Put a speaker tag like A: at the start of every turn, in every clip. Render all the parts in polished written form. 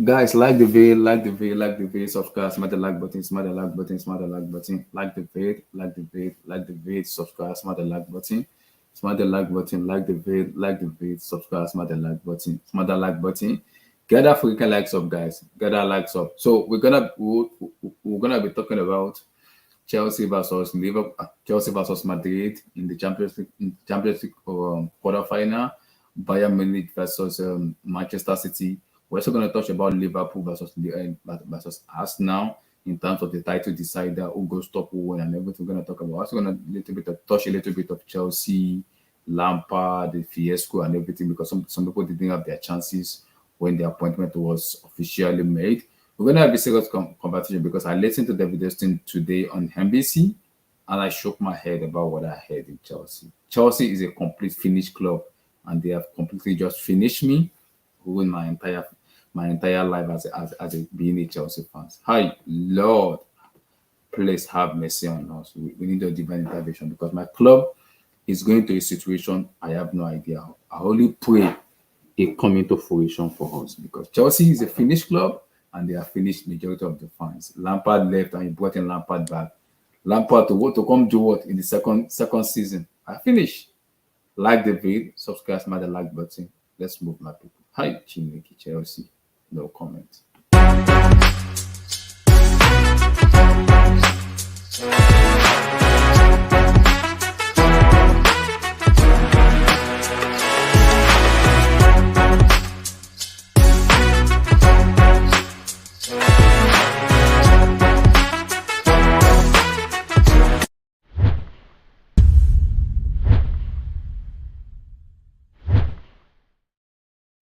A: Guys, like the video, like the video, like the video, subscribe, smash the like button, smash the like button, smash the like button, like the video, like the video, like the video, subscribe, smash the like button, smash the like button, like the video, subscribe, smash the like button, smash the like button. Get that freaking likes up, guys. Get that likes up. So we're gonna be talking about Chelsea versus Liverpool, Chelsea versus Madrid in the Champions League quarterfinal. Bayern Munich versus Manchester City. We're also going to touch about Liverpool versus Arsenal in terms of the title decider, who goes top, who win, and everything. We're going to talk about. We're also going to touch a little bit of Chelsea, Lampard, the fiasco, and everything, because some people didn't have their chances when the appointment was officially made. We're going to have a serious conversation because I listened to the video today on NBC and I shook my head about what I heard in Chelsea. Chelsea is a complete finished club and they have completely just finished me, ruined my entire life as a being a Chelsea fan. Hi, Lord, please have mercy on us. We need a divine intervention because my club is going to a situation I have no idea. I only pray it come into fruition for us because Chelsea is a finished club and they are finished majority of the fans. Lampard left and he brought in Lampard back. Lampard to come do what in the second season? I finished. Like the video, subscribe, smash the like button. Let's move, my people. Hi, Chineke Chelsea. No comment.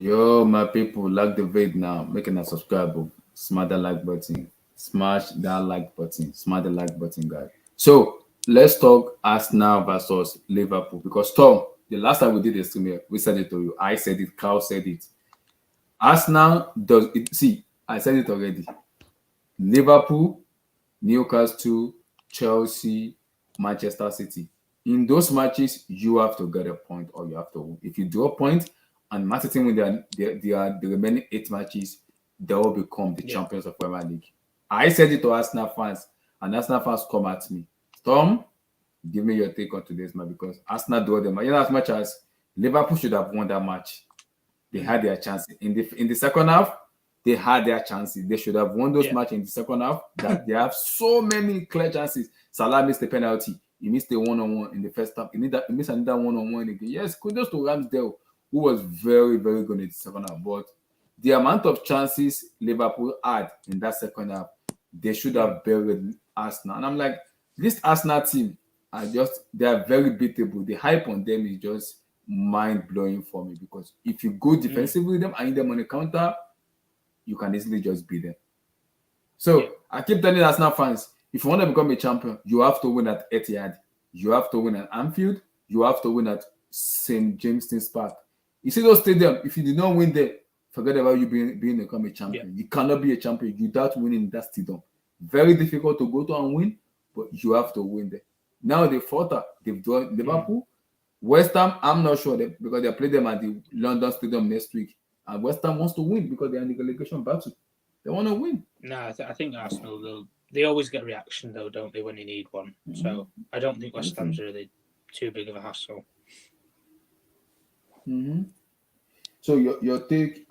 A: Yo, my people, like the video now, making a subscribe, smash that like button, smash that like button, smash the like button, guys. So let's talk Arsenal versus Liverpool because Tom, the last time we did this to me, we said it to you. I said it, Carl said it. Arsenal does it. See, I said it already. Liverpool, Newcastle, Chelsea, Manchester City. In those matches, you have to get a point or you have to win. If you draw a point and Man City win the remaining 8 matches, they will become the champions of Premier League. I said it to Arsenal fans, and Arsenal fans come at me. Tom, give me your take on today's match because Arsenal draw them. You know, as much as Liverpool should have won that match, they had their chances. In the second half, they had their chances. They should have won those matches in the second half. That they have so many clear chances. Salah missed the penalty. He missed the one-on-one in the first half. He missed another one-on-one again. Yes, kudos to Ramsdale, who was very, very good in the second half. But the amount of chances Liverpool had in that second half, they should have buried Arsenal. And I'm like, this Arsenal team they are very beatable. The hype on them is just mind-blowing for me because if you go defensively with them and them on the counter, you can easily just beat them. So I keep telling Arsenal fans, if you want to become a champion, you have to win at Etihad. You have to win at Anfield. You have to win at St. James's Park. You see those stadiums, if you did not win there, forget about you being a champion. You cannot be a champion without winning that stadium. Very difficult to go to and win, but you have to win there. Now they fought up. They've done Liverpool. West Ham, I'm not sure because they play them at the London Stadium next week. And West Ham wants to win because they're in the relegation battle. They want to win.
B: No, I think Arsenal, they always get reaction, though, don't they, when you need one? So I don't think West Ham's really too big of a hassle.
A: So your take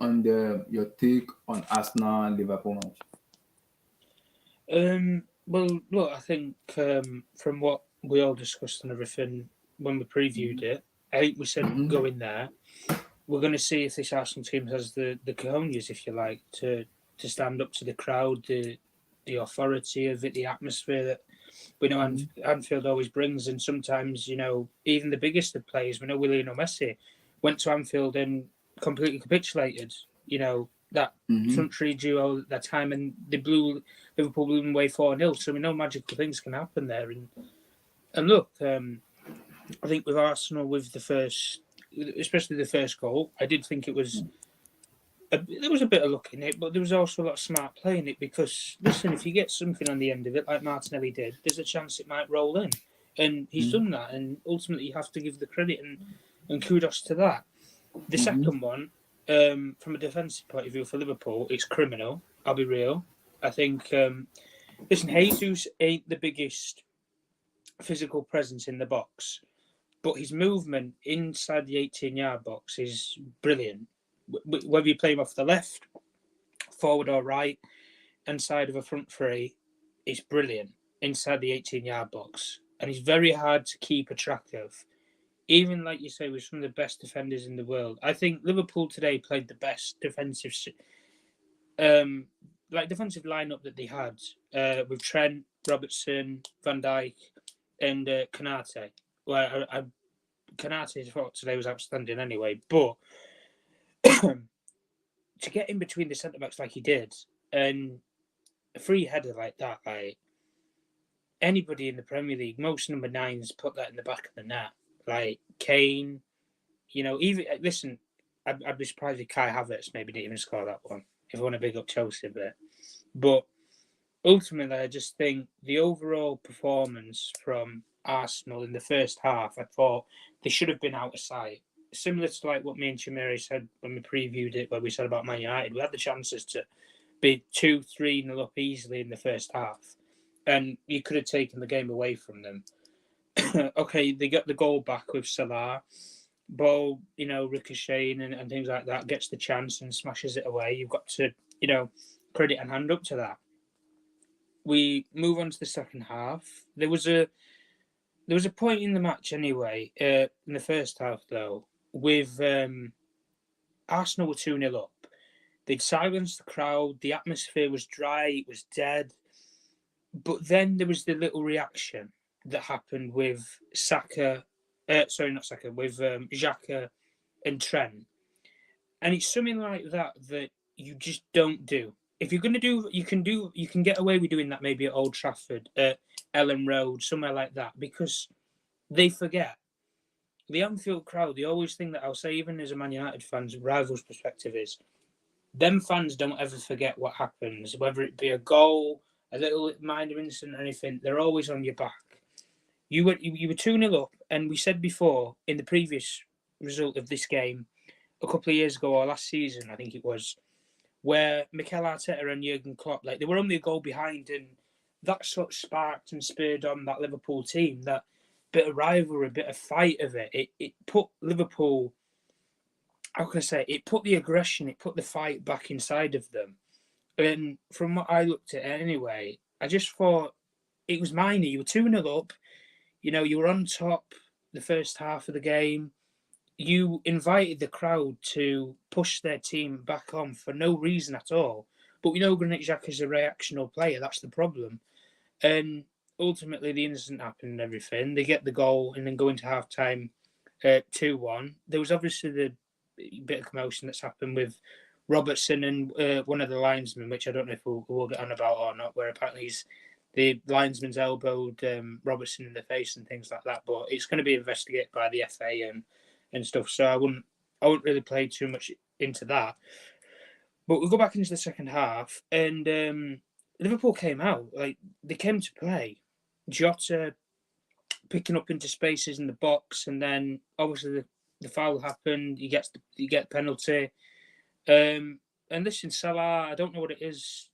A: on Arsenal and Liverpool match.
B: Well, look, I think from what we all discussed and everything when we previewed it, I think we said go in there. We're going to see if this Arsenal team has the cojones, if you like, to stand up to the crowd, the authority of it, the atmosphere that we know Anfield always brings. And sometimes, you know, even the biggest of players, we know Lionel Messi went to Anfield and completely capitulated. You know, that front three duo, that time, and Liverpool blew them away 4-0. So we know magical things can happen there. And look, I think with Arsenal, with especially the first goal, I did think there was a bit of luck in it, but there was also a lot of smart play in it because, listen, if you get something on the end of it, like Martinelli did, there's a chance it might roll in. And he's done that, and ultimately you have to give the credit and kudos to that. The second one, from a defensive point of view for Liverpool, it's criminal. I'll be real. I think, listen, Jesus ain't the biggest physical presence in the box, but his movement inside the 18-yard box is brilliant. Whether you play him off the left, forward or right, and side of a front three, it's brilliant inside the 18-yard box. And he's very hard to keep a track of. Even like you say, was one of the best defenders in the world. I think Liverpool today played the best defensive defensive lineup that they had with Trent, Robertson, Van Dijk, and Konate. Well, Konate thought today was outstanding anyway, but to get in between the centre backs like he did, and a free header like that, like anybody in the Premier League, most number nines put that in the back of the net. Like Kane, even listen, I'd be surprised if Kai Havertz maybe didn't even score that one. If I want to big up Chelsea a bit, but ultimately, I just think the overall performance from Arsenal in the first half, I thought they should have been out of sight. Similar to like what me and Chimere said when we previewed it, where we said about Man United, we had the chances to be 2-3-0 up easily in the first half, and you could have taken the game away from them. Okay, they got the goal back with Salah. Ball, ricocheting and things like that, gets the chance and smashes it away. You've got to, credit and hand up to that. We move on to the second half. There was a point in the match anyway, in the first half though, with Arsenal were 2-0 up. They'd silenced the crowd, the atmosphere was dry, it was dead. But then there was the little reaction that happened with Xhaka, with Xhaka and Trent. And it's something like that you just don't do. If you're going to do, you can get away with doing that maybe at Old Trafford, at Ellen Road, somewhere like that, because they forget. The Anfield crowd, the always thing that I'll say, even as a Man United fan's rivals perspective, is them fans don't ever forget what happens, whether it be a goal, a little minor incident, or anything. They're always on your back. You were 2-0 up, and we said before in the previous result of this game a couple of years ago or last season, I think it was, where Mikel Arteta and Jurgen Klopp, like they were only a goal behind, and that sort of sparked and spurred on that Liverpool team, that bit of rivalry, a bit of fight of it. It put Liverpool, how can I say, it put the aggression, it put the fight back inside of them. And from what I looked at anyway, I just thought it was minor. You were 2-0 up. You were on top the first half of the game. You invited the crowd to push their team back on for no reason at all. But we know Granit Xhaka is a reactional player. That's the problem. And ultimately, the incident happened and everything. They get the goal and then go into half-time 2-1. There was obviously the bit of commotion that's happened with Robertson and one of the linesmen, which I don't know if we'll get on about or not, where apparently the linesman's elbowed Robertson in the face and things like that. But it's going to be investigated by the FA and stuff. So I wouldn't really play too much into that. But we'll go back into the second half, and Liverpool came out. Like, they came to play. Jota picking up into spaces in the box, and then obviously the foul happened. You get penalty. And listen, Salah, I don't know what it is.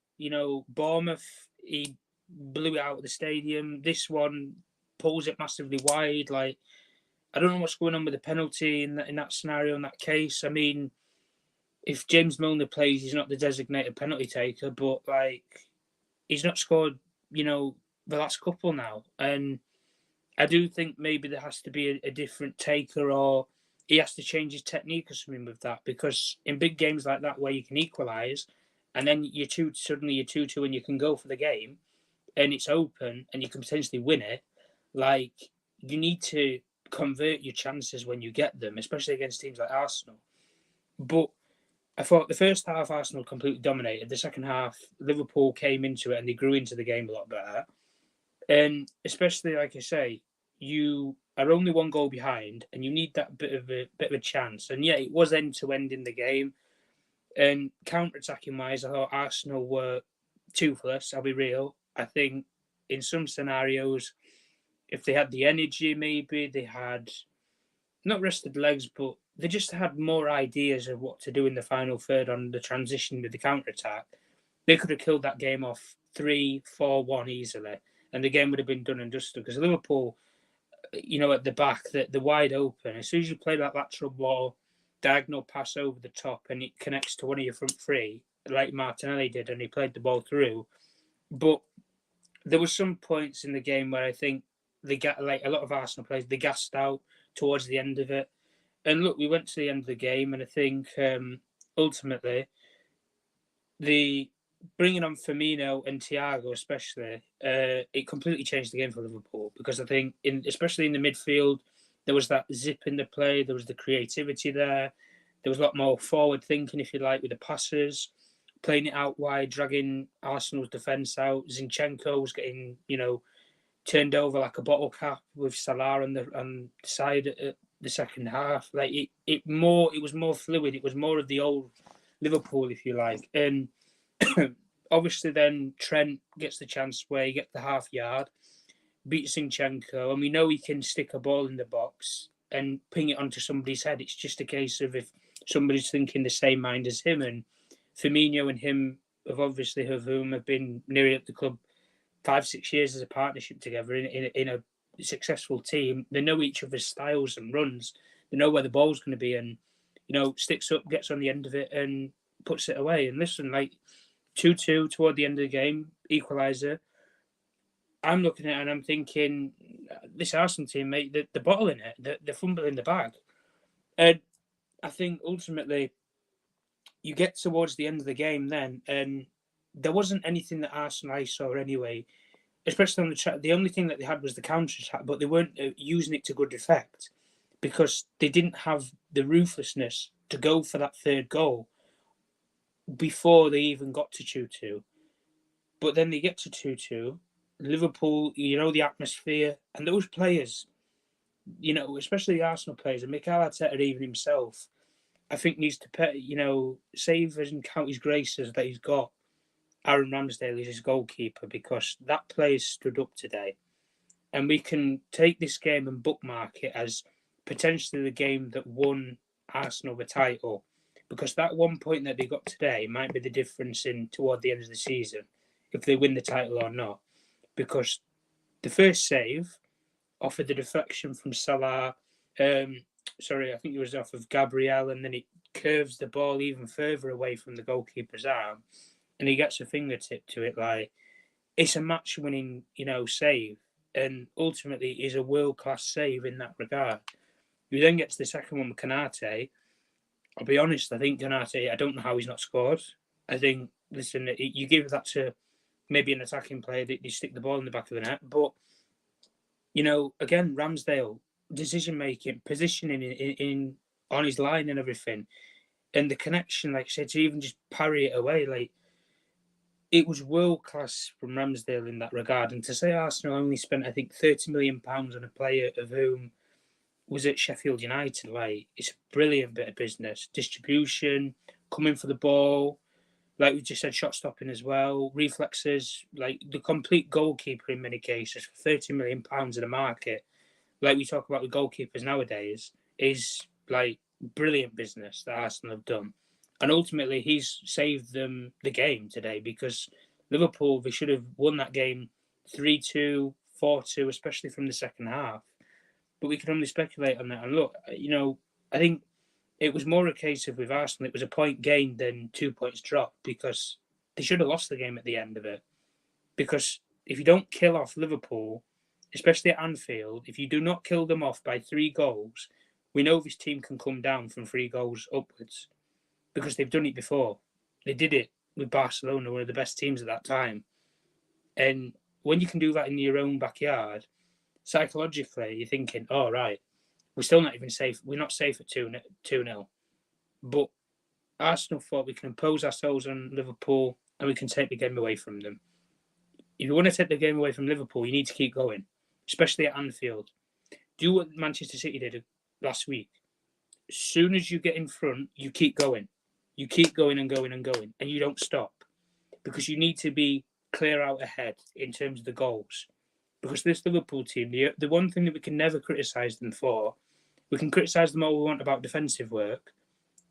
B: Bournemouth, he blew it out of the stadium. This one pulls it massively wide. Like, I don't know what's going on with the penalty in that scenario, in that case. I mean, if James Milner plays, he's not the designated penalty taker, but like, he's not scored, the last couple now. And I do think maybe there has to be a different taker, or he has to change his technique or something with that, because in big games like that where you can equalise and then you're 2-2 and you can go for the game and it's open and you can potentially win it, like, you need to convert your chances when you get them, especially against teams like Arsenal. But I thought the first half Arsenal completely dominated. The second half, Liverpool came into it and they grew into the game a lot better. And especially, like I say, you are only one goal behind and you need that bit of a chance. And yeah, it was end to end in the game. And counter-attacking wise, I thought Arsenal were toothless, I'll be real. I think in some scenarios, if they had the energy, maybe they had not rested legs, but they just had more ideas of what to do in the final third on the transition with the counter attack. They could have killed that game off 3-4-1 easily, and the game would have been done and dusted. Because Liverpool, at the back, they're wide open. As soon as you play that lateral ball, diagonal pass over the top, and it connects to one of your front three, like Martinelli did, and he played the ball through. But there were some points in the game where I think they got, like a lot of Arsenal players, they gassed out towards the end of it. And look, we went to the end of the game, and I think ultimately the bringing on Firmino and Thiago, especially, it completely changed the game for Liverpool, because I think, especially in the midfield, there was that zip in the play, there was the creativity there, there was a lot more forward thinking, if you like, with the passes, playing it out wide, dragging Arsenal's defence out. Zinchenko was getting, turned over like a bottle cap with Salah on the side at the second half. Like it was more fluid. It was more of the old Liverpool, if you like. And obviously, then Trent gets the chance where he gets the half yard, beats Zinchenko, and we know he can stick a ball in the box and ping it onto somebody's head. It's just a case of if somebody's thinking the same mind as him. And Firmino and him have obviously have been nearly at the club 5-6 years as a partnership together in a successful team. They know each other's styles and runs. They know where the ball's going to be, and sticks up, gets on the end of it, and puts it away. And listen, like 2-2 toward the end of the game, equaliser. I'm looking at it and I'm thinking, this Arsenal team, mate, they're bottling it. They're fumbling the bag. And I think ultimately, you get towards the end of the game then, and there wasn't anything that Arsenal I saw anyway, especially on the track. The only thing that they had was the counter attack, but they weren't using it to good effect, because they didn't have the ruthlessness to go for that third goal before they even got to 2-2. But then they get to 2-2. Liverpool, the atmosphere, and those players, especially the Arsenal players, and Mikel Arteta even himself, I think needs to, save and count his graces that he's got Aaron Ramsdale as his goalkeeper, because that player stood up today. And we can take this game and bookmark it as potentially the game that won Arsenal the title, because that 1 point that they got today might be the difference in toward the end of the season, if they win the title or not. Because the first save off of the deflection from Salah, I think it was off of Gabriel, and then it curves the ball even further away from the goalkeeper's arm, and he gets a fingertip to it. Like, it's a match-winning, save, and ultimately is a world-class save in that regard. You then get to the second one with Konate. I'll be honest, I think Konate, I don't know how he's not scored. I think, listen, you give that to maybe an attacking player, that you stick the ball in the back of the net, but again, Ramsdale, decision making, positioning in on his line and everything, and the connection, like I said, to even just parry it away, like, it was world class from Ramsdale in that regard. And to say Arsenal only spent, I think, £30 million on a player of whom was at Sheffield United, like, it's a brilliant bit of business. Distribution, coming for the ball, like we just said, shot stopping as well, reflexes, like the complete goalkeeper in many cases for £30 million in a market, like we talk about with goalkeepers nowadays, is like brilliant business that Arsenal have done. And ultimately, he's saved them the game today, because Liverpool, they should have won that game 3-2, 4-2, especially from the second half. But we can only speculate on that. And look, I think it was more a case of with Arsenal, it was a point gained than 2 points dropped, because they should have lost the game at the end of it. Because if you don't kill off Liverpool, especially at Anfield, if you do not kill them off by 3 goals, we know this team can come down from 3 goals upwards, because they've done it before. They did it with Barcelona, one of the best teams at that time. And when you can do that in your own backyard, psychologically, you're thinking, oh, right, we're still not even safe. We're not safe at 2-0. But Arsenal thought we can impose ourselves on Liverpool and we can take the game away from them. If you want to take the game away from Liverpool, you need to keep going, especially at Anfield. Do what Manchester City did last week. As soon as you get in front, you keep going. You keep going and going and going, and you don't stop, because you need to be clear out ahead in terms of the goals. Because this Liverpool team, the one thing that we can never criticise them for, We can criticise them all we want about defensive work.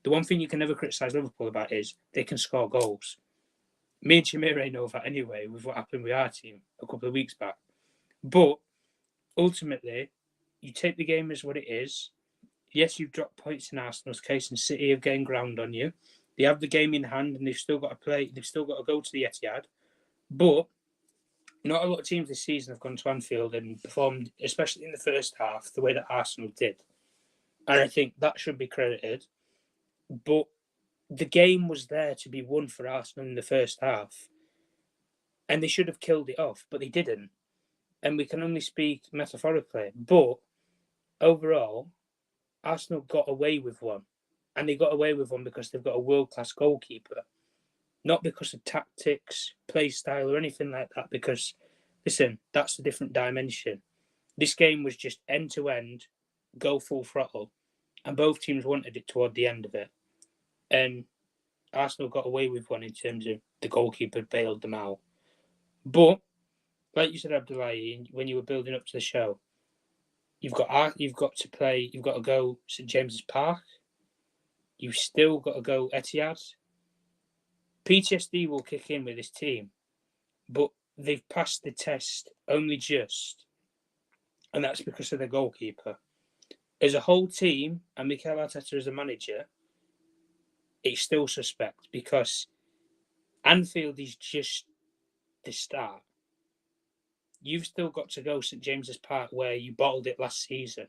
B: The one thing you can never criticise Liverpool about is they can score goals. Me and Chimere know that anyway with what happened with our team a couple of weeks back. But ultimately, you take the game as what it is. Yes, you've dropped points in Arsenal's case, and City have gained ground on you. They have the game in hand, and they've still got to play. They've still got to go to the Etihad. But not a lot of teams this season have gone to Anfield and performed, especially in the first half, the way that Arsenal did. And I think that should be credited. But the game was there to be won for Arsenal in the first half. And they should have killed it off, but they didn't. And we can only speak metaphorically. But overall, Arsenal got away with one. And they got away with one because they've got a world-class goalkeeper. Not because of tactics, play style, or anything like that. Because, listen, that's a different dimension. This game was just end-to-end, go full throttle. And both teams wanted it toward the end of it. And Arsenal got away with one in terms of the goalkeeper bailed them out. But, like you said, Abdullahi, when you were building up to the show, you've got to go St James's Park. You've still got to go Etihad. PTSD will kick in with this team, but they've passed the test only just, and that's because of the goalkeeper. As a whole team, and Mikel Arteta as a manager, it's still suspect because Anfield is just the start. You've still got to go St James's Park where you bottled it last season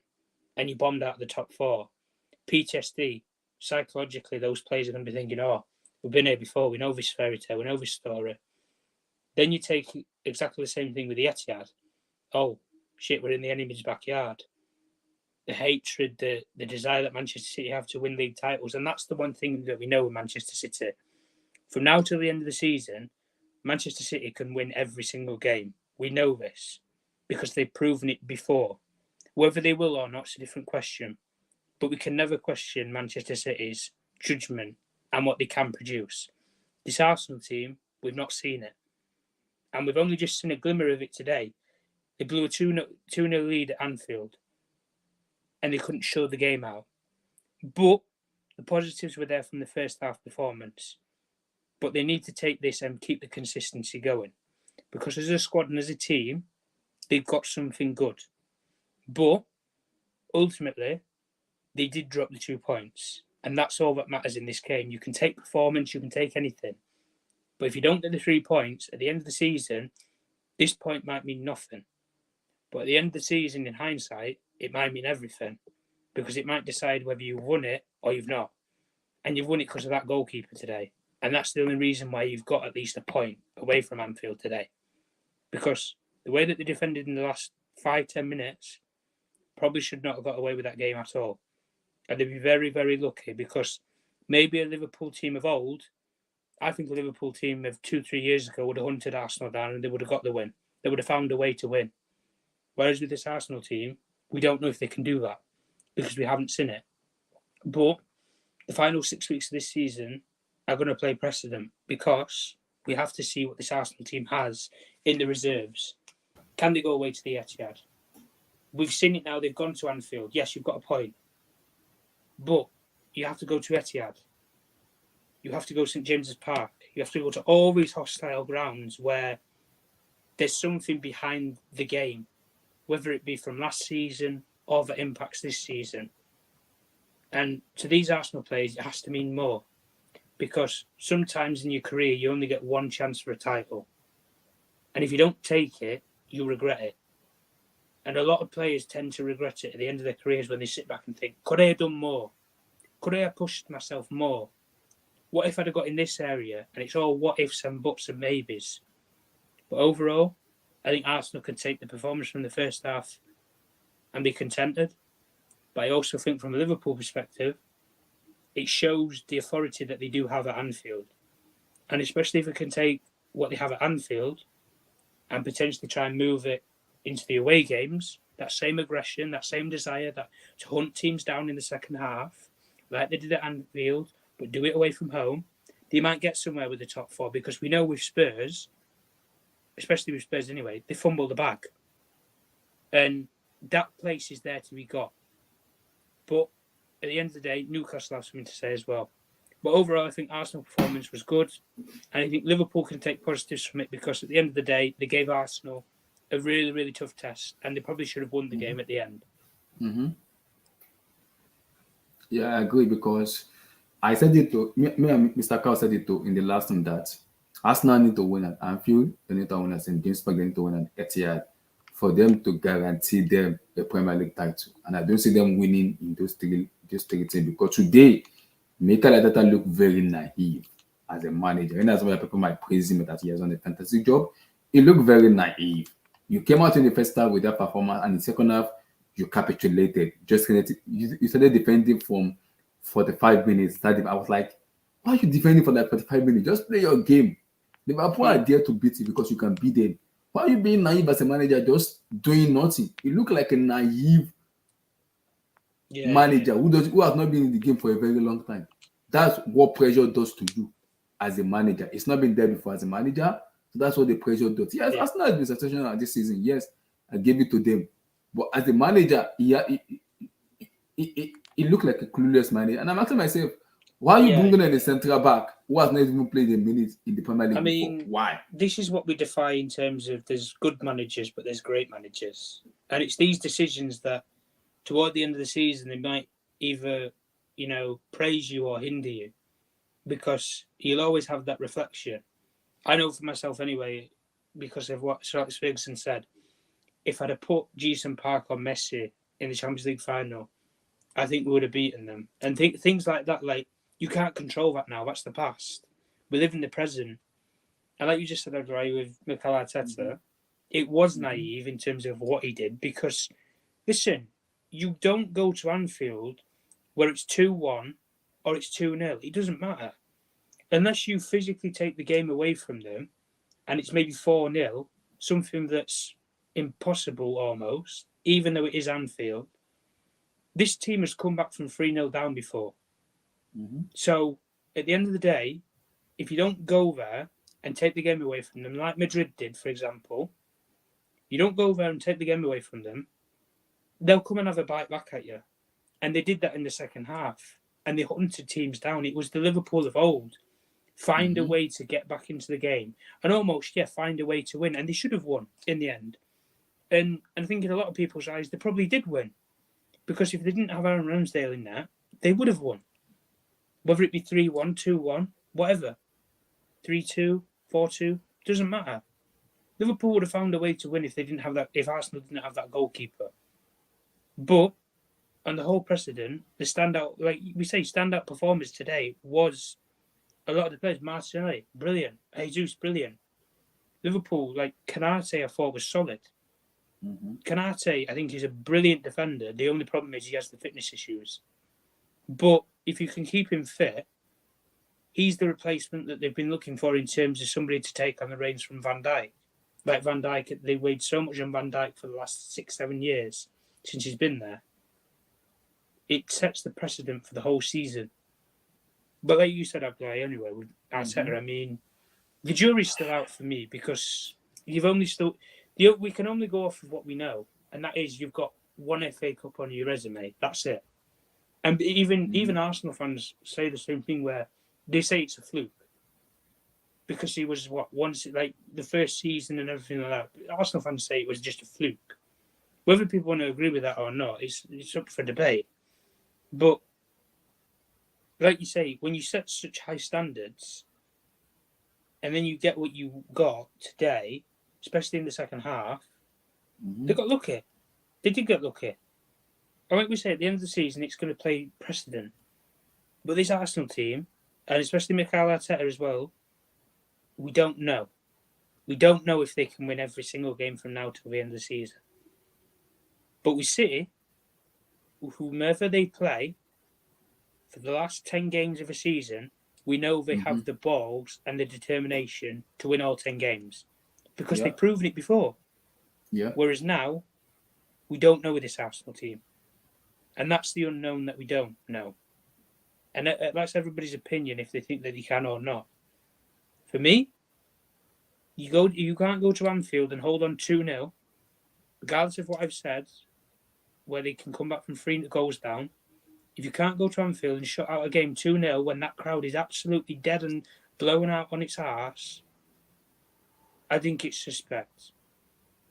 B: and you bombed out the top four. PTSD, psychologically, those players are going to be thinking, oh, we've been here before, we know this fairy tale, we know this story. Then you take exactly the same thing with the Etihad. Oh, shit, we're in the enemy's backyard. The hatred, the desire that Manchester City have to win league titles. And that's the one thing that we know with Manchester City. From now till the end of the season, Manchester City can win every single game. We know this because they've proven it before. Whether they will or not is a different question. But we can never question Manchester City's judgment and what they can produce. This Arsenal team, we've not seen it. And we've only just seen a glimmer of it today. They blew a 2-0 lead at Anfield. And they couldn't show the game out. But the positives were there from the first half performance. But they need to take this and keep the consistency going. Because as a squad and as a team, they've got something good. But ultimately, they did drop the 2 points. And that's all that matters in this game. You can take performance, you can take anything. But if you don't get the 3 points, at the end of the season, this point might mean nothing. But at the end of the season, in hindsight, it might mean everything. Because it might decide whether you've won it or you've not. And you've won it because of that goalkeeper today. And that's the only reason why you've got at least a point away from Anfield today. Because the way that they defended in the last 5-10 minutes probably should not have got away with that game at all. And they'd be very, very lucky because maybe a Liverpool team of old, I think a Liverpool team of 2-3 years ago would have hunted Arsenal down and they would have got the win. They would have found a way to win. Whereas with this Arsenal team, we don't know if they can do that because we haven't seen it. But the final 6 weeks of this season are going to play precedent because we have to see what this Arsenal team has in the reserves. Can they go away to the Etihad? We've seen it now. They've gone to Anfield. Yes, you've got a point. But you have to go to Etihad. You have to go to St James's Park. You have to go to all these hostile grounds where there's something behind the game, whether it be from last season or that impacts this season. And to these Arsenal players, it has to mean more. Because sometimes in your career, you only get one chance for a title. And if you don't take it, you'll regret it. And a lot of players tend to regret it at the end of their careers when they sit back and think, could I have done more? Could I have pushed myself more? What if I'd have got in this area? And it's all what ifs and buts and maybes. But overall, I think Arsenal can take the performance from the first half and be contented. But I also think from a Liverpool perspective, it shows the authority that they do have at Anfield. And especially if we can take what they have at Anfield and potentially try and move it into the away games, that same aggression, that same desire that to hunt teams down in the second half, like they did at Anfield, but do it away from home, they might get somewhere with the top four because we know with Spurs, especially with Spurs anyway, they fumble the bag. And that place is there to be got. But at the end of the day, Newcastle have something to say as well. But overall, I think Arsenal performance was good. And I think Liverpool can take positives from it because at the end of the day, they gave Arsenal a really, really tough test. And they probably should have won the game at the end.
A: Yeah, I agree because I said it to me and Mr. Carl said it too in the last time that Arsenal need to win at Anfield, they need to win at St. James Park, they need to win at Etihad for them to guarantee them a Premier League title. And I don't see them winning in those three teams because today Mikel Arteta looked very naive as a manager. And that's why people might praise him that he has done a fantastic job. He looked very naive. You came out in the first half with that performance, and in the second half, you capitulated. You started defending from 45 minutes. I was like, why are you defending for like 45 minutes? Just play your game. Liverpool are there to beat you because you can beat them. Why are you being naive as a manager, just doing nothing? You look like a naive manager who has not been in the game for a very long time. That's what pressure does to you as a manager. It's not been there before as a manager, so that's what the pressure does. Yes, Arsenal has been sensational this season. Yes, I gave it to them, but as a manager, he looked like a clueless manager. And I'm asking myself, why are you bringing in a central back who has not even played a minute in the Premier League before? Why?
B: This is what we defy in terms of there's good managers, but there's great managers, and it's these decisions that toward the end of the season, they might either, praise you or hinder you because you'll always have that reflection. I know for myself anyway, because of what Sir Alex Ferguson said, if I'd have put Jason Park on Messi in the Champions League final, I think we would have beaten them. And things like that, like, you can't control that now. That's the past. We live in the present. And like you just said, right, with Mikel Arteta, it was naive in terms of what he did because, listen, you don't go to Anfield where it's 2-1 or it's 2-0. It doesn't matter. Unless you physically take the game away from them and it's maybe 4-0, something that's impossible almost, even though it is Anfield, this team has come back from 3-0 down before. So at the end of the day, if you don't go there and take the game away from them, like Madrid did, for example, you don't go there and take the game away from them, they'll come and have a bite back at you. And they did that in the second half. And they hunted teams down. It was the Liverpool of old. Find a way to get back into the game. And almost, find a way to win. And they should have won in the end. And I think in a lot of people's eyes, they probably did win. Because if they didn't have Aaron Ramsdale in there, they would have won. Whether it be 3-1, 2-1, whatever. 3-2, 4-2, doesn't matter. Liverpool would have found a way to win if Arsenal didn't have that goalkeeper. But on the whole precedent, the standout, like we say, standout performers today was a lot of the players. Martinelli, brilliant. Jesus, brilliant. Liverpool, like Canate, I thought was solid. Canate, I think he's a brilliant defender. The only problem is he has the fitness issues. But if you can keep him fit, he's the replacement that they've been looking for in terms of somebody to take on the reins from Van Dijk. Like Van Dijk, they weighed so much on Van Dijk for the last 6-7 years since he's been there. It sets the precedent for the whole season. But like you said, Abdullah, anyway, with Arteta, I mean, the jury's still out for me because we can only go off of what we know, and that is you've got one FA Cup on your resume. That's it. And even Arsenal fans say the same thing where they say it's a fluke because he was once like the first season and everything like that. Arsenal fans say it was just a fluke. Whether people want to agree with that or not, it's up for debate. But like you say, when you set such high standards, and then you get what you got today, especially in the second half, they got lucky. They did get lucky. And like we say, at the end of the season, it's going to play precedent. But this Arsenal team, and especially Mikel Arteta as well, we don't know. We don't know if they can win every single game from now till the end of the season. But we see, whomever they play, for the last 10 games of a season, we know they have the balls and the determination to win all 10 games. Because they've proven it before. Whereas now, we don't know with this Arsenal team. And that's the unknown that we don't know. And that's everybody's opinion if they think that they can or not. For me, you can't go to Anfield and hold on 2-0, regardless of what I've said, where they can come back from 3 goals down. If you can't go to Anfield and shut out a game 2-0 when that crowd is absolutely dead and blowing out on its arse, I think it's suspect.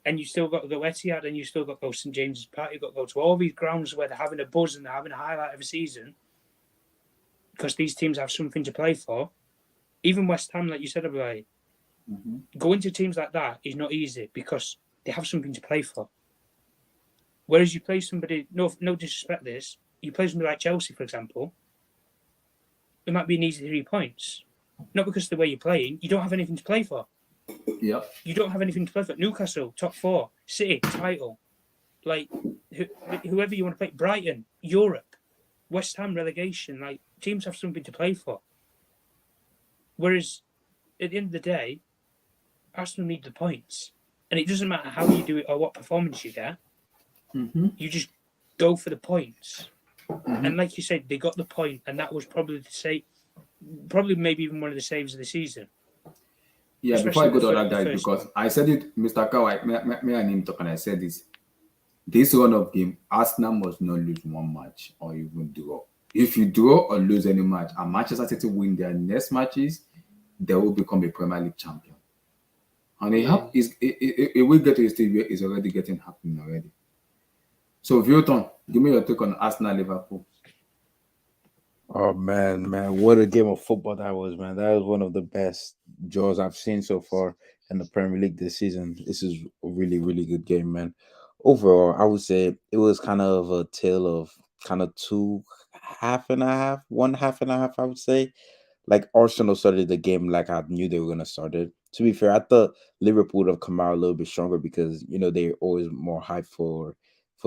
B: And you still got to go Etihad, and you still got to go St James's Park. You've got to go to all these grounds where they're having a buzz and they're having a highlight of a season because these teams have something to play for. Even West Ham, like you said about it, going to teams like that is not easy because they have something to play for. Whereas you play somebody, no disrespect this, you play somebody like Chelsea, for example, it might be an easy 3 points. Not because of the way you're playing, you don't have anything to play for.
A: Yep.
B: You don't have anything to play for. Newcastle, top 4, City, title. Like, whoever you want to play, Brighton, Europe, West Ham, relegation. Like, teams have something to play for. Whereas, at the end of the day, Arsenal need the points. And it doesn't matter how you do it or what performance you get. You just go for the points. And like you said, they got the point, and that was probably maybe even one of the saves of the season.
A: Yeah, before I go to other guys, because I said it, Mr. Kawai, me and him talk, and I said this run of game, Arsenal must not lose one match or even draw. If you draw or lose any match, and Manchester City win their next matches, they will become a Premier League champion. And it will get to a stage where it's already getting happening already. So, Vilton, give me your take on Arsenal Liverpool.
C: Oh man, what a game of football that was, man. That was one of the best draws I've seen so far in the Premier League this season. This is a really, really good game, man. Overall, I would say it was kind of a tale of kind of two half and a half, one half and a half, I would say. Like Arsenal started the game like I knew they were gonna start it. To be fair, I thought Liverpool would have come out a little bit stronger because they're always more hyped for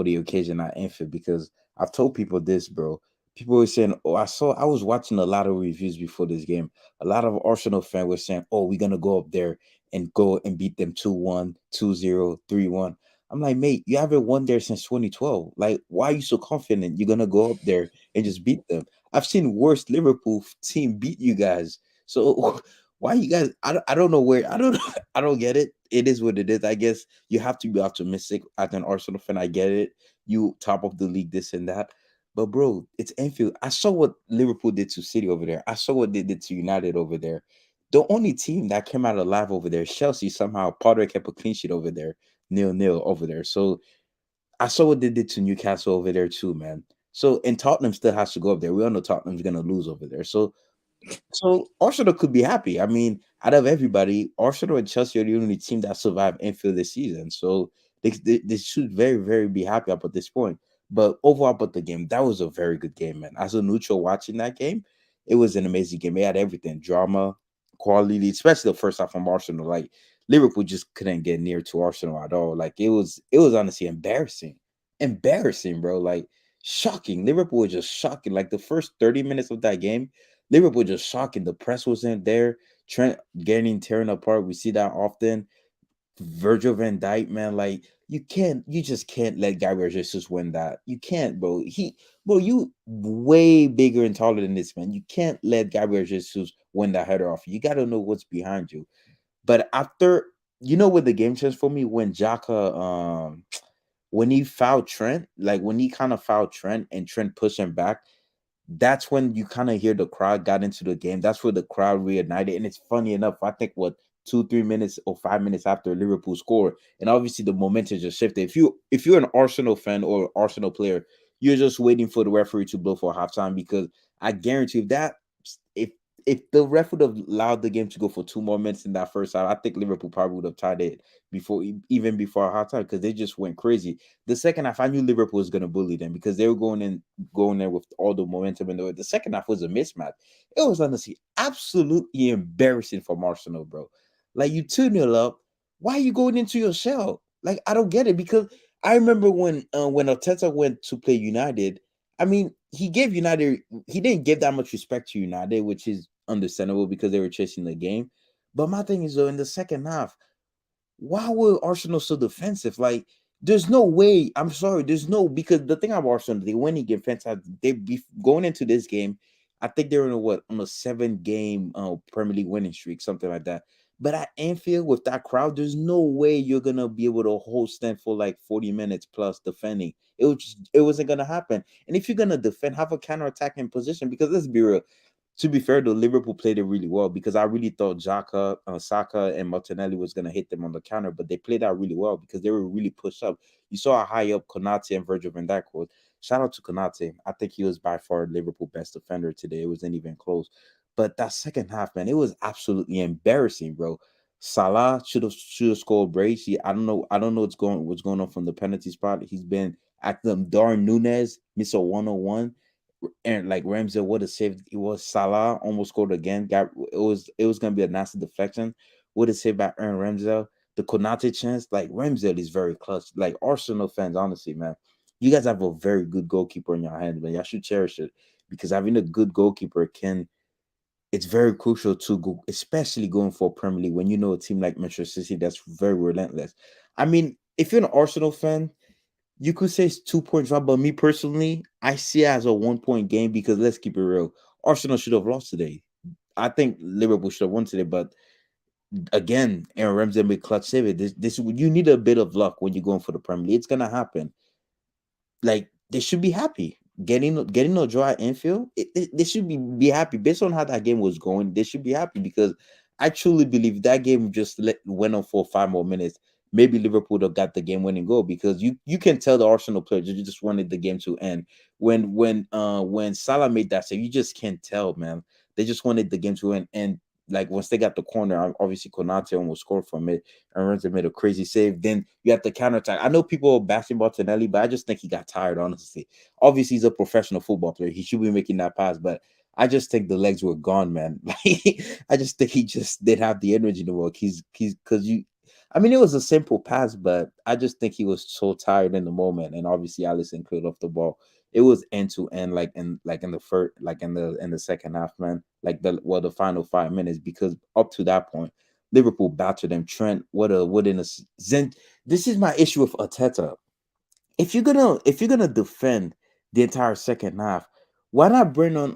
C: the occasion at Anfield. Because I've told people this, bro. People were saying, "Oh, I was watching a lot of reviews before this game. A lot of Arsenal fans were saying, "Oh, we're gonna go up there and go and beat them 2-1, 2-0, 3-1." I'm like, mate, you haven't won there since 2012. Like, why are you so confident you're gonna go up there and just beat them? I've seen worse Liverpool team beat you guys. So why you guys? I don't know where. I don't I don't get it. It is what it is. I guess you have to be optimistic as an Arsenal fan. I get it. You top of the league, this and that. But bro, it's Anfield. I saw what Liverpool did to City over there. I saw what they did to United over there. The only team that came out alive over there, Chelsea, somehow Potter kept a clean sheet over there, 0-0 over there. So I saw what they did to Newcastle over there too, man. So and Tottenham still has to go up there. We all know Tottenham's gonna lose over there. So Arsenal could be happy. I mean, out of everybody, Arsenal and Chelsea are the only team that survived Anfield this season. So they should very, very be happy up at this point. But overall, but the game, that was a very good game, man. As a neutral watching that game, it was an amazing game. It had everything, drama, quality, especially the first half from Arsenal. Like Liverpool just couldn't get near to Arsenal at all. Like it was honestly embarrassing. Embarrassing, bro. Like shocking. Liverpool was just shocking. Like the first 30 minutes of that game, Liverpool just shocking. The press wasn't there. Trent getting tearing apart. We see that often. Virgil van Dijk, man, like you just can't let Gabriel Jesus win that. You can't, bro. Bro, you way bigger and taller than this, man. You can't let Gabriel Jesus win that header off. You got to know what's behind you. But after, what the game changed for me when Jaka, when he fouled Trent, like when he kind of fouled Trent and Trent pushed him back, that's when you kind of hear the crowd got into the game. That's where the crowd reunited. And it's funny enough, I think 2-3 minutes or 5 minutes after Liverpool scored, and obviously the momentum just shifted. If you're an Arsenal fan or Arsenal player, you're just waiting for the referee to blow for halftime because I guarantee if if the ref would have allowed the game to go for 2 more minutes in that first half, I think Liverpool probably would have tied it even before halftime because they just went crazy. The second half, I knew Liverpool was going to bully them because they were going there with all the momentum. And the second half was a mismatch. It was honestly absolutely embarrassing for Arsenal, bro. Like you 2-0 up, why are you going into your shell? Like I don't get it because I remember when Arteta went to play United. I mean, he didn't give that much respect to United, which is understandable because they were chasing the game. But my thing is though, in the second half, why were Arsenal so defensive? Like, there's no way. I'm sorry, there's no because the thing about Arsenal, they win again fantastic. They be going into this game. I think they're on a 7-game Premier League winning streak, something like that. But at Anfield with that crowd, there's no way you're gonna be able to host them for like 40 minutes plus defending. It wasn't gonna happen. And if you're gonna defend, have a counter attacking position because let's be real. To be fair, though, Liverpool played it really well because I really thought Saka, and Martinelli was gonna hit them on the counter, but they played out really well because they were really pushed up. You saw how high up Konate and Virgil van Dijk was. Shout out to Konate. I think he was by far Liverpool best defender today. It wasn't even close. But that second half, man, it was absolutely embarrassing, bro. Salah should have scored brace. I don't know what's going on from the penalty spot. He's been acting Darwin Nunes, miss a 101. And like Ramsey would have saved it was Salah almost scored again. It was gonna be a nasty deflection. Would have saved by Aaron Ramsey. The Konate chance, like Ramsey is very clutch. Like Arsenal fans, honestly, man, you guys have a very good goalkeeper in your hands, man. Y'all should cherish it because having a good goalkeeper can it's very crucial to go, especially going for Premier League when you know a team like Manchester City that's very relentless. I mean, if you're an Arsenal fan, you could say it's 2 point drop, but me personally, I see it as a 1 point game because let's keep it real. Arsenal should have lost today. I think Liverpool should have won today, but again, Aaron Ramsey made clutch save it. This you need a bit of luck when you're going for the Premier League. It's gonna happen. Like they should be happy getting a draw at Anfield. They should be happy based on how that game was going. They should be happy because I truly believe that game just went on for 5 more minutes. Maybe Liverpool would have got the game winning goal because you can tell the Arsenal players you just wanted the game to end. When Salah made that save, you just can't tell, man. They just wanted the game to end. And like once they got the corner, obviously Konate almost scored from it. And Renzo made a crazy save. Then you have the counter attack. I know people are bashing Martinelli, but I just think he got tired, honestly. Obviously, he's a professional football player. He should be making that pass, but I just think the legs were gone, man. Like, I just think he just didn't have the energy to work. He's because you I mean, it was a simple pass, but I just think he was so tired in the moment. And obviously Allison cleared off the ball. It was end to end, like in the first like in the second half, man. Like the final 5 minutes, because up to that point, Liverpool battered them. Trent, what in a Zen. This is my issue with Arteta. If you're gonna defend the entire second half, why not bring on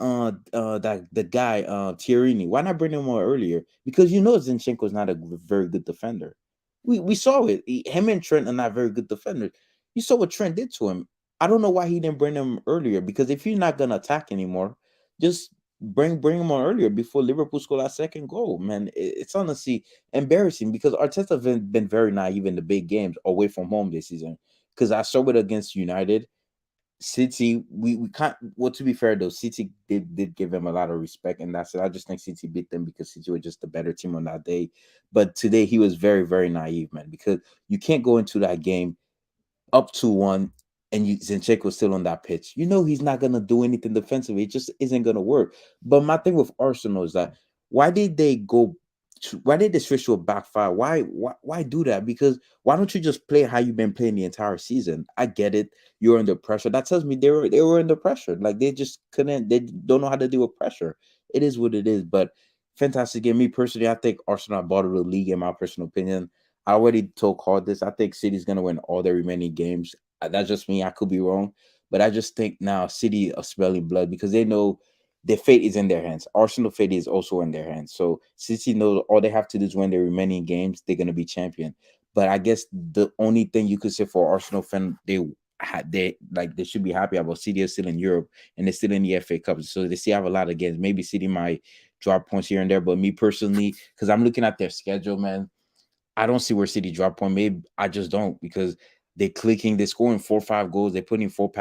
C: that the guy Tierney? Why not bring him on earlier? Because you know Zinchenko is not a very good defender. We saw it. Him and Trent are not very good defenders. You saw what Trent did to him. I don't know why he didn't bring him earlier. Because if you're not gonna attack anymore, just bring him on earlier before Liverpool score that second goal. Man, it's honestly embarrassing because Arteta been very naive in the big games away from home this season. Because I saw it against United. City, we can't. Well, to be fair though, City did give him a lot of respect, and that's it. I just think City beat them because City were just the better team on that day. But today he was very, very naive, man, because you can't go into that game up 2-1 and Zinchenko still on that pitch. You know he's not gonna do anything defensively. It just isn't gonna work. But my thing with Arsenal is that why did they go why did they switch to a back five? Why do that? Because why don't you just play how you've been playing the entire season? I get it. You're under pressure. That tells me they were under pressure. Like they just couldn't, they don't know how to deal with pressure. It is what it is. But fantastic game. Me personally, I think Arsenal bottled the league in my personal opinion. I already told Carl this. I think City's gonna win all their remaining games. That's just me. I could be wrong, but I just think now City are smelling blood because they know their fate is in their hands. Arsenal fate is also in their hands. So City knows all they have to do is win their remaining games. They're gonna be champion. But I guess the only thing you could say for Arsenal fan, they should be happy about City is still in Europe and they're still in the FA Cup. So they still have a lot of games. Maybe City might drop points here and there, but me personally, because I'm looking at their schedule, man, I don't see where City drop point. Maybe I just don't because they're scoring 4 or 5 goals, they're putting 4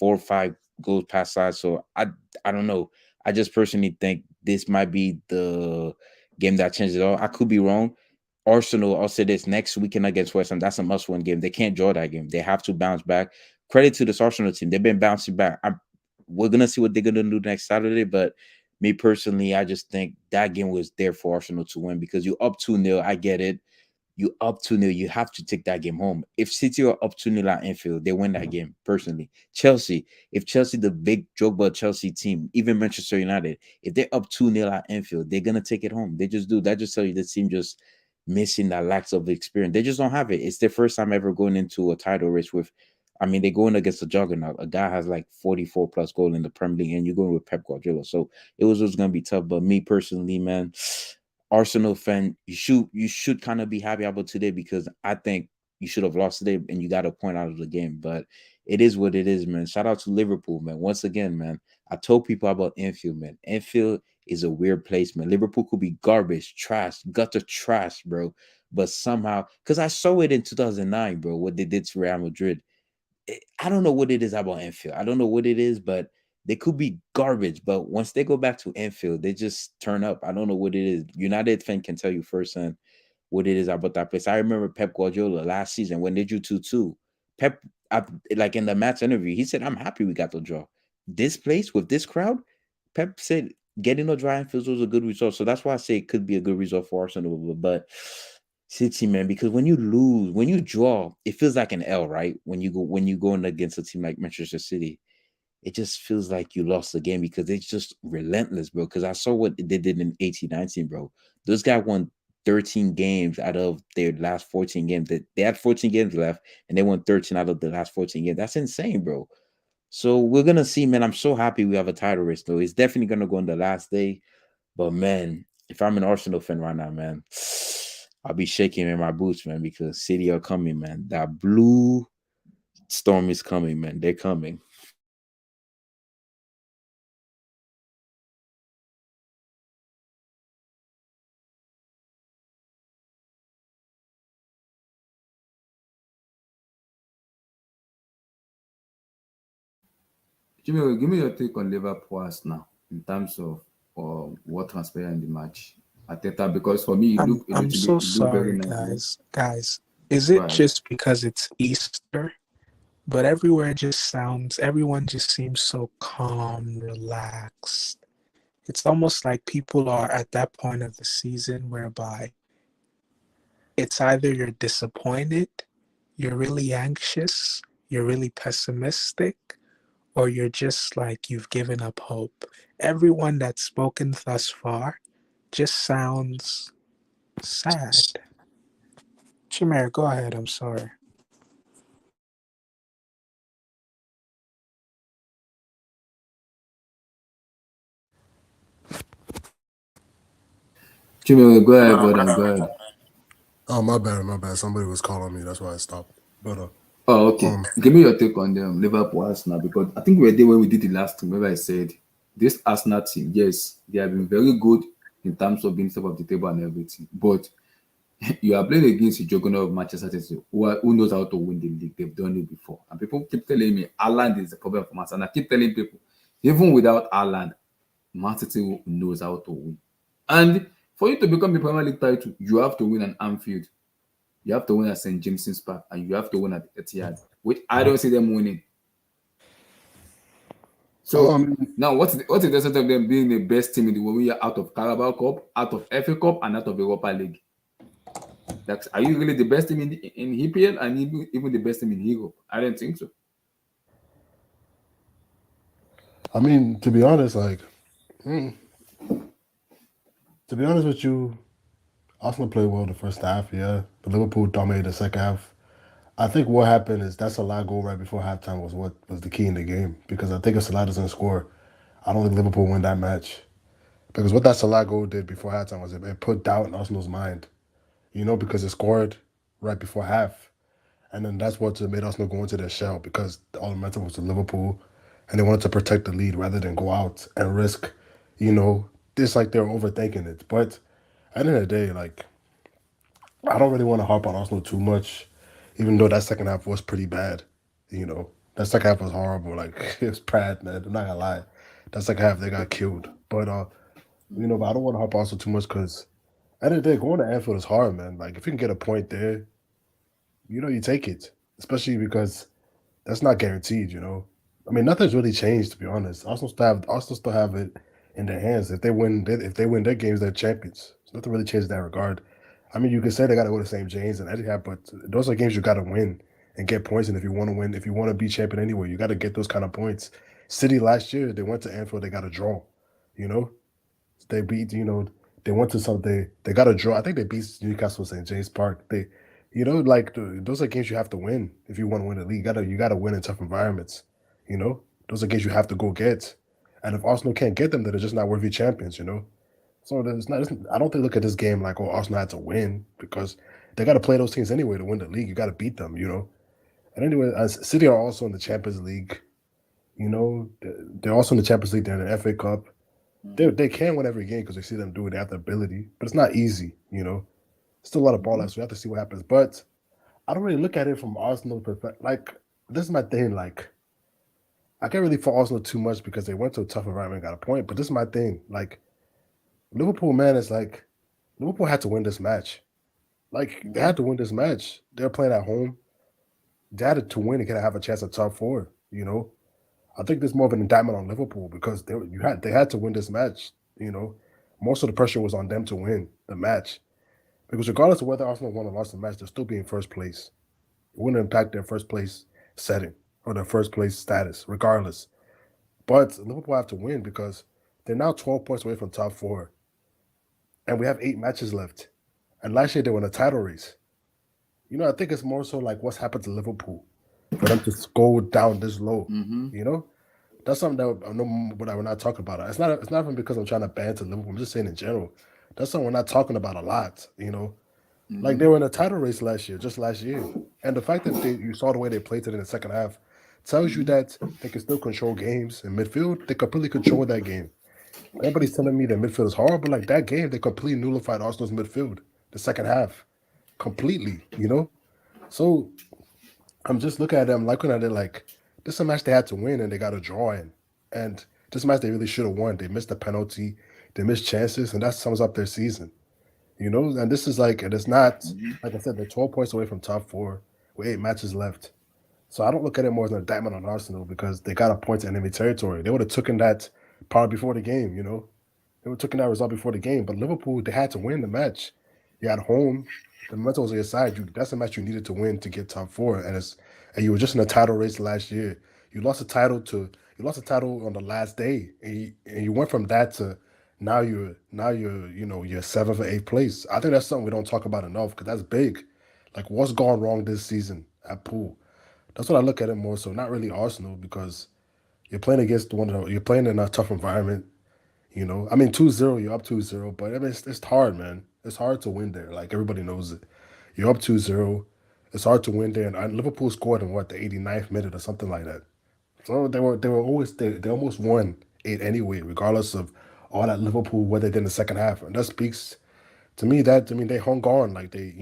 C: or 5 goals past size. So I don't know. I just personally think this might be the game that changes it all. I could be wrong. Arsenal, I'll say this next weekend against West Ham. That's a must-win game. They can't draw that game. They have to bounce back. Credit to this Arsenal team. They've been bouncing back. We're gonna see what they're gonna do next Saturday, but me personally, I just think that game was there for Arsenal to win because you're up 2-0. I get it. You up 2-0, you have to take that game home. If City are up 2-0 at Anfield, they win that game, personally. If Chelsea, the big Drogba Chelsea team, even Manchester United, if they're up 2-0 at Anfield, they're going to take it home. They just do. That just tells you the team just missing that lacks of experience. They just don't have it. It's their first time ever going into a title race with, I mean, they're going against a juggernaut. A guy has like 44 plus goals in the Premier League, and you're going with Pep Guardiola. So it was going to be tough. But me personally, man, Arsenal fan, you should kind of be happy about today because I think you should have lost today and you got a point out of the game. But it is what it is, man. Shout out to Liverpool, man. Once again, man. I told people about Anfield, man. Anfield is a weird place, man. Liverpool could be garbage, trash, gutter trash, bro. But somehow, because I saw it in 2009, bro, what they did to Real Madrid. I don't know what it is about Anfield. I don't know what it is, but they could be garbage. But once they go back to Anfield, they just turn up. I don't know what it is. United fan can tell you firsthand what it is about that place. I remember Pep Guardiola last season when they drew 2-2. Pep, like in the match interview, he said, I'm happy we got the draw. This place with this crowd, Pep said getting a dry Anfield was a good result. So that's why I say it could be a good result for Arsenal. But City, man, because when you lose, when you draw, it feels like an L, right? When you go in against a team like Manchester City, it just feels like you lost the game because it's just relentless, bro. Because I saw what they did in 18-19, bro. Those guys won 13 games out of their last 14 games. They had 14 games left and they won 13 out of the last 14 games. That's insane, bro. So we're gonna see, man. I'm so happy we have a title race, though. It's definitely gonna go on the last day. But man, if I'm an Arsenal fan right now, man, I'll be shaking in my boots, man, because City are coming, man. That blue storm is coming, man. They're coming.
A: Jimmy, give me your take on Liverpool now in terms of what transpired in the match. Ateta, because for me
D: I'm so
A: it looked very
D: sorry,
A: nicely.
D: guys. Guys, is
A: Go
D: it
A: ahead.
D: just because it's Easter? But everywhere just sounds, everyone just seems so calm, relaxed. It's almost like people are at that point of the season whereby it's either you're disappointed, you're really anxious, you're really pessimistic, or you're just like you've given up hope. Everyone that's spoken thus far just sounds sad. Chimera, go ahead. I'm sorry.
A: Jimmy, go ahead, brother. Go ahead.
E: Oh, my bad, my bad. Somebody was calling me. That's why I stopped. But
A: Oh, okay.
E: um,
A: Give me your take on them, Liverpool Arsenal, because I think we were there when we did the last time. Remember, I said this Arsenal team, yes, they have been very good in terms of being top of the table and everything. But you are playing against the juggernaut of Manchester City, who knows how to win the league. They've done it before. And people keep telling me Haaland is the problem for Man City. And I keep telling people, even without Haaland, Man City knows how to win. And for you to become the Premier League title, you have to win an Anfield. You have to win at St. James's Park and you have to win at Etihad, which I don't see them winning. So
E: um,
A: now, what's the essence of them being the best team in the world? We are out of Carabao Cup, out of FA Cup, and out of Europa League. Like, are you really the best team in EPL and even the best team in Europe? I don't think so.
E: I mean, to be honest, like, mm, to be honest with you, Arsenal played well the first half, yeah, but Liverpool dominated the second half. I think what happened is that Salah goal right before halftime was what was the key in the game because I think if Salah doesn't score, I don't think Liverpool win that match because what that Salah goal did before halftime was it put doubt in Arsenal's mind, because it scored right before half. And then that's what made Arsenal go into their shell because all the momentum was to Liverpool and they wanted to protect the lead rather than go out and risk, you know, it's like they're overthinking it. But at the end of the day, like, I don't really want to harp on Arsenal too much, even though that second half was pretty bad. That second half was horrible. Like, it was bad, man. I'm not gonna lie. That second half, they got killed. But I don't want to harp on Arsenal too much because at the end of the day, going to Anfield is hard, man. Like, if you can get a point there, you take it, especially because that's not guaranteed. I mean, nothing's really changed to be honest. Arsenal still have it in their hands. If they win their games, they're champions. So nothing really changed in that regard. I mean, you could say they got to go to St. James and Etihad, but those are games you got to win and get points. And if you want to win, if you want to be champion anyway, you got to get those kind of points. City last year, they went to Anfield, they got a draw. You know, they beat, they went to some they got a draw. I think they beat Newcastle St. James Park. Those are games you have to win if you want to win the league. You gotta win in tough environments. Those are games you have to go get. And if Arsenal can't get them, then they're just not worthy champions. So there's not. I don't think look at this game like, oh, Arsenal had to win because they got to play those teams anyway to win the league. You got to beat them, you know. And anyway, City are also in the Champions League. You know, they're also in the Champions League. They're in the FA Cup. They can win every game because they see them do it. They have the ability, but it's not easy. You know, still a lot of ball left. So we have to see what happens. But I don't really look at it from Arsenal perspective. Like this is my thing. Like I can't really fault Arsenal too much because they went to a tough environment and got a point. But this is my thing. Like Liverpool, man, is like Liverpool had to win this match. Like they had to win this match. They're playing at home. They had to win and kind of have a chance at top four. You know, I think there's more of an indictment on Liverpool because they had to win this match. You know, most of the pressure was on them to win the match because regardless of whether Arsenal won or lost the match, they'll still be in first place. It wouldn't impact their first place setting or their first place status, regardless. But Liverpool have to win because they're now 12 points away from top four, and we have 8 matches left. And last year they were in a title race. You know, I think it's more so like what's happened to Liverpool for them to go down this low. You know, that's something that I know what we're not talking about. It's not even because I'm trying to ban to Liverpool. I'm just saying in general. That's something we're not talking about a lot. You know, like they were in a title race just last year, and the fact that you saw the way they played it in the second half tells you that they can still control games in midfield. They completely control that game. Everybody's telling me that midfield is hard, but like that game, they completely nullified Arsenal's midfield the second half completely. You know, so I'm just looking at them, looking at it like this is a match they had to win and they got a draw in. And this match they really should have won. They missed the penalty, they missed chances, and that sums up their season. You know, and this is like, and it's not, like I said, they're 12 points away from top four with 8 matches left. So I don't look at it more as an indictment on Arsenal because they got a point in enemy territory. They would have taken that probably before the game, you know. They would have taken that result before the game. But Liverpool, they had to win the match. You're at home. The momentum was on your side. That's a match you needed to win to get top four. And you were just in a title race last year. You lost the title on the last day. And you went from that to now you're 7th or 8th place. I think that's something we don't talk about enough because that's big. Like what's gone wrong this season at Pool? That's what I look at it more so. Not really Arsenal because you're playing against you're playing in a tough environment. You know, I mean 2-0, you're up 2-0, but I mean, it's hard, man. It's hard to win there. Like everybody knows it. You're up 2-0. It's hard to win there. And Liverpool scored in what, the 89th minute or something like that. So they almost won it anyway, regardless of all that Liverpool what they did in the second half. And that speaks to me they hung on like like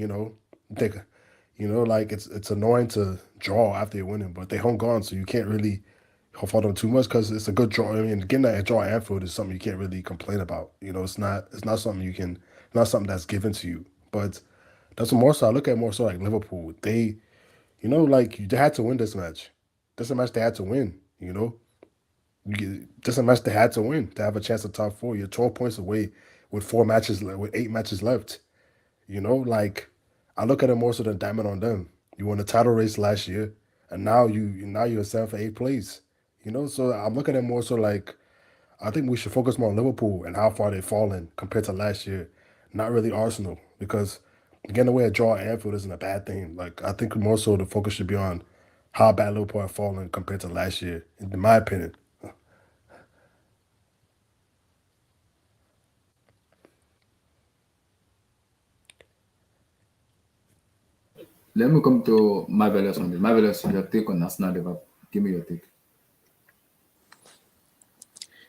E: it's annoying to draw after you're winning, but they hung on, so you can't really fault them too much because it's a good draw. I mean, getting that draw at Anfield is something you can't really complain about. You know, it's not something not something that's given to you. But that's more so I look at more so like Liverpool. They, you know, like they had to win this match. This is a match they had to win. You know, this is a match they had to win to have a chance at top four. You're 12 points away with 8 matches left. You know, like I look at it more so than diamond on them. You won the title race last year, and now you're 7th or 8th place. You know, so I'm looking at it more so like I think we should focus more on Liverpool and how far they've fallen compared to last year, not really Arsenal, because getting away a draw at Anfield isn't a bad thing. Like I think more so the focus should be on how bad Liverpool have fallen compared to last year, in my opinion.
A: Let me come to Marvelous on this. Marvelous, your take on Arsenal Liverpool. Give me your take.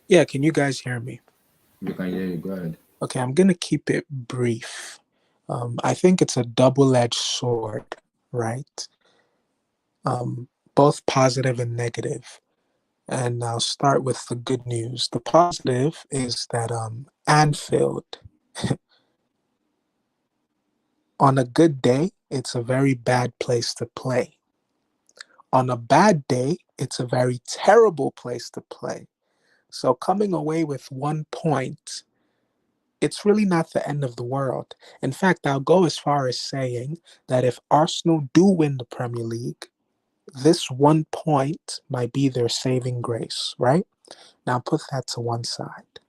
D: Yeah, can you guys hear me?
A: We can hear you. Go ahead.
D: Okay, I'm going to keep it brief. I think it's a double-edged sword, right? Both positive and negative. And I'll start with the good news. The positive is that Anfield, on a good day, it's a very bad place to play. On a bad day, it's a very terrible place to play. So coming away with 1 point, it's really not the end of the world. In fact, I'll go as far as saying that if Arsenal do win the Premier League, this 1 point might be their saving grace, right? Now put that to one side.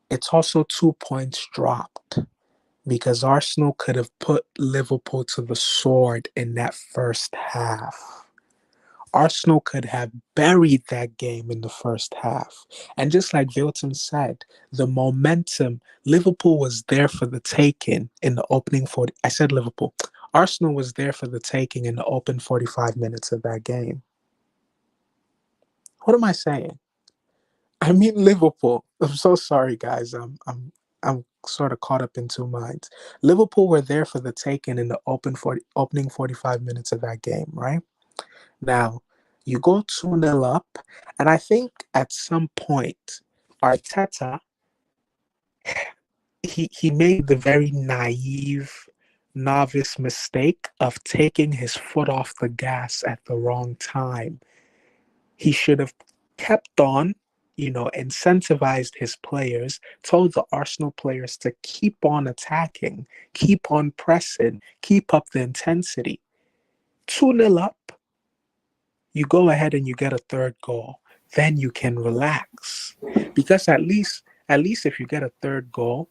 D: It's also 2 points dropped because Arsenal could have put Liverpool to the sword in that first half. Arsenal could have buried that game in the first half. And just like Vilton said, the momentum, Liverpool was there for the taking in the opening 40. I said Liverpool. Arsenal was there for the taking in the open 45 minutes of that game. What am I saying? I mean Liverpool. I'm so sorry, guys. I'm sort of caught up in two minds. Liverpool were there for the taking in the opening 45 minutes of that game, right? Now, you go 2-0 up, and I think at some point, Arteta, he made the very naive, novice mistake of taking his foot off the gas at the wrong time. He should have kept on, incentivized his players, told the Arsenal players to keep on attacking, keep on pressing, keep up the intensity. 2-0 up, you go ahead and you get a third goal. Then you can relax. Because at least if you get a third goal,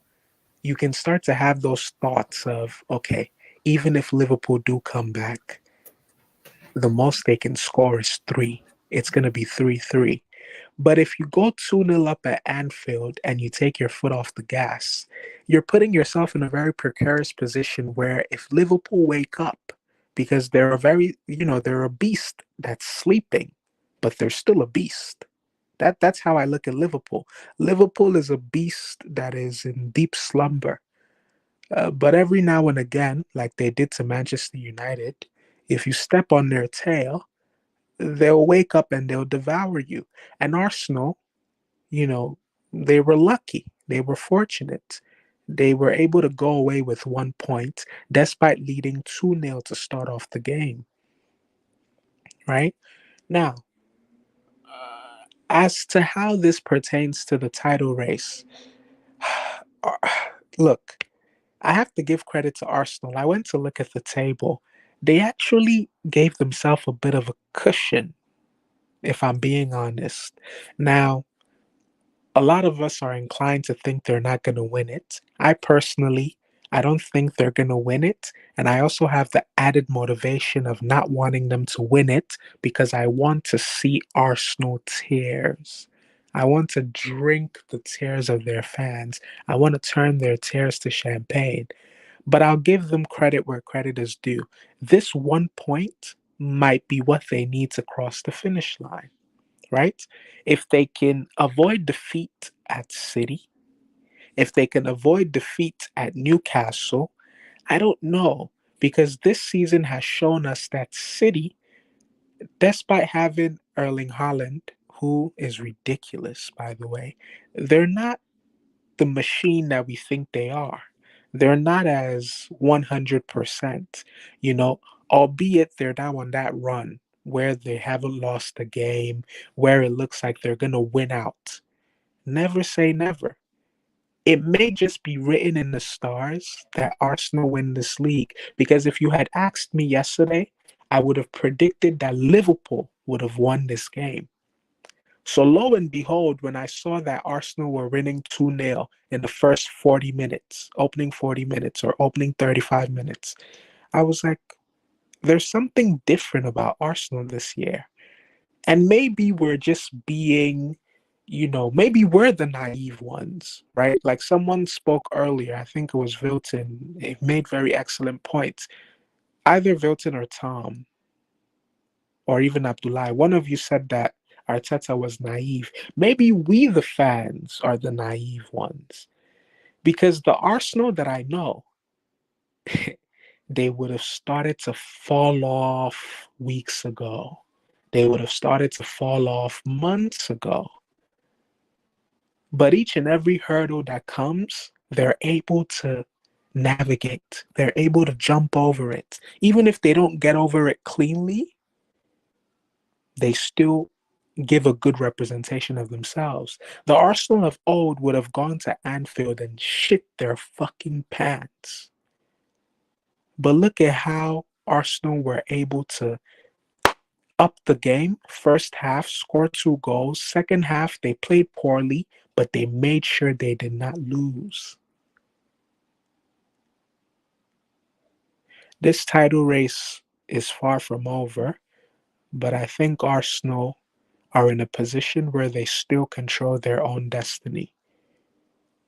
D: you can start to have those thoughts of, okay, even if Liverpool do come back, the most they can score is 3. It's going to be 3-3. But if you go 2-0 up at Anfield and you take your foot off the gas, you're putting yourself in a very precarious position where if Liverpool wake up, because they're a beast that's sleeping, but they're still a beast. That's how I look at Liverpool. Liverpool is a beast that is in deep slumber. But every now and again, like they did to Manchester United, if you step on their tail, they'll wake up and they'll devour you. And Arsenal, you know, they were lucky. They were fortunate. They were able to go away with 1 point despite leading 2-0 to start off the game. Right? Now, as to how this pertains to the title race, look, I have to give credit to Arsenal. I went to look at the table. They actually gave themselves a bit of a cushion, if I'm being honest. Now, a lot of us are inclined to think they're not going to win it. I don't think they're going to win it. And I also have the added motivation of not wanting them to win it because I want to see Arsenal tears. I want to drink the tears of their fans. I want to turn their tears to champagne. But I'll give them credit where credit is due. This 1 point might be what they need to cross the finish line, right? If they can avoid defeat at City, if they can avoid defeat at Newcastle, I don't know. Because this season has shown us that City, despite having Erling Haaland, who is ridiculous, by the way, they're not the machine that we think they are. They're not as 100%, albeit they're now on that run where they haven't lost a game, where it looks like they're going to win out. Never say never. It may just be written in the stars that Arsenal win this league. Because if you had asked me yesterday, I would have predicted that Liverpool would have won this game. So lo and behold, when I saw that Arsenal were winning 2-0 in the first 40 minutes, opening 40 minutes or opening 35 minutes, I was like, there's something different about Arsenal this year. And maybe we're just being, maybe we're the naive ones, right? Like someone spoke earlier, I think it was Vilton, he made very excellent points. Either Vilton or Tom, or even Abdullah, one of you said that Arteta was naive. Maybe we, the fans, are the naive ones. Because the Arsenal that I know, they would have started to fall off weeks ago. They would have started to fall off months ago. But each and every hurdle that comes, they're able to navigate. They're able to jump over it. Even if they don't get over it cleanly, they still give a good representation of themselves. The Arsenal of old would have gone to Anfield and shit their fucking pants. But look at how Arsenal were able to up the game. First half, score 2 goals. Second half, they played poorly, but they made sure they did not lose. This title race is far from over. but I think Arsenal are in a position where they still control their own destiny.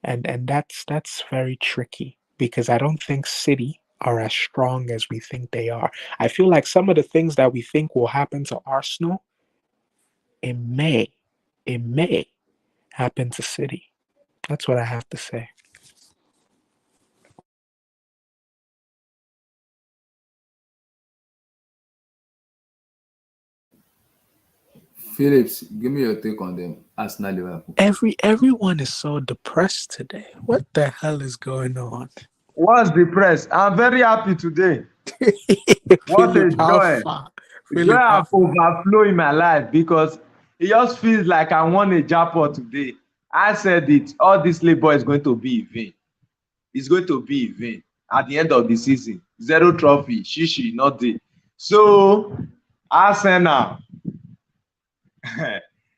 D: And that's very tricky because I don't think City are as strong as we think they are. I feel like some of the things that we think will happen to Arsenal, it may happen to City. That's what I have to say.
A: Phillips, give me your take on them. Arsenal, Liverpool.
D: Everyone is so depressed today. What the hell is going on?
F: What's depressed? I'm very happy today. What a
D: Philip, how
F: joy.
D: far?
F: Joy
D: Philip, how
F: have
D: far?
F: overflow in my life because it just feels like I won a jackpot today. I said it. All this labor is going to be in vain. It's going to be in vain at the end of the season. Zero trophy. Shishi, not there. So, Arsenal,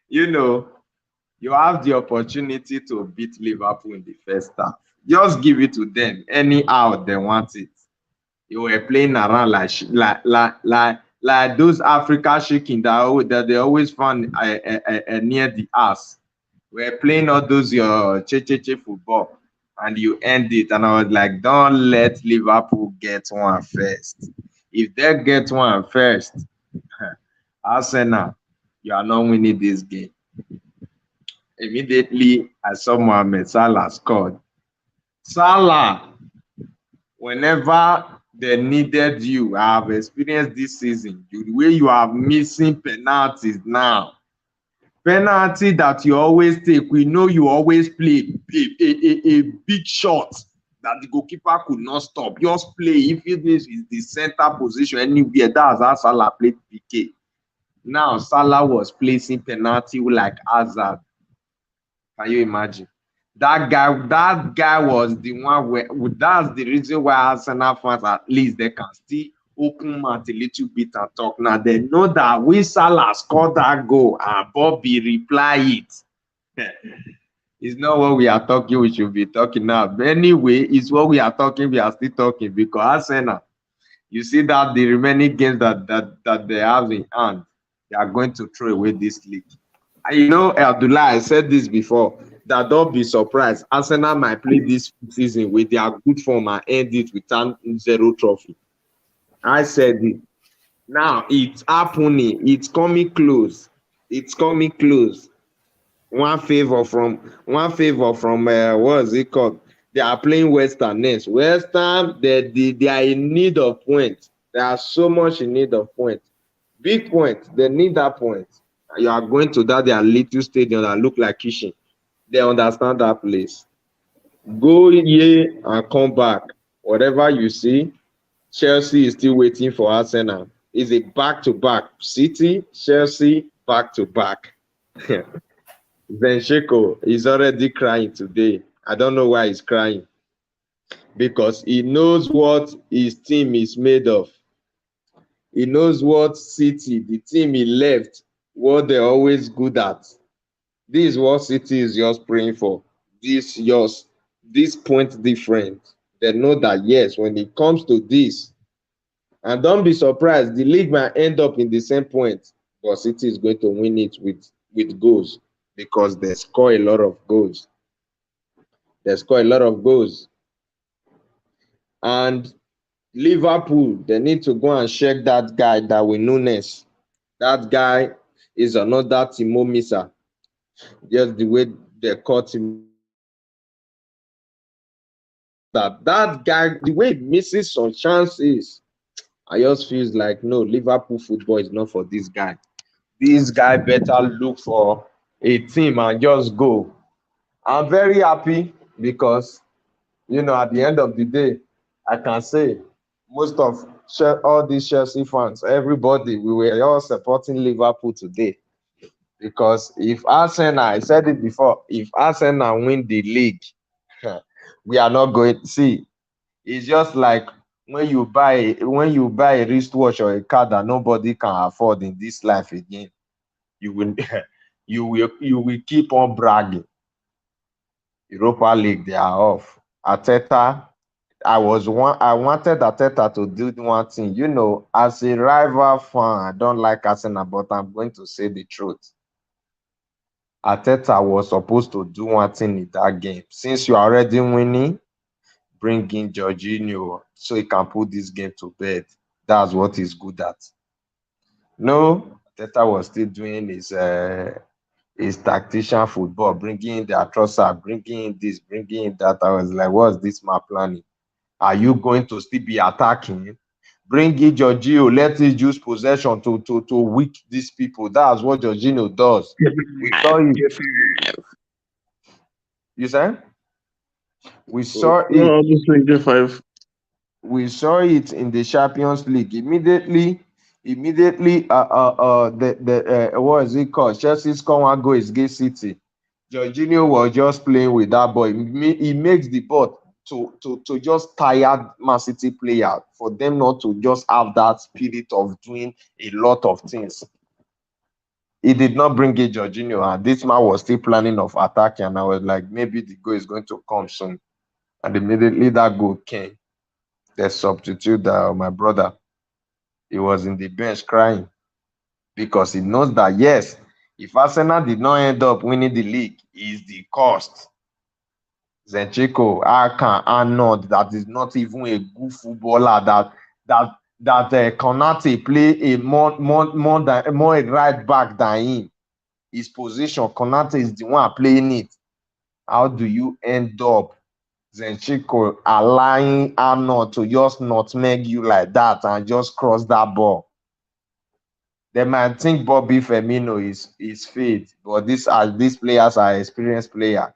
F: you know, you have the opportunity to beat Liverpool in the first half. Just give it to them anyhow they want it. You were playing around like those Africa shaking that they always found near the ass. We're playing all those your che football, and you end it. And I was like, don't let Liverpool get one first. If they get one first, Arsenal, you are not winning this game. Immediately, I saw Mohamed Salah scored. Salah, whenever they needed you, I have experienced this season. The way you are missing penalties now. Penalty that you always take, we know you always play a big shot that the goalkeeper could not stop. Just play. If it is the center position anywhere, that's how Salah played PK. Now, Salah was placing penalty like Hazard. Can you imagine? That guy was the one where that's the reason why Arsenal fans at least they can still open mouth a little bit and talk. Now they know that we Salah scored that goal and Bobby reply it. It's not what we are talking, we should be talking now. But anyway, it's what we are talking, we are still talking because Arsenal, you see that the remaining games that they have in hand, they are going to throw away this league. And you know, Abdullah, I said this before, that don't be surprised. Arsenal might play this season with their good form and end it without zero trophy. I said it. Now it's happening. It's coming close. It's coming close. One favor from what is it called? They are playing Western next. Western, they are in need of points. They are so much in need of points. Big point. They need that point. You are going to that their little stadium that look like kitchen. They understand that place. Go here and come back. Whatever you see, Chelsea is still waiting for Arsenal. It's a back-to-back. City, Chelsea, back-to-back. Zensheko is already crying today. I don't know why he's crying. Because he knows what his team is made of. He knows what City, the team he left, what they're always good at. This is what City is just praying for. This point difference. They know that yes, when it comes to this, and don't be surprised, the league might end up in the same point, but City is going to win it with goals because they score a lot of goals. They score a lot of goals. And Liverpool, they need to go and check that guy, Darwin Núñez. That guy is another Timo Misa. Just the way they caught him. That guy, the way he misses some chances, I just feels like no, Liverpool football is not for this guy. This guy better look for a team and just go. I'm very happy because, at the end of the day, I can say most of all these Chelsea fans, everybody, we were all supporting Liverpool today. Because if Arsenal, I said it before, if Arsenal win the league, we are not going to see. It's just like when you buy a wristwatch or a car that nobody can afford in this life again, you will you will keep on bragging. Europa League, they are off. Arteta, I wanted Ateta to do one thing. You know, as a rival fan, I don't like Arsenal, but I'm going to say the truth. Ateta was supposed to do one thing in that game. Since you are already winning, bring in Jorginho so he can put this game to bed. That's what he's good at. No, Ateta was still doing his tactician football, bringing in the Atrossa, bringing in this, bringing in that. I was like, what's this man planning? Are you going to still be attacking? Bring in Jorginho, let us use possession to weak these people. That's what Jorginho does. We saw it. You say? We saw it.
G: No, I'm just saying J5.
F: We saw it in the Champions League. Immediately, what is it called? Chelsea score one goal against City. Jorginho was just playing with that ball. He makes the ball to just tire Man City player for them not to just have that spirit of doing a lot of things. He did not bring in Jorginho, and this man was still planning of attacking. And I was like, maybe the goal is going to come soon. And immediately that goal came. They substitute my brother. He was in the bench crying because he knows that, yes, if Arsenal did not end up winning the league, is the cost. Zinchenko, Akan, Arnold, that is not even a good footballer. That Konate play a more a right back than him. His position, Konate is the one playing it. How do you end up Zinchenko allowing Arnold to just nutmeg you like that and just cross that ball? They might think Bobby Firmino is fit, but these players are experienced players.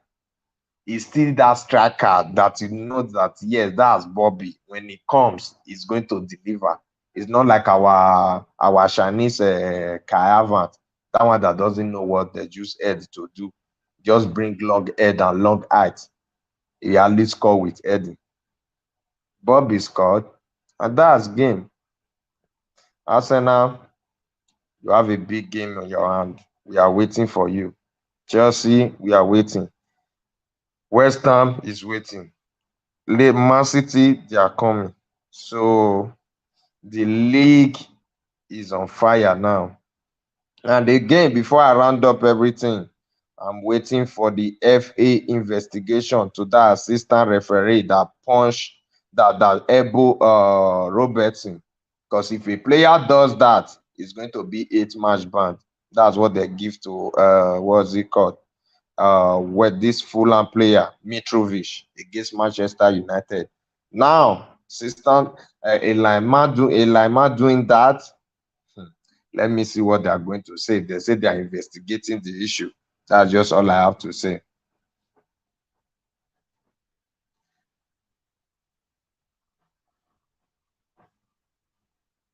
F: He's still that striker that you know that, yes, that's Bobby. When he comes, he's going to deliver. It's not like our Chinese Kai Havertz, that one that doesn't know what they use head to do. Just bring long head and long height. He at least score with Eddie. Bobby scored, and that's game. Arsenal, you have a big game on your hand. We are waiting for you. Chelsea, we are waiting. West Ham is waiting. Mancity, they are coming. So the league is on fire now. And again, before I round up everything, I'm waiting for the FA investigation to that assistant referee that punched that elbow Robertson. Because if a player does that, it's going to be 8-match ban. That's what they give to what's it called? With this Fulham player, Mitrovic, against Manchester United. Now, assistant Elima doing that. Let me see what they are going to say. They say they are investigating the issue. That's just all I have to say.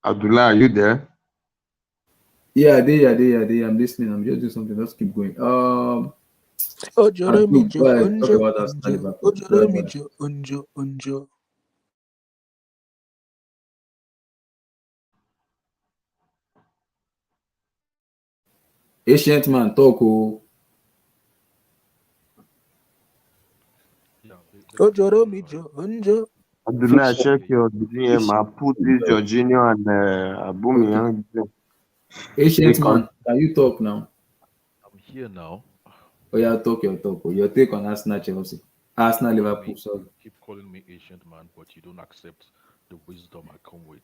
F: Abdullah, are you there?
A: Yeah, I'm listening. I'm just doing something. Let's keep going.
D: Ojoro mi
A: Abdul,
D: jo
A: go ahead. Talk
D: unjo
A: about Arsenal
D: unjo.
A: Liverpool. Go
D: Ojoro
A: ahead,
D: mi
A: brother.
D: jo unjo unjo.
A: Ancient man, talk. Oh.
H: Yeah,
D: Ojoro mi jo unjo.
F: Abdullah, check your
H: the
F: DM. I put this Jorginho and Abumi.
A: Ancient man, can you talk now?
H: I'm here now.
A: Oh yeah, talk your talk. Oh. Your take on Arsenal Chelsea. Arsenal Liverpool, sorry.
H: Keep calling me ancient man, but you don't accept the wisdom I come with.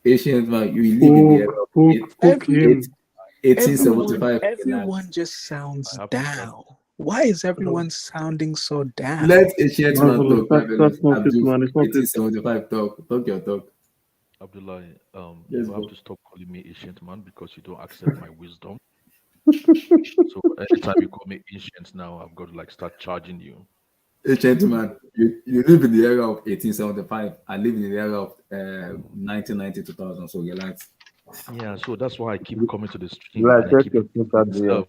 A: Ancient man, you live in the era of
G: Hook him.
A: 1875.
D: Everyone just sounds
H: I have
D: down. Why is everyone sounding so down?
A: Let Ancient man
G: Marvelous.
A: talk.
G: That's not it,
A: Abdul,
G: man. It's not it.
A: 1875 talk. Talk your talk.
H: Abdullah,
A: Yes,
H: you have
A: bro.
H: to stop calling me ancient man because you don't accept my wisdom. So anytime you call me ancient now, I've got to like start charging you.
A: Ancient man, you live in the era of 1875. I live in the era of 1990 2000. So relax.
H: Yeah, so that's why I keep coming to the stream
F: Abdullah,
H: and I
F: check
H: keep
F: your
H: repeating
F: Twitter DM.
H: myself.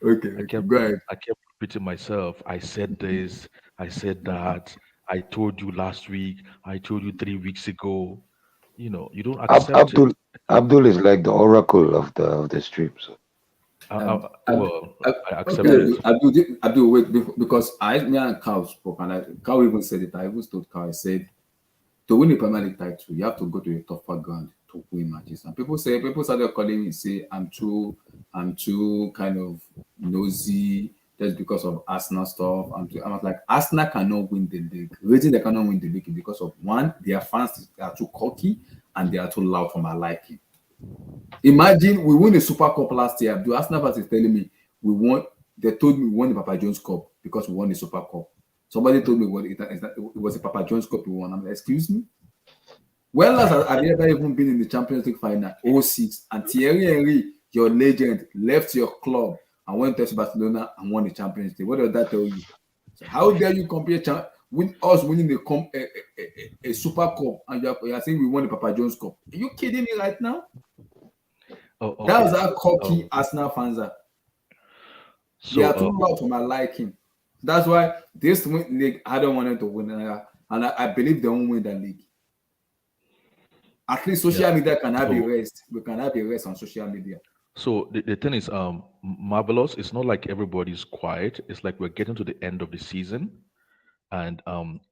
A: Okay, go ahead.
H: I kept repeating myself. I said this, I said that. I told you last week. I told you 3 weeks ago. You don't accept it.
I: Abdul is like the oracle of the stream. So
H: Well, I accept
A: Okay,
H: it.
A: Abdul, wait, because me and Carl spoke, and Carl even said it. I even told Carl, I said, To win a Premier League title, you have to go to a tougher ground to win matches. And people started calling me, say I'm too kind of nosy just because of Arsenal stuff. I was like, Arsenal cannot win the league. The reason they cannot win the league is because of one, their fans are too cocky and they are too loud for my liking. Imagine we won the Super Cup last year. The Arsenal fans is telling me we won. They told me we won the Papa John's Cup because we won the Super Cup. Somebody told me it was a Papa John's Cup we won. I'm like, excuse me? When last have you ever even been in the Champions League final 06 and Thierry Henry, your legend, left your club and went to Barcelona and won the Champions League? What does that tell you? So how dare you compare with us winning a Super Cup and you are saying we won the Papa John's Cup? Are you kidding me right now?
H: Oh,
A: That
H: okay.
A: was how cocky Arsenal fans are.
H: So,
A: They are too loud for my liking. That's why this league, I don't want them to win. And I believe they won't win that league. At least social media can have a rest. We can have a rest on social media.
H: So the thing is, marvelous. It's not like everybody's quiet. It's like we're getting to the end of the season, and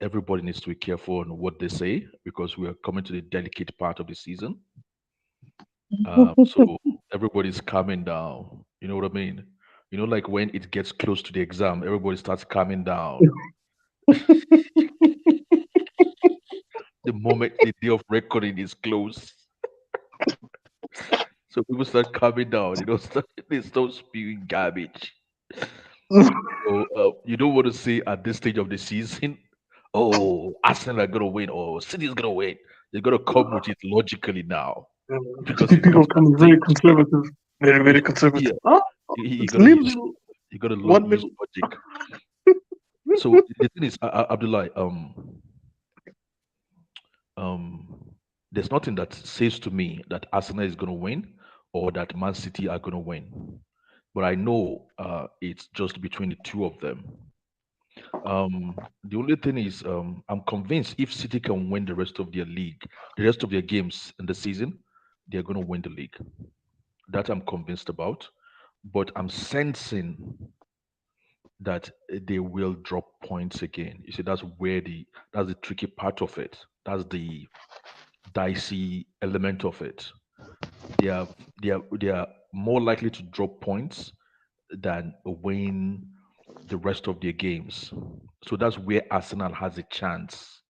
H: everybody needs to be careful on what they say because we are coming to the delicate part of the season. So everybody's calming down. You know what I mean? You know, like when it gets close to the exam, everybody starts calming down. The moment the day of recording is close, so people start calming down. They start spewing garbage. So you don't want to say at this stage of the season, oh, Arsenal are gonna win or City's gonna win. They're gonna come with it logically now because it
G: People
H: comes to that
G: becoming very
H: stage.
G: conservative, very, very
H: Yeah,
G: conservative. Ah,
H: you
G: it's
H: gotta
G: nil
H: use
G: nil,
H: you gotta
G: 1-0.
H: use logic. So the thing is, Abdullah, there's nothing that says to me that Arsenal is gonna win or that Man City are gonna win, but I know it's just between the two of them. The only thing is, I'm convinced if City can win the rest of their league, the rest of their games in the season, they're going to win the league. That I'm convinced about. But I'm sensing that they will drop points again. You see, that's the tricky part of it. That's the dicey element of it. They are more likely to drop points than win the rest of their games. So that's where Arsenal has a chance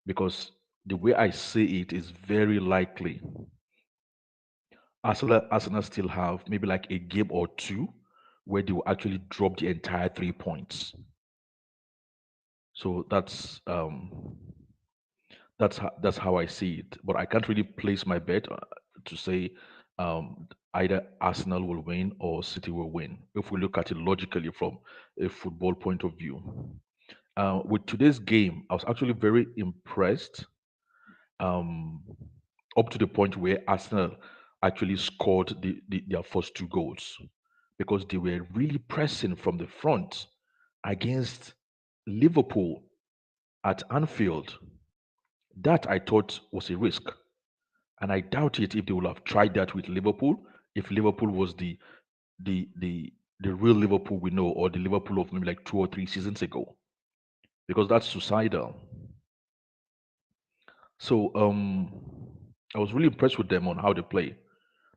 H: because the way I see it is very likely Arsenal still have maybe like a game or two where they will actually drop the entire 3 points. So that's how I see it. But I can't really place my bet to say either Arsenal will win or City will win. If we look at it logically from a football point of view, with today's game, I was actually very impressed. Um, up to the point where Arsenal actually scored their first two goals because they were really pressing from the front against Liverpool at Anfield. That I thought was a risk. And I doubt it if they would have tried that with Liverpool, if Liverpool was the the the real Liverpool we know, or the Liverpool of maybe like 2 or 3 seasons ago, because that's suicidal. So I was really impressed with them on how they play.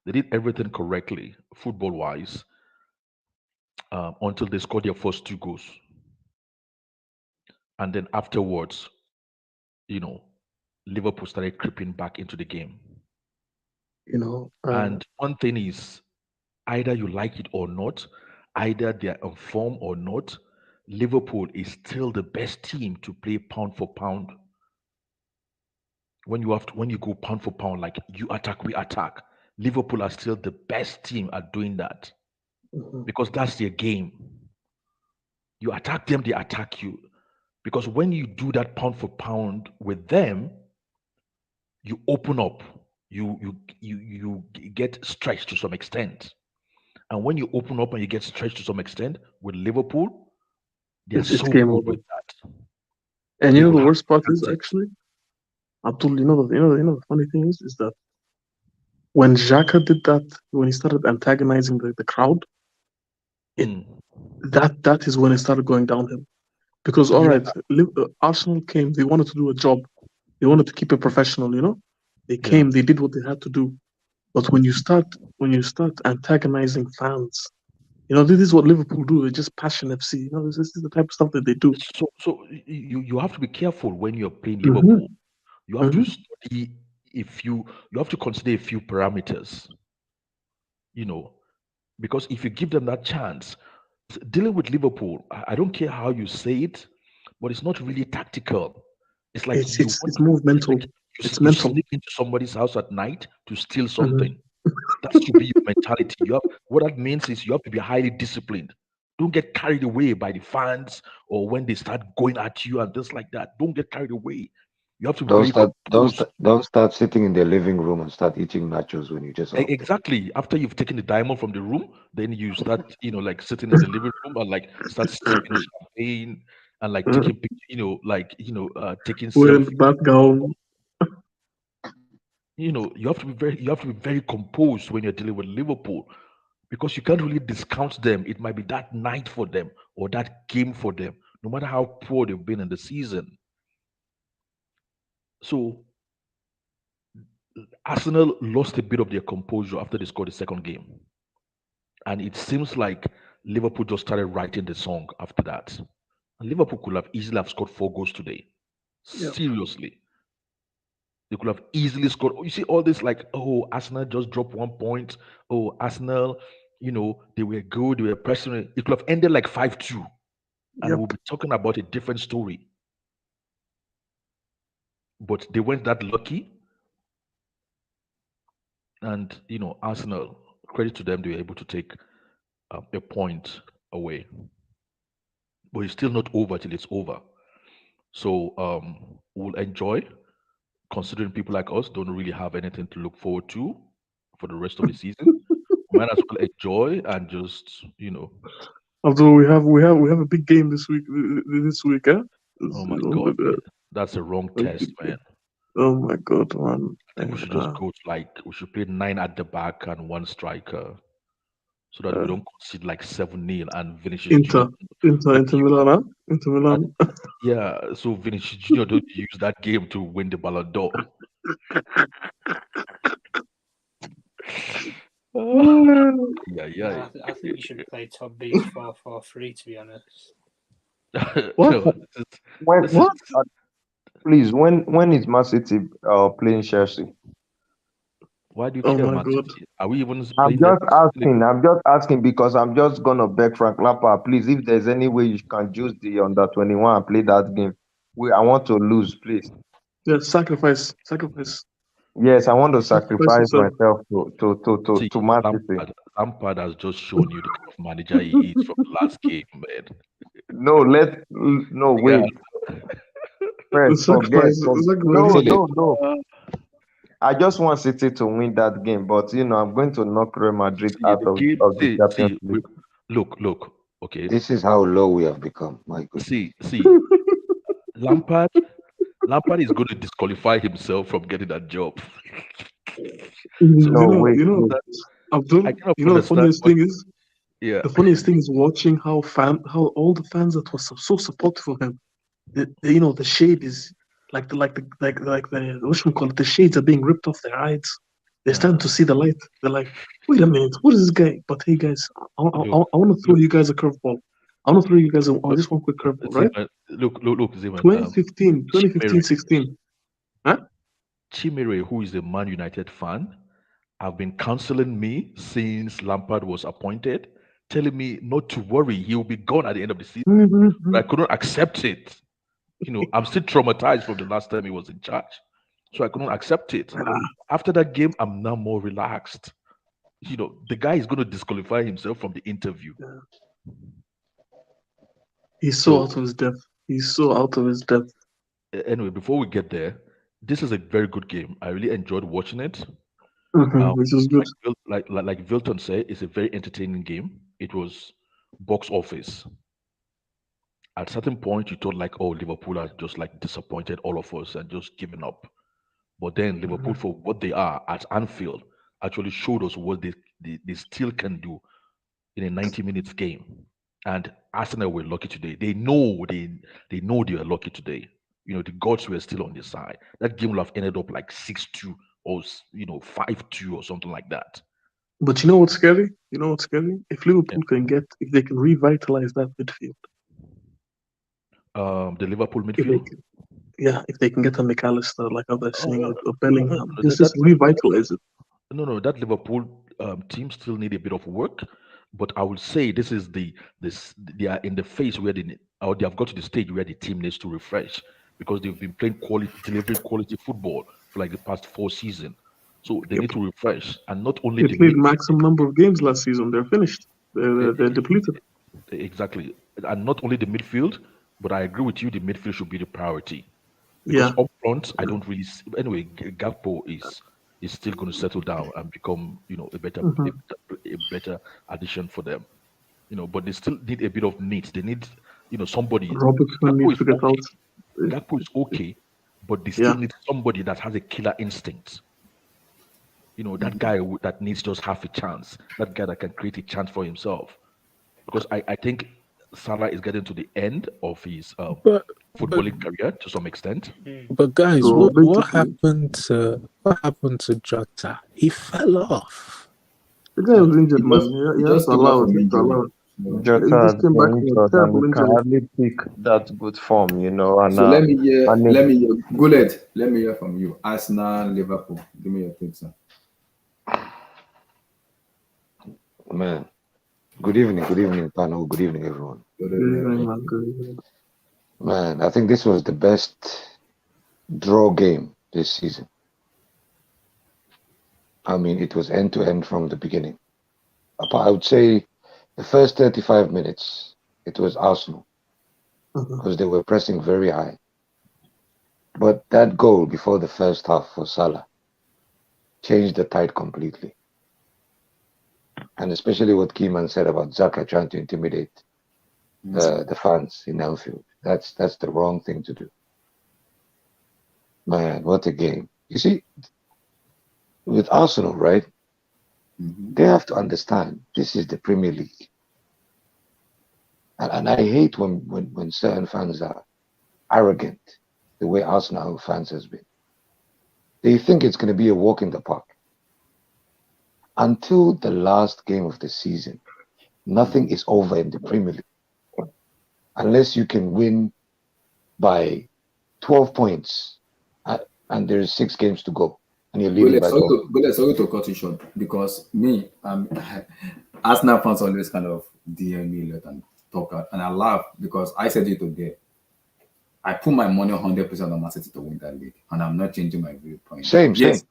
H: They did everything correctly, football wise, until they scored their first two goals, and then afterwards, you know, Liverpool started creeping back into the game.
G: You know,
H: And one thing is, either you like it or not, either they're on form or not, Liverpool is still the best team to play pound for pound. When you go pound for pound, like you attack, we attack. Liverpool are still the best team at doing that
G: mhm.
H: because that's their game. You attack them, they attack you. Because when you do that pound for pound with them, you open up. You get stretched to some extent. And when you open up and you get stretched to some extent with Liverpool, they're
G: It's
H: so
G: game
H: good
G: over.
H: with that.
G: And
H: They
G: you know
H: will
G: the
H: have
G: worst part is
H: chances.
G: actually, Abdul. The funny thing is that when Xhaka did that, when he started antagonizing the crowd, it
H: Mm,
G: that is when it started going downhill. Because all
C: Yeah,
G: right, Arsenal came. They wanted to do a job. They wanted to keep it professional. They
H: Yeah.
G: came. They did what they had to do. But when you start antagonizing fans, this is what Liverpool do. They're just passion FC. This is the type of stuff that they do.
H: So you have to be careful when you're playing
G: Mm-hmm.
H: Liverpool. You have to
G: Mm-hmm.
H: study you have to consider a few parameters, you know, because if you give them that chance, dealing with Liverpool, I don't care how you say it, but it's not really tactical. It's like
G: It's more
H: it's
G: mental.
H: like
G: It's
H: you
G: mental.
H: sneak into somebody's house at night to steal
G: Mm-hmm.
H: something. That should be your mentality. What that means is you have to be highly disciplined. Don't get carried away by the fans or when they start going at you and things like that. Don't get carried away. You have to be
I: Don't
H: very
I: start don't
H: composed.
I: start, don't start sitting in the living room and start eating nachos when you just hopped in.
H: Exactly. After you've taken the diamond from the room, then you start, like sitting in the living room and like start sipping champagne and like taking pictures, taking
G: Wearing the
H: selfies.
G: background.
H: You have to be very composed when you're dealing with Liverpool because you can't really discount them. It might be that night for them or that game for them, no matter how poor they've been in the season. So Arsenal lost a bit of their composure after they scored the second game. And it seems like Liverpool just started writing the song after that. And Liverpool could have easily have scored 4 goals today.
G: Yeah.
H: Seriously. They could have easily scored. You see all this like, oh, Arsenal just dropped 1 point. Oh, Arsenal, they were good. They were pressing. It could have ended like 5-2. And we'll
G: Yep.
H: be talking about a different story. But they weren't that lucky. And, Arsenal, credit to them, they were able to take a point away. But it's still not over till it's over. So we'll enjoy, considering people like us don't really have anything to look forward to for the rest of the season. We might as well enjoy and just,
G: Although we have a big game this week. This week, eh?
H: oh my
G: Oh my
H: God,
G: god.
H: man, that's a wrong
G: A
H: test,
G: big
H: man.
G: game. Oh my god, man.
H: I think we should just go to we should play 9 at the back and one striker so that we
G: Uh,
H: don't concede like 7-0 and Vinicius Junior.
G: Inter, Inter,
H: don't
G: Inter
H: use-
G: Milan, huh? Inter
H: and
G: Milan.
H: yeah, so Vinicius Junior don't use that game to win the Ballon d'Or. Yeah, yeah.
B: No, I think you should play Top B's 4-4-3. To be honest,
G: What?
H: No,
F: When
H: this is
F: what? Please, when is Man City playing Chelsea?
H: why do you
G: Oh
H: care,
G: my
H: Man
G: god.
H: City? Are we even
F: I'm
H: playing the
F: just asking. I'm just asking because I'm just gonna beg Frank Lampard, please, if there's any way you can use the under 21 and play that game. I want to lose, please.
G: Yeah, sacrifice
F: Yes, I want to sacrifice
G: yourself.
F: myself
H: See,
F: to Man City.
H: Lampard has just shown you the kind of manager he is from the last game, man.
F: No, no,
H: The guy,
F: wait. First, forget. No,
I: Philip,
F: no, no. I just want City to win that game, but I'm going to knock Real Madrid
H: see
F: out
H: the
F: of,
H: game.
F: of the Champions
H: See.
F: League.
H: Look. Okay.
I: this is how low we have become. My goodness.
H: See. Lampard. Lampard is going to disqualify himself from getting that job. So
F: No, wait, wait.
G: Abdul.
H: I kind of
G: The
H: understand
G: funniest
H: what.
G: thing is,
H: Yeah.
G: watching how all the fans that were so supportive of him. The shade is like the what should we call it? The shades are being ripped off their eyes. They're starting to see the light. They're like, wait a minute, what is this guy? But hey, guys, I
H: Look.
G: want to throw you guys a curveball. I want to throw you guys just one quick curveball, right?
H: Zeman, look, Zeman.
G: 2015, 16. Huh?
H: Chimere, who is a Man United fan, have been counseling me since Lampard was appointed, telling me not to worry, he will be gone at the end of the season. But I couldn't accept it. I'm still traumatized from the last time he was in charge. So I couldn't accept it. After that game, I'm now more relaxed. The guy is going to disqualify himself from the interview.
G: He's so
H: So
G: out of his depth. He's so out of his depth.
H: anyway, before we get there, this is a very good game. I really enjoyed watching it.
G: Which is good.
H: Like Vilton said, it's a very entertaining game. It was box office. At certain point, you thought like, oh, Liverpool has just like disappointed all of us and just given up. But then Liverpool, for what they are at Anfield, actually showed us what they still can do in a 90 minutes game. And Arsenal were lucky today. They know they know they are lucky today. The gods were still on their side. That game will have ended up like 6-2 or 5-2 or something like that.
G: But you know what's scary? You know what's scary? If Liverpool if they can revitalize that midfield,
H: The Liverpool
G: if they
H: midfield.
G: can, if they can get a McAllister, like others
H: Oh,
G: saying,
H: no,
G: or
H: no, no,
G: Bellingham,
H: no,
G: just revitalize it.
H: no. That Liverpool team still need a bit of work, but I would say this is they are in the phase where they have got to the stage where the team needs to refresh because they've been playing delivering quality football for like the past 4 seasons. So they
G: Yep.
H: need to refresh, and not only
G: They
H: the
G: played
H: midfield.
G: maximum number of games last season. They're finished.
H: eh,
G: They're depleted.
H: Exactly, and not only the midfield, but I agree with you. The midfield should be the priority because
G: Yeah.
H: up front, I don't really see, anyway. Gakpo is still going to settle down and become
G: Mhm.
H: a better addition for them. But they still need a bit of needs. They need somebody.
G: Robertson
H: Gakpo
G: needs
H: is
G: to get
H: okay.
G: out. Uh,
H: Gakpo is okay, but they still
G: Yeah.
H: need somebody that has a killer instinct. That guy that needs just half a chance. That guy that can create a chance for himself. Because I think Salah is getting to the end of his
D: But but
H: footballing career to some extent.
D: but guys,
G: So
D: what
G: basically,
D: happened to Jota? He fell off.
G: the guy was injured,
A: He
G: man.
A: just
G: You
A: he
G: have
A: just
G: to
A: came back
G: allow it.
A: from
G: You have to
A: injury.
G: allow it.
A: So,
G: He
I: Jota has
G: just came back
I: been
G: from a
I: injured and
G: terrible
I: we can
G: injury.
I: hardly pick that good form, and
A: so let me
I: and
A: let me hear Gullet, let me hear from you. Arsenal, Liverpool. Give me your take, sir.
I: man. Good evening, panel. Good evening, everyone.
A: Good
G: Good
A: evening,
G: evening,
A: bro.
G: man. Good evening.
I: Man, I think this was the best draw game this season. I mean, it was end to end from the beginning. I would say the first 35 minutes, it was Arsenal
G: Mhm.
I: because they were pressing very high. But that goal before the first half for Salah changed the tide completely. And especially what Keyman said about Zaka trying to intimidate the fans in Anfield. That's the wrong thing to do. Man, what a game. You see, with Arsenal, right? They have to understand this is the Premier League. And I hate when certain fans are arrogant, the way Arsenal fans has been. They think it's going to be a walk in the park. Until the last game of the season, nothing is over in the Premier League. Unless you can win by 12 points and there's 6 games to go and you're leading by 12.
A: Sorry to cut you short because me, Arsenal fans always kind of DM me a lot and talk out, and I laugh because I said it today. I put my money 100% on Mancity to win that league, and I'm not changing my viewpoint.
I: Same.
A: Yes,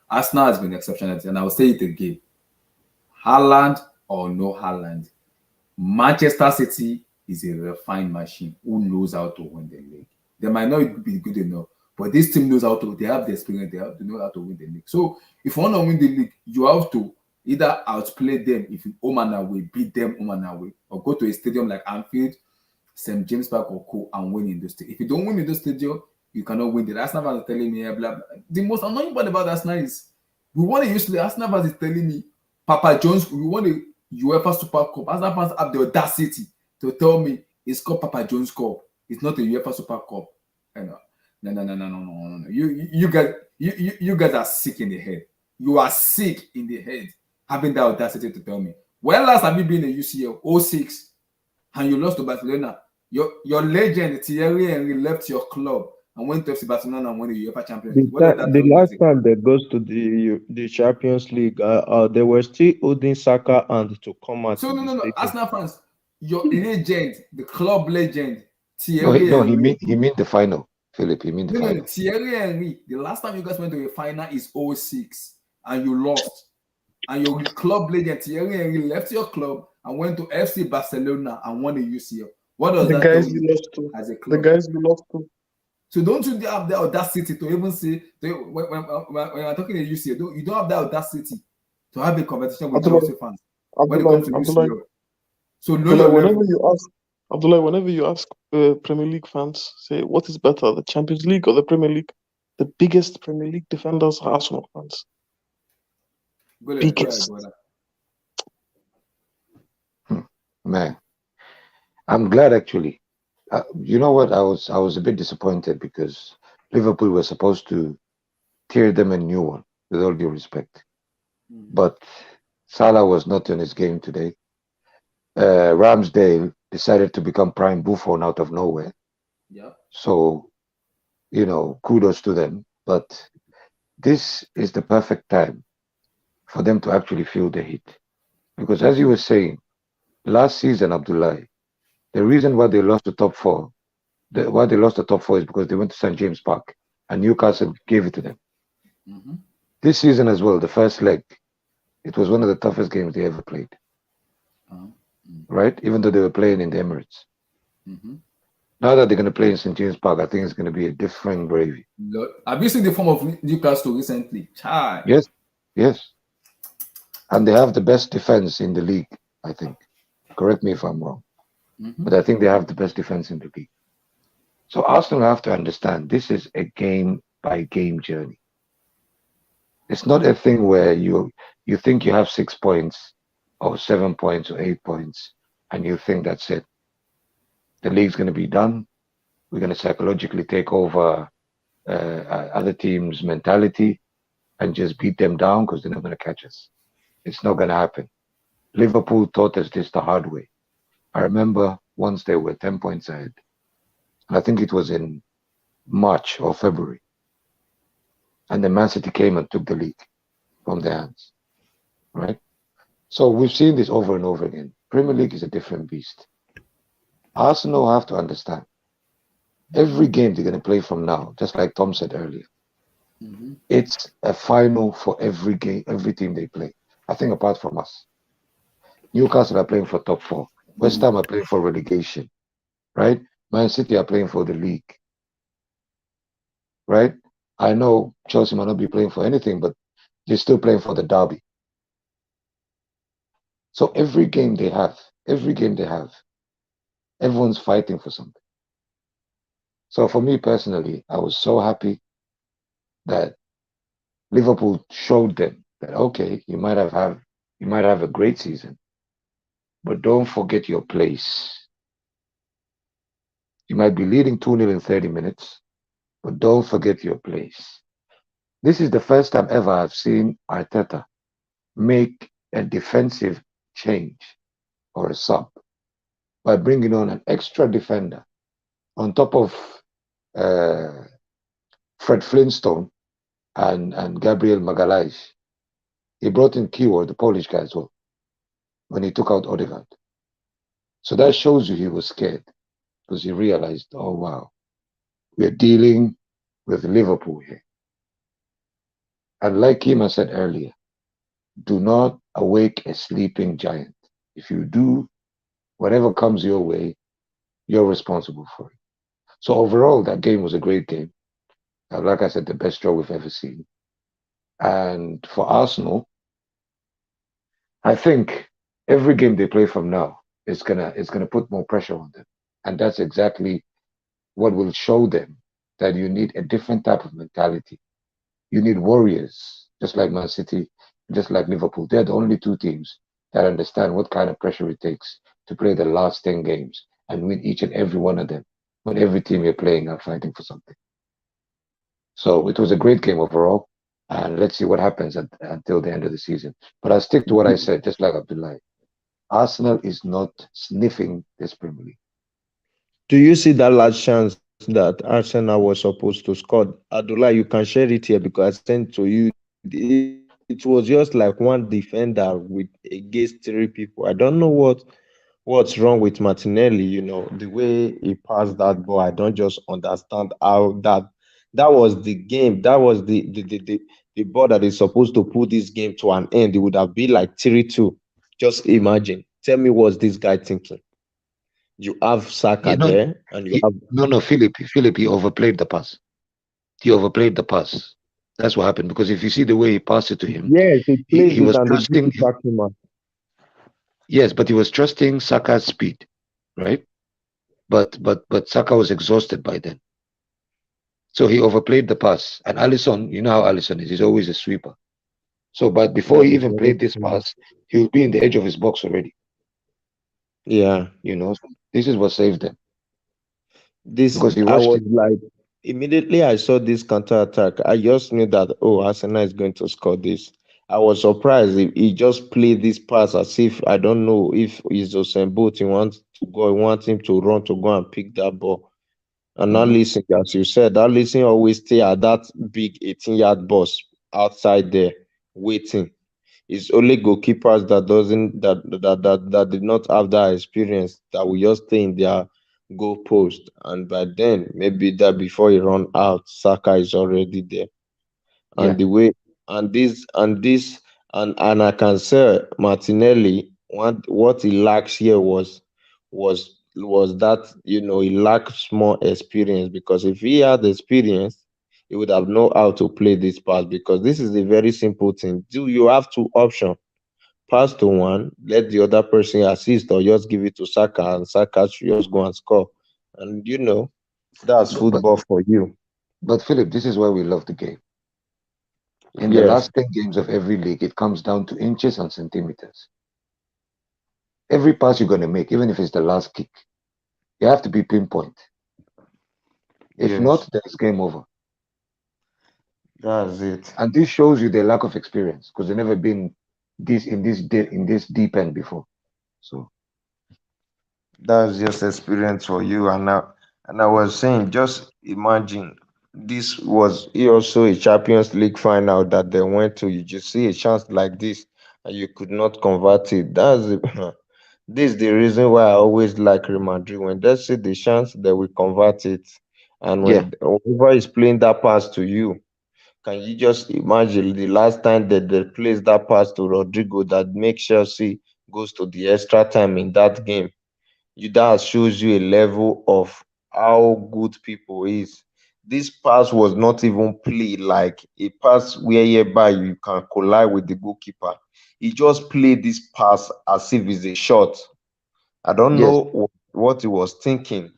A: Arsenal has been exceptional, and I will say it again. Haaland or no Haaland, Manchester City is a refined machine who knows how to win the league. They might not be good enough, but this team knows how to. They have the experience. They know how to win the league. So if you want to win the league, you have to either outplay them if you home and away, beat them home and away, or go to a stadium like Anfield, St. James Park, or Co. and win in those stadium. If you don't win in those stadium, you cannot win. The Arsenal fans are telling me, blah, blah. The most annoying part about Arsenal is we want to use the Arsenal fans is telling me, Papa John's, we want a UEFA Super Cup. Arsenal fans have the audacity to tell me it's called Papa John's Cup. It's not a UEFA Super Cup. No. You guys are sick in the head. You are sick in the head having that audacity to tell me. When last have you been in UCL? 06, and you lost to Barcelona. Your legend Thierry Henry left your club and went to FC Barcelona and won the UEFA Champions League. What does that
J: The
A: tell
J: last
A: you?
J: time they goes to the Champions League, they were still holding Saka and to come out
A: So
J: to the
A: no.
J: stadium.
A: Arsenal fans, your legend, the club legend,
I: No,
A: Thierry Henry.
I: he meant the final, Philip. He meant the
A: No.
I: final.
A: Thierry Henry. The last time you guys went to a final is 06 and you lost. And your club legend Thierry Henry left your club and went to FC Barcelona and won the UCL. What does
G: The
A: that tell
G: guys you
A: you
G: lost to.
A: as a
G: The
A: club?
G: guys you lost to.
A: So don't you have the audacity to even say when you're talking to UCL, you don't have the audacity to have a competition with Chelsea fans when it comes to UCL. So know your level.
G: Whenever you ask Premier League fans, say what is better, the Champions League or the Premier League? The biggest Premier League defenders are Arsenal fans.
A: Go ahead.
G: Biggest.
I: Man, I'm glad actually. You know what? I was a bit disappointed because Liverpool were supposed to tear them a new one, with all due respect. But Salah was not in his game today. Ramsdale decided to become prime Buffon out of nowhere.
A: Yeah.
I: So, kudos to them. But this is the perfect time for them to actually feel the heat. Because as you were saying, last season, Abdullah, the reason why they lost the top four, why they lost the top four is because they went to St. James Park and Newcastle gave it to them.
A: Mm-hmm.
I: This season as well, the first leg, it was one of the toughest games they ever played,
A: Uh-huh.
I: right? Even though they were playing in the Emirates.
A: Mm-hmm.
I: Now that they're going to play in St. James Park, I think it's going to be a different gravy.
A: Have you seen the form of Newcastle recently? Chai.
I: Yes, yes. And they have the best defense in the league, I think. Correct me if I'm wrong.
A: Mm-hmm.
I: But I think they have the best defense in the league. So Arsenal have to understand this is a game by game journey. It's not a thing where you think you have 6 points or 7 points or 8 points and you think that's it. The league's going to be done. We're going to psychologically take over other teams' mentality and just beat them down because they're not going to catch us. It's not going to happen. Liverpool taught us this the hard way. I remember once they were 10 points ahead. And I think it was in March or February. And then Mancity came and took the league from their hands. Right? So we've seen this over and over again. Premier League is a different beast. Arsenal have to understand. Every game they're going to play from now, just like Tom said earlier, it's a final for every game, every team they play. I think apart from us. Newcastle are playing for top four. West Ham are playing for relegation. Right? Man City are playing for the league. Right? I know Chelsea might not be playing for anything, but they're still playing for the derby. So every game they have, everyone's fighting for something. So for me personally, I was so happy that Liverpool showed them that okay, you might have a great season, but don't forget your place. You might be leading 2-0 in 30 minutes, but don't forget your place. This is the first time ever I've seen Arteta make a defensive change or a sub by bringing on an extra defender on top of Fred Flintstone and Gabriel Magalhaes. He brought in Kiwor, the Polish guy as well, when he took out Odegaard. So that shows you he was scared because he realized, oh wow, we're dealing with Liverpool here. And like Kima said earlier, do not awake a sleeping giant. If you do, whatever comes your way, you're responsible for it. So overall, that game was a great game. Like I said, the best draw we've ever seen. And for Arsenal, I think every game they play from now is gonna put more pressure on them. And that's exactly what will show them that you need a different type of mentality. You need warriors, just like Man City, just like Liverpool. They're the only two teams that understand what kind of pressure it takes to play the last 10 games and win each and every one of them when every team you're playing are fighting for something. So it was a great game overall. And let's see what happens until the end of the season. But I'll stick to what I said, just like Abdullah. Arsenal is not sniffing this Premier League.
J: Do you see that last chance that Arsenal was supposed to score? Adula, you can share it here because I sent to you. It was just like one defender with against three people. I don't know what's wrong with Martinelli. The way he passed that ball, I don't just understand how that was the game. That was the ball that is supposed to put this game to an end. It would have been like 3-2. Just imagine. Tell me what's this guy thinking? You have Saka
I: You know,
J: there, and you have
I: no, Philip, he overplayed the pass. He overplayed the pass. That's what happened. Because if you see the way he passed it to him,
J: yes, he
I: he
J: plays it
I: was
J: and they give
I: trusting.
J: it back to him.
I: Yes, but he was trusting Saka's speed, right? But Saka was exhausted by then, so he overplayed the pass. And Alisson, you know how Alisson is. He's always a sweeper. So, but before
J: Yes,
I: he
J: it's
I: even
J: very
I: played this
J: true.
I: pass, he would be in the edge of his box already.
J: Yeah.
I: You know, This is what saved them
J: This
I: because he
J: I
I: rushed
J: was
I: it.
J: like immediately I saw this counter attack. I just knew that Arsenal is going to score this. I was surprised. He just played this pass as if I don't know if it's Usain Bolt. He wants to go. He wants him to run to go and pick that ball. And now
I: Hmm.
J: listen, as you said, that listen always stay at that big 18-yard box outside there waiting. It's only goalkeepers that doesn't that did not have that experience that will just stay in their goal post. And by then, maybe that before he run out, Saka is already there.
I: Yeah,
J: And the way and I can say Martinelli what he lacks here was that he lacks more experience, because if he had experience he would have know how to play this pass, because this is a very simple thing. Do you have two options? Pass to one, let the other person assist, or just give it to Saka and Saka should just go and score. And that's
I: but but,
J: football for you.
I: but Philip, this is why we love the game. In the
J: Yes,
I: last 10 games of every league, it comes down to inches and centimeters. Every pass you're going to make, even if it's the last kick, you have to be pinpoint. If
J: yes,
I: not, then it's game over.
J: that's it.
I: And this shows you their lack of experience because they've never been in this deep end before. So
J: That's just experience for you. And I was saying, just imagine this was also a Champions League final that they went to. You just see a chance like this and you could not convert it. This is the reason why I always like Real Madrid. When they see the chance, they will convert it. And
I: yeah,
J: when whoever is playing that pass to you, can you just imagine the last time that they placed that pass to Rodrigo that makes Chelsea goes to the extra time in that game? That shows you a level of how good people is. This pass was not even played like a pass whereby you can collide with the goalkeeper. He just played this pass as if it's a shot. I don't
I: yes,
J: know what he was thinking.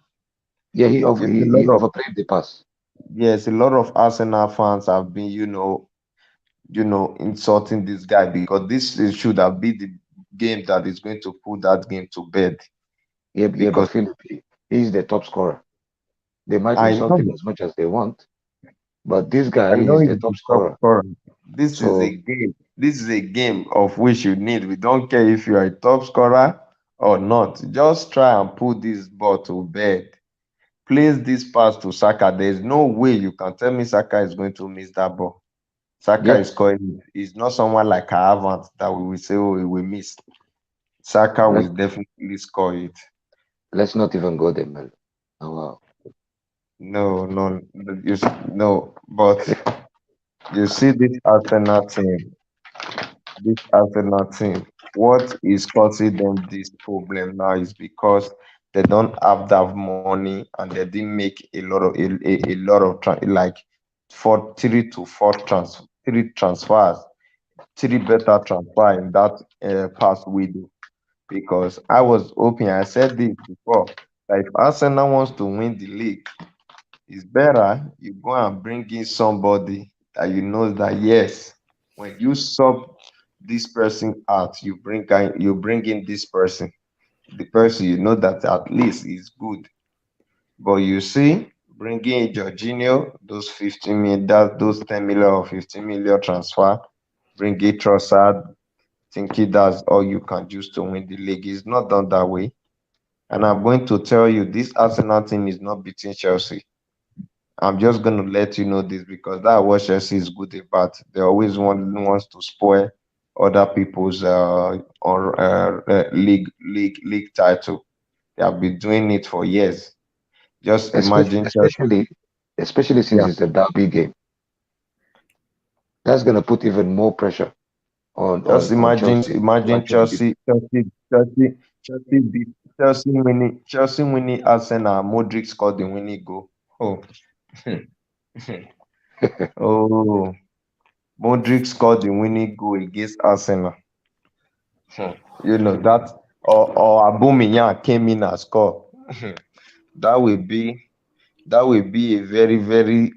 I: yeah.
J: Yes,
I: He overplayed the pass.
J: a lot of Arsenal fans have been, insulting this guy, because should have been the game that is going to put that game to bed.
I: Yeah, yeah. But
J: Because
I: Philip, he's the top scorer. They might
J: I
I: insult
J: know
I: him as much as they want, but this guy
J: I know
I: is the
J: he's
I: top
J: the top
I: scorer.
J: scorer. This is a
I: So
J: game. This is a game of which you need. We don't care if you are a top scorer or not. Just try and put this ball to bed. Place this pass to Saka. There's no way you can tell me Saka is going to miss that ball. Saka
I: yeah,
J: is scoring. He's not someone like Havertz that we will say, oh, he will miss. Saka
I: let
J: will definitely score it.
I: let's not even go there, man. Oh, wow.
J: No, no, no. But you see this Arsenal team. This Arsenal team, what is causing them this problem now is because they don't have that money, and they didn't make a lot of like three transfers, three better transfer in that past window. Because I was hoping, I said this before, that if Arsenal wants to win the league, it's better you go and bring in somebody that you know that yes, when you sub this person out, you bring in this person, the person you know that at least is good. But you see, bringing in Jorginho, those 15 million, those 10 million or 15 million transfer, bring in Trossard, thinking that's all you can use to win the league. It's not done that way. And I'm going to tell you, this Arsenal team is not beating Chelsea. I'm just going to let you know this, because that what Chelsea is good about. They always wants to spoil other people's or league title. They have been doing it for years. Just
I: Especially,
J: imagine Chelsea.
I: especially, especially since
J: Yeah,
I: it's a derby game. That's gonna put even more pressure
J: just
I: on
J: imagine
I: Chelsea to
J: imagine
I: actually beat.
J: Chelsea winning Arsenal. Modric scored the winning goal. Oh, oh, Modric scored the winning goal against Arsenal. Hmm. That, or Aubameyang came in and scored. That will be a very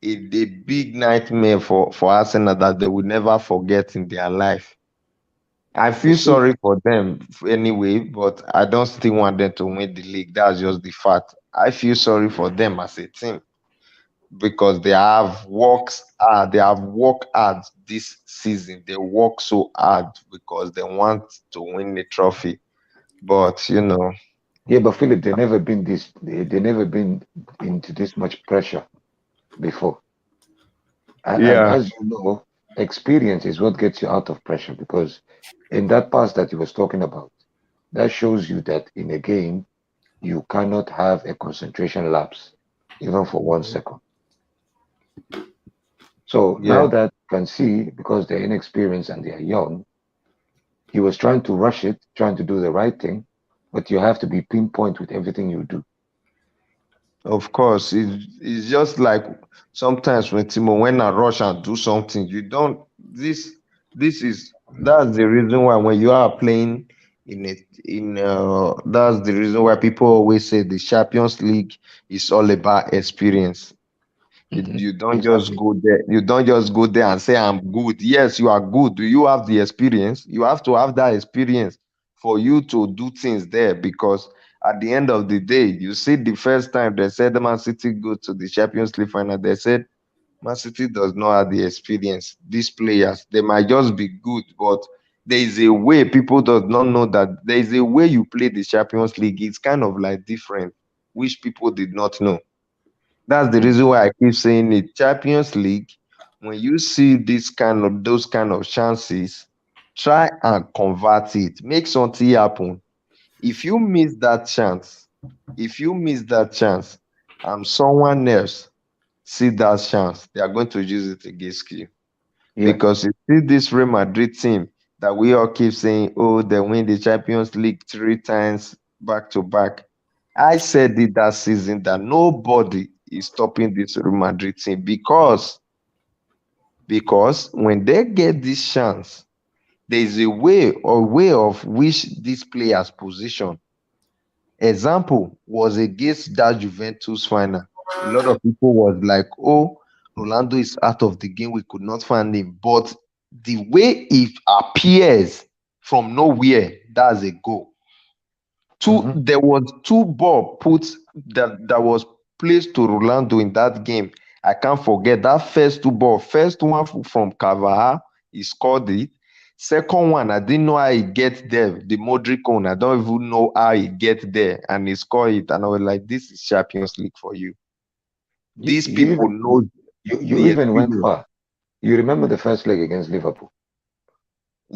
J: a big nightmare for Arsenal that they will never forget in their life. I
I: The
J: feel
I: thing,
J: sorry for them anyway, but I don't still want them to win the league. That's just the fact. I feel sorry for them as a team because they have worked hard this season. They work so hard because they want to win the trophy. But
I: yeah, but Philip, they never been into this much pressure before. And
J: yeah,
I: as you know, experience is what gets you out of pressure because in that pass that you was talking about, that shows you that in a game, you cannot have a concentration lapse, even for 1 second. So
J: yeah,
I: now that you can see, because they're inexperienced and they're young, he was trying to rush it, trying to do the right thing, but you have to be pinpoint with everything you do.
J: of course. It's just like sometimes when I rush and do something, you don't. This is that's the reason why when you are playing in it in that's the reason why people always say the Champions League is all about experience. You don't just
I: Exactly.
J: go there. You don't just go there and say I'm good. Yes, you are good. Do you have the experience? You have to have that experience for you to do things there because at the end of the day, you see the first time they said Man City go to the Champions League final, they said Man City does not have the experience. These players, they might just be good, but there is a way people does not know that there is a way you play the Champions League. It's kind of like different, which people did not know. That's the
I: Mm.
J: reason why I keep saying it. Champions League, when you see those kind of chances, try and convert it. Make something happen. If you miss that chance, if you miss that chance, and someone else see that chance, they are going to use it against you.
I: Yeah,
J: Because you see this Real Madrid team that we all keep saying, oh, they win the Champions League 3 times back to back. I said it that season that nobody is stopping this Real Madrid team because when they get this chance, there is a way of which these players position. Example was against that Juventus final. A lot of people was like, "Oh, Ronaldo is out of the game. We could not find him." But the way it appears from nowhere, that's a goal.
I: hmm
J: There was two ball put that was placed to Rolando in that game. I can't forget that first two ball. First one from Cavaha, he scored it. Second one, I didn't know how he get there. The Modric one, I don't even know how he get there, and he scored it. And I was like, "This is Champions League for you."
I: you,
J: These
I: you
J: people
I: even
J: know
I: you
J: the
I: even went
J: experience.
I: far. You remember the first leg against Liverpool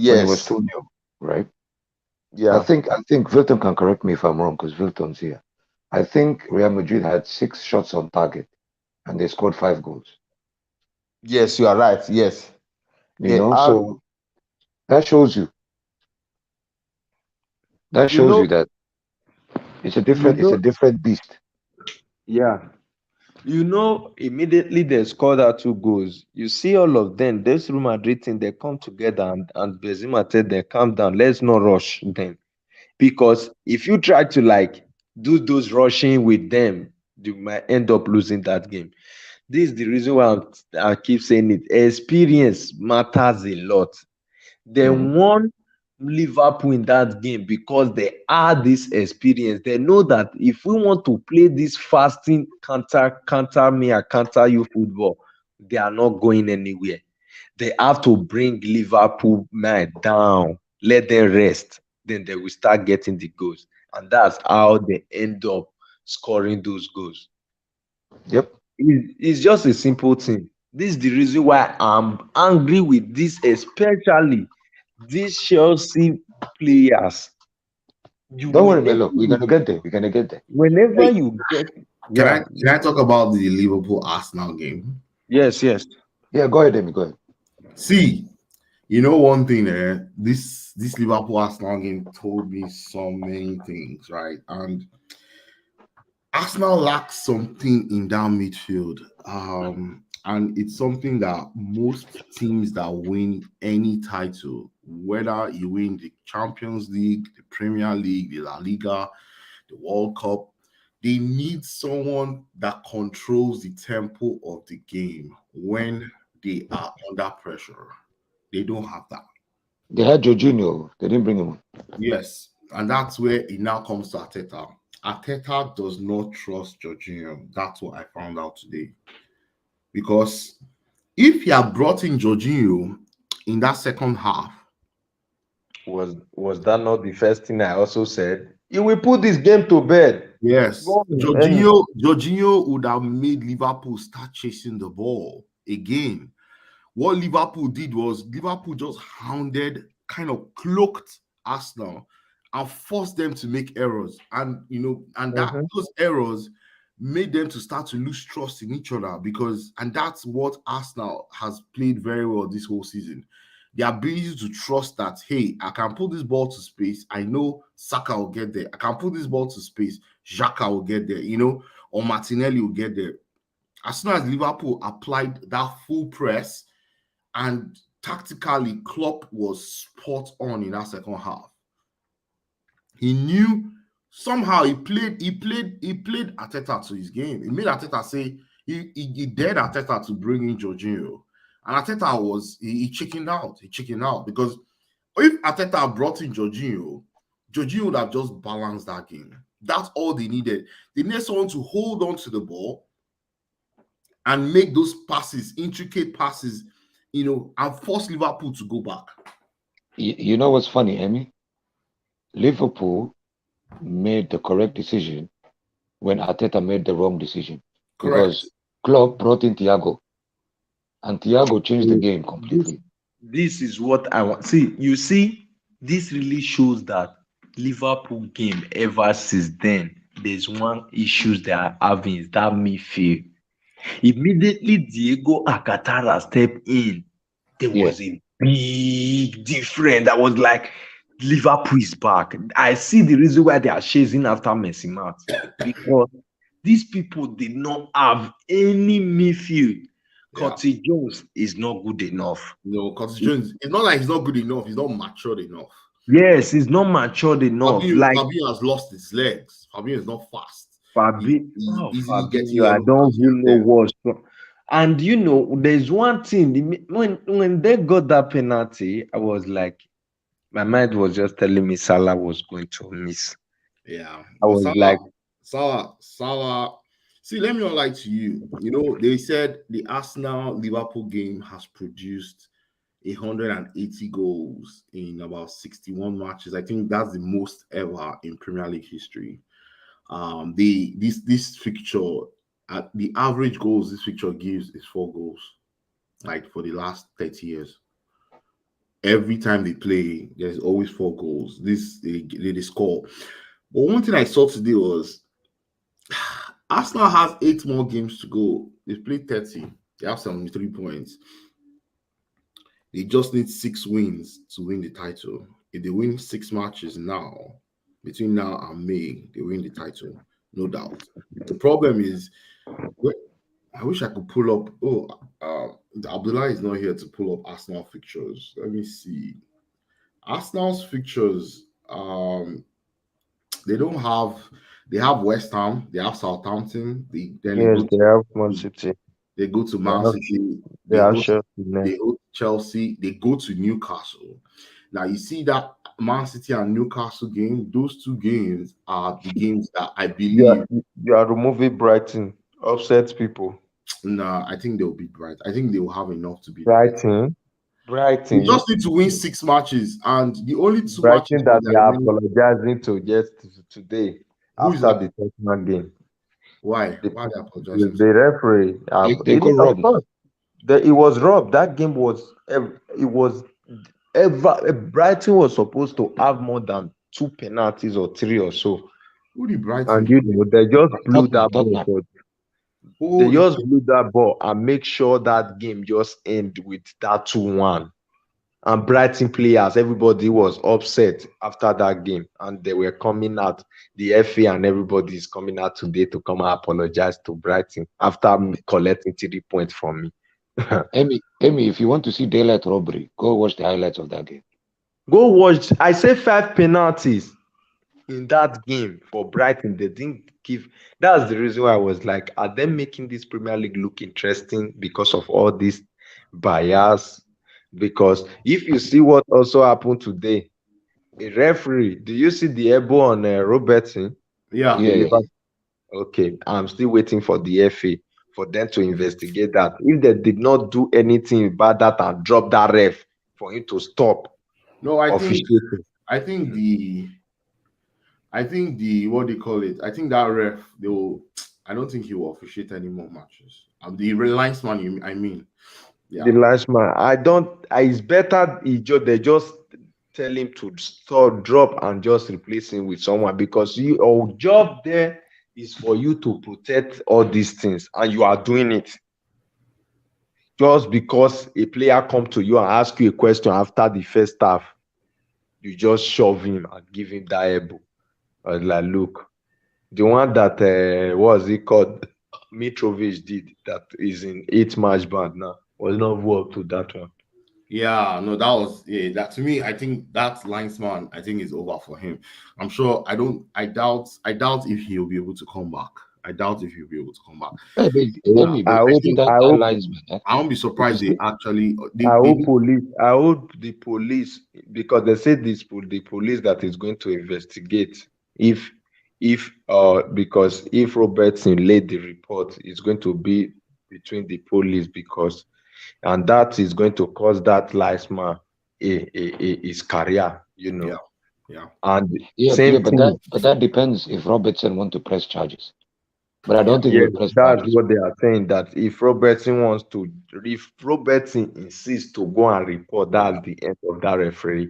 I: when it was
J: Yes,
I: 2-0, right?
J: yeah,
I: I think Wilton can correct me if I'm wrong because Wilton's here. I think Real Madrid had 6 shots on target and they scored 5 goals.
J: yes, you are right. Yes,
I: You
J: they
I: know,
J: are.
I: so that shows you that
J: You
I: shows
J: know,
I: you that
J: you
I: it's a
J: know,
I: different beast.
J: yeah. Immediately they scored out 2 goals. You see all of them, this Real Madrid team, they come together and Benzema said they calm down. Let's not rush them. Because if you try to like do those rushing with them, you might end up losing that game. This is the reason why I keep saying it. Experience matters a lot. They
I: Hmm
J: won Liverpool in that game because they had this experience. They know that if we want to play this fasting counter me and counter you football, they are not going anywhere. They have to bring Liverpool man down, let them rest, then they will start getting the goals. And that's how they end up scoring those goals.
I: Yep.
J: It's just a simple thing. This is the reason why I'm angry with this, especially these Chelsea players. You
I: Don't worry,
J: whenever
I: Melo. We're
J: you
I: gonna get there. We're gonna get there.
J: whenever
A: Hey,
J: you get
A: can
J: yeah,
A: I can I talk about the Liverpool Arsenal game?
J: yes.
I: Yeah, go ahead, Amy. Go ahead.
A: See, you know one thing there, this Liverpool Arsenal game told me so many things, right? And Arsenal lacks something in that midfield. And it's something that most teams that win any title, whether you win the Champions League, the Premier League, the La Liga, the World Cup, they need someone that controls the tempo of the game when they are under pressure. They don't have that.
I: They had Jorginho. They didn't bring him on.
K: Yes, and that's where it now comes to Arteta. Arteta does not trust Jorginho. That's what I found out today. Because if he had brought in Jorginho in that second half,
J: Was that not the first thing I also said? You will put this game to bed.
K: yes,
J: Go on,
K: Jorginho would have made Liverpool start chasing the ball again. What Liverpool did was Liverpool just hounded, kind of cloaked Arsenal and forced them to make errors. And
J: Mhm.
K: those errors made them to start to lose trust in each other and that's what Arsenal has played very well this whole season. The ability to trust that, hey, I can put this ball to space. I know Saka will get there. I can put this ball to space. Xhaka will get there, or Martinelli will get there. As soon as Liverpool applied that full press, and tactically, Klopp was spot on in that second half. He knew somehow he played Arteta to his game. He made Arteta say he dared Arteta to bring in Jorginho. And Arteta he chickened out. He chickened out because if Arteta brought in Jorginho would have just balanced that game. That's all they needed. They needed someone to hold on to the ball and make those passes, intricate passes, and force Liverpool to go back.
I: You know what's funny, Emmy? Liverpool made the correct decision when Arteta made the wrong decision.
K: Correct.
I: Because Klopp brought in Thiago, and Thiago changed the game completely.
J: This is what I want. See, this really shows that Liverpool game ever since then, there's one issues they are having is that midfield. Immediately Diego Alcantara stepped in, there was a big difference. That was like Liverpool is back. I see the reason why they are chasing after Messi Mount because these people did not have any midfield. Curtis Jones is not good enough.
K: No, Curtis Jones, it's not like he's not good enough. He's not matured enough.
J: Yes, he's not matured enough.
K: Fabio has lost his legs. Fabio is not fast. He's easily getting
J: I don't even know what's wrong. And there's one thing. When they got that penalty, I was like, my mind was just telling me Salah was going to miss.
K: Yeah,
J: I was like,
K: Salah. See, let me not lie to you. They said the Arsenal-Liverpool game has produced 180 goals in about 61 matches. I think that's the most ever in Premier League history. This fixture, the average goals this fixture gives is 4 goals, like for the last 30 years. Every time they play, there's always 4 goals. They score. But one thing I saw today was Arsenal has 8 more games to go. They've played 30. They have 73 points. They just need 6 wins to win the title. If they win 6 matches now, between now and May, they win the title, no doubt. The problem is, I wish I could pull up. Abdullah is not here to pull up Arsenal fixtures. Let me see. Arsenal's fixtures, they don't have. They have West Ham. They have Southampton.
J: they have Mancity.
K: They go to Mancity.
J: They have
K: They go to Chelsea. They go to Newcastle. Now you see that Man City and Newcastle game. Those 2 games are the games that I believe
J: you are removing Brighton, upset people.
K: Nah, I think they'll beat Brighton. I think they will have enough to beat
J: Brighton.
K: They just need to win 6 matches, and the only 2
J: Brighton
K: matches
J: that they are apologizing to just today after the Tottenham game.
K: Why? Why they apologizing?
J: The referee.
I: They got robbed.
J: It was robbed. That game was. Brighton was supposed to have more than 2 penalties or 3 or so.
K: Who did Brighton?
J: And they just blew that ball. They just blew that ball and make sure that game just end with that 2-1. And Brighton players, everybody was upset after that game, and they were coming out. The FA and everybody is coming out today to come and apologize to Brighton after collecting 3 points from me.
I: Emmy, if you want to see daylight robbery, go watch the highlights of that game.
J: Go watch. I say 5 penalties in that game for Brighton. They didn't give. That's the reason why I was like, are they making this Premier League look interesting because of all these bias Because if you see what also happened today, a referee, do you see the elbow on Robertson?
K: Yeah.
I: Yeah, yeah.
J: Liverpool. Okay, I'm still waiting for the FA for them to investigate that. If they did not do anything about that and drop that ref for him to stop
K: No,
J: officiating.
K: I think the what do you call it? I think that ref they will. I don't think he will officiate any more matches. The reliance man. I mean,
J: The
K: yeah,
J: last man, I don't. It's better they just tell him to stop, drop, and just replace him with someone because your job there is for you to protect all these things, and you are doing it. Just because a player come to you and ask you a question after the first half, you just shove him and give him that elbow. I was like, look, the one that what was it called? Mitrovic did that is in 8 match ban now was not up to that one.
K: yeah. No, that was that to me. I think that linesman. I think is over for him. I'm sure. I don't. I doubt. I doubt if he'll be able to come back. I doubt if he'll be able to come back.
J: I
K: I
J: hope,
K: think
J: I
I: That
J: hope,
I: linesman,
K: I won't be surprised they actually
J: I
K: they
J: hope
K: need.
J: police, I hope the police, because they say the police that is going to investigate if, because if Robertson laid the report, it's going to be between the police and that is going to cost that linesman his career,
K: Yeah, yeah.
J: And
I: yeah,
J: same thing,
I: but that depends if Robertson want to press charges. But I don't think
J: yes,
I: we'll press
J: that's
I: charges.
J: what they are saying. That if Robertson insists to go and report, that's the end of that referee.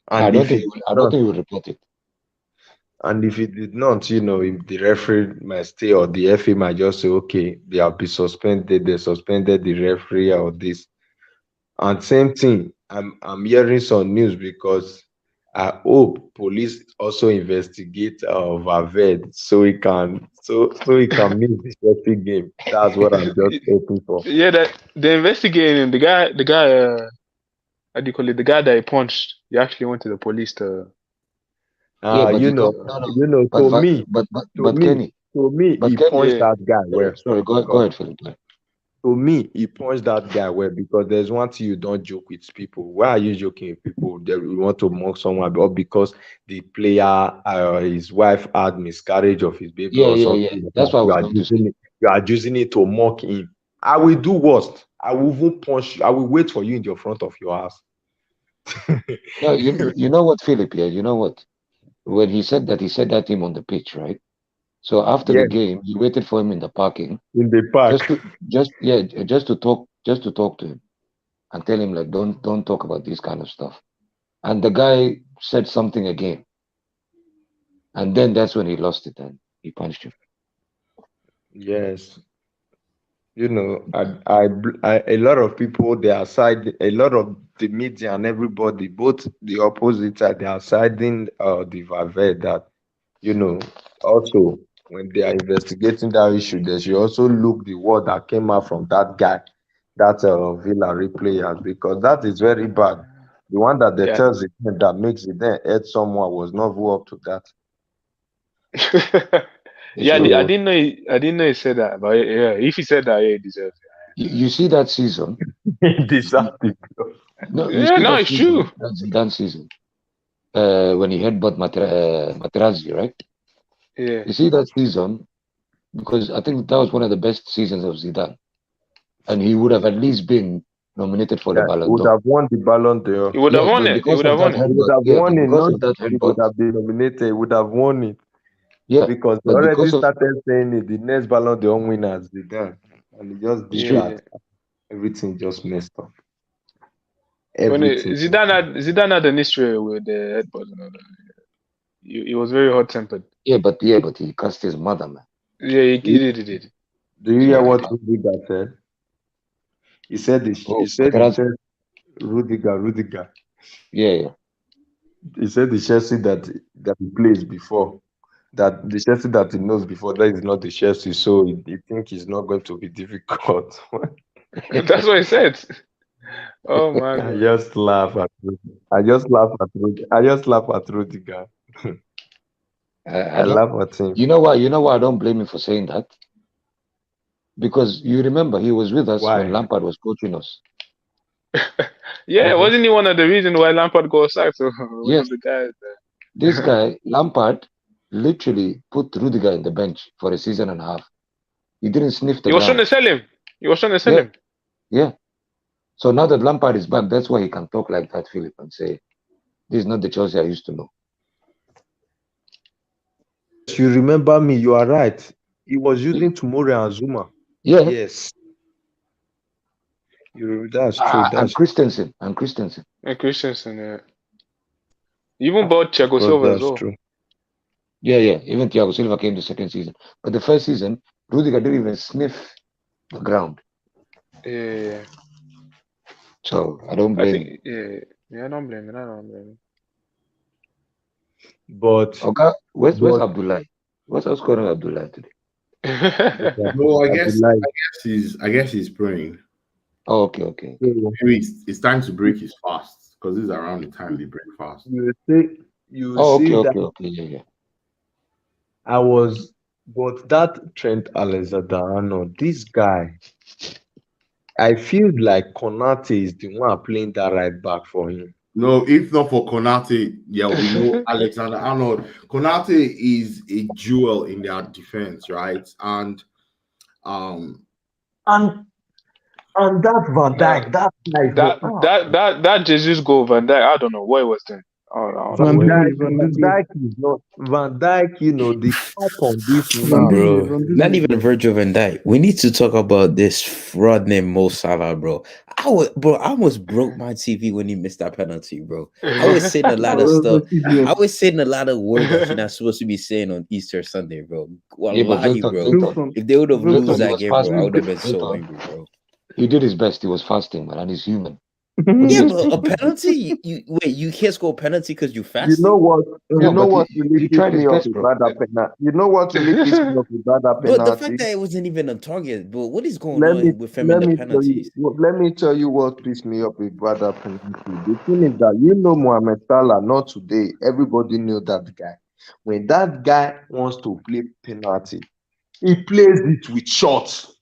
J: And if he did
I: I don't
J: not,
I: think we'll report it.
J: and if he did not, if the referee might stay or the FA might just say, okay, they have been suspended, they suspended the referee or this. And same thing, I'm hearing some news because I hope police also investigate VIDS so he can miss the Chelsea game. That's what I'm just hoping for.
L: Yeah, that they're investigating him. The guy, how do you call it? The guy that he punched, he actually went to the police to.
I: Yeah, but
J: You
I: you
J: know,
I: don't. No, no.
J: you know,
I: But but Kenny,
J: he
I: Kenny.
J: punched
L: Yeah,
J: that guy
I: Sorry,
J: well
I: sorry. Go
J: because
I: ahead, Philip. Go ahead.
J: to me, he punched that guy well because there's one thing you don't joke with people. Why are you joking with people that you want to mock someone or because the player, his wife had miscarriage of his baby
I: Yeah,
J: or
I: yeah,
J: something
I: yeah.
J: like
I: That's
J: that?
I: what I was going to say.
J: You are using it to mock him. I will do worst. I will even punch you. I will wait for you in the front of your house.
I: No, you know what, Philip? Yeah, you know what? When he said that to him on the pitch, right? So after the
J: Yes,
I: game, he waited for him in the parking,
J: in the
I: just
J: park.
I: to just to talk to him and tell him like don't talk about this kind of stuff. And the guy said something again, and then that's when he lost it and he punched him.
J: Yes. A lot of people, they are side, a lot of the media and everybody, both the opposite side, they are siding the Valverde that, you know, also when they are investigating that issue, they should also look the word that came out from that guy, that Villa replayer, because that is very bad. The one that they
L: yeah.
J: tells it that makes it then hurt someone was not up to that.
L: Yeah, I
J: So
L: didn't know. I didn't know he said that, but yeah, if he said that, yeah, he deserves
I: You see that season?
J: this
I: No, you
L: it. Yeah,
I: see
L: no,
I: that
L: it's
I: season,
L: true.
I: that Zidane season, when he headbutt Materazzi, right?
L: Yeah,
I: You see that season because I think that was one of the best seasons of Zidane, and he would have at least been nominated for the
J: yeah,
I: Ballon
J: would
I: d'Or.
J: have won the Ballon d'Or.
L: he would have
I: Yeah,
L: won
I: but
L: it. He
I: because
L: would
I: of
L: have
I: that
L: won it.
J: He would
I: headbutt,
J: have
I: yeah, but
J: won it,
I: because
J: not
I: of that
J: he would
I: headbutt,
J: have been nominated, he would have won it
I: yeah,
J: because they
I: but
J: already
I: because of
J: started saying it. The next Ballon d'Or winner is Zidane, and he just
I: it's
J: did
I: true.
L: Yeah,
J: that. Everything just messed up.
L: when
J: Everything.
L: Zidane had an history with the headbutt and all that. He was very hot tempered.
I: Yeah, but he cussed his mother, man.
L: Yeah, he
J: Do
L: did. He did.
J: you
L: Yeah,
J: hear
L: he
I: So
J: what
L: did.
J: Rudiger said? He said
I: oh, Materazzi,
J: Rudiger.
I: yeah, yeah.
J: He said the Chelsea that he plays before, that the Chelsea that he knows before, that is not the Chelsea, so he think it's not going to be difficult.
L: That's what he said. Oh my
J: I
L: god.
J: just laugh at I just laugh at I just laugh at Rudiger.
I: I
J: I
I: don't.
J: laugh at him.
I: You know why? You know why I don't blame him for saying that? Because you remember he was with us when
J: Why?
I: Lampard was coaching us.
L: Yeah,
I: Okay.
L: wasn't he one of the reasons why Lampard got sacked? So one
I: Yes,
L: of the guys.
I: this guy Lampard literally put Rudiger in the bench for a season and a half. He didn't sniff the
L: He was trying
I: ground.
L: to sell him. He was trying to sell
I: Yeah,
L: him.
I: yeah. So now that Lampard is back, that's why he can talk like that, Philip, and say, "This is not the Chelsea I used to know."
J: If you remember me, you are right. He was using Tomori and Zuma.
I: Yeah,
J: Yes, that's true.
I: and
J: That's
I: Christensen, and Christensen.
L: And Christensen, yeah. He even bought Thiago
J: true.
L: Silva as
J: That's
L: well.
J: true.
I: Yeah, yeah. Even Thiago Silva came the second season, but the first season, Rudiger didn't even sniff the ground.
L: Yeah.
I: So I don't
L: I
I: blame him.
L: think, yeah, I don't blame him. I don't blame him.
J: But
I: Okay, where's
J: but
I: Abdullah? What's scoring Abdullah today?
K: No, I guess
J: Abdullahi.
K: I guess he's praying.
I: Oh, okay.
J: So
K: Maybe it's time to break his fast because this is around the time they break fast.
J: you say you
I: Oh,
J: see that
I: okay. Yeah.
J: but that Trent Alexander-Arnold, this guy, I feel like Konate is the one playing that right back for him.
K: No, if not for Konate, there will be no Alexander Arnold. Konate is a jewel in their defense, right? And
J: And that Van Dijk, that guy is
L: that Jesus goal, Van Dijk, I don't know what it was then. I don't know
G: Van
L: what it was.
G: Dijk,
J: Van Dijk is not Van Dijk, the part on this
G: Van
J: man.
G: Dijk,
C: Bro, not even Virgil van Dijk. We need to talk about this fraud named Mo Salah, bro. I almost broke my TV when he missed that penalty, bro. I was saying a lot of stuff. I was saying a lot of words that you're not supposed to be saying on Easter Sunday, bro.
I: Yeah, but
C: Wallahi, bro.
K: Wilton,
C: If they would have
I: Wilton,
C: lose
I: he
C: that
I: was
C: game, bro, I would have
I: fasting.
C: been so
I: Wilton,
C: angry, bro.
I: he did his best. He was fasting, man, and he's human. What do
C: Yeah,
I: you
C: but a
I: expect?
C: penalty? You can't score a penalty because you
J: You
C: fasting?
J: know what? You
I: No,
J: know
I: but
J: what
I: he
J: really pissed
I: tried his
J: me off
I: best, bro.
J: about that penalty? You know what really pissed me off about that
C: But the fact
J: penalty?
C: that it wasn't even a target, but what is going
J: Let me
C: on with him in the penalties?
J: let me tell you what pissed me off about that penalty. The thing is that Mohamed Salah, not today. Everybody knew that guy. When that guy wants to play penalty, he plays it with shots.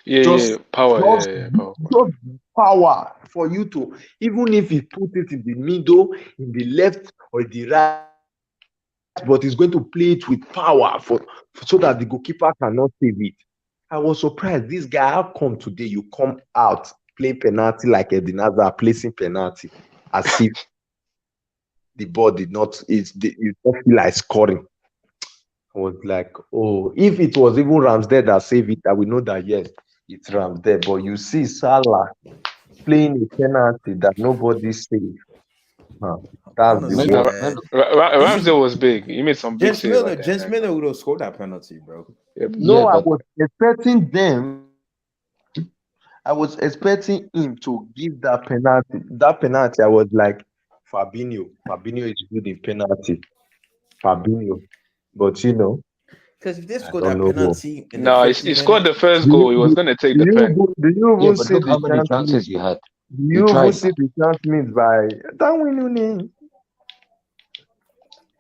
J: Just
L: Power,
J: just
L: power.
J: just power for you to, even if he put it in the middle, in the left or the right, but he's going to play it with power so that the goalkeeper cannot save it. I was surprised. This guy, how come today you come out play penalty like Edinaza placing penalty as if the ball did not, you don't feel like scoring. I was like, oh, if it was even Ramsdale that saved it, I will know that yes, it's Ramsdale. But you see Salah playing a penalty that nobody saved. That's the
C: Honestly,
J: worst.
C: man.
L: Ramsdale was big. He made some big saves.
C: James Miller would have scored that penalty, bro.
J: No,
I: Yeah,
J: I
I: but
J: was expecting them. I was expecting him to give that penalty. That penalty, I was like, Fabinho. Fabinho is good in penalty. Fabinho. But
C: Because if they
J: I
C: scored
J: don't
C: that
J: know who.
C: penalty in the
L: No, he
C: 50
L: scored the
C: minute,
L: first
J: Do
L: goal. He
J: you,
L: was
J: do,
L: going to take
J: do
L: the
J: you,
L: pen.
J: even- do you
I: yeah,
J: even
I: but
J: see
I: look how
J: the
I: many
J: chance
I: chances
J: missed?
I: he had.
J: Do
I: He
J: you even
I: tried,
J: see
I: man.
J: the chance missed by Darwin Núñez?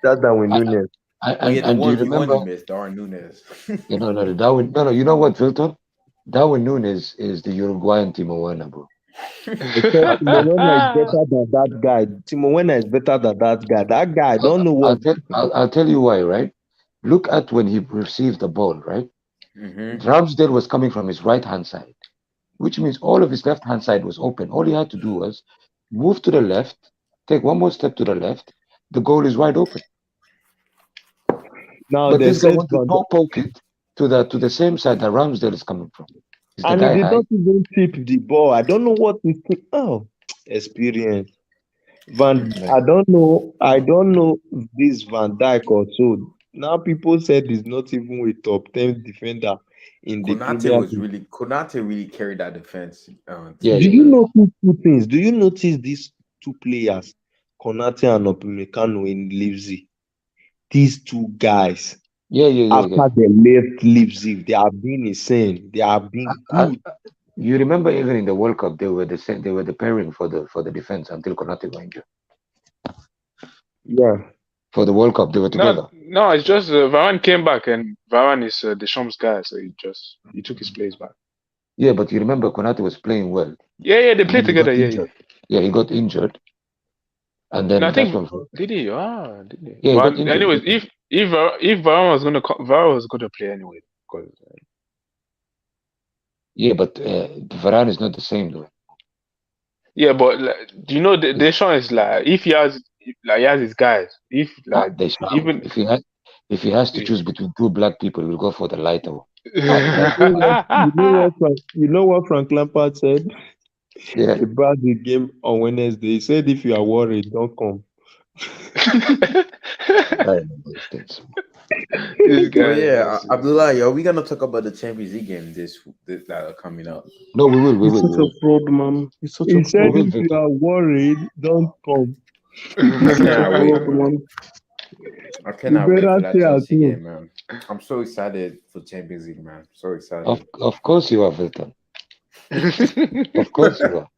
J: That Darwin
I: I,
J: Núñez.
C: oh yeah, the
I: and do you
C: 1v1
I: remember?
C: he missed, Darwin Nunes.
I: No, Darwin. No, you know what, Wilton? Darwin Nunes is the Uruguayan Timo Werner, bro.
J: Except Timo Werner is better than that guy. Timo Werner is better than that guy. That guy, I don't know what.
I: I'll tell you why, right? Look at when he received the ball, right?
C: Mm-hmm.
I: Ramsdale was coming from his right hand side, which means all of his left hand side was open. All he had to do was move to the left, take one more step to the left. The goal is wide open.
J: Now
I: But
J: they
I: this guy
J: said
I: wants to poke it to the same side that Ramsdale is coming from. Is the
J: and he
I: guy
J: did
I: high?
J: not even tip the ball. I don't know what he think. Oh, experience. I don't know. I don't know this Van Dijk or so. Now people said he's not even a top 10 defender in the Premier League.
C: Konate really carried that defense.
I: Yeah,
J: Do
I: yeah,
J: you
I: yeah.
J: notice two things? Do you notice these two players, Konate and Upamecano in Leipzig? These two guys,
I: Yeah.
J: after they left Leipzig, they have been insane. They have been good.
I: You remember even in the World Cup, they were the same. They were the pairing for the defense until Konate got injured.
J: Yeah.
I: For the World Cup, they were together.
L: No, it's just Varane came back and Varane is Deschamps' guy, so he took his place back.
I: Yeah, but you remember Konate was playing well.
L: Yeah, they
I: And
L: played
I: then he got
L: together. Yeah.
I: injured. Yeah, he got injured. And
L: And I
I: then that's
L: think
I: when.
L: did he? Ah, did he?
I: Yeah, he got
L: But
I: injured.
L: anyways, if Varane was gonna Varane was gonna play anyway, because
I: Yeah, but Varane is not the same though.
L: yeah, but like, do you know Deschamps is like if he has his guys, if like
I: Deschamps,
L: even
I: if he has to choose between two black people, he'll go for the lighter one.
J: You know what Frank Lampard said
I: Yeah.
J: about the game on Wednesday? He said, "If you are worried, don't come."
I: I know those things.
L: This
C: But
L: guy,
C: yeah, Abdullah, are we gonna talk about the Champions League game that are coming up?
I: No, we will.
G: He's such a fraud, man. He's such a
J: He said,
G: fraud.
J: "If you are worried, don't come."
C: I cannot wait,
G: Fraud,
C: man.
G: man.
C: I cannot
J: You
C: wait
J: better
C: for that
J: stay at
C: Chelsea
J: home.
C: game, man. I'm so excited for Champions League, man. So excited.
I: Of course you are, Vilton. Of course you are.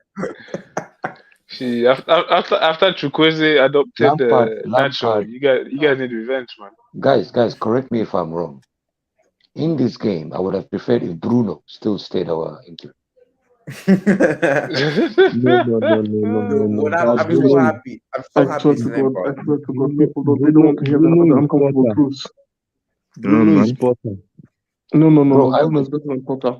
L: See, after Chukwueze adopted Nacho,
I: Lampard.
L: you guys need revenge, man.
I: Guys, correct me if I'm wrong. In this game, I would have preferred if Bruno still stayed our injury.
J: No.
C: I'm so happy. I'm so happy.
G: I swear to God, people they don't want to hear the uncomfortable truths.
J: Bruno is Potter.
G: No.
I: Bro,
G: Bruno is better than Potter.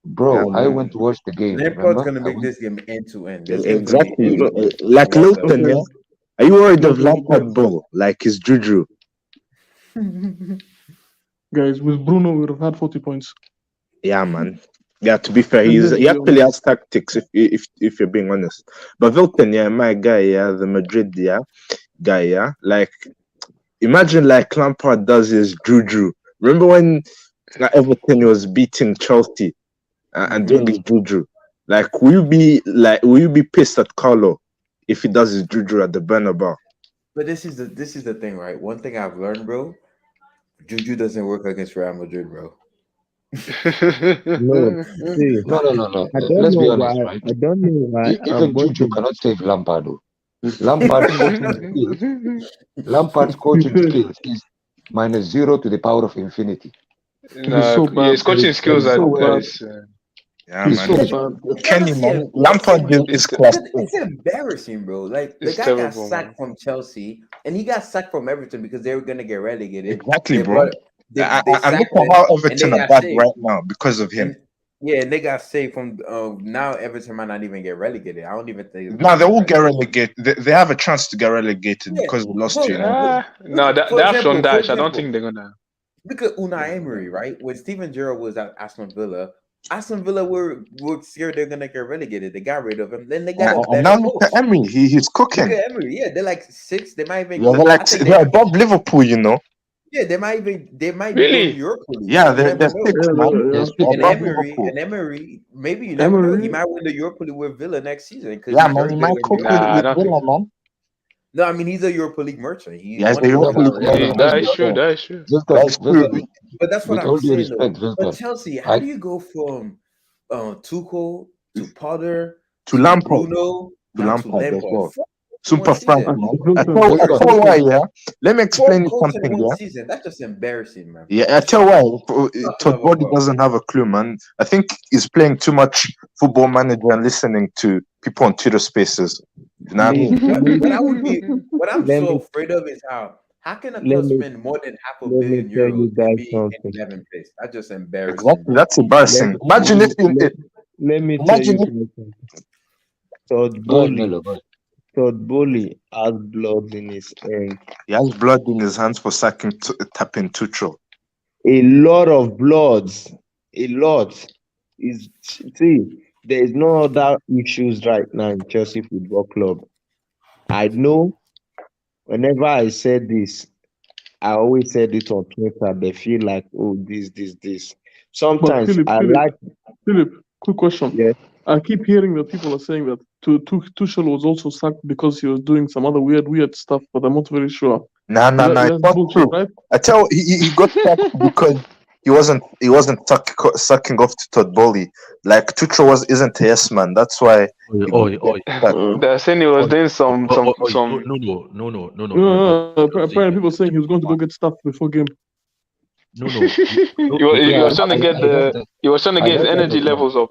I: Bro, I went to watch the game.
C: Lampard's gonna make this game end to end.
J: Exactly. Like Milton, yeah. Are you worried of Lampard ball? Like his juju?
G: Guys, with Bruno, we would have had 40 points.
J: Yeah, man. Yeah, to be fair, he actually has tactics. If you're being honest, but Wilton, yeah, my guy, yeah, the Madrid, guy, yeah. Like, imagine like Lampard does his juju. Remember when Everton was beating Chelsea and doing the juju? Like, will you be pissed at Carlo if he does his juju at the Bernabeu?
C: But this is the thing, right? One thing I've learned, bro. Juju doesn't work against Real Madrid, bro.
J: No.
I: Let's be honest, right?
J: I don't know why.
I: Even Juju cannot save Lampard. Lampard's coaching skills is -0 to the power of infinity.
L: His coaching skills are nice.
J: Yeah, man. Kenny, man. Lampard is class.
C: It's embarrassing, bro. Like the guy got sacked from Chelsea, and he got sacked from Everton because they were gonna get relegated.
J: Exactly, bro. And look at how Everton are bad right now because of him.
C: And they got saved from now. Everton might not even get relegated. I don't even think.
J: No, they will get relegated. They have a chance to get relegated because we lost to United.
L: No, they have Sean Dyche. I don't think they're gonna.
C: Look at Unai Emery, right? When Steven Gerrard was at Aston Villa were scared they're gonna get relegated. They got rid of him. Then they got
J: and now look at Emery. He's cooking.
C: Look at Emery. Yeah, they're like 6. They might even.
J: Yeah, they're above Liverpool, you know.
C: Yeah, they might really?
L: Be
C: Europe.
J: Yeah, they're 6, man.
C: And Emery, maybe you never know. He might win the Europa League with Villa next season.
J: Yeah, man, he might cook with Villa, man.
C: No, I mean he's a Europa League merchant.
J: Yes, the Europa League.
L: That is true. That's true.
C: But that's what I'm saying. But Chelsea, how do you go from Tuchel to Potter
J: to Lampard
C: to Lampard
J: as well? Super frank, man. I tell why, yeah. Let me explain something, yeah.
C: Season. That's just embarrassing, man.
J: Yeah, I tell why. Todd Body doesn't have a clue, man. I think he's playing too much Football Manager and listening to people on Twitter Spaces. You know what I mean?
C: What I'm so afraid of is how can a club spend more than €500 million and be in 11th place? That's just embarrassing.
J: Exactly, that's embarrassing. Imagine if
M: let me tell you something. Todd Bowley has blood in his hands.
J: He has blood in his hands for tapping Tuchel.
M: A lot of bloods. A lot. See, there is no other issues right now in Chelsea Football Club. I know whenever I said this, I always said it on Twitter. They feel like, oh, this. Sometimes
G: Philip, quick question.
M: Yeah.
G: I keep hearing that people are saying that Tuchel was also sacked because he was doing some other weird stuff, but I'm not very sure.
J: No, it's not true. Right? I tell you, he got sacked because he wasn't sucking off to Todd Bowley. Like Tuchel isn't a yes man. That's why.
L: They're saying he was doing some.
H: No.
G: Apparently, people saying he was going to go get stuff before game.
H: No.
I: Yeah,
L: He was trying to get
I: I heard that.
L: he was trying to
I: I
L: get his
I: heard that
L: energy
I: as well.
L: levels up.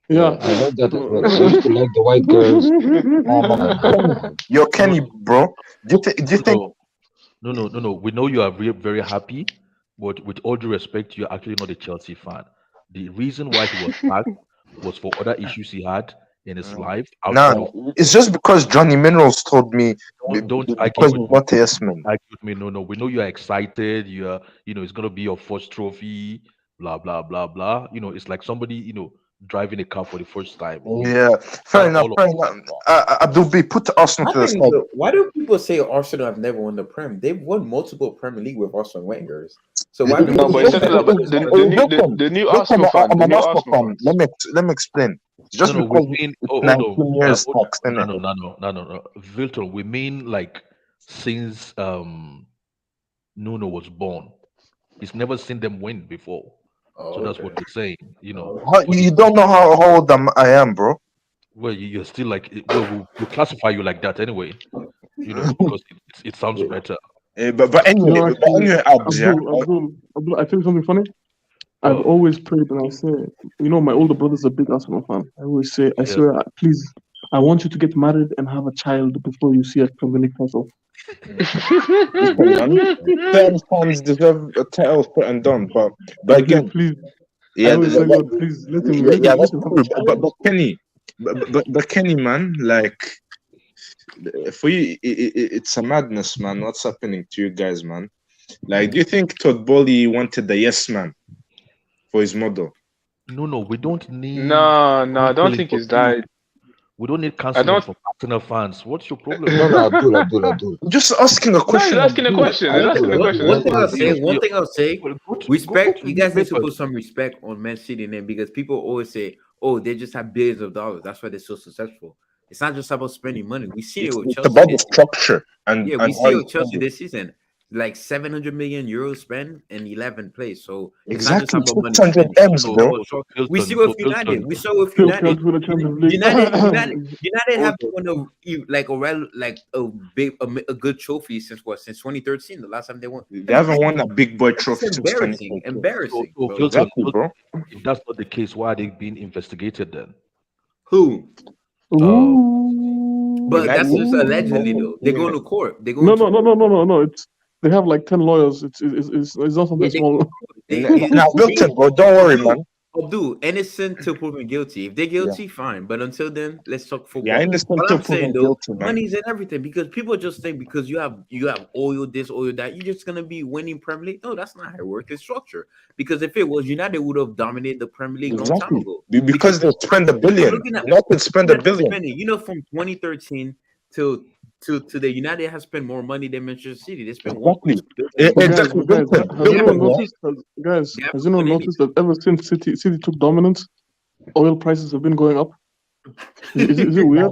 I: Yeah, I heard that as well. I used to like the white girls.
J: Yo, Kenny, bro. Do you think?
H: No. We know you are very happy, but with all due respect, you're actually not a Chelsea fan. The reason why he was sacked was for other issues he had in his life outside
J: Nah,
H: of
J: it's
H: football.
J: just because Johnny Minerals told me
H: Don't argue
J: because
H: with
J: he's
H: me.
J: not a yes man.
H: Argue with me. No. We know you are excited. You are, it's gonna be your first trophy. Blah blah blah blah. It's like somebody, driving a car for the first time.
J: Yeah, fair
H: That's
J: enough.
H: all of
J: Fair
H: it.
J: enough. Abdul B, put Arsenal
N: My
J: to the
N: thing is,
J: side.
N: why do people say Arsenal have never won the Prem? They've won multiple Premier League with Arsene Wenger's. So why
L: No,
N: people
L: but he
N: say
L: said
N: that?
L: that about the new
J: Listen,
L: Arsenal fan,
J: I'm
L: the
J: an
L: new
J: Arsenal
L: Arsenal
J: fan.
L: fans.
J: Let me explain. Just
H: No, we
J: because
H: mean,
J: it's
H: hold
J: 19
H: on.
J: years tax,
H: No,
J: innit?
H: no. Vilton, we mean like since Nuno was born. He's never seen them win before. So that's what we're saying, But
J: You don't know how old I am, bro.
H: well, you're still like, well, we'll classify you like that anyway, because it sounds better.
J: But anyway,
G: Actually,
J: Abs, yeah.
G: Abdul, I tell you something funny. I've
H: Oh,
G: always prayed and I say, my older brother's a big Arsenal fan. I always say, I
H: yeah.
G: swear, please, I want you to get married and have a child before you see a Premier League title.
J: Listen, man. Certain fans deserve a title put and done, but again,
G: Please. I
J: yeah,
G: always say, God, please let him
J: that's
G: have a
J: true.
G: child.
J: But Kenny, but Kenny, man, like for you, it's a madness, man. What's happening to you guys, man? Like, do you think Todd Bowley wanted the yes man for his model?
H: No, we don't need.
L: No, I don't think he's died.
H: We don't need
L: I
H: counseling
L: don't.
H: from Arsenal fans. What's your problem?
I: No, Abdul.
J: Just asking a
L: No,
J: question.
L: he's asking a question. He's asking a question.
N: One
L: That's
N: thing
L: it.
N: I'll say,
H: Go
N: respect.
H: to
N: You guys need to
H: newspapers.
N: put some respect on Man City name because people always say, "Oh, they just have billions of dollars. That's why they're so successful." It's not just about spending money. We see it with
J: It's
N: Chelsea.
J: about the structure and
N: Yeah,
J: and
N: we
J: how
N: see it
J: you
N: with Chelsea
J: spend it.
N: this season. Like 700 million euros spent in 11 plays. So it's
J: Exactly,
N: not just about money
J: 600
N: spent.
J: M's,
N: It's
J: bro.
N: about short. We see with United. We saw with
G: Still
N: United.
G: can't win the Champions League.
N: United have won a good trophy since 2013. The last time they won.
J: They haven't won a big boy
N: That's
J: trophy since
N: embarrassing.
J: 2014.
N: Embarrassing.
H: So
N: bro.
H: Vilton,
J: Exactly, bro.
H: if that's not the case, why are they being investigated then?
N: Who? But
J: United.
N: that's just allegedly though. They're going to court. They're going
G: No. It's they have like 10 lawyers. It's not something small.
J: Now, Wilton, bro, don't worry, man.
N: Abdul, innocent till proven guilty. If they're guilty, fine. But until then, let's talk football.
J: Yeah, innocent
N: All
J: till
N: I'm saying
J: proven
N: though,
J: guilty, man.
N: money's and everything because people just think because you have oil this, oil that, you're just gonna be winning Premier League. No, that's not how it works. It's structure. Because if it was, United would have dominated the Premier League long time
J: Exactly.
N: ago.
J: Because they spend $1 billion. United spend $1 billion.
N: From 2013 till today, United has spent more money than Manchester City. They spent
J: Exactly.
N: Exactly.
G: Has anyone noticed that ever since City took dominance, oil prices have been going up? Is it weird?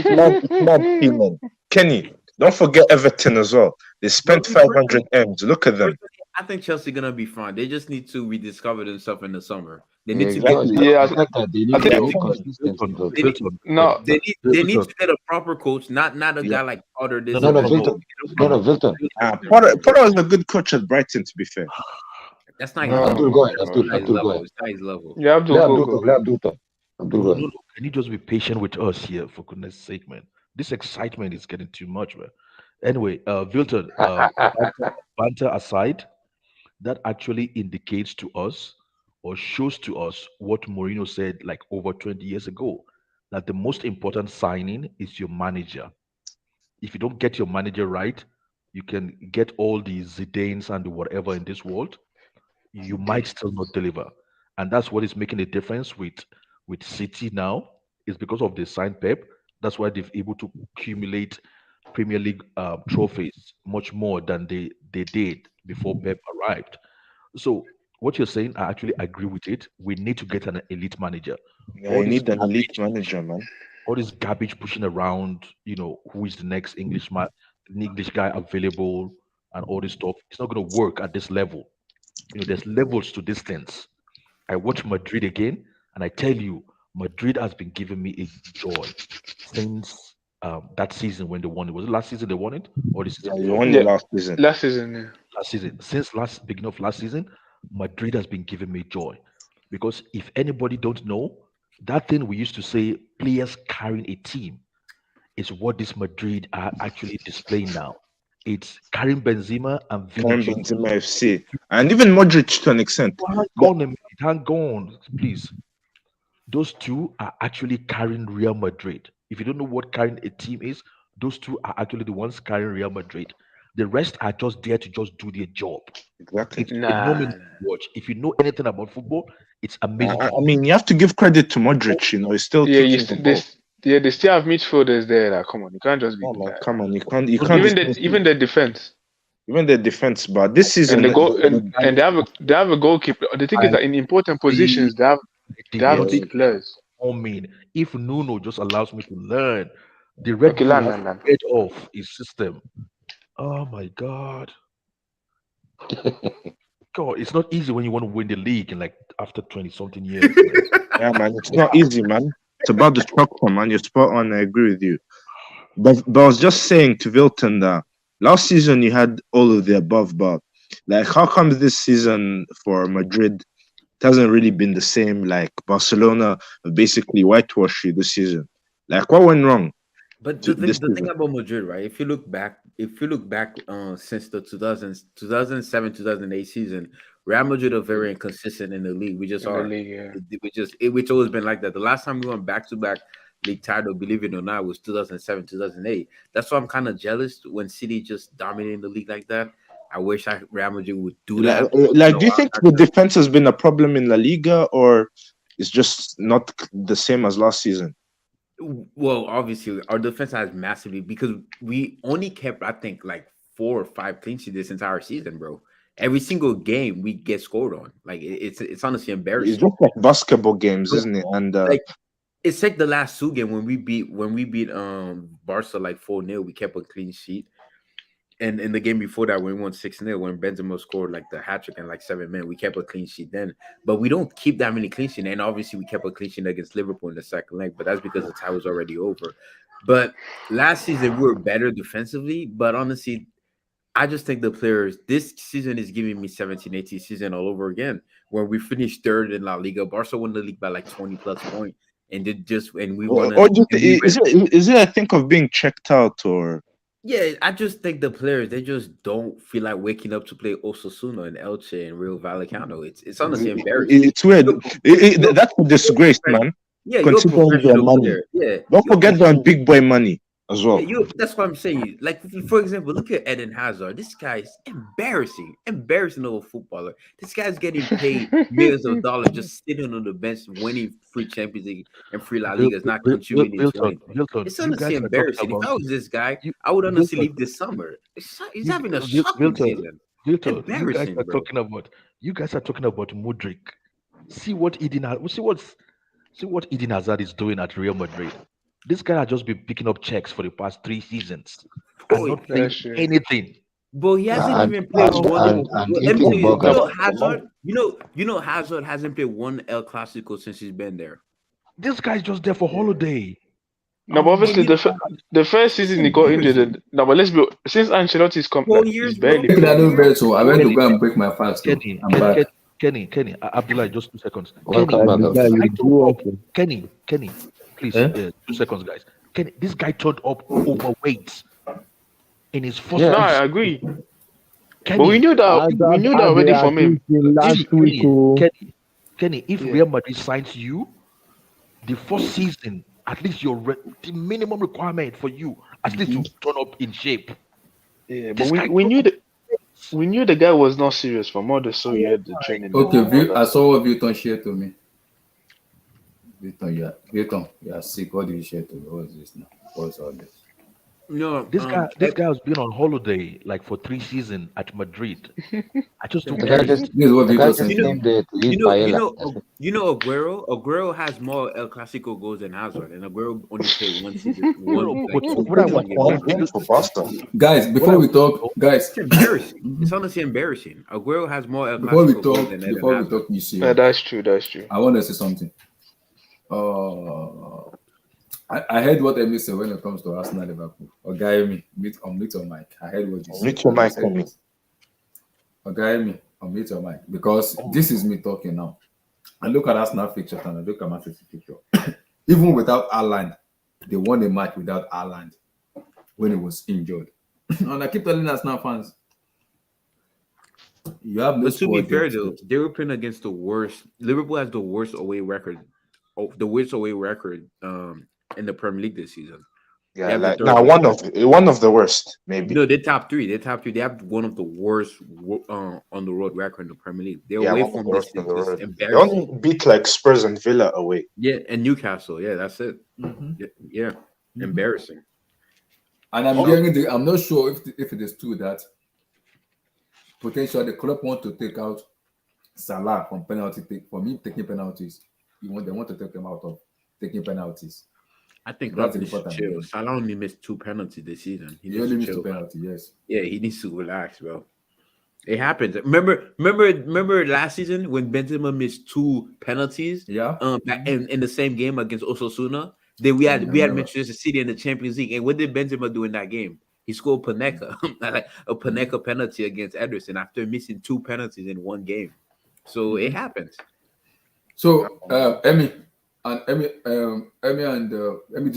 J: Mad feeling. Kenny, don't forget Everton as well. They spent 500 M's. Look at them.
N: I think Chelsea gonna be fine. They just need to rediscover themselves in the summer. They
I: Yeah,
N: need to
I: exactly.
N: get
I: They need to be consistent.
N: they need to get a proper coach, not a guy like Potter.
I: No, Vilton.
J: Potter is a good coach at Brighton, to be fair.
N: That's not
I: No, Abdul, go ahead. Abdul, go ahead.
N: It's not his level.
L: Yeah, Abdul, go.
I: Abdul, go ahead.
H: Can you just be patient with us here, for goodness sake, man? This excitement is getting too much, man. Anyway, Vilton, banter aside, that actually indicates to us or shows to us what Mourinho said like over 20 years ago, that the most important signing is your manager. If you don't get your manager right, you can get all the Zidanes and the whatever in this world, you might still not deliver. And that's what is making a difference with City now, is because of the sign Pep. That's why they've able to accumulate Premier League trophies much more than they did before Pep arrived. So what you're saying, I actually agree with it. We need to get an elite manager.
J: Yeah, you need an elite manager, man.
H: All this garbage pushing around, who is the next English guy available and all this stuff. It's not going to work at this level. There's levels to this things. I watch Madrid again, and I tell you, Madrid has been giving me a joy since that season when they won it. Was it last season they won it, or the
J: Yeah,
H: season
J: you
H: before?
J: won
L: Yeah,
J: it last season.
L: last season. Yeah.
H: Last season. Since beginning of last season, Madrid has been giving me joy, because if anybody don't know, that thing we used to say players carrying a team is what this Madrid are actually displaying now. It's Karim Benzema and
J: Karim
H: Vinicius.
J: Benzema FC, and even Modric to an extent.
H: Hang
J: But
H: on a minute, hang on, please. Those two are actually carrying Real Madrid. If you don't know what carrying a team is, those two are actually the ones carrying Real Madrid. The rest are just there to just do their job.
J: exactly.
H: It's
L: Nah.
H: phenomenal to watch. If you know anything about football, it's amazing.
J: I mean, you have to give credit to Modric. You know, he's still
L: Yeah,
J: kicking the ball.
L: they still have midfielders there. Like, come on, you can't just be
J: Come on,
L: like,
J: come on. You can't
L: even
J: even
L: the defense.
J: the defense. But this season,
L: And the goal
J: the guy,
L: and they have a goalkeeper. The thing is that in important positions they have
J: yeah,
L: big players.
H: I mean, if Nuno just allows me to learn, the Red
L: Okay,
H: Bull
L: land,
H: has
L: land, land.
H: to get off his system. Oh my God. God, it's not easy when you want to win the league in like after 20 something years.
J: yeah, man, it's not easy, man. It's about the structure, man. You're spot on. I agree with you. But I was just saying to Wilton that last season you had all of the above, but like, how comes this season for Madrid it hasn't really been the same? Like Barcelona basically whitewashed you this season. Like, what went wrong
N: But
J: this
N: the thing
J: season?
N: about Madrid, right? If you look back, since the 2007 2008 season, Real Madrid are very inconsistent in the league. We just
L: In the
N: are.
L: league, yeah.
N: Which always been like that. The last time we went back to back league title, believe it or not, was 2007 2008. That's why I'm kind of jealous when City just dominating the league like that. I wish Real Madrid would do that.
J: Like, do you think the defense has been a problem in La Liga, or it's just not the same as last season?
N: Well, obviously, our defense has massively, because we only kept, I think, like 4 or 5 clean sheets this entire season, bro. Every single game we get scored on. Like, it's honestly
J: It's
N: embarrassing.
J: just like basketball games, isn't it? And
N: Like, it's like the last 2 games when we beat Barca like 4-0, we kept a clean sheet. And in the game before that, when we won 6-0, when Benzema scored like the hat trick in like 7 minutes, we kept a clean sheet then. But we don't keep that many clean sheets. And obviously, we kept a clean sheet against Liverpool in the second leg, but that's because the tie was already over. But last season, we were better defensively. But honestly, I just think the players this season is giving me 17-18 season all over again, where we finished 3rd in La Liga. Barca won the league by like 20 plus points, and we won.
J: Is it I think of being checked out, or?
N: Yeah, I just think the players, they just don't feel like waking up to play Osasuna and Elche and Real Vallecano. It's honestly embarrassing.
J: It's weird. That's a disgrace, man.
N: Yeah, you're a
J: considering their
N: professional
J: money.
N: player. Yeah,
J: Don't forget their big boy money as well.
N: yeah, that's what I'm saying. Like, for example, look at Eden Hazard. This guy is embarrassing of a footballer. This guy's getting paid millions of dollars just sitting on the bench, winning free Champions League and free La Liga, is not contributing to anything. It's honestly embarrassing. If I was this guy, I would honestly leave this summer. He's having a shocking season. Embarrassing, bro.
H: You guys are talking about Mudryk. See what Eden Hazard is doing at Real Madrid. This guy has just been picking up checks for the past 3 seasons and not playing anything.
N: But he hasn't even played one. Let me tell you, Hazard. Hazard hasn't played one El Clasico since he's been there.
H: This guy's just there for holiday.
L: No, but obviously the first season he got injured. No, but let's be since Ancelotti's come,
N: 4 years,
L: he's barely.
A: I went to go and break my fast.
H: Kenny, Abdullah, just 2 seconds. Kenny, please, 2 seconds, guys. Kenny, this guy turned up overweight in his first.
L: No, I agree. Kenny, but we knew that already from him.
H: Kenny, if Real Madrid signs you, the first season, at least the minimum requirement for you, at least to turn up in shape.
L: Yeah, but we knew that. We knew the guy was not serious from all the so he had the training.
A: Okay, I saw what Vilton shared to me. Vilton, yeah, sick. What did you share to me? What is this now? What's all this?
N: No,
H: this guy has been on holiday like for 3 seasons at Madrid. I just don't.
A: This is what Vilton said.
N: Aguero has more El Clasico goals than Hazard, and Aguero only played 1 season.
A: Guys, before we talk, guys,
N: it's embarrassing. It's honestly embarrassing. Aguero has more El Clasico goals than Eden Hazard.
A: You see,
L: that's true.
A: I want to say something. I heard what Emmy said when it comes to Arsenal Liverpool. Ogaimi, mute your mic. I heard what you said.
E: Mute your
A: And I
E: mic
A: said
E: for me.
A: was Ogaimi, unmute your mic. Because this is me talking now. I look at Arsenal fixture and I look at Mancity fixture. Even without Haaland, they won a match without Haaland when he was injured. And I keep telling Arsenal fans, you have no
N: But to be
A: squad
N: fair
A: depth.
N: though, they were playing against the worst. Liverpool has the worst away record, in the Premier League this season. They
O: Yeah,
N: have the
O: like
N: third
O: now
N: worst.
O: one of the worst, maybe.
N: No, they're top three. They're top three. They have one of the worst on the road record in the Premier League. Their
O: Yeah,
N: away
O: one of
N: form
O: the
N: this
O: worst in
N: is
O: the
N: just
O: world. They
N: embarrassing.
O: only beat like Spurs and Villa away.
N: Yeah, and Newcastle. Yeah, that's it. Yeah, embarrassing.
A: And I'm hearing I'm not sure if it is true that potentially the club want to take out Salah from taking penalties. They want to take him out of taking penalties.
N: I think
A: That's
N: Klopp needs to
A: important.
N: chill. Salah only missed 2 penalties this season. He
A: He
N: needs
A: only
N: to
A: missed
N: chill.
A: 2 penalties, yes.
N: Yeah, he needs to relax, bro. It happens. Remember last season when Benzema missed 2 penalties?
A: Yeah.
N: In the same game against Osasuna. Then we had Manchester City in the Champions League. And what did Benzema do in that game? He scored Panenka, like a Panenka penalty against Ederson after missing 2 penalties in one game. So it happens.
A: So Emmy, do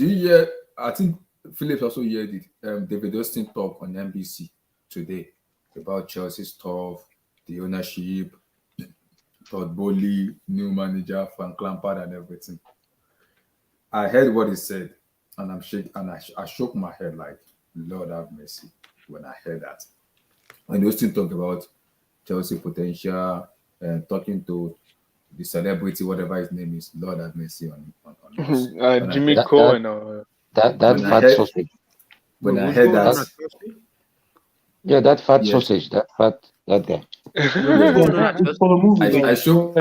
A: you hear? I think Phillips also heard it. David Austin talk on NBC today about Chelsea stuff, the ownership, Todd Bowley, new manager, Frank Lampard, and everything. I heard what he said, and I'm shaking, and I shook my head like, Lord have mercy, when I heard that. When Austin talked about Chelsea potential and talking to the celebrity, whatever his name is, Lord have mercy on us.
L: Jimmy Cohen.
I: That fat sausage.
A: When I heard that,
I: that fat sausage, that guy.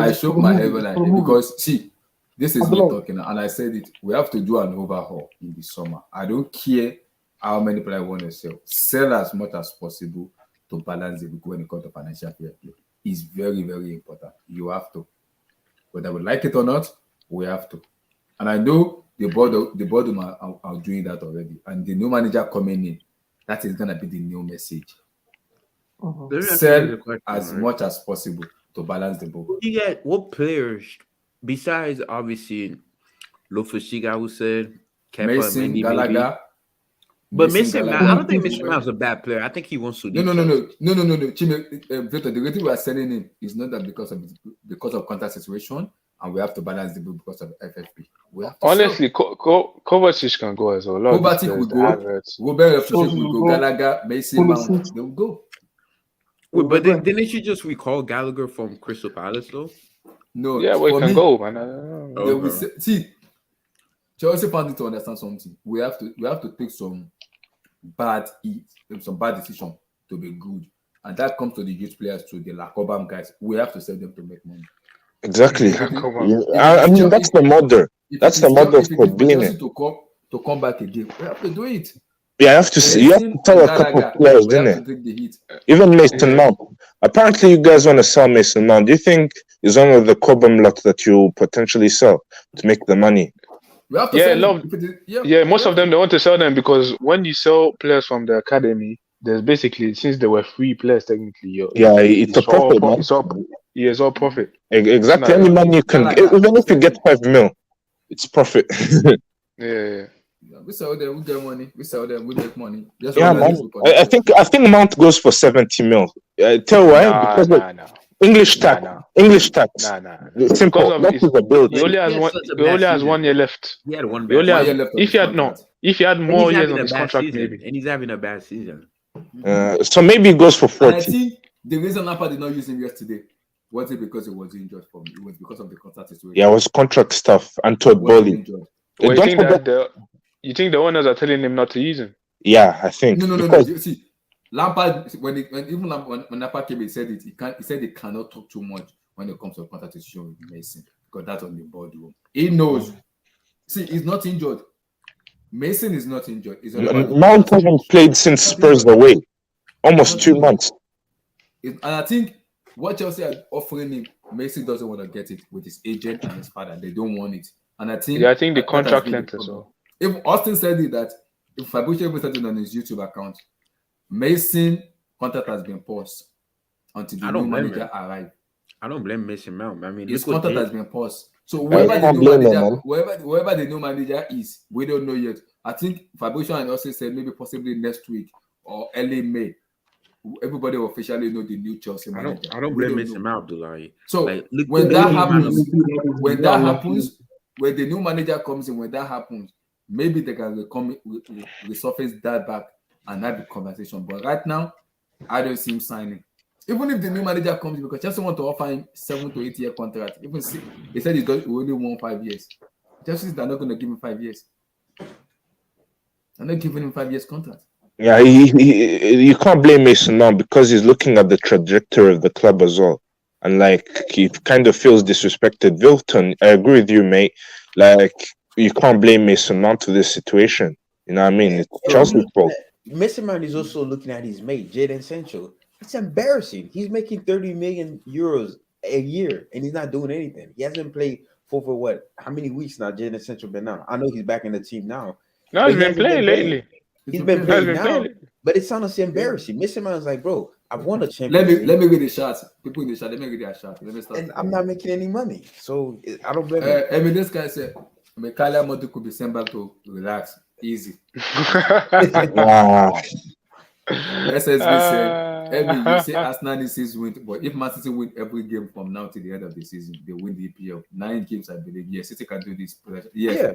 A: I shook my head when I heard, because see, this is me talking, and I said it. We have to do an overhaul in the summer. I don't care how many players want to sell as much as possible to balance it when it comes to financial fair play. It's very, very important. You have to, whether we like it or not, we have to. And I know the board are doing that already. And the new manager coming in, that is gonna be the new message. Sell as much as possible to balance the book.
N: What players, besides obviously Loftus-Cheek, who said Kepa,
A: Mason, Gallagher.
N: But Mason Mount, I don't think Mason Mount's a bad player. I think he wants to.
A: No. Victor, the reason we are selling him is not that because of contract situation, and we have to balance the book because of FFP.
L: Honestly, Kovacic can go as well.
A: Kovacic will go. Robert will go. Gallagher, Mason Mount, they will go.
N: Wait, but didn't you just recall Gallagher from Crystal Palace though?
A: No.
L: Yeah, we can go, man.
A: See, Chelsea fans need to understand something. We have to take some bad decision to be good, and that comes to the youth players, to the Lacobam guys. We have to sell them to make money.
O: Exactly. I mean, that's the mother. That's the mother for being it.
A: To come back again, we have to do it.
O: Yeah, you have to tell a couple of players, didn't it? Even Mason Mount. Apparently, you guys want to sell Mason Mount. Do you think is one of the Cobham lot that you potentially sell to make the money?
L: Most of them, they want to sell them because when you sell players from the academy, there's basically, since they were free players technically,
O: it's a profit, man.
L: It's all profit.
O: Exactly. Any money you can, even if you get 5 mil, it's profit.
L: Yeah.
A: We sell them, we get money. We sell them, we make money.
O: Man. I think Mount goes for 70 mil. Tell why? Because English tax. Simple. That is a build.
L: He only has 1 year left.
N: He had one
L: bad
N: season.
L: If he had more years on his contract,
N: season,
L: maybe.
N: And he's having a bad season.
O: So maybe he goes for 40.
A: And I think the reason Lampard did not use him yesterday wasn't because he was injured for me. It was because of the contract situation.
O: Yeah, it was contract stuff and Todd Bowley.
L: You think the owners are telling him not to use him?
O: Yeah, I think.
A: No. See, Lampard, when Lampard came, he said it. He said he cannot talk too much when it comes to contract situation with Mason, because that's on the boardroom. He knows. See, he's not injured. Mason is not injured.
O: Mount hasn't played since Spurs away, almost 2 months.
A: And I think what Chelsea are offering him, Mason doesn't want to get it with his agent and his father. They don't want it. And I think
L: the contract length as well.
A: If Austin said it that if Fabrizio even said it on his YouTube account, Mason contract has been paused until the new manager arrives.
N: I don't blame Mason Mount. I mean,
A: his
N: look what
A: contract
N: they-
A: has been paused. So
O: I
A: whoever the
O: can't
A: new
O: blame him,
A: manager,
O: man.
A: whoever the new manager is, we don't know yet. I think Fabrizio and Austin said maybe possibly next week or early May. Everybody will officially know the new Chelsea manager.
N: I don't
A: We
N: blame Mason
A: know.
N: Mount, Abdullahi.
A: So
N: Like, look
A: when
N: what
A: that
N: he
A: happens,
N: managed.
A: when the new manager comes in, when that happens, maybe they can resurface that back and have the conversation. But right now, I don't see him signing. Even if the new manager comes in, because Chelsea want to offer him 7 to 8 year contract. Even he said he only won 5 years. Chelsea they're not going to give him 5 years. They're not giving him 5 years contract.
O: Yeah, you can't blame Mason Mount because he's looking at the trajectory of the club as well. And like he kind of feels disrespected. Wilton, I agree with you, mate. Like you can't blame Mason Mount for this situation. You know what I mean? It's Chelsea's fault.
N: Mason Mount is also looking at his mate, Jadon Sancho. It's embarrassing. He's making 30 million euros a year and he's not doing anything. He hasn't played for what? How many weeks now? Jadon Sancho been out. I know he's back in the team now.
L: No, he's been playing lately.
N: He's been playing now, but it's honestly embarrassing. Mason Mount is like, bro, I've won a Champions
A: Let me read the shots. People in the chat, let me read their shot. Let me start.
N: and I'm not making any money, so I don't blame
A: I mean, this guy said, Mikhail Modric could be sent back to relax, easy.
O: Wow.
A: SSB said, Emi, you say Arsenal needs 6 wins, but if Man City win every game from now to the end of the season, they win the EPL. 9 games, I believe. Yes, City can do this. Yes.
N: Yeah.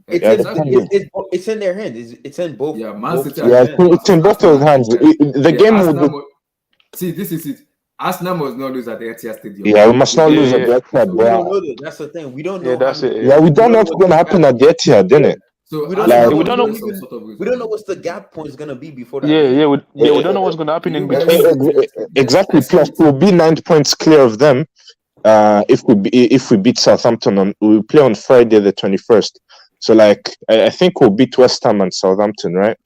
N: It's in their hands. It's in both.
A: Yeah, Man City.
O: It's in both of hands. The game would.
A: See, this is it. Arsenal must not lose at the Etihad Stadium.
O: Yeah, we must not lose at the Etihad.
N: We don't know that. That's the thing. We don't know.
L: That's it.
O: Yeah, we don't know what's going to happen at the Etihad, didn't it?
A: So
N: we don't know what's the gap point is going to be before that.
L: We don't know what's going to happen in
O: between. Exactly. Plus, we'll be 9 points clear of them. If we beat Southampton we play on Friday the 21st. So like I think we'll beat West Ham and Southampton, right?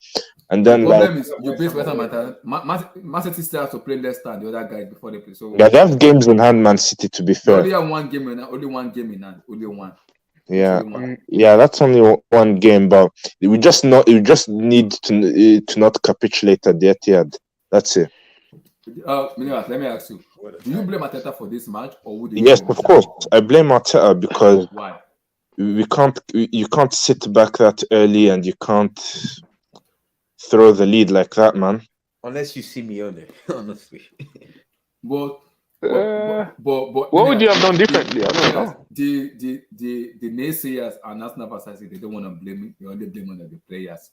O: And then
A: the problem is you beat West Ham and Man City still have to play Leicester and the other guys before they play. So
O: yeah, they have games in hand, Man City, to be fair.
A: Only have one game in hand, only one.
O: Yeah, that's only one game, but we just need to not capitulate at the Etihad. That's it.
A: Let me ask you: do you blame Arteta for this match, or would you?
O: Yes, of course. I blame Arteta because
A: why?
O: You can't sit back that early and you can't throw the lead like that, man.
N: Unless you see me on it, honestly.
A: But
L: what would you have done differently? I don't know.
A: The naysayers and Arsenal fans, they don't want to blame it. They only blame on the players.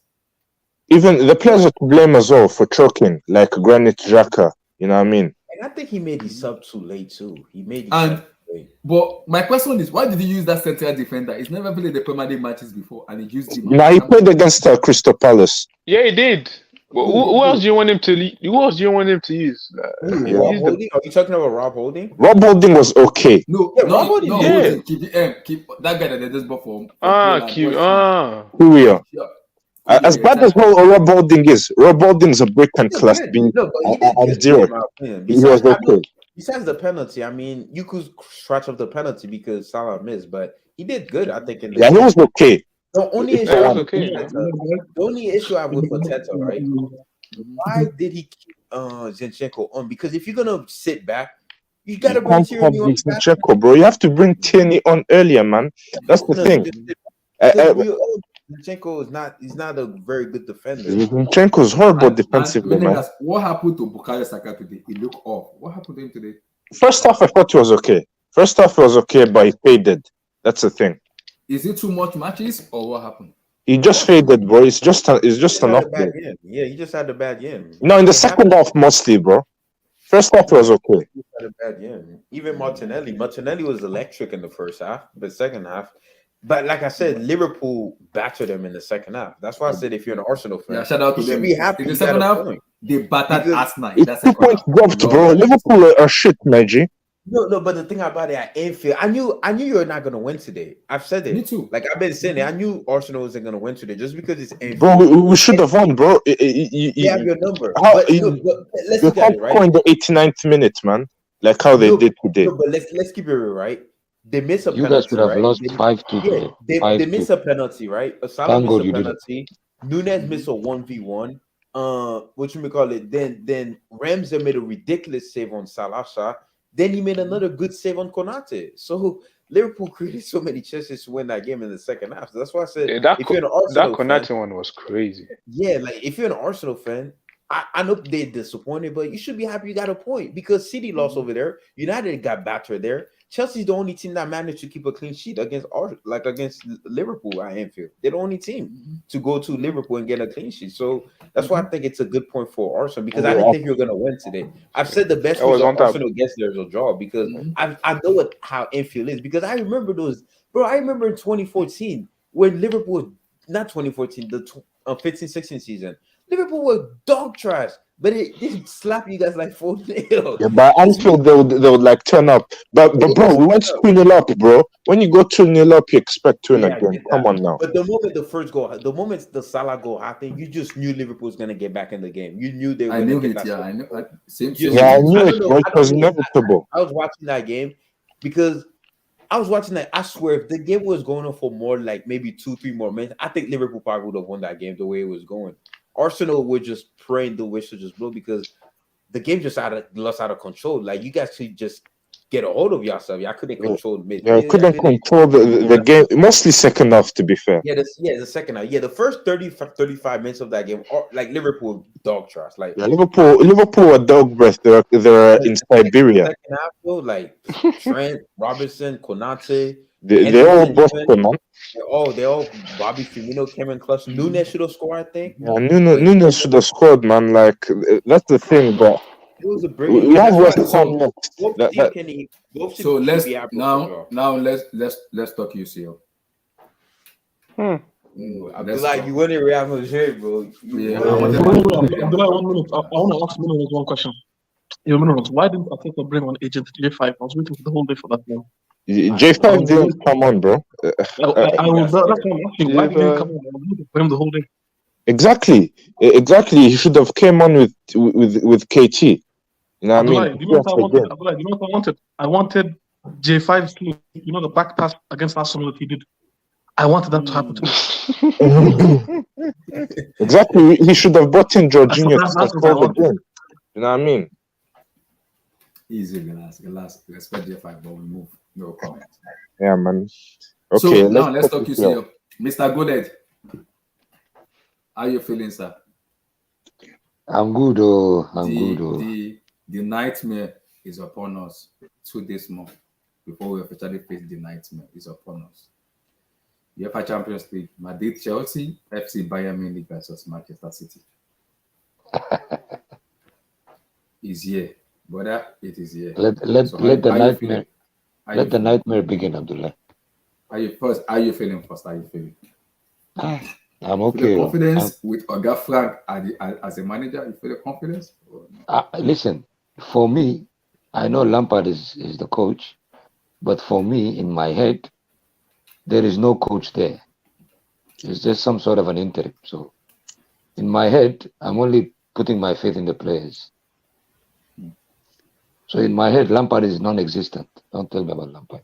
O: Even the players are to blame as well for choking, like Granit Xhaka. You know what I mean?
N: And I think he made his sub too late too. He made his sub too late.
A: But my question is, why did he use that central defender? He's never played the Premier League matches before, and he used him.
O: Now he played against Crystal Palace.
L: Yeah, he did. Who else do you want him to? Who else do you want him to use?
N: Are you talking about Rob Holding?
O: Rob Holding was okay.
A: Rob Holding. Keep that guy that they just bought for.
O: Who we are. As bad as Rob Holding is, Rob Holding's a brick and class B and zero. He was okay.
N: Besides the penalty, I mean, you could scratch up the penalty because Salah missed, but he did good, I think.
O: He was okay.
N: The only issue I have with Arteta, right? Why did he keep Zinchenko on? Because if you're gonna sit back, you gotta bring Tierney on.
O: Zinchenko, bro. You have to bring Tierney on earlier, man. That's the thing.
N: Zinchenko is not a very good defender.
O: Zinchenko is horrible defensively, man.
A: What happened to Bukayo Saka today? He looked off. What happened to him today?
O: First half, I thought he was okay. But he faded. That's the thing.
A: Is it too much matches or what happened?
O: He just faded, bro. It's just an upgrade.
N: Yeah, he just had a bad game.
O: No, in the second half mostly, bro. First half was okay.
N: He had a bad game. Even Martinelli was electric in the first half, but second half. But like I said, Liverpool battered them in the second half. That's why I said if you're an Arsenal fan,
A: shout out to them.
N: Be happy
A: in the second half, they battered Arsenal.
O: It's 2 points dropped, bro. Liverpool are shit, Nigel.
N: No, but the thing about it at Anfield, I knew you were not gonna win today. I've said it.
A: Me too.
N: Like I've been saying it. I knew Arsenal wasn't gonna win today just because it's Anfield.
O: Bro, we should have won, bro.
N: You have your number.
O: Let's look at it, right? In the 89th minute, man. Like how they did today.
N: But let's keep it real, right? They miss a
I: You guys could
N: penalty,
I: have
N: right?
I: lost 5-2
N: Yeah,
I: today.
N: they
I: 5-2.
N: miss a penalty, right? Salah
I: Thank
N: miss
I: God
N: a
I: you didn't.
N: penalty. Nunes miss a 1v1. What you may call it? Then Ramsey made a ridiculous save on Salah. Then he made another good save on Konate. So Liverpool created so many chances to win that game in the second half. So that's why I said,
L: Yeah,
N: if you're an
L: that
N: Arsenal fan,
L: Konate one was crazy.
N: yeah, like if you're an Arsenal fan, I know they're disappointed, but you should be happy you got a point because City lost over there. United got battered there. Chelsea's the only team that managed to keep a clean sheet against Liverpool at Anfield. They're the only team to go to Liverpool and get a clean sheet. So that's why I think it's a good point for Arsenal because I didn't think you were gonna win today. I've said the best
L: That was
N: result
L: on top.
N: Arsenal gets there is a draw because I know how Anfield is because I remember those, bro. I remember in 2014 when Liverpool, not 2014, the 15-16 season. Liverpool were dog trash, but it did slap you guys like 4-0.
O: Yeah, but Anfield they would like turn up. But bro, we went 2-0 up, bro. When you go 2-0 up, you expect to win
N: Yeah, I
O: again.
N: get
O: Come
N: that.
O: on now.
N: But the moment the Salah goal happened, you just knew Liverpool was gonna get back in the game. You knew they were
A: I
N: gonna
A: knew
N: get
A: it.
N: that.
A: Yeah, I know. Same.
O: Yeah, I knew it, bro. It was inevitable.
N: I was watching that game because I was watching that. I swear, if the game was going on for more like maybe 2-3 more minutes, I think Liverpool probably would have won that game the way it was going. Arsenal were just praying the whistle just blow because the game just lost out of control. Like you guys could just get a hold of yourself. Y'all couldn't control mid.
O: Yeah, couldn't control the game. Mostly second half, to be fair.
N: Yeah, the second half. Yeah, the first 35 minutes of that game, like Liverpool dog trash. Like
O: Yeah, Liverpool were dog breath. They're in Siberia.
N: second half though, like Trent, Robertson, Konate,
O: They all both come on.
N: They all Bobby Firmino came in clutch. Nunes should have scored, I think.
O: Yeah, Nunes should have scored, man. Like that's the thing, but
N: it was a
O: we
N: brilliant.
O: have West Ham next.
A: So let's talk UCL.
N: Abdullah, you went in Real Madrid, bro.
G: Abdullah, 1 minute. I want to ask Mino one question. Why didn't Atletico bring on agent J5? I was waiting for the whole day for that one.
O: J5 didn't come on, bro.
G: That's what I'm asking. Why didn't he come on? I was waiting for him the whole day.
O: Exactly. He should have came on with KT. You know what I mean?
G: You know what I wanted? Abdullah, you know what I wanted? I wanted J5 sleep. You know the back pass against Arsenal that he did. I wanted that to happen to me.
O: Exactly. He should have brought in Jorginho to control the game. You know what I mean?
A: Easy, Galas. Respect J5, but we move. No comment.
O: Yeah, man. Okay.
A: So now let's talk UCL. Mr. Goodhead, how you feeling, sir?
I: I'm good, good.
A: The nightmare is upon us 2 days more before we officially face the nightmare is upon us. UEFA Champions League, Madrid, Chelsea, FC Bayern Munich versus Manchester City. Is here, brother. It is here.
I: Let the nightmare begin, Abdullah.
A: How you feeling first? How you feeling?
I: I'm okay.
A: Feel confidence with Oga Frank as a manager. You feel the confidence?
I: Listen, for me, I know Lampard is the coach, but for me, in my head, there is no coach there. It's just some sort of an interim. So, in my head, I'm only putting my faith in the players. So, in my head, Lampard is non-existent. Don't tell me about Lampard.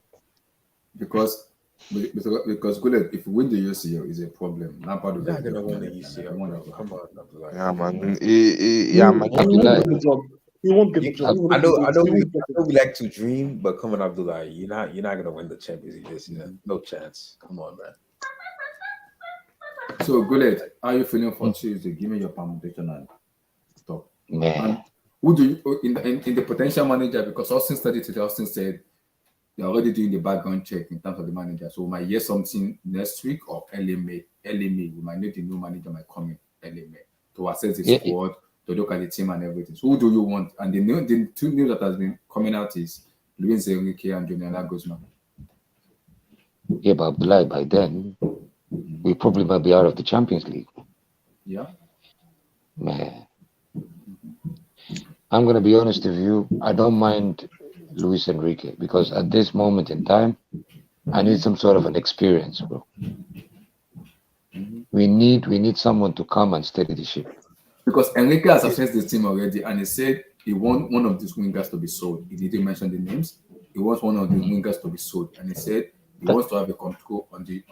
A: Because good, if you win the UCL is a problem. Lampard will
N: not gonna win the UCL. Come on, Abdullah.
O: Yeah, man. Yeah, man.
G: He won't get the job.
N: I know we like to dream, but come on, Abdullah, you're not gonna win the Champions League this year. No chance. Come on, man.
A: So good, how are you feeling for Tuesday? Give me your permutation and talk.
I: Man.
A: Who do you in the potential manager? Because Austin studied today. Austin said they're already doing the background check in terms of the manager. So we might hear something next week or early May. We might need the new manager might come in early May to assess the squad, to look at the team and everything. So who do you want? And the two news that has been coming out is Luis Enrique and Julian Nagelsmann.
I: Yeah, but Abdullah, by then we probably might be out of the Champions League.
A: Yeah.
I: Man. I'm gonna be honest with you, I don't mind Luis Enrique because at this moment in time, I need some sort of an experience, bro. We need someone to come and steady the ship.
A: Because Enrique has assessed the team already, and he said he want one of these wingers to be sold. He didn't mention the names, he wants one of the wingers to be sold, and he said he wants to have a control on the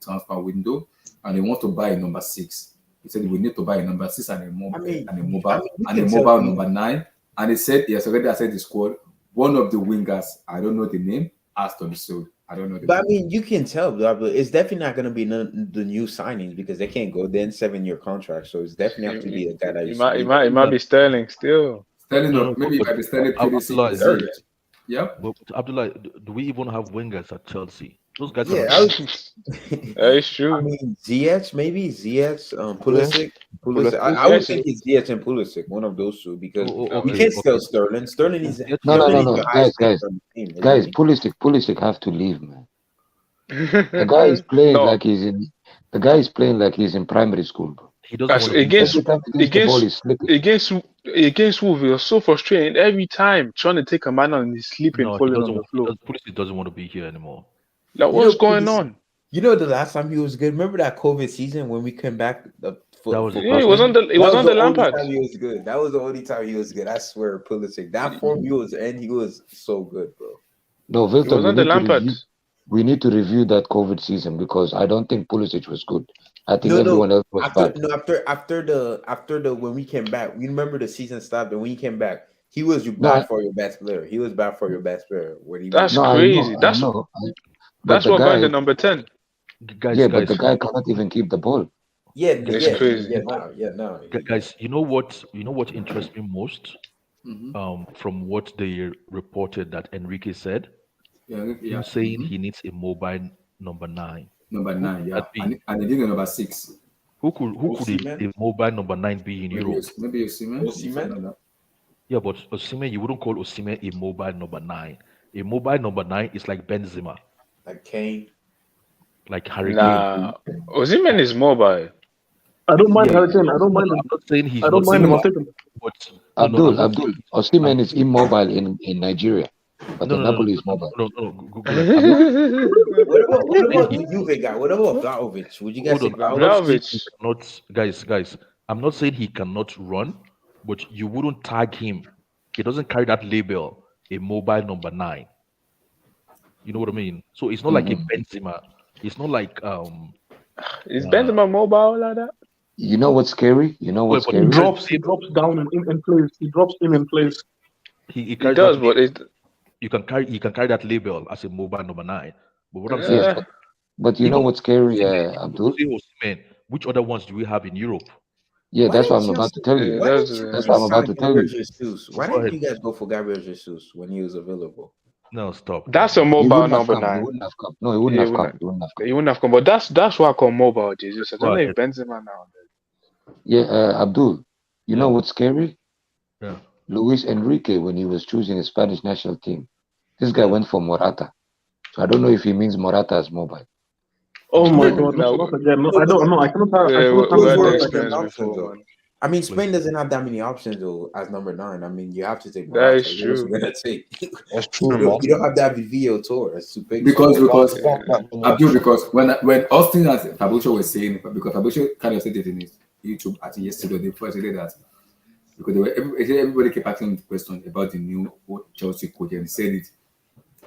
A: transfer window, and he wants to buy a number 6. He said we need to buy a number 6 and a mobile number 9. And he said he has already said the squad. One of the wingers, I don't know the name, has to be sold. I don't know the
N: But
A: name.
N: I mean, you can tell, but it's definitely not going to be the new signings because they can't go then 7-year contract. So it's definitely have to be a guy that
L: it might be Sterling still.
A: Sterling, maybe it might be Sterling,
H: Abdullah,
A: Ziyech. Yeah.
H: But Abdullah, do we even have wingers at Chelsea? Those guys
N: Yeah,
H: are
L: it's true.
N: I mean, Ziyech, maybe Ziyech, Pulisic. I
L: Pulisic.
N: would think it's Ziyech and Pulisic, one of those two, because you can't sell Sterling. Sterling is
I: No, guys. Pulisic have to leave, man. The guy is playing like he's in. The guy is playing like he's in primary school, bro.
H: He doesn't want to
L: against Wolves, it was so frustrating every time trying to take a man on and he's sleeping, falling on the floor.
H: Pulisic doesn't want to be here anymore.
L: Like, what's going on?
N: You know, the last time he was good. Remember that COVID season when we came back?
L: It was on the Lampard.
N: He was good. That was the only time he was good. I swear, Pulisic. That form he was so good, bro.
I: No, Victor,
L: it was on the Lampard.
I: We need to review that COVID season because I don't think Pulisic was good. I think everyone else was bad.
N: After the when we came back, you remember the season stopped, and when he came back, he was bad for your best player. He was bad for your best player.
L: That's crazy. That's what got the number 10.
I: But the guy cannot even keep the ball.
L: It's crazy.
N: No.
H: Guys, you know what interests me most? From what they reported that Enrique said, him saying he needs a mobile number 9.
A: Number 9, yeah, and he did a number 6.
H: Who could a mobile number 9 be in Europe?
A: Maybe Osimhen.
H: Yeah, but Osimhen, you wouldn't call Osimhen a mobile number 9. A mobile number 9 is like Benzema,
N: like Kane,
H: like Harry Kane.
L: Nah, Osimhen is mobile.
G: I don't mind Harry Kane. I don't mind him.
H: I'm not saying he's
G: I don't mind him. I'll take him.
I: Abdul, Osimhen is immobile in Nigeria, but in Napoli is mobile.
N: What about the Juve guy? What about Vlahovic? Would you guys say
H: Vlahovic? Guys, I'm not saying he cannot run, but you wouldn't tag him. He doesn't carry that label, a mobile number 9. You know what I mean? So it's not like a Benzema. It's not like
L: Is Benzema mobile like that?
I: You know what's scary? He drops
G: down in place. He drops in place.
H: He
L: does, but
H: he can carry that label as a mobile number 9. But what I'm saying,
I: but you know what's scary, Abdul?
H: Which other ones do we have in Europe?
I: Yeah, that's what I'm about to tell you. That's what I'm about to tell you.
N: Why didn't you guys go for Gabriel Jesus when he was available?
H: No, stop.
L: That's a mobile number 9.
I: He wouldn't have come. No, he wouldn't have come.
L: He wouldn't have come. But that's why I call mobile Jesus. I don't know if Benzema now.
I: Yeah, Abdul, you know what's scary?
H: Yeah.
I: Luis Enrique, when he was choosing his Spanish national team, this guy went for Morata. So I don't know if he means Morata as mobile.
G: Oh my God! Not again. No, I don't know. I cannot have.
N: I mean, Spain doesn't have that many options though as number 9. I mean, you have to take.
L: That is true.
I: That's true.
N: You don't have that Vivio tour. That's too big.
A: Because when Austin and Fabrizio were saying, because Fabrizio kind of said it in his YouTube I think yesterday, they first said that because everybody kept asking the question about the new Chelsea coach, and he said it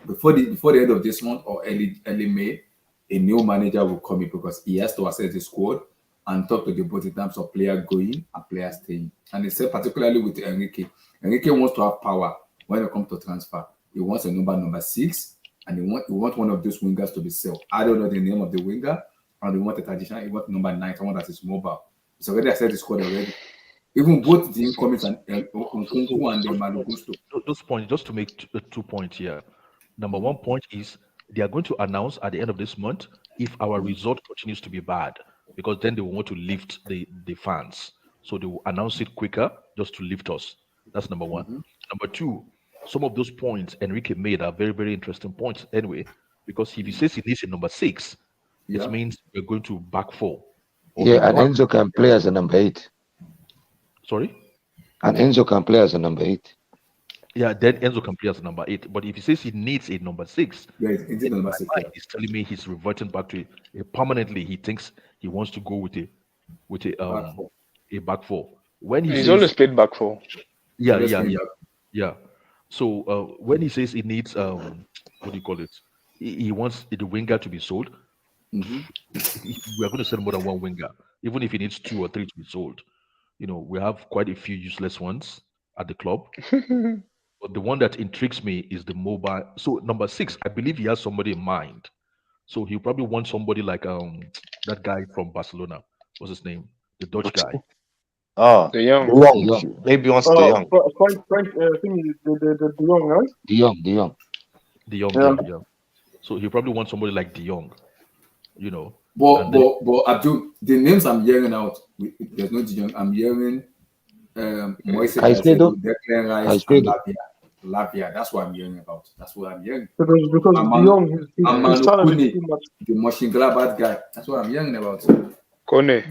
A: before the end of this month or early May, a new manager will come in because he has to assess the squad and talk to the board in terms of player going and player staying. And he said particularly with Enrique wants to have power when it comes to transfer. He wants a number 6, and he want one of those wingers to be sold. I don't know the name of the winger, and he want a traditional. He want number 9, someone that is mobile. It's already assessed the squad already. Even both the incomings and Nkunku and the Malogusto.
H: Those points, just to make 2 points here. Number 1 point is they are going to announce at the end of this month if our result continues to be bad, because then they will want to lift the fans. So they will announce it quicker just to lift us. That's number 1. Number 2, some of those points Enrique made are very, very interesting points anyway, because if he says he needs a number 6, it means we're going to back 4.
I: Yeah, and Enzo can play as a number 8.
H: Sorry?
I: And Enzo can play as a number 8.
H: Yeah, then Enzo can play as a number 8. But if he says he needs a number 6,
A: he's number 6.
H: He's telling me he's reverting back to it permanently. He thinks he wants to go with a back 4. When
L: he's always played back 4.
H: Yeah. So when he says he needs what do you call it? He wants the winger to be sold.
A: Mm-hmm.
H: We are going to sell more than one winger, even if he needs 2 or 3 to be sold. We have quite a few useless ones at the club. But the one that intrigues me is the mobile. So number 6, I believe he has somebody in mind. So he'll probably want somebody like that guy from Barcelona. What's his name? The Dutch
O: Which
H: guy.
O: oh,
L: De Jong.
O: the young. Maybe he wants the young.
L: Frank, I think the Young, right?
I: De Jong.
H: De Jong,
L: Yeah.
H: yeah. So he'll probably want somebody like De Jong, and
A: But Abdul, the names I'm hearing out, there's no De Jong. I'm hearing Moise
I: Caicedo.
A: Caicedo, Declan Rice, and Lavia. That's what I'm hearing about. That's what I'm hearing.
L: Because De Jong, his talent is too much.
A: The Mönchengladbach guy. That's what I'm hearing about.
L: Kone.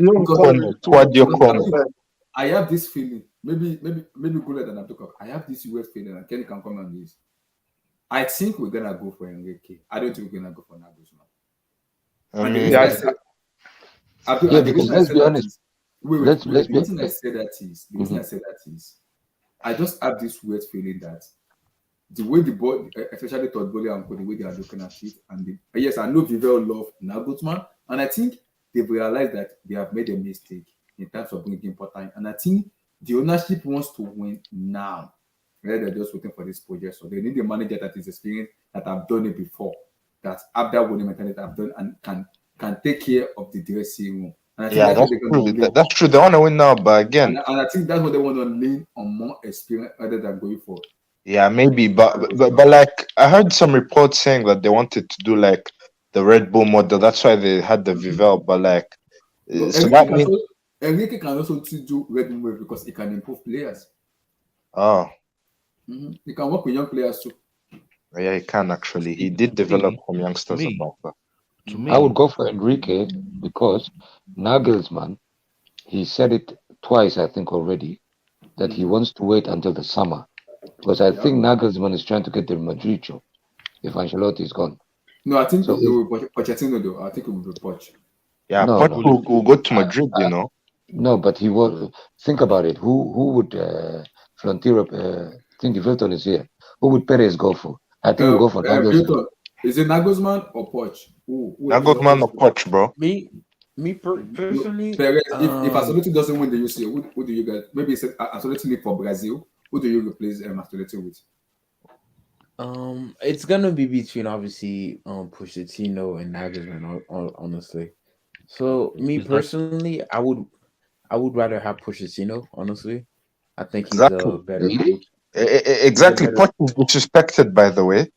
A: I have this feeling. Maybe cooler than Abdul. I have this weird feeling, and Kenny can comment on this. I think we're gonna go for Enrique. I don't think we're gonna go for Nagelsmann.
I: Because let's be honest.
A: The reason I say that is, I just have this weird feeling that the way the board, especially Todd Bowley and the way they are looking at it, and yes, I know Vivell love Nagelsmann, and I think they've realized that they have made a mistake in terms of bringing Potter, and I think the ownership wants to win now. Rather than just waiting for this project, so they need a manager that is experienced, that have done it before, that have that winning mentality, have done and can take care of the dressing room. And I think
O: that's true. They want to win now, but again,
A: and I think that's what they want to lean on, more experience rather than going for.
O: Yeah, maybe, but like I heard some reports saying that they wanted to do like the Red Bull model. That's why they had the Vivell. But like, so that means
A: Enrique can also do Red Bull because he can improve players.
O: Oh.
A: He can work with young players too.
O: Yeah, he can actually. He did develop from youngsters about that.
I: To me, I would go for Enrique because Nagelsmann, he said it twice, I think already, that he wants to wait until the summer. Because I think Nagelsmann is trying to get the Madrid job if Ancelotti is gone.
A: No, I think so it will be Pochettino though. I think it will be Poch.
O: Yeah, Poch will go to Madrid,
I: No, but he will. Think about it. Who would Florentino? I think Vilton is here. Who would Perez go for? I think we'll go for Nagelsmann.
A: Is it Nagelsmann or Poch?
O: Nagelsmann or Poch, bro?
N: Me personally,
A: Perez, if Ancelotti doesn't win the UCL, who do you get? Maybe it's Ancelotti leave for Brazil. Who do you replace Ancelotti with?
N: It's gonna be between obviously Pochettino and Nagelsmann, honestly. So me personally, I would rather have Pochettino, honestly. I think he's a better coach.
O: Exactly. Poch is disrespected, by the way.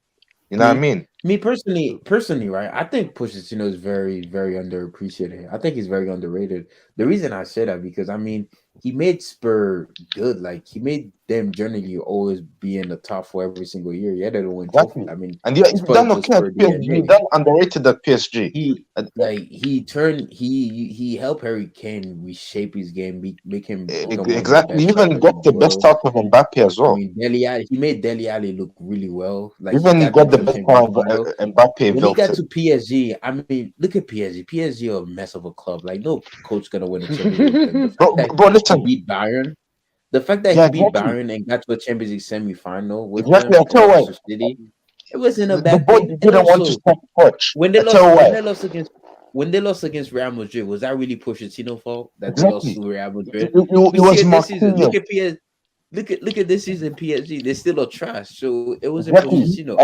O: You know what I mean?
N: Me personally, right? I think Pochettino is very, very underappreciated. I think he's very underrated. The reason I say that because he made Spurs good. Like he made them generally always be in the top 4 every single year. Yeah, they don't win trophy.
O: And he's done okay at PSG. He's done underrated at PSG.
N: He helped Harry Kane reshape his game, make him
O: exactly. He even got the best out of Mbappe as well.
N: He made Dele Alli look really well. Like
O: even got the best out of Mbappe.
N: When he got to PSG, look at PSG. PSG are a mess of a club. Like no coach gonna win a Champions League.
O: But listen,
N: beat Bayern. The fact that he beat Bayern and got to a Champions League semi-final with
O: City,
N: it wasn't a bad thing.
O: Didn't want to stop Poch.
N: When they lost against Real Madrid, was that really Pochettino's fault that they lost to Real Madrid?
O: It was
N: this season. Look at PSG. Look at this season PSG. They're still a trash. So it wasn't Pochettino.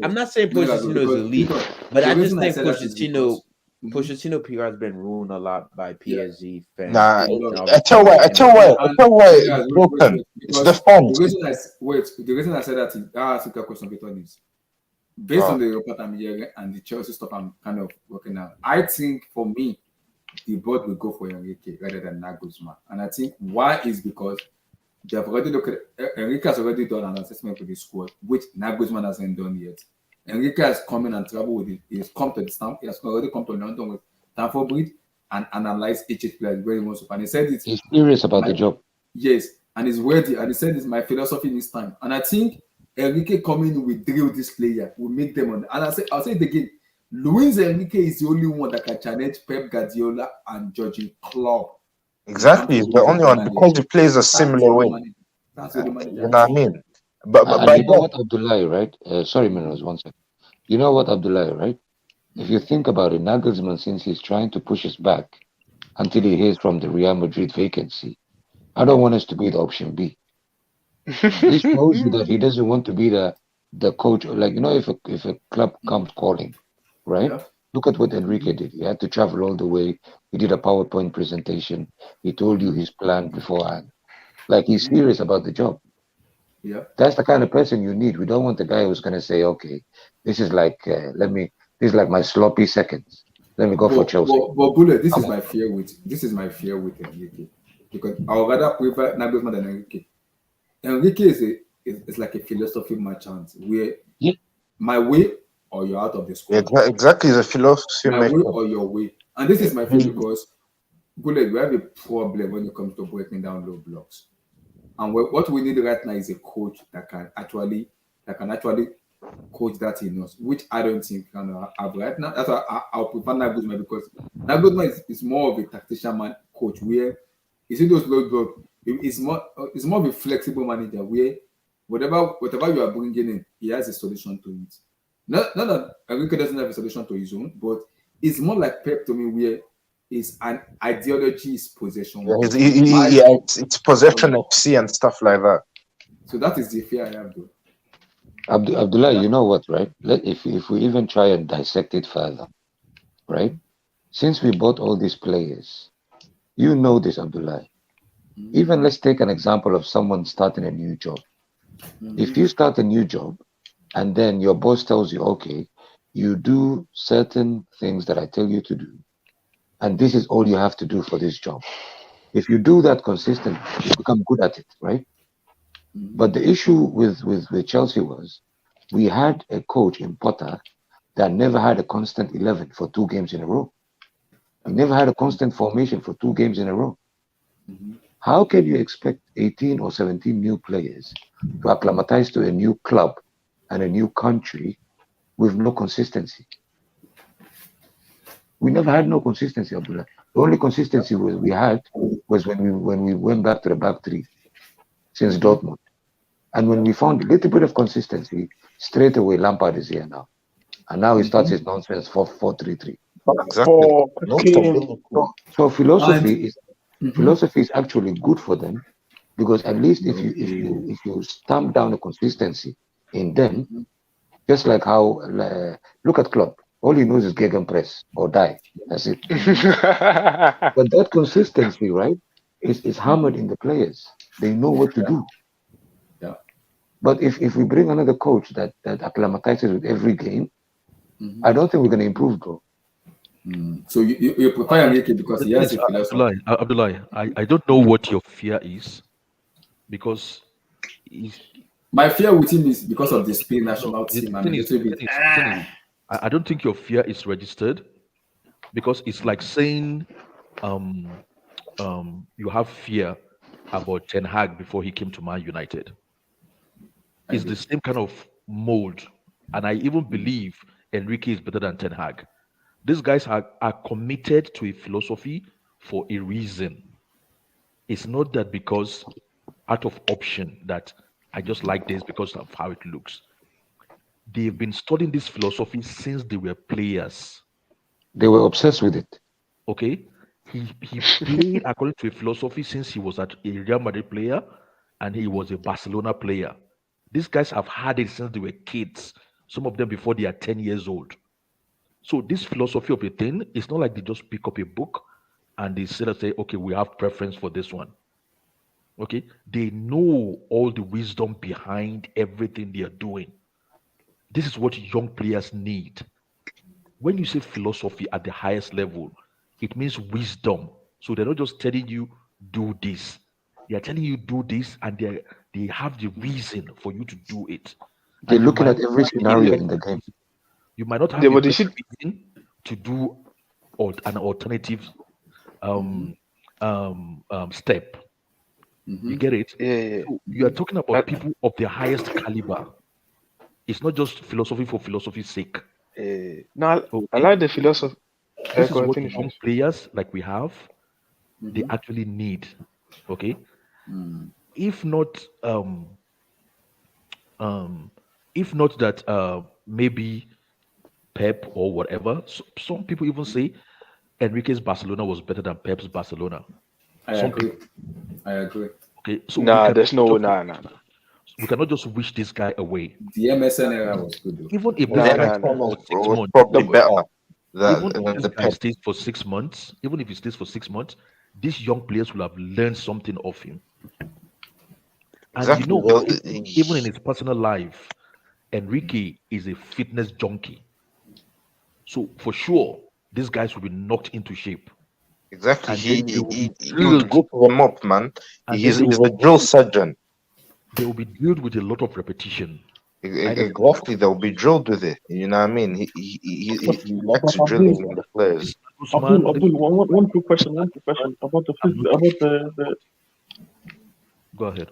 N: I'm not saying Pochettino is elite, but I just think Pochettino PR has been ruined a lot by PSG fans.
O: Nah, I tell why it's broken. It's the font.
A: The reason I said that is I asked a question is based on the report I'm hearing and the Chelsea stuff I'm kind of working out. I think for me, the board will go for Enrique rather than Nagelsmann. And I think why is because they have already looked at Enrique has already done an assessment for the squad, which Nagelsmann hasn't done yet. Enrique has come in and traveled with it. He has come to the stamp. He has already come to London with Stamford Bridge and analyzed each player very much. And he said it.
I: He's serious about the job.
A: Yes, and he's ready. And he said it's my philosophy in this time. And I think Enrique coming in will drill this player, will make them on. And I'll say it again. Luis Enrique is the only one that can challenge Pep Guardiola and Jurgen Klopp.
O: Exactly, he's the only one because he plays a similar way.
A: That's what the manager
O: You know what I
A: is.
O: mean? But
I: And
O: by
I: you know
O: then,
I: what, Abdullahi, right? Sorry, Minerals, one second. You know what, Abdullahi, right? If you think about it, Nagelsmann, since he's trying to push us back until he hears from the Real Madrid vacancy, I don't want us to be the option B. This shows you that he doesn't want to be the coach. Like, if a club comes calling, right?
A: Yeah.
I: Look at what Enrique did. He had to travel all the way. He did a PowerPoint presentation. He told you his plan beforehand. Like, he's serious about the job.
A: Yeah.
I: That's the kind of person you need. We don't want the guy who's going to say, okay, this is like, this is like my sloppy seconds. Let me go for Chelsea.
A: But Bullet, this
I: Come
A: is
I: on.
A: my fear with Enrique. Because I would rather prefer Nagelsmann than Enrique. Enrique is like a philosophy merchant where
I: Yeah.
A: my way or you're out of the squad.
O: exactly, the philosophy
A: My way
O: maker.
A: or your way. And this is my fear because Bullet, we have a problem when it comes to breaking down low blocks. And what we need right now is a coach that can actually coach that he knows, which I don't think can have right now. That's why I'll prefer Nagelsmann because Nagelsmann is more of a tactician man coach where you see those low block. It's more of a flexible manager where whatever you are bringing in, he has a solution to it. Not that Enrique doesn't have a solution to his own, but it's more like Pep to me where it's an ideology is possession.
O: Yeah, it's possession FC and stuff like that.
A: So that is the fear I have though.
I: Abdullah, you know what, right? If we even try and dissect it further, right? Since we bought all these players, you know this, Abdullah. Even let's take an example of someone starting a new job. If you start a new job and then your boss tells you, okay, you do certain things that I tell you to do, and this is all you have to do for this job. If you do that consistently, you become good at it, right? But the issue with Chelsea was we had a coach in Potter that never had a constant 11 for 2 games in a row. He never had a constant formation for 2 games in a row. How can you expect 18 or 17 new players to acclimatize to a new club and a new country with no consistency? We never had no consistency, Abdullah. The only consistency we had was when we went back to the back three since Dortmund. And when we found a little bit of consistency, straight away Lampard is here now. And now he starts his nonsense 4-3-3.
O: Exactly.
I: So philosophy is actually good for them because at least if you stamp down the consistency in them, just like how look at Klopp, all he knows is gegenpress or die. That's it. But that consistency, right, is hammered in the players. They know what to do.
A: Yeah.
I: But if we bring another coach that acclimatizes with every game, I don't think we're going to improve, bro.
A: So you prefer Enrique because he has a philosophy.
H: Abdullah, I don't know what your fear is because
A: my fear with him is because of the Spain national team.
H: I don't think your fear is registered because it's like saying you have fear about Ten Hag before he came to Man United. It's the same kind of mold. And I even believe Enrique is better than Ten Hag. These guys are committed to a philosophy for a reason. It's not that because out of option that I just like this because of how it looks. They've been studying this philosophy since they were players.
I: They were obsessed with it.
H: Okay? He played according to a philosophy since he was a Real Madrid player and he was a Barcelona player. These guys have had it since they were kids, some of them before they are 10 years old. So this philosophy of a thing, it's not like they just pick up a book and they say, okay, we have preference for this one. Okay? They know all the wisdom behind everything they are doing. This is what young players need. When you say philosophy at the highest level, it means wisdom. So they're not just telling you, do this. They are telling you, do this, and they have the reason for you to do it.
I: They're looking at every scenario in the game.
H: You might not have the reason to do an alternative step. You get it?
L: Yeah.
H: So you are talking about people of the highest caliber. It's not just philosophy for philosophy's sake.
L: No, I like the philosophy.
H: This is what young players like we have, they actually need. Okay? if not if not that maybe Pep or whatever. Some people even say Enrique's Barcelona was better than Pep's Barcelona.
A: I
H: Some
A: agree.
H: people.
A: I agree.
H: Okay, so we
L: Nah,
H: cannot
L: there's no
H: just
L: nah.
H: we cannot just wish this guy away.
A: The MSN era was good though.
H: Even if this
L: Nah,
H: guy
L: nah,
H: stays
L: nah.
H: for 6
I: was
H: months,
I: probably
L: The,
I: better
H: even
I: than
H: if this
I: the
H: guy
I: Pep.
H: stays for 6 months, even if he stays for 6 months, these young players will have learned something of him. And
I: Exactly. Well,
H: even in his personal life, Enrique is a fitness junkie. So for sure, these guys will be knocked into shape.
I: exactly.
H: And then they will be
I: He would
H: drilled.
I: go to them up, man.
H: And then
I: He's a drill surgeon.
H: they will be drilled with a lot of repetition.
I: Exactly, they'll be drilled with it. You know what I mean? He likes
G: But
I: to drill it in the players.
G: Abdul, one quick question about the
H: Go ahead.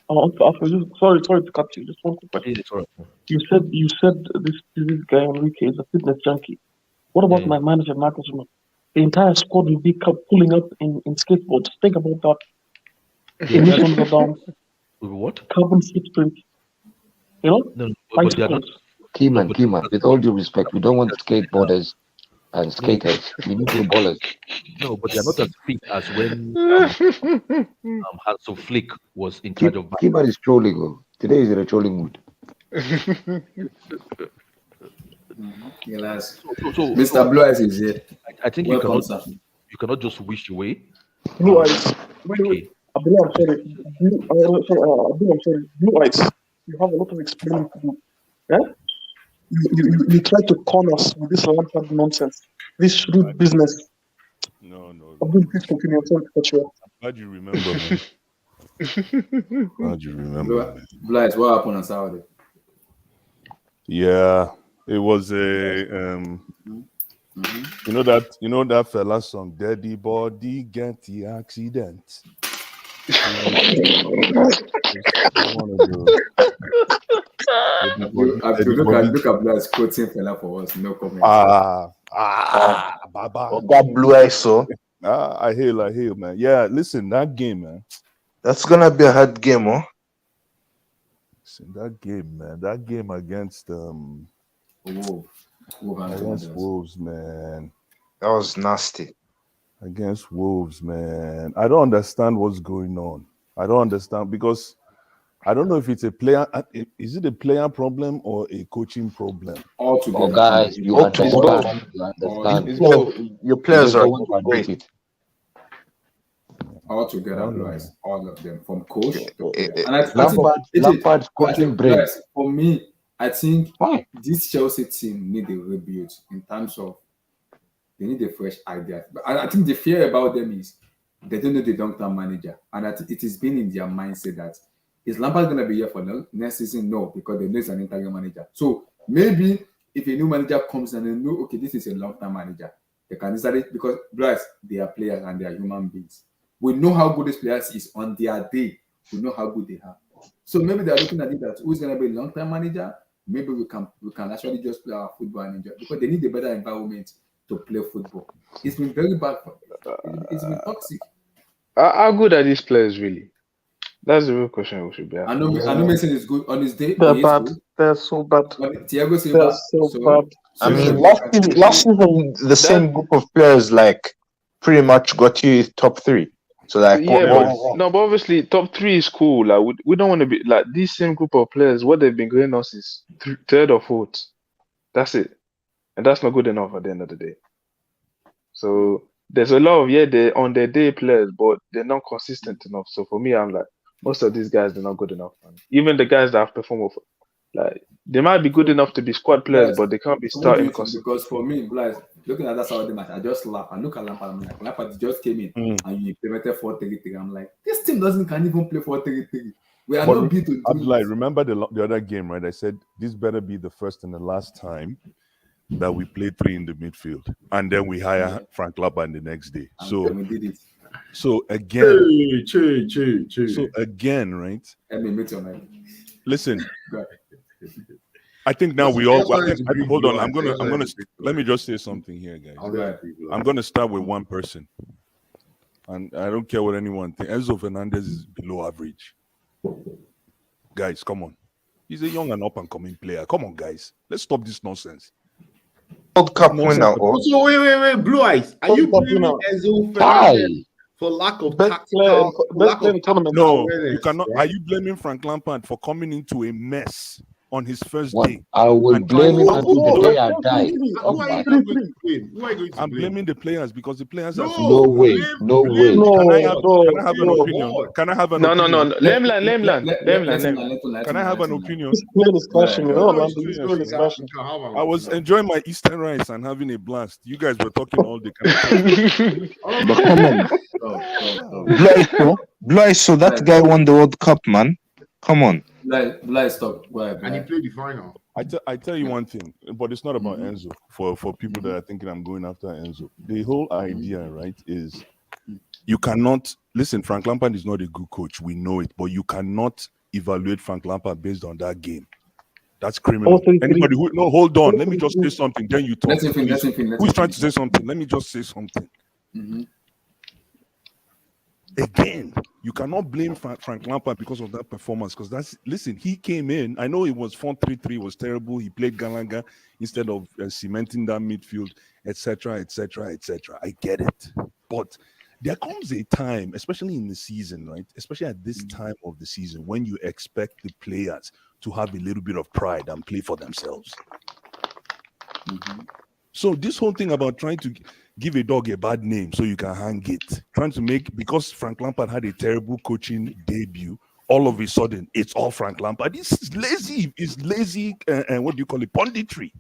G: Sorry to cut you. Just one quick question.
H: It's all right.
G: You said this guy Enrique is a fitness junkie. What about my manager Marcus? The entire squad will be pulling up in skateboards. Think about that. Emissions are down.
H: What?
G: Carbon footprint. You know?
H: No, but they are not.
I: Keyman, with all due respect, we don't want skateboarders and skaters. We need footballers.
H: No, but they are not as fit as when Hanso Flick was in charge of.
I: Keyman is trolling. Oh. Today is in a trolling mood.
A: Mr. Blue Eyes is here.
H: I think
A: Welcome,
H: you cannot just wish away.
G: Blue Eyes. Wait. Abdul, I'm sorry. Abdul, I'm sorry. Blue Eyes. You have a lot of explaining to do. Yeah? You try to con us with this Lampard nonsense. This shrewd business.
K: No.
G: Abdul, please continue. I'm sorry to cut you off.
K: I'm glad you remember, man. Glad you remember.
A: Blue Eyes, what happened on Saturday?
K: Yeah, it was a you know that fella song, Daddy Body Get the Accident.
A: Look at Blue Eyes quoting fella for us, no comment.
K: Baba.
I: That Blue Eyes, so.
K: I hail, man. Yeah, listen, that game, man.
I: That's gonna be a hard game, huh?
K: Listen, that game, man. That game against Wolves, man.
I: That was nasty.
K: Against Wolves, man. I don't understand what's going on. I don't understand because I don't know if it's a player. Is it a player problem or a coaching problem?
I: Altogether. Oh, guys, you understand. Your players are great.
A: All together, all of them, from coach to player. And
I: Lampard's coaching brain.
A: For me, I think this Chelsea team need a rebuild in terms of they need a fresh idea. But I think the fear about them is they don't know the long-term manager, and that it has been in their mindset that is Lampard going to be here for next season? No, because they know it's an interim manager. So maybe if a new manager comes and they know, okay, this is a long-term manager, they can decide because they are players and they are human beings. We know how good these players is on their day. We know how good they are. So maybe they are looking at it that who's going to be a long-term manager. Maybe we can actually just play our football and enjoy because they need a better environment to play football. It's been very bad. It's been toxic.
L: How good are these players really? That's the real question we should be asking.
A: I know Mason is good on his day.
G: They're bad. They're so bad.
A: Thiago Silva.
G: They're so bad.
I: I mean, last season the same group of players like pretty much got you top 3. So like,
L: but obviously top 3 is cool. Like we don't want to be like this same group of players. What they've been going on since 3rd or 4th. That's it, and that's not good enough at the end of the day. So there's a lot of they're on their day players, but they're not consistent enough. So for me, I'm like most of these guys they're not good enough. Man. Even the guys that have performed, like they might be good enough to be squad players, but they can't be starting consistent.
A: Because for me, looking at that Saturday match, I just laugh. I look at Lampard. I'm like, Lampard just came in and you implemented 4-3-3. I'm like, this team can't even play 4-3-3. We are not beat to do
K: it. Remember the other game, right? I said this better be the first and the last time that we play 3 in the midfield, and then we hire Frank Lampard the next day. So
A: we did it.
K: So again,
A: So
K: again, right?
A: Listen.
K: I think now we all. Hold on. I'm gonna. Let me just say something here, guys. I'm gonna start with one person.
P: and I don't care what anyone thinks. Enzo Fernandez is below average. Guys, come on. He's a young and up and coming player. Come on, guys. Let's stop this nonsense.
O: World Cup winner. Or
K: So wait, Blue Eyes. Are you blaming Enzo
I: Hi.
K: Fernandez for lack of
G: Best player in
K: tactical,
G: best player in tournament.
P: No, you
K: awareness?
P: cannot. Are
K: Right?
P: you blaming Frank Lampard for coming into a mess on his first
I: What?
P: day?
I: I will
P: And trying
I: blame him
P: to
I: until the
P: look,
I: day I die.
K: Who
I: Come
K: are you
I: back.
K: not going to blame? Who are you going to
P: I'm
K: blame?
P: blaming the players because the players are
I: No
K: No,
I: way.
K: blame
I: No way.
K: blame
P: Can I
K: the
P: have
K: board.
P: can I have an
K: Blame the
P: opinion?
K: board.
P: Can I have an
L: No, no,
P: opinion?
L: no. Let him land.
P: Can I have an opinion?
G: This player is crashing. You know,
K: No,
G: man.
K: it's
G: This
K: true.
G: player
K: You
G: is
K: can
G: crashing.
K: have an
P: I was
K: opinion.
P: enjoying my Eastern rice and having a blast. You guys were talking all day. Can I talk?
O: but come on, Blois, so that guy won the World Cup, man. Come on.
A: Let's stop. Go ahead.
K: And he played the final.
P: I tell you one thing, but it's not about Enzo. For people that are thinking I'm going after Enzo, the whole idea, right, is you cannot listen. Frank Lampard is not a good coach. We know it, but you cannot evaluate Frank Lampard based on that game. That's criminal. Anybody who no, hold on. Let me just say something. Then you talk.
A: Let him finish.
P: Who's trying to say something? Let me just say something. Again, you cannot blame Frank Lampard because of that performance. Because listen, he came in. I know it was 4-3-3 was terrible. He played Gallagher instead of cementing that midfield, etc., etc., etc. I get it, but there comes a time, especially in the season, right? Especially at this time of the season, when you expect the players to have a little bit of pride and play for themselves. So this whole thing about trying to give a dog a bad name so you can hang it, trying to make, because Frank Lampard had a terrible coaching debut, all of a sudden it's all Frank Lampard. This is lazy. It's lazy. What do you call it? Punditry.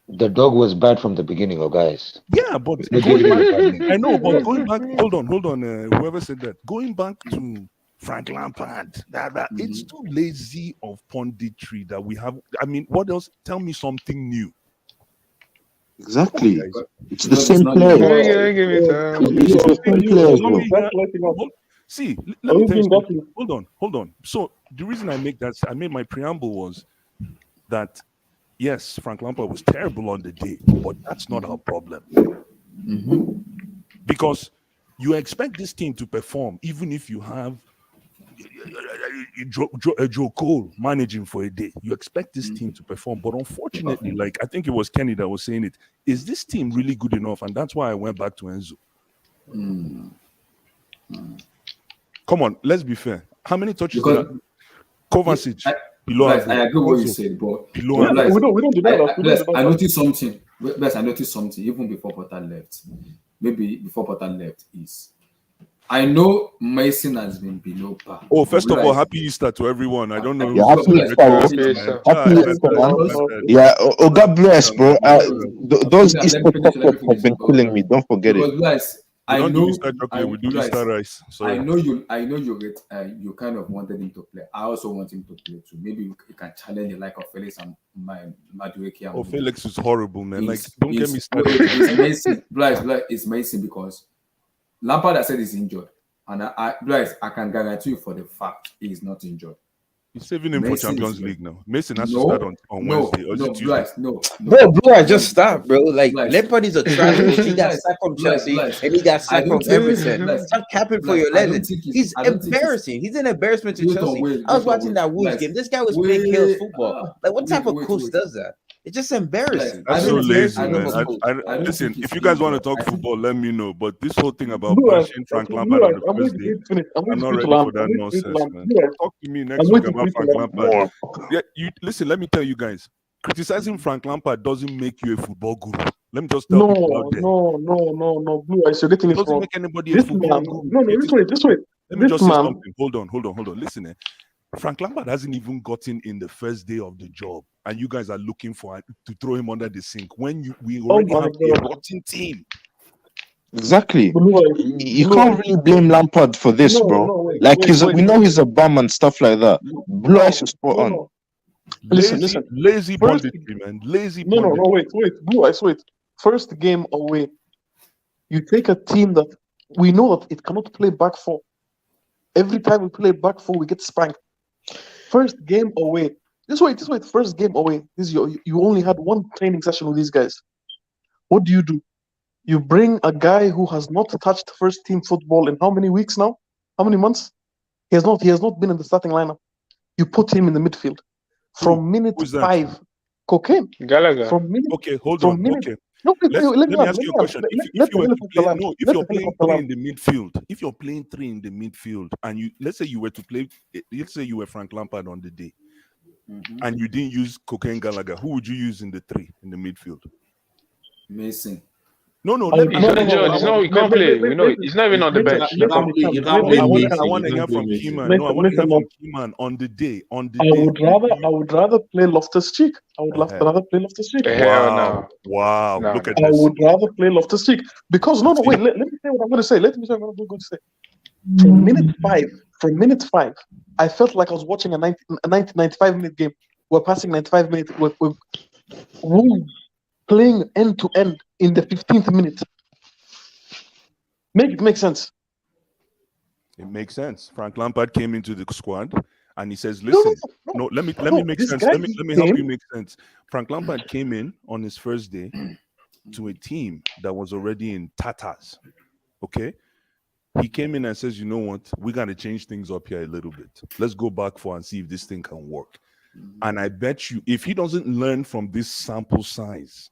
I: The dog was bad from the beginning, guys.
P: Yeah, but
I: They
P: going
I: gave him a
P: back,
I: bad name.
P: I know, but going back, hold on. Whoever said that, going back to Frank Lampard, that it's too lazy of punditry that we have. I mean, what else? Tell me something new.
O: Exactly. It's the
A: Because
O: same
A: not
O: players.
A: new.
L: Give me time.
O: It's the same players, bro.
P: See, let me tell you something. Hold on. So the reason I made my preamble was that yes, Frank Lampard was terrible on the day, but that's not our problem. Because you expect this team to perform even if you have Joe Cole managing for a day. You expect this team to perform, but unfortunately, like I think it was Kenny that was saying it, is this team really good enough? And that's why I went back to Enzo. Come on, let's be fair. How many touches did Kovacic below average?
A: I agree what you said, but
P: below
G: Yeah,
P: average.
G: we don't do that.
A: I noticed something. I noticed something even before Potter left. Maybe before Potter left is I know Mason has been below par.
P: Oh, first of all, happy Easter to everyone. I don't know.
O: Yeah, happy Easter, happy Easter, man. Yeah, God bless, bro. Those Easter chocolates have been killing me. Don't forget it.
A: Guys,
P: we don't do Easter chocolate. We do Easter rice. Sorry.
A: I know you you kind of wanted him to play. I also want him to play too. Maybe you can challenge the like of Felix and Madueke.
P: Oh, Felix is horrible, man. Like, don't get me started.
A: It's amazing. It's amazing because Lampard has said he's injured, and I can guarantee you for the fact he is not injured.
P: He's saving him for Champions League now. Mason has to start on Wednesday. Or Tuesday.
N: Bro, I just stopped, bro. Like, Lampard is a trash coach. He got sacked from Chelsea, and he got sacked from Everton. Stop capping for your legend. He's embarrassing. He's an embarrassment to Chelsea. I was watching that Wolves game. This guy was playing chaos football. Like, what type of coach does that? It's just embarrassing.
P: That's so lazy, man. Listen, if you guys want to talk football, let me know. But this whole thing about bashing Frank Lampard on the first day, I'm not ready for that nonsense, man. Talk to me next week about Frank Lampard. Yeah, listen, let me tell you guys, criticizing Frank Lampard doesn't make you a football guru. Let me just tell people out there.
G: No. Blue Eyes, you're getting it
P: doesn't
G: wrong.
P: make anybody a football guru.
G: No, this way.
P: Let me just say something. Hold on. Listen, Frank Lampard hasn't even gotten in the first day of the job, and you guys are looking to throw him under the sink when we already have a rotten team.
O: Exactly. You can't really blame Lampard for this, bro. We know he's a bum and stuff like that. Blue Eyes is spot on.
G: Listen.
P: Lazy punditry, man. Lazy.
G: No. Wait. Blue Eyes, wait. First game away, you take a team that we know that it cannot play back four. Every time we play back four, we get spanked. First game away. This way. First game away. You only had one training session with these guys. What do? You bring a guy who has not touched first team football in how many weeks now? How many months? He has not been in the starting lineup. You put him in the midfield. From minute
P: Who's that?
G: 5, Cocaine.
L: Gallagher.
G: From minute.
P: Okay, hold
G: From
P: on.
G: minute.
P: Okay.
G: No, wait,
P: Let
G: let
P: me
G: me
P: ask you a question. If
G: let
P: you
G: the
P: were to
G: helicopter
P: play,
G: land.
P: no, if
G: Let
P: you're
G: the
P: playing
G: helicopter
P: three
G: land.
P: in the midfield, if you're playing three in the midfield, and you let's say you were to play, let's say you were Frank Lampard on the day, and you didn't use Cocaine Gallagher, who would you use in the three in the midfield?
A: Mason.
P: No,
G: I
P: let
G: would,
P: me.
G: no,
L: George,
P: I
L: no,
P: want.
L: he can't play. We know he's not even on the bench.
F: You can't play. You can't
P: No,
F: play
P: I
F: Mason.
P: want to
F: You
P: hear
F: can't play
P: from
F: Mason.
P: Keyman. No, I want to hear
G: listen,
P: from Keyman on the day. On the
G: I
P: day.
G: would rather play Loftus-Cheek. I would rather play Loftus-Cheek.
L: Hell
P: Wow,
L: no.
P: wow!
L: No,
P: Look
L: no.
P: at
G: I
P: this.
G: would rather play Loftus-Cheek because no,
P: See?
G: wait. Let me say what I'm going to say. Let me say what I'm going to say. From minute 5, I felt like I was watching a 95-minute game. We're passing 95 minutes. We're Wolves playing end to end in the 15th minute. Make sense.
P: It makes sense. Frank Lampard came into the squad and he says,
G: No,
P: "Listen, no, let me make
G: this
P: sense.
G: guy
P: Let me help you
G: came.
P: make sense." Frank Lampard came in on his first day to a team that was already in tatters. Okay, he came in and says, "You know what? We got to change things up here a little bit. Let's go back for and see if this thing can work." And I bet you, if he doesn't learn from this sample size,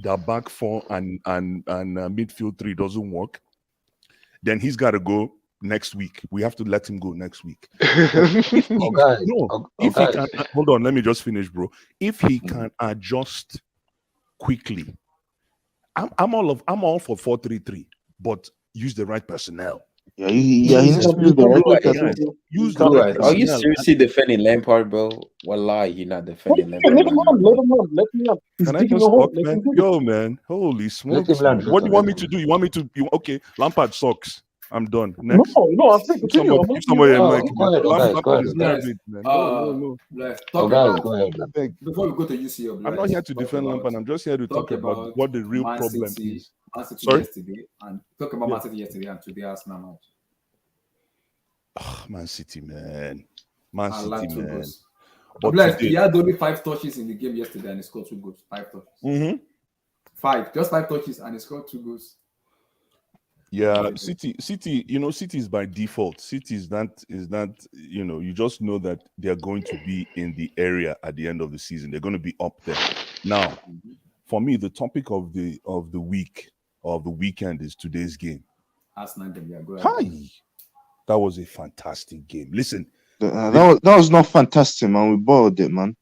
P: that back four and midfield three doesn't work, then he's got to go next week. We have to let him go next week. If he, if he can, hold on, let me just finish, bro. If he can adjust quickly, I'm all for 4-3-3, but use the right personnel.
J: Yeah, he needs to use the right person.
P: Use the right
N: Are you
P: personnel.
N: seriously defending Lampard, bro? Wallahi, you're not defending Lampard.
G: Let him on. He's
P: Can I
G: digging a
P: just
G: hole.
P: talk,
G: Let
P: man?
G: him do it.
P: Yo, man, holy smokes! Man. What do you want me to do? You want me to? Okay, Lampard sucks. I'm done. Next.
G: No, I'm saying continue.
P: Give somebody a mic.
I: Lampard
P: is
A: Guys,
P: garbage, man. No.
A: Talk
I: guys,
A: about
I: go ahead.
A: before we go to UCL.
P: I'm not here to defend Lampard. I'm just here to talk about what the real problem is. Sorry?
A: Yesterday and talk about Man City yesterday and today Arsenal match.
P: Man City, man. Man City, man.
A: Goals.
P: But
A: today, he had only 5 touches in the game yesterday and he scored 2 goals. 5 touches. 5 touches and he scored 2 goals.
P: Yeah, City, City is by default. City is that, you just know that they're going to be in the area at the end of the season. They're going to be up there. Now, for me, the topic of the week, of the weekend, is today's game.
A: Arsenal game, yeah, go ahead.
P: Hi. That was a fantastic game. Listen.
J: That was not fantastic, man. We boiled it, man.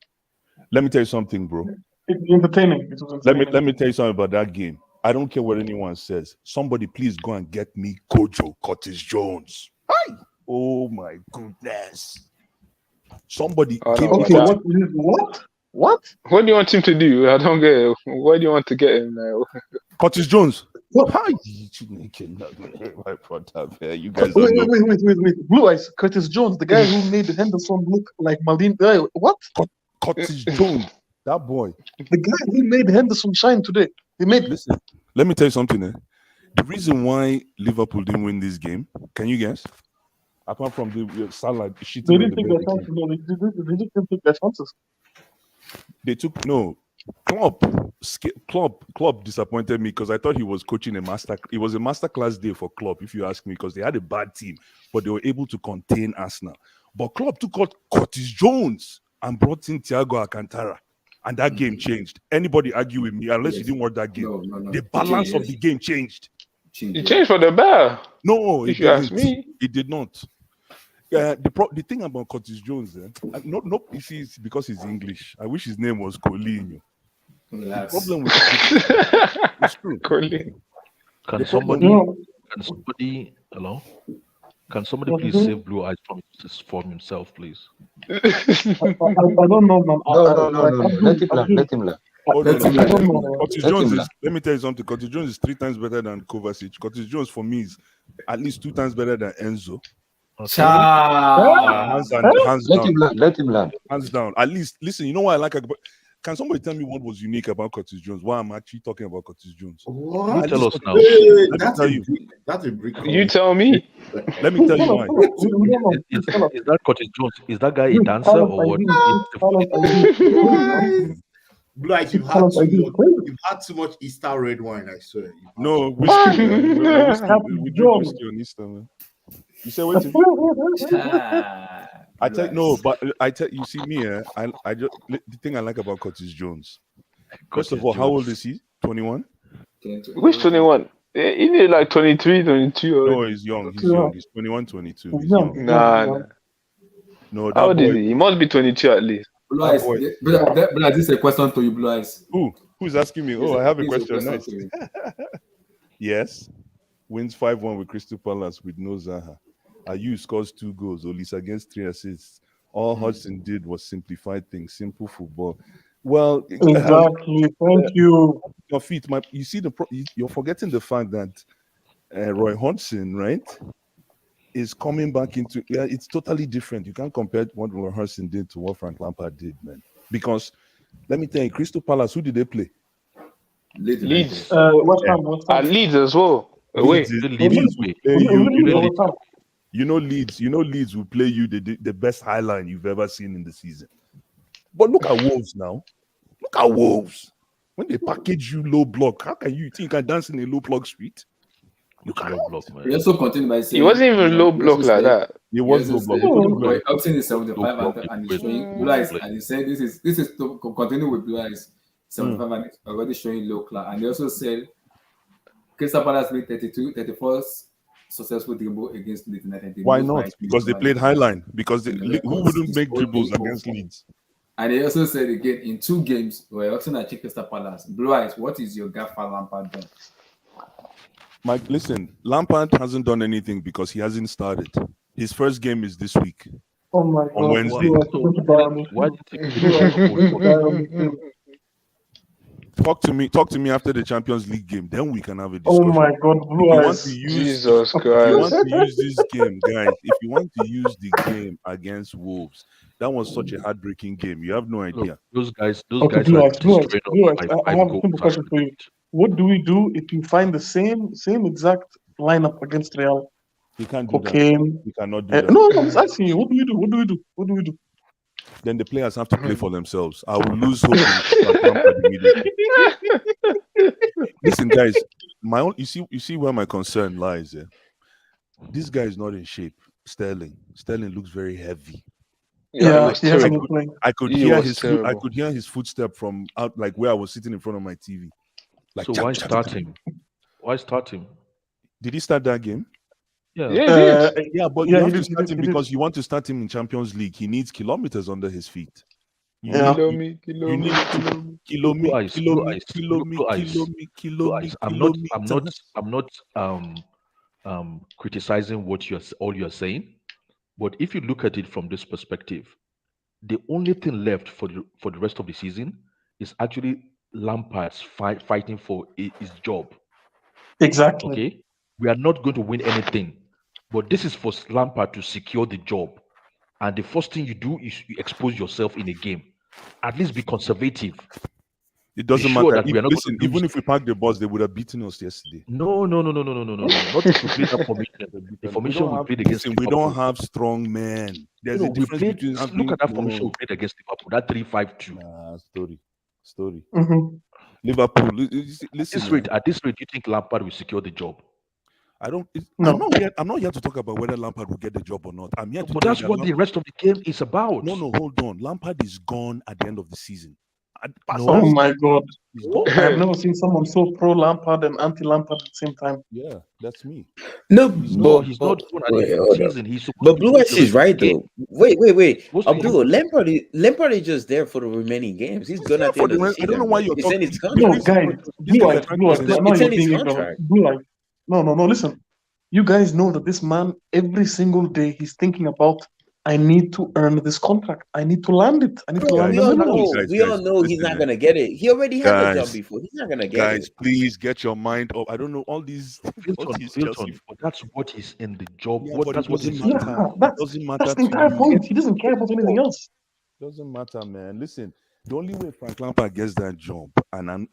P: Let me tell you something, bro.
G: It was entertaining.
P: Let me tell you something about that game. I don't care what anyone says. Somebody please go and get me Kojo Curtis Jones. Hi. Oh my goodness. Somebody give me
G: what?
L: What do you want him to do? I don't get it. What do you want to get him now?
P: Curtis Jones. Hi. You guys don't know.
G: Wait. Blue Eyes. Curtis Jones, the guy who made Henderson look like Maldini. What?
P: Curtis Jones. That boy.
G: The guy who made Henderson shine today.
P: Listen, let me tell you something. The reason why Liverpool didn't win this game, can you guess? Apart from the Salah shitting
G: They
P: on
G: didn't
P: the
G: take their
P: bed.
G: chances. No, they didn't take their chances.
P: They took Klopp disappointed me because I thought he was coaching it was a masterclass day for Klopp, if you ask me, because they had a bad team, but they were able to contain Arsenal. But Klopp took out Curtis Jones and brought in Thiago Alcantara, and that game changed. Anybody argue with me unless you didn't watch that game?
A: No.
P: The balance of the game changed.
L: It changed for the better.
P: No,
L: if you ask me,
P: it did not. The thing about Curtis Jones, you see, it's because he's English. I wish his name was Coutinho. The problem with it's true.
H: Can somebody please save Blue Eyes from himself, please?
G: I don't know, man.
I: No. Let him learn.
P: Curtis Jones is, let me tell you something. Curtis Jones is 3 times better than Kovacic. Curtis Jones for me is at least 2 times better than Enzo.
I: Okay. Let him learn.
P: Hands down. At least, listen, you know what I like about. Can somebody tell me what was unique about Curtis Jones? Why I'm actually talking about Curtis Jones?
H: You tell us now.
K: That's a brick.
L: You tell me.
P: Let me tell you why.
H: Is that Curtis Jones? Is that guy a dancer or what?
K: Blue Eyes, you've had
G: Palace
K: too
G: against
K: much.
G: Brentford.
K: You've had too much Easter red wine. I swear. You've had
P: No,
K: too much.
P: whiskey, man.
G: Happy
P: We drink
G: John.
P: whiskey on Easter, man. You say what?
A: Ah,
P: I
A: Blue
P: tell no,
A: Eyes.
P: but I tell you, see me, I just the thing I like about Curtis Jones. First of
H: Curtis
P: all, how old
H: Jones.
P: is he? 21?
L: Which 21? He need like 23, 22
P: No,
L: already.
P: he's young. He's
G: Yeah.
P: young. He's 21, 22.
G: He's
P: He's
G: young.
P: young.
G: He's
L: Nah,
G: young.
L: nah.
P: No,
L: How
P: that
L: old is
P: boy.
L: he? He must be 22 at least.
A: Blue
P: That
A: Eyes.
P: boy.
A: Brother, this is a question to you, Blue Eyes.
P: Who's asking me?
A: This
P: Oh, I have a
A: is a
P: question
A: question
P: next.
A: to you.
P: Yes. Wins 5-1 with Crystal Palace with no Zaha. Ayew scores 2 goals. Olise against 3 assists. All Hudson did was simplify things, simple football. Well,
G: Exactly. Thank you.
P: your feet, you see you're forgetting the fact that Roy Hodgson, right, is coming back into it's totally different. You can't compare what Roy Hodgson did to what Frank Lampard did, man. Because let me tell you, Crystal Palace, who did they play?
L: Leeds.
G: West Ham. West Ham.
L: And Leeds as well. Away.
P: Leeds will play you.
G: West Ham.
P: You know Leeds will play you the best high line you've ever seen in the season. But look at Wolves now. Look at Wolves. When they package you low block, how can you think you can dance in a low block street? You
H: Low
P: cannot.
H: block, man.
A: He also continued by saying
L: He wasn't even low block like that.
P: It was low block.
A: Roy Hodgson is 75 and he's showing Blue Eyes, and he said this is to continue with Blue Eyes 75 and already showing low class. And they also said Crystal Palace made 34 successful dribble against Leeds United.
P: Why not? Because they played Highline. Because who wouldn't make dribbles against Leeds?
A: And they also said again in 2 games, Roy Hodgson achieved Crystal Palace. Blue Eyes, what is your gaffer Lampard done?
P: Mike, listen, Lampard hasn't done anything because he hasn't started. His first game is this week.
G: Oh my God.
P: On Wednesday.
H: Why
P: Talk to me after the Champions League game. Then we can have a
G: Oh
P: discussion.
G: my God. Blue Eyes.
L: Jesus
P: If you want
L: Christ.
P: to use this game, guys, if you want to use the game against Wolves, that was such a heartbreaking game. You have no idea.
H: Those guys
G: Okay,
H: are
G: Blue Eyes.
H: destroying
G: Blue
H: us
G: Eyes.
H: by
G: I
H: 5
G: have a
H: goals.
G: simple question for you. What do we do if you find the same exact lineup against Real?
P: You can't do
G: Cocaine.
P: that. You cannot do that.
G: No, I'm just asking you. What do we do? What do we do?
P: Then the players have to play for themselves. I will lose hope in Lampard immediately. Listen, guys, you see where my concern lies. This guy is not in shape. Sterling looks very heavy.
G: Yeah, he hasn't been playing.
P: I could hear his footstep from out, like where I was sitting in front of my TV. Like,
H: So why start him? Why start him?
P: Did he start that game?
H: Yeah.
P: But you have to start him because you want to start him in Champions League. He needs kilometers under his feet. I'm
H: not criticizing what you're saying, but if you look at it from this perspective, the only thing left for the rest of the season is actually Lampard's fighting for his job.
G: Exactly.
H: Okay, we are not going to win anything, but this is for Lampard to secure the job. And the first thing you do is you expose yourself in a game. At least be conservative.
P: It doesn't
H: Be sure
P: matter.
H: that we are not
P: Listen,
H: going to lose.
P: even if we park the bus, they would have beaten us yesterday.
H: No. Not if we play that formation. The formation we played against
P: we
H: Liverpool.
P: don't have strong men. There's a
H: we
P: difference
H: played,
P: between having,
H: look at that formation we played against Liverpool. That 3-5-2.
P: Story.
G: Mm-hmm.
P: Liverpool.
H: Listen, at this rate, you think Lampard will secure the job?
P: I'm not here to talk about whether Lampard will get the job or not. I'm here to.
H: But that's what the rest of the game is about.
P: No, hold on. Lampard is gone at the end of the season.
G: Oh my God! I've never seen someone so pro Lampard and anti Lampard at the same time.
P: Yeah, that's me.
N: No,
H: he's
N: but
H: not going at the end of the season. He's supposed
N: but
H: to
N: Blue
H: be
N: Eyes is right though. Wait,
H: Supposed to
N: Abdul, Lampard is just there for the remaining games. He's gone at the end of the season.
P: I don't know why you're
N: It's
P: talking.
N: in his
G: No,
N: contract.
G: guys, Blue Eyes.
N: It's in his contract.
G: Blue Eyes. No. Listen, you guys know that this man every single day he's thinking about. I need to earn this contract. I need to land it. I need to land
N: We all know he's not gonna get it. He already had a job before. He's not gonna get it.
P: Guys, please get your mind up. I don't know all these.
H: But that's what is in the job.
P: Yeah,
H: that's what
P: doesn't
H: is
P: matter.
G: That's the entire point. He doesn't care about anything else.
P: Doesn't matter, man. Listen, the only way Frank Lampard gets that job, and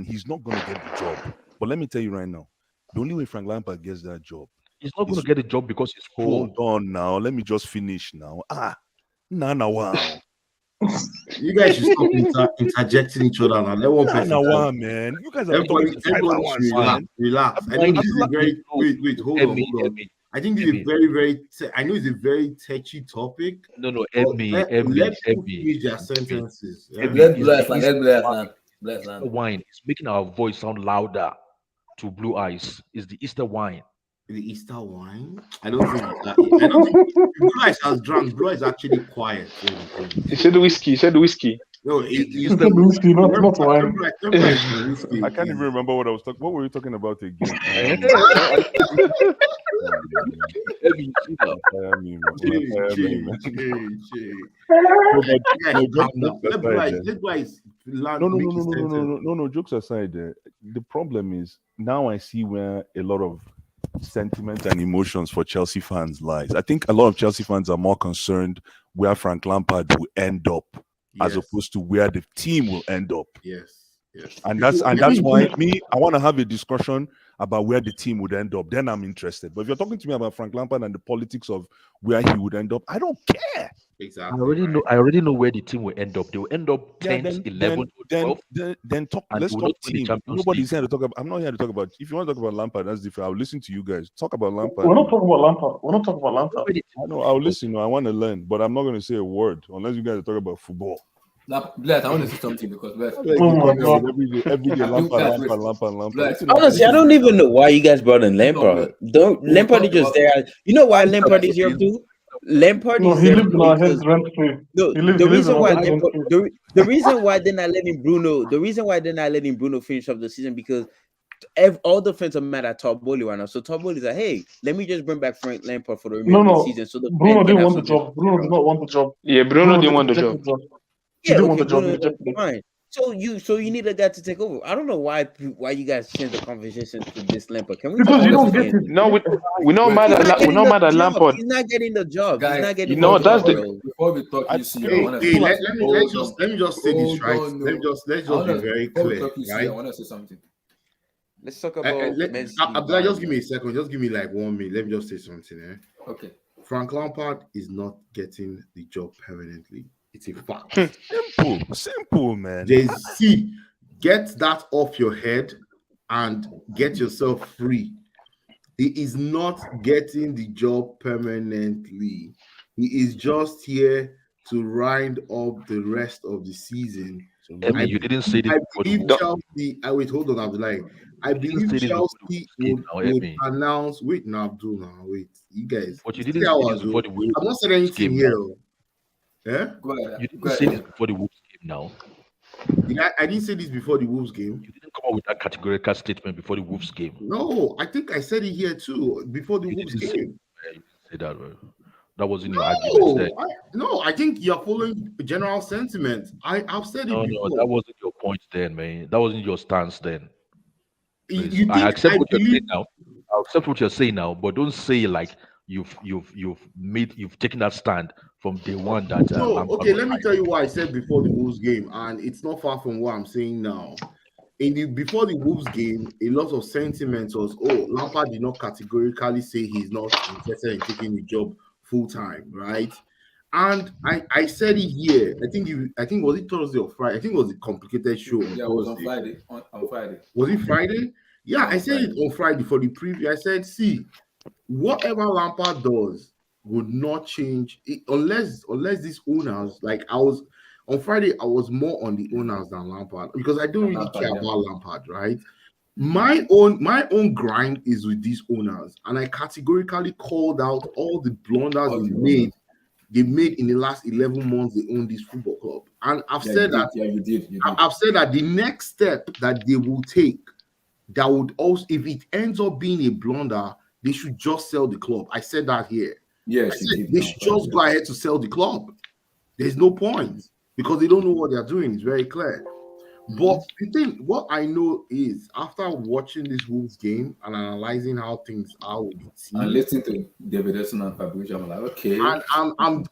P: he's not gonna get the job. But let me tell you right now, the only way Frank Lampard gets that job.
H: He's not going to get a job because he's poor.
P: Hold on now. Let me just finish now. Wow.
K: You guys should stop interjecting each other now. Let one
P: Nah,
K: person
P: nah,
K: talk.
P: why, man? You guys are talking
K: Everybody,
P: to Formula
K: everybody
P: One
K: should relax.
P: fan.
K: Relax. I know
H: Wine
K: this
H: is
K: is a very wait. Hold on,
H: Emmy,
K: hold on.
H: Emmy,
K: I think this is a
H: Emmy.
K: very I know it's a very touchy topic.
H: No,
K: But
H: Emmy,
K: let people
H: Emmy,
K: finish their
H: Emmy,
K: sentences. Yeah?
H: Emmy
A: Let's
H: is the
A: bless land.
H: East
A: Let's bless land. Bless land.
H: wine. It's making our voice sound louder to Blue Eyes. Is the Easter wine.
K: The Easter wine. I don't think. I don't think Blue Eyes has drunk. Blue Eyes is actually quiet when he drinks.
L: He said the whiskey. He said the whiskey.
K: No,
H: It's the
K: he
H: Easter
G: Whiskey, not wine.
K: Remember, whiskey.
P: I can't even remember what I was talking. What were we talking about again?
H: Emmy, you see that?
P: No. Jokes aside, the problem is now I see where a lot of sentiment and emotions for Chelsea fans lies. I think a lot of Chelsea fans are more concerned where Frank Lampard will end up as opposed to where the team will end up.
K: Yes.
P: And that's why I want to have a discussion about where the team would end up. Then I'm interested. But if you're talking to me about Frank Lampard and the politics of where he would end up, I don't care.
K: Exactly.
H: I already know where the team will end up. They will end up 10th, 11th, 12th.
P: Then talk. Let's talk team. Nobody's here to talk about. I'm not here to talk about. If you want to talk about Lampard, that's different. I'll listen to you guys. Talk about Lampard.
G: We're not talking about Lampard.
P: I know. I'll listen. I want to learn, but I'm not going to say a word unless you guys are talking about football.
A: Bless, I want to say something because Bless.
P: Every day, Lampard.
N: Honestly, I don't even know why you guys brought in Lampard. Lampard is just there. You know why Lampard is here too? Lampard is there.
G: He lives in our heads rent free.
N: No, the reason why the reason why they're not letting Bruno, the reason why they're not letting Bruno finish up the season because all the fans are mad at Todd Bowley right now. So Todd Bowley's like, hey, let me just bring back Frank Lampard for the remainder of the season. So
G: Bruno didn't want the job. Bruno did not want the job.
L: Yeah, Bruno didn't want the job.
G: He didn't want the
N: Bruno,
G: job.
N: fine. So you need a guy to take over. I don't know why you guys change the conversation to this Lampard. Can we?
G: Because you don't get it.
L: No, we know mad at Lampard.
N: He's not getting the job.
A: Guys,
N: he's not getting.
L: That's
A: before we talk. You see,
K: let me just say this right. Let's just be very clear, right?
A: I want to say something.
N: Let's talk about.
K: Abdullah, just give me a second. Just give me like 1 minute. Let me just say something.
A: Okay.
K: Frank Lampard is not getting the job permanently. It's a fact.
P: Simple, man.
K: Get that off your head and get yourself free. He is not getting the job permanently. He is just here to round up the rest of the season.
H: Emmy, you didn't say this.
K: I believe Chelsea. Wait, hold on, Abdullah. I believe Chelsea would announce. Wait, now, Abdul. Now, wait, you guys.
H: But you didn't say this before the Wolves.
K: I'm not saying anything here.
H: Yeah? You didn't say this before the Wolves game now.
K: I didn't say this before the Wolves game.
H: You didn't come up with that categorical statement before the Wolves game.
K: No, I think I said it here too before the Wolves game.
H: Say that, bro. That wasn't your argument there.
K: I think you're following general sentiment. I've said it before.
H: No, that wasn't your point then, man. That wasn't your stance then. I accept what you're saying now. I accept what you're saying now, but don't say like you've taken that stand from day one. That
K: okay. Let me tell you what I said before the Wolves game, and it's not far from what I'm saying now. Before the Wolves game, a lot of sentiment was, Lampard did not categorically say he's not interested in taking the job full time, right? And I said it here. I think was it Thursday or Friday? I think it was a complicated show.
A: Yeah, it was on Friday. On Friday.
K: Was it Friday? Yeah, I said it on Friday for the preview. I said, see, whatever Lampard does would not change unless these owners, like on Friday, I was more on the owners than Lampard because I don't really care about Lampard, right? My own grind is with these owners, and I categorically called out all the blunders they made in the last 11 months they own this football club. And I've said that you did. I've said that the next step that they will take that would also, if it ends up being a blunder, they should just sell the club. I said that here.
A: Yes,
K: they should just go ahead to sell the club. There's no point because they don't know what they're doing. It's very clear. But the thing, what I know is after watching this Wolves game and analyzing how things are with the team,
A: and listening to David Edson and Fabrizio, I'm like, okay.
K: And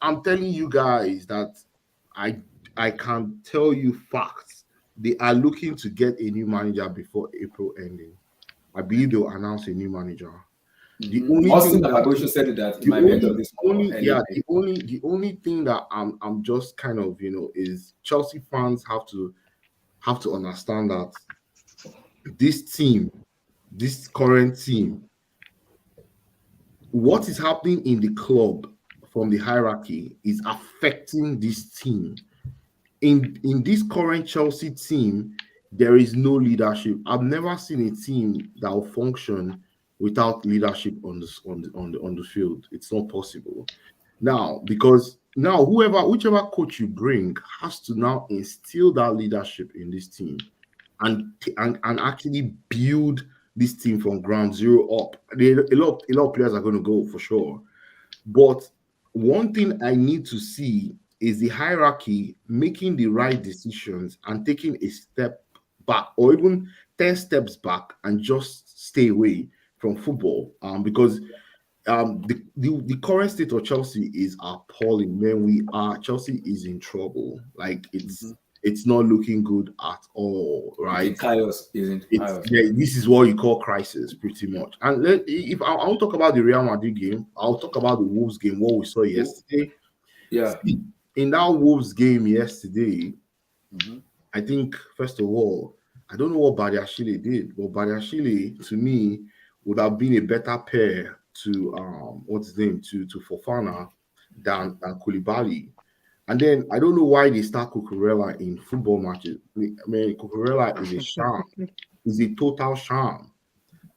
K: I'm telling you guys that I can tell you facts. They are looking to get a new manager before April ending. I believe they'll announce a new manager. The only
A: Austin
K: thing
A: and
K: that
A: Babosho said that it
K: the
A: might be end
K: only,
A: of this
K: the
A: month
K: only
A: or early
K: yeah
A: May.
K: the only thing that I'm just kind of is Chelsea fans have to understand that this team, this current team, what is happening in the club from the hierarchy is affecting this team. In this current Chelsea team, there is no leadership. I've never seen a team that will function without leadership on the field. It's not possible. Now, because now whichever coach you bring has to now instill that leadership in this team and actually build this team from ground zero up. A lot of players are going to go for sure. But one thing I need to see is the hierarchy making the right decisions and taking a step back or even 10 steps back and just stay away from football. Because the current state of Chelsea is appalling. Man, Chelsea is in trouble. Like it's not looking good at all, right?
A: It's chaos, isn't chaos.
K: Yeah, this is what you call crisis, pretty much. And if I won't talk about the Real Madrid game, I'll talk about the Wolves game, what we saw yesterday.
A: Yeah.
K: See, in that Wolves game yesterday, I think first of all, I don't know what Badiashile did, but Badiashile to me would have been a better pair to what's his name to Fofana than Koulibaly. And then I don't know why they start Cucurella in football matches. I mean, Cucurella is a sham. Is a total sham,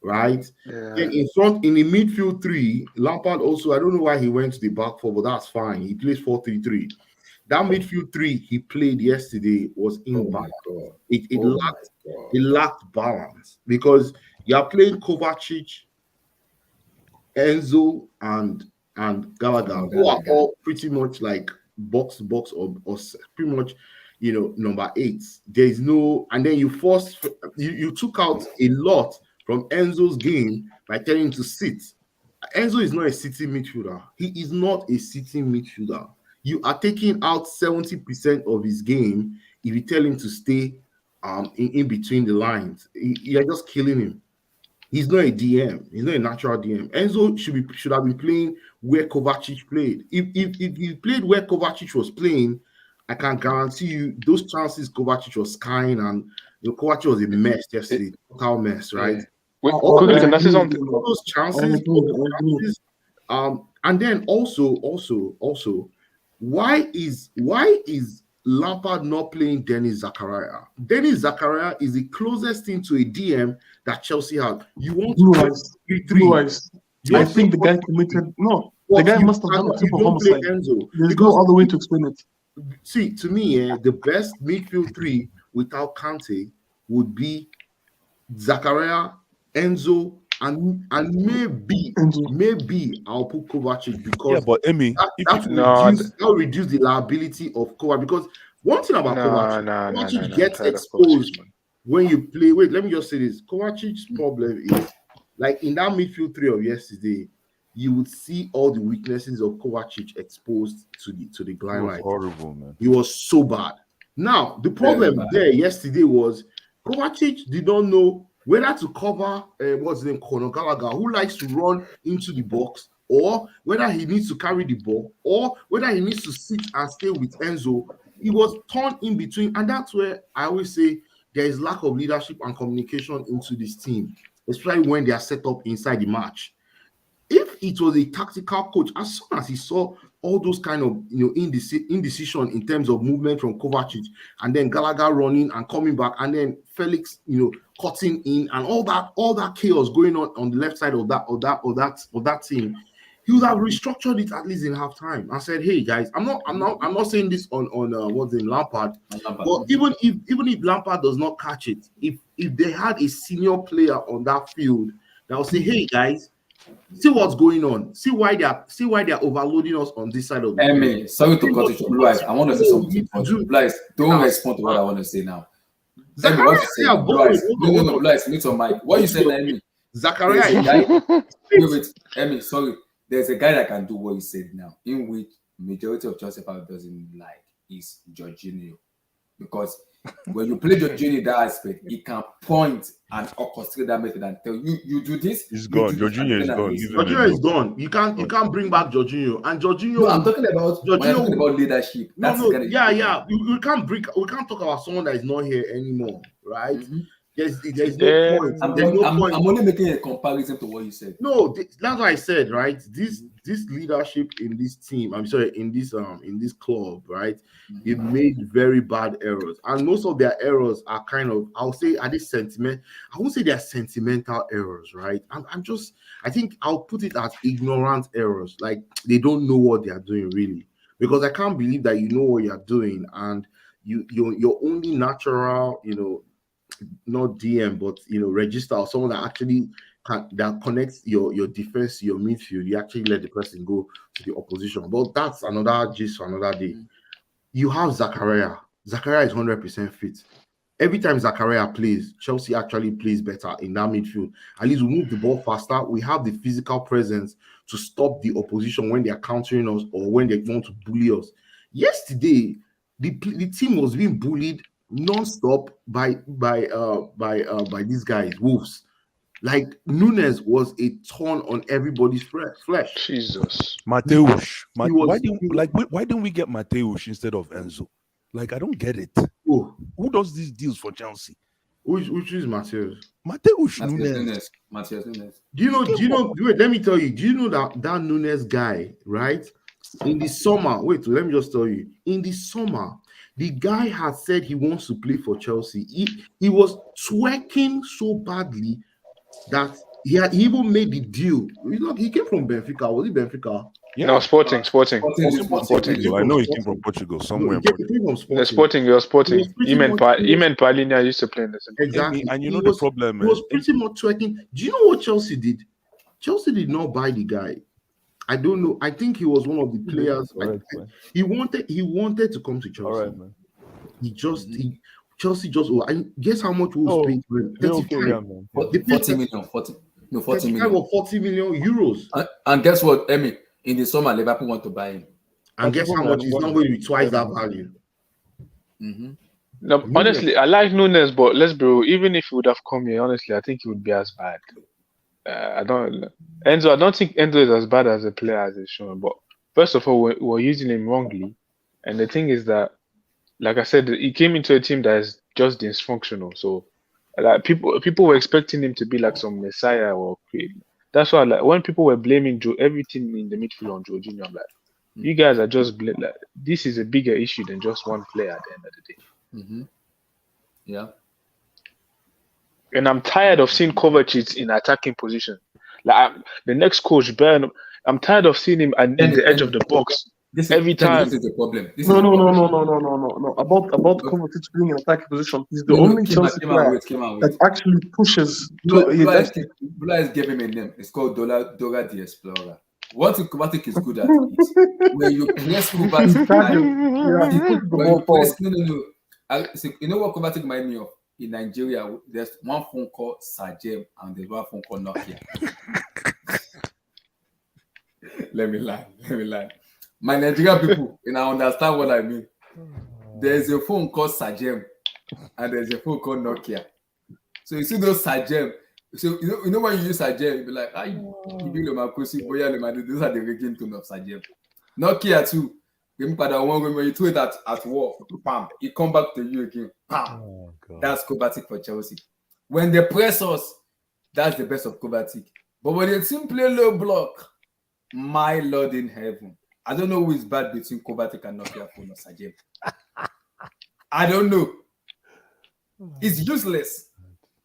K: right?
L: Yeah.
K: Then in front, in the midfield three, Lampard also, I don't know why he went to the back four, but that's fine. He plays 4-3-3. That midfield three he played yesterday was imbalanced. It lacked balance because you are playing Kovacic, Enzo, and Gallagher, who are all pretty much like box to box or pretty much number 8. There is no, and then you took out a lot from Enzo's game by telling him to sit. Enzo is not a sitting midfielder. He is not a sitting midfielder. You are taking out 70% of his game if you tell him to stay in between the lines. You're just killing him. He's not a DM. He's not a natural DM. Enzo should have been playing where Kovacic played. If he played where Kovacic was playing, I can guarantee you those chances Kovacic was skying, and Kovacic was a mess yesterday, total mess, right?
L: Yeah. Wait, quickly, can I say something?
K: All those chances, and then also, why is Lampard not playing Dennis Zakaria? Dennis Zakaria is the closest thing to a DM that Chelsea have. You want
G: Blue eyes. I think the guy committed. No, the guy must have done a triple homicide. There's no other way to explain it.
K: See, to me, the best midfield three without Kante would be Zakaria, Enzo, and maybe I'll put Kovacic because
P: but Emmy,
K: that will reduce the liability of Kovacic. Because one thing about Kovacic gets exposed when you play. Wait, let me just say this. Kovacic's problem is like in that midfield three of yesterday, you would see all the weaknesses of Kovacic exposed to the blind light.
P: Horrible, man.
K: He was so bad. Now the problem there yesterday was Kovacic did not know whether to cover what's his name, Conor Gallagher, who likes to run into the box, or whether he needs to carry the ball, or whether he needs to sit and stay with Enzo. He was torn in between, and that's where I always say there is lack of leadership and communication into this team, especially when they are set up inside the match. If it was a tactical coach, as soon as he saw all those kind of indecision in terms of movement from Kovacic, and then Gallagher running and coming back, and then Felix cutting in, and all that chaos going on the left side of that team, he would have restructured it at least in halftime and said, "Hey guys, I'm not saying this on what's in Lampard, but even if Lampard does not catch it, if they had a senior player on that field that will say, hey guys, see what's going on. See why they are overloading us on this side of the
A: field." Sorry to cut you, Blue Eyes. I want to say something. Blue Eyes, don't respond to what I want to say now. Emmy, what you say? Blue Eyes. No, Blue Eyes, mute your mic. What you say, Emmy?
K: Zakaria.
A: Wait, Emmy, sorry. There's a guy that can do what you said now, in which majority of Chelsea fans doesn't like is Jorginho, because When you play Jorginho in that aspect, he can point and orchestrate that method and tell you, you do this,
P: He's
A: you
P: gone.
A: do this, and
P: Jorginho is
A: then
P: gone.
A: this.
P: Leave him
K: Jorginho is
P: alone.
K: gone. You can't bring back Jorginho. And Jorginho.
A: No, I'm talking about when you're talking
K: Jorginho.
A: about leadership.
K: No,
A: That's
K: no,
A: kind of
K: yeah. We can't talk about someone that is not here anymore, right?
A: Mm-hmm.
K: There's no point. There's no point.
A: I'm only making a comparison to what you said.
K: No, that's what I said, right? This leadership in this team, I'm sorry, in this club, right? They've made very bad errors, and most of their errors are kind of, I'll say, are this sentiment. I won't say they're sentimental errors, right? I think I'll put it as ignorant errors, like they don't know what they are doing really, because I can't believe that you know what you're doing and your only natural, not DM, but register or someone that actually that connects your defense to your midfield. You actually let the person go to the opposition. But that's another gist for another day. You have Zakaria. Zakaria is 100% fit. Every time Zakaria plays, Chelsea actually plays better in that midfield. At least we move the ball faster. We have the physical presence to stop the opposition when they are countering us or when they want to bully us. Yesterday, the team was being bullied non-stop by these guys, Wolves. Like Nunes was a thorn on everybody's flesh.
L: Jesus.
P: Mateusz. Why didn't we get Mateusz instead of Enzo? Like, I don't get it.
K: Oh.
P: Who does these deals for Chelsea?
K: Which is Mateusz?
P: Mateusz Nunes.
A: Mateusz Nunes.
K: Do you know? Wait, let me tell you. Do you know that Nunes guy, right? In the summer, wait, let me just tell you. In the summer, the guy had said he wants to play for Chelsea. He was twerking so badly that he even made the deal. He came from Benfica. Was it Benfica?
L: Yeah. No, Sporting.
P: I know he came from Portugal, somewhere.
K: He came from Sporting.
L: Sporting. Him and Palhinha used to play in the same.
K: Exactly.
P: And the problem
K: he was pretty much twerking. Do you know what Chelsea did? Chelsea did not buy the guy. I don't know. I think he was one of the players. He wanted to come to Chelsea.
P: All right, man.
K: Chelsea just. I guess how much was paid for him?
A: 40 million. 40 million.
K: Or 40 million euros.
A: And guess what, Emmy? In the summer, Liverpool want to buy him.
K: And guess how much? He's not going to be twice that value.
L: No, honestly, I like Nunes, but let's be real. Even if he would have come here, honestly, I think he would be as bad. I don't think Enzo is as bad as a player as he's shown. But first of all, we're using him wrongly, and the thing is that, like I said, he came into a team that is just dysfunctional. So, like people were expecting him to be like some messiah or that's why, like, when people were blaming everything in the midfield on Jorginho, I'm like, you guys are just like, this is a bigger issue than just one player at the end of the day.
A: Yeah.
L: And I'm tired of seeing Kovacic in attacking position. Like the next coach, Bayern, I'm tired of seeing him at the edge of the box every time.
A: This is the problem.
G: No. About Kovacic being in attacking position, he's the only Chelsea player that actually pushes.
A: Bula is giving him a name. It's called Dora the Explorer. What Kovacic is good at is when you press Kovacic. You know what Kovacic reminds me of? In Nigeria, there's one phone call Sajem and there's one phone call Nokia. Let me lie. My Nigerian people, and I understand what I mean. There's a phone called Sajem and there's a phone called Nokia. So you see those Sajem. So you know when you use Sajem, you'll be like, those are the ringtone of Sajem. Nokia too. When you throw it at war, bam, it come back to you again. Bam. That's Kovacic for Chelsea. When they press us, that's the best of Kovacic. But when they simply low block, my Lord in heaven, I don't know who is bad between Kovacic and Nokia phone or Sajem. I don't know. It's useless.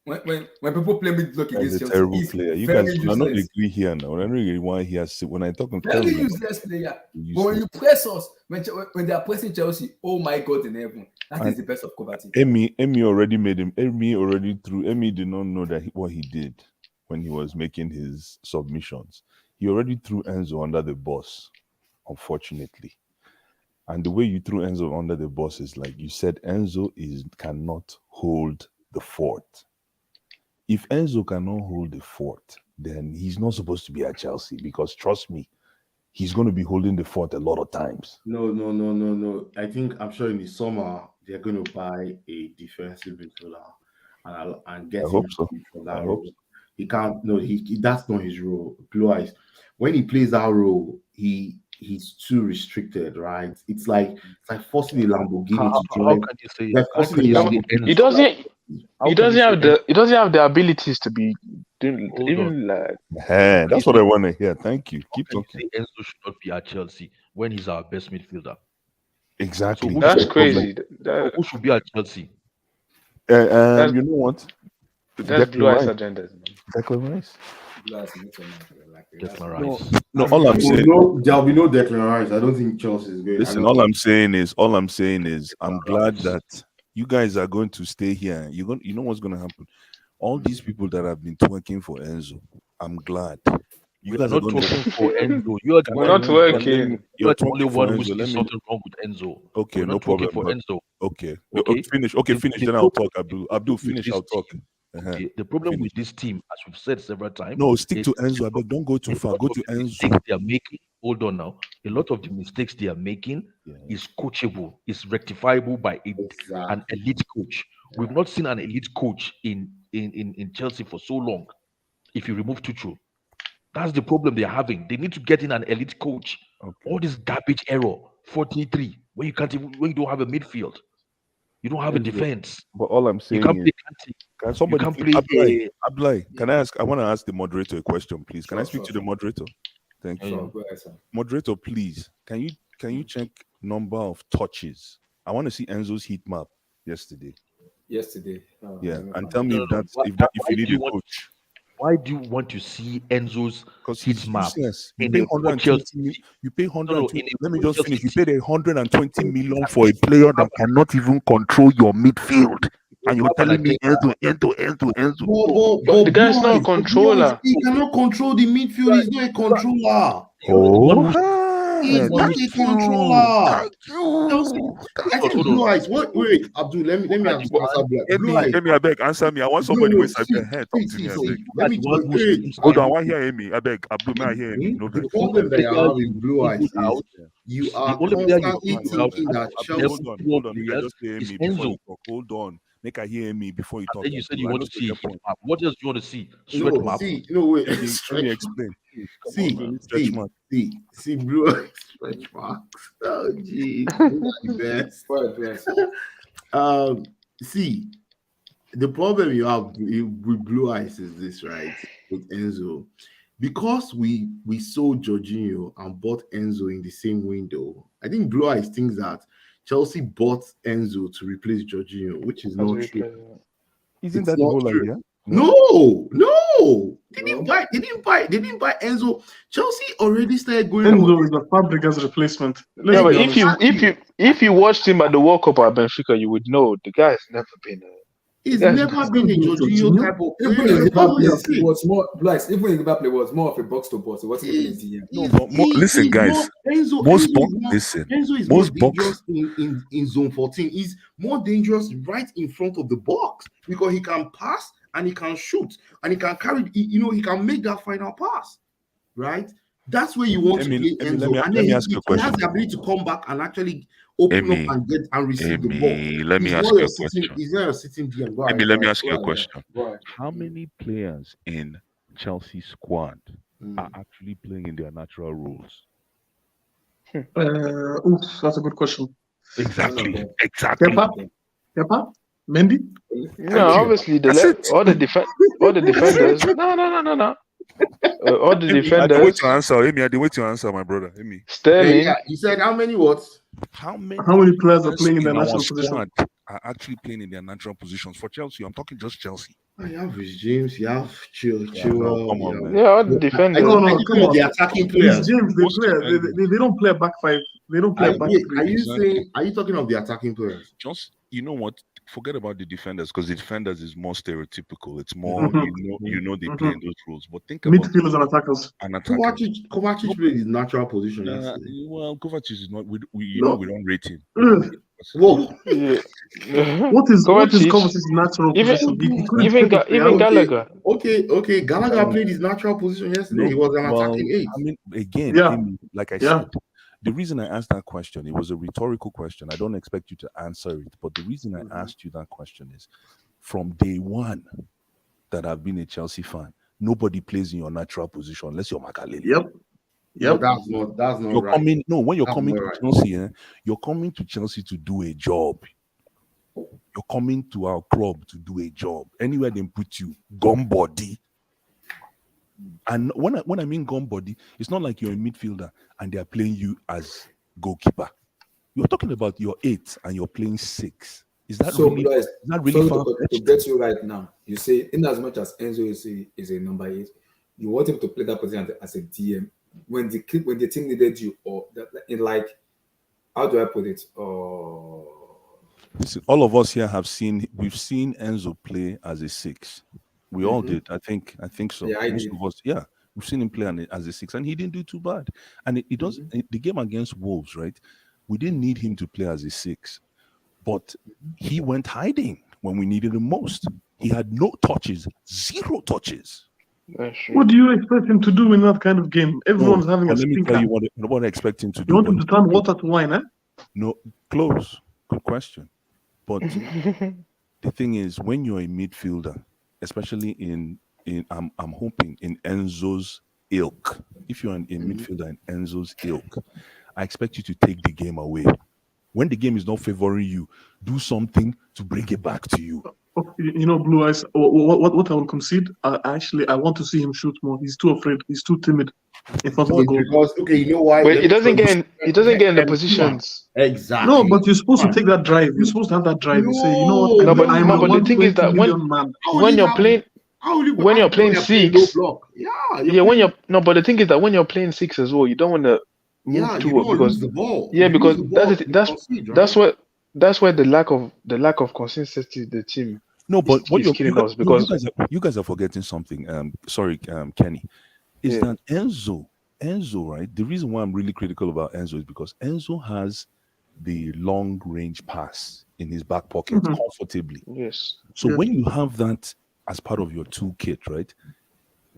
A: When people play mid-block against Chelsea,
P: terrible player. You guys are not agree here now. I don't really why he has. When I talk,
A: very useless player. But when you press us, when they are pressing Chelsea, oh my God in heaven, that is the best of Kovacic.
P: Emmy already made him. Emmy did not know that what he did when he was making his submissions. He already threw Enzo under the bus, unfortunately. And the way you threw Enzo under the bus is like you said, Enzo cannot hold the fort. If Enzo cannot hold the fort, then he's not supposed to be at Chelsea because trust me, he's going to be holding the fort a lot of times.
K: No. I'm sure in the summer they're going to buy a defensive midfielder and get
P: I
K: him
P: hope so.
K: for
P: I
K: that
P: hope
K: role.
P: so.
K: He can't. No, he that's not his role. Blue Eyes. When he plays that role, he's too restricted, right? It's like forcing the Lamborghini to
H: How
K: drive.
H: can you say?
K: Like
H: How
K: forcing
H: can
K: the
H: you say
K: Lamborghini.
L: He
H: Enzo?
L: doesn't.
H: How
L: He
H: can you
L: doesn't
H: say
L: have the. He doesn't have the abilities to be doing
H: Hold on.
L: even like.
P: Hey, that's
H: How
P: what I want to hear. Thank you. Keep
H: can you
P: talking.
H: say Enzo should not be at Chelsea when he's our best midfielder? So
P: Exactly.
H: who
L: That's
H: should be,
L: crazy.
H: so who should be at Chelsea?
L: That's
P: You know what?
L: that's Blue
P: Declan
L: Eyes
P: Rice.
L: agenda.
P: Declan Rice.
H: Declan
P: No,
H: Rice.
P: no. All I'm saying.
K: There'll be no Declan Rice. I don't think Chelsea is going.
P: Listen, all I'm saying is, I'm glad that you guys are going to stay here. You know what's going to happen. All these people that have been twerking for Enzo, I'm glad. You
H: We
P: guys
H: are
P: are
H: not
P: going to.
H: talking for Enzo. You are the
L: We're
H: one
L: not
H: who is
L: working.
H: you
P: You're
H: are the only
P: twerking for
H: one who
P: Enzo.
H: sees
P: Let me.
H: something wrong with Enzo.
P: Okay,
H: We're
P: no
H: not talking
P: problem.
H: for
P: But
H: Enzo.
P: okay,
H: Okay.
P: finish. Okay, finish. Then I'll talk. Abdul,
H: with
P: finish.
H: this
P: I'll talk.
H: team, okay, the problem
P: Finish.
H: with this team, as we've said several times,
P: No, stick
H: is
P: to Enzo. I beg. Don't go too
H: a
P: far.
H: lot
P: Go
H: of
P: to
H: the
P: Enzo.
H: mistakes they are making. Hold on now. A lot of the mistakes they are making is coachable, is rectifiable by an elite coach. We've not seen an elite coach in Chelsea for so long. If you remove Tuchel, that's the problem they are having. They need to get in an elite coach.
P: Okay.
H: All this garbage error, 43, when you don't have a midfield, you don't have a defense.
P: But all I'm
H: You
P: saying
H: can't
P: is,
H: play Kante.
P: can
H: You
P: somebody
H: can't
P: please,
H: play
P: Ablai, can I ask? I want to ask the moderator a question, please. Can I speak to the moderator? Thank you.
A: Sure, go ahead, sir.
P: Moderator, please. Can you check number of touches? I want to see Enzo's heat map yesterday.
A: Yesterday.
P: Yeah, and tell me if
H: Why
P: you need
H: do you
P: a
H: want
P: coach.
H: Why do you want to see Enzo's
P: Because
H: heat
P: he's
H: map
P: useless. You
H: in
P: pay
H: a poor
P: 120.
H: Chelsea?
P: You pay
H: No,
P: 120.
H: in a
P: Let me
H: poor
P: just finish. You
H: Chelsea
P: paid 120 million for a player that cannot even control your midfield, and you're telling me Enzo.
K: But
L: The guy's not a
K: Blue Eyes,
L: controller.
K: he cannot control the midfield. He's not a controller. He's not a controller. Blue Eyes. Wait, Abdul. Let me answer Blue Eyes.
P: Amy, I beg, answer me. I want somebody
K: No,
P: with a head. Talk to me, I beg.
K: Let me
P: Hold on, I want to hear Amy. I beg, Abdul, may I hear Amy? No
K: The
P: vex.
K: problem that you have with Blue Eyes is you
H: the
K: are
H: only player you
K: constantly
H: talk about
K: thinking that
P: Abdul,
K: Chelsea.
P: hold on. Make I
H: players
P: just hear
H: is
P: Amy before
H: Enzo.
P: you talk. Hold on. Make I hear Amy before you
H: And
P: talk.
H: then you said you
P: I
H: want
P: know
H: to see a
P: your
H: heat
P: point.
H: map. What else do you want to see? Sweat
K: No,
H: map.
K: wait.
P: Let me explain.
K: See, Blue Eyes stretch marks. Oh, geez, the best. See, the problem you have with Blue Eyes is this, right? With Enzo, because we sold Jorginho and bought Enzo in the same window. I think Blue Eyes thinks that Chelsea bought Enzo to replace Jorginho, which is not true.
P: Isn't
K: It's
P: that the
K: not
P: whole
K: true.
P: idea?
K: No. They didn't buy Enzo. Chelsea already started going.
G: Enzo is a Fabregas replacement.
L: Yeah, but
G: Let's be honest.
L: if you watched him at the World Cup at Benfica, you would know the guy's never been.
K: He's never been a Jorginho type of player.
A: Even in Liverpool, it was more like even in Liverpool, it was more of a box to box. It wasn't even a DM.
P: No, but listen, guys.
K: Enzo is more dangerous in zone 14. He's more dangerous right in front of the box because he can pass and he can shoot and he can carry. He can make that final pass, right? That's where you want to play Enzo, and then he has the ability to come back and actually open up and get and receive the ball.
O: Let me ask you a question.
K: He's not a sitting DM.
O: Let me ask you a question.
P: How many players in Chelsea squad are actually playing in their natural roles?
G: That's a good question.
P: Exactly.
G: Kepa? Mendy?
L: No, obviously all the defenders. No. All the defenders.
P: I wait to answer. Amy, I wait to answer, my brother. Amy.
L: Sterling.
K: Yeah, he said how many what?
P: How many
G: players are playing in their natural position?
P: Are actually playing in their natural positions for Chelsea? I'm talking just Chelsea.
K: You have Rhys James, you have
P: no, come on, man.
L: Yeah, all the defenders.
G: No, come on.
K: The attacking players.
G: Rhys James, they don't play back five. They don't play back three.
K: Are you talking of the attacking players?
P: Just you know what? Forget about the defenders because the defenders is more stereotypical. It's more you know they play in those roles. But think about
G: midfielders and attackers.
K: Kovacic played his natural position.
P: Well, Kovacic is not. We don't rate him.
K: Whoa.
L: Yeah.
G: What is
L: Kovacic,
G: Kovacic's natural position? He couldn't
L: even
G: pick up the
L: even
G: alley.
L: Gallagher.
K: Okay. Gallagher played his natural position yesterday. He was an attacking eight.
P: I mean, again,
G: Yeah.
P: Amy, like I
G: Yeah.
P: said, the reason I asked that question, it was a rhetorical question. I don't expect you to answer it, but the reason I asked you that question is, from day one that I've been a Chelsea fan, nobody plays in your natural position unless you're Makalele.
G: Yep.
K: No, that's not
P: You're
K: right.
P: coming. No, when you're
K: That's
P: coming
K: not
P: to
K: right.
P: Chelsea, you're coming to Chelsea to do a job. You're coming to our club to do a job. Anywhere they put you, gum body. And when I mean gum body, it's not like you're a midfielder and they are playing you as goalkeeper. You're talking about your 8 and you're playing 6. Is that
A: So,
P: really?
A: guys,
P: Is that really
A: sorry
P: far?
A: to get you right now. You say, in as much as Enzo is a number 8, you want him to play that position as a DM when the team needed you, or that, in like, how do I put it?
P: Listen, all of us here we've seen Enzo play as a 6. We all did. I think so.
A: Yeah, I
P: Most
A: did.
P: of us, yeah. We've seen him play as a 6, and he didn't do too bad. And it does the game against Wolves, right? We didn't need him to play as a 6, but he went hiding when we needed him most. He had no touches, 0 touches.
G: What do you expect him to do in that kind of game? Everyone's having a
P: Let me
G: stinker.
P: tell you what I expect him to do.
G: You want him to turn water to wine, eh?
P: No, close. Good question. But the thing is, when you're a midfielder, especially in I'm hoping in Enzo's ilk, if you're a midfielder in Enzo's ilk, I expect you to take the game away. When the game is not favoring you, do something to bring it back to you.
G: You know, Blue Eyes, what I will concede, I want to see him shoot more. He's too afraid. He's too timid in front of the goal.
K: Because, okay, you know why?
L: But he doesn't get in the positions.
K: Exactly.
G: No, but you're supposed to take that drive. You're supposed to have that drive. You say, you know what?
L: No, but the thing is that when you're playing 6, but the thing is that when you're playing 6 as well, you don't want to move too well because
K: the ball.
L: because that's where the lack of consistency the team.
P: No, but what
L: is killing us because
P: you guys are forgetting something. Sorry, Kenny, is that Enzo, right? The reason why I'm really critical about Enzo is because Enzo has the long range pass in his back pocket comfortably.
L: Yes.
P: So when you have that as part of your toolkit, right,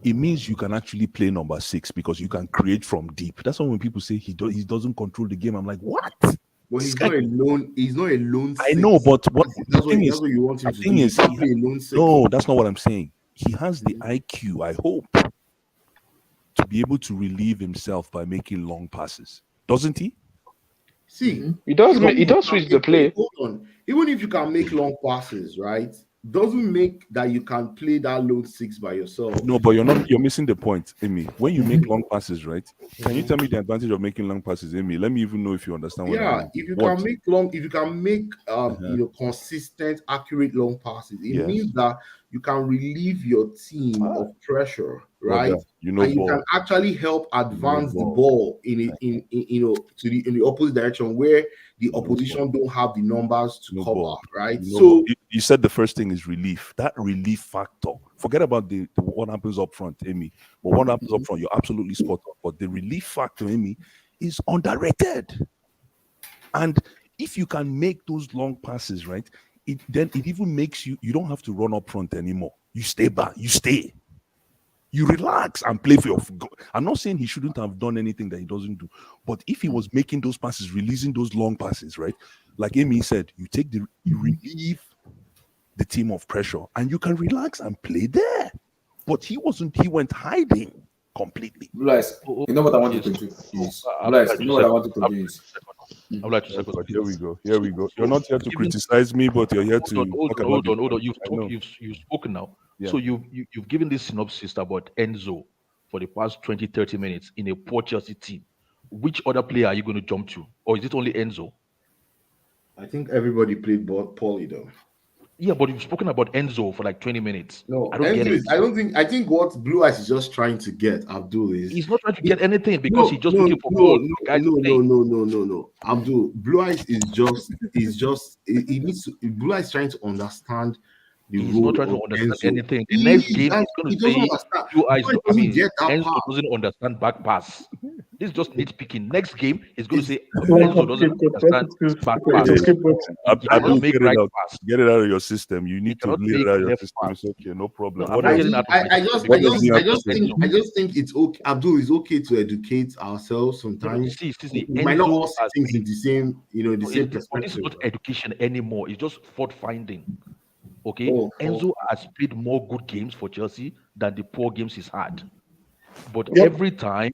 P: it means you can actually play number 6 because you can create from deep. That's why when people say he doesn't control the game, I'm like, what?
K: Well, he's not alone. He's not alone.
P: I know, but
K: that's what you want him to do.
P: Is no, that's not what I'm saying. He has the IQ, I hope, to be able to relieve himself by making long passes, doesn't he?
K: See,
L: he does switch the play.
K: Hold on. Even if you can make long passes, right, doesn't make that you can play that lone 6 by yourself.
P: No, but you're missing the point, Amy. When you make long passes, right? Can you tell me the advantage of making long passes, Amy? Let me even know if you understand what I mean.
K: If you can make consistent, accurate long passes, it means that you can relieve your team of pressure, right?
P: And
K: you can actually help advance the ball in the opposite direction where the opposition don't have the numbers to cover, right? So
P: you said the first thing is relief. That relief factor. Forget about the what happens up front, Amy. But what happens up front, you're absolutely spot on. But the relief factor, Amy, is underrated. And if you can make those long passes, right, then it even makes you don't have to run up front anymore. You stay back. You stay. You relax and play for your. I'm not saying he shouldn't have done anything that he doesn't do, but if he was making those passes, releasing those long passes, right? Like Amy said, you relieve the team of pressure, and you can relax and play there. But he wasn't. He went hiding completely.
A: Bless. You know what I wanted to do is. Bless. You know what I wanted to do is.
H: I would like to second.
P: Here we go. You're not here to criticize me, but you're here to
H: hold on. You've spoken now.
P: Yeah.
H: So you've given this synopsis about Enzo for the past 20-30 minutes in a poor Chelsea team. Which other player are you going to jump to? Or is it only Enzo?
K: I think everybody played poorly though.
H: Yeah, but you've spoken about Enzo for like 20 minutes.
K: No,
H: I don't get it.
K: I think what Blue Eyes is just trying to get, Abdul, is
H: he's not trying to get anything because he's just looking for goal.
K: No. Abdul, Blue Eyes is just he needs to. Blue Eyes trying to understand the
H: he's
K: role
H: not trying to
K: of
H: understand
K: Enzo.
H: anything. The next game he's going to say Blue Eyes.
K: Enzo
H: Enzo doesn't understand back pass. This is just nitpicking. Next game, he's going to say
G: One
H: Enzo doesn't understand bad
G: it's
H: pass.
G: a
P: Yeah,
G: scapegoat.
H: He cannot
P: Abdul,
H: make
P: get it
H: right
P: out.
H: pass.
P: Get it out of your system. You
H: He
P: need to
H: cannot
P: lead it
H: make
P: out of your
H: left
P: system. It's
H: pass.
P: okay, no problem.
H: No,
P: What
H: I'm not
P: does
H: getting out of my system.
P: what does he have to say?
K: I just think it's okay. Abdul, it's okay to educate ourselves
H: No, no,
K: sometimes.
H: see,
K: We might not all
H: Enzo
K: see
H: has
K: things in
H: been.
K: the same, in the
H: No,
K: same
H: but this is
K: perspective.
H: not education anymore. It's just fault finding. Okay,
K: Oh,
H: Enzo has played more good games for Chelsea than the poor games he's had. But
G: Yep.
H: every time,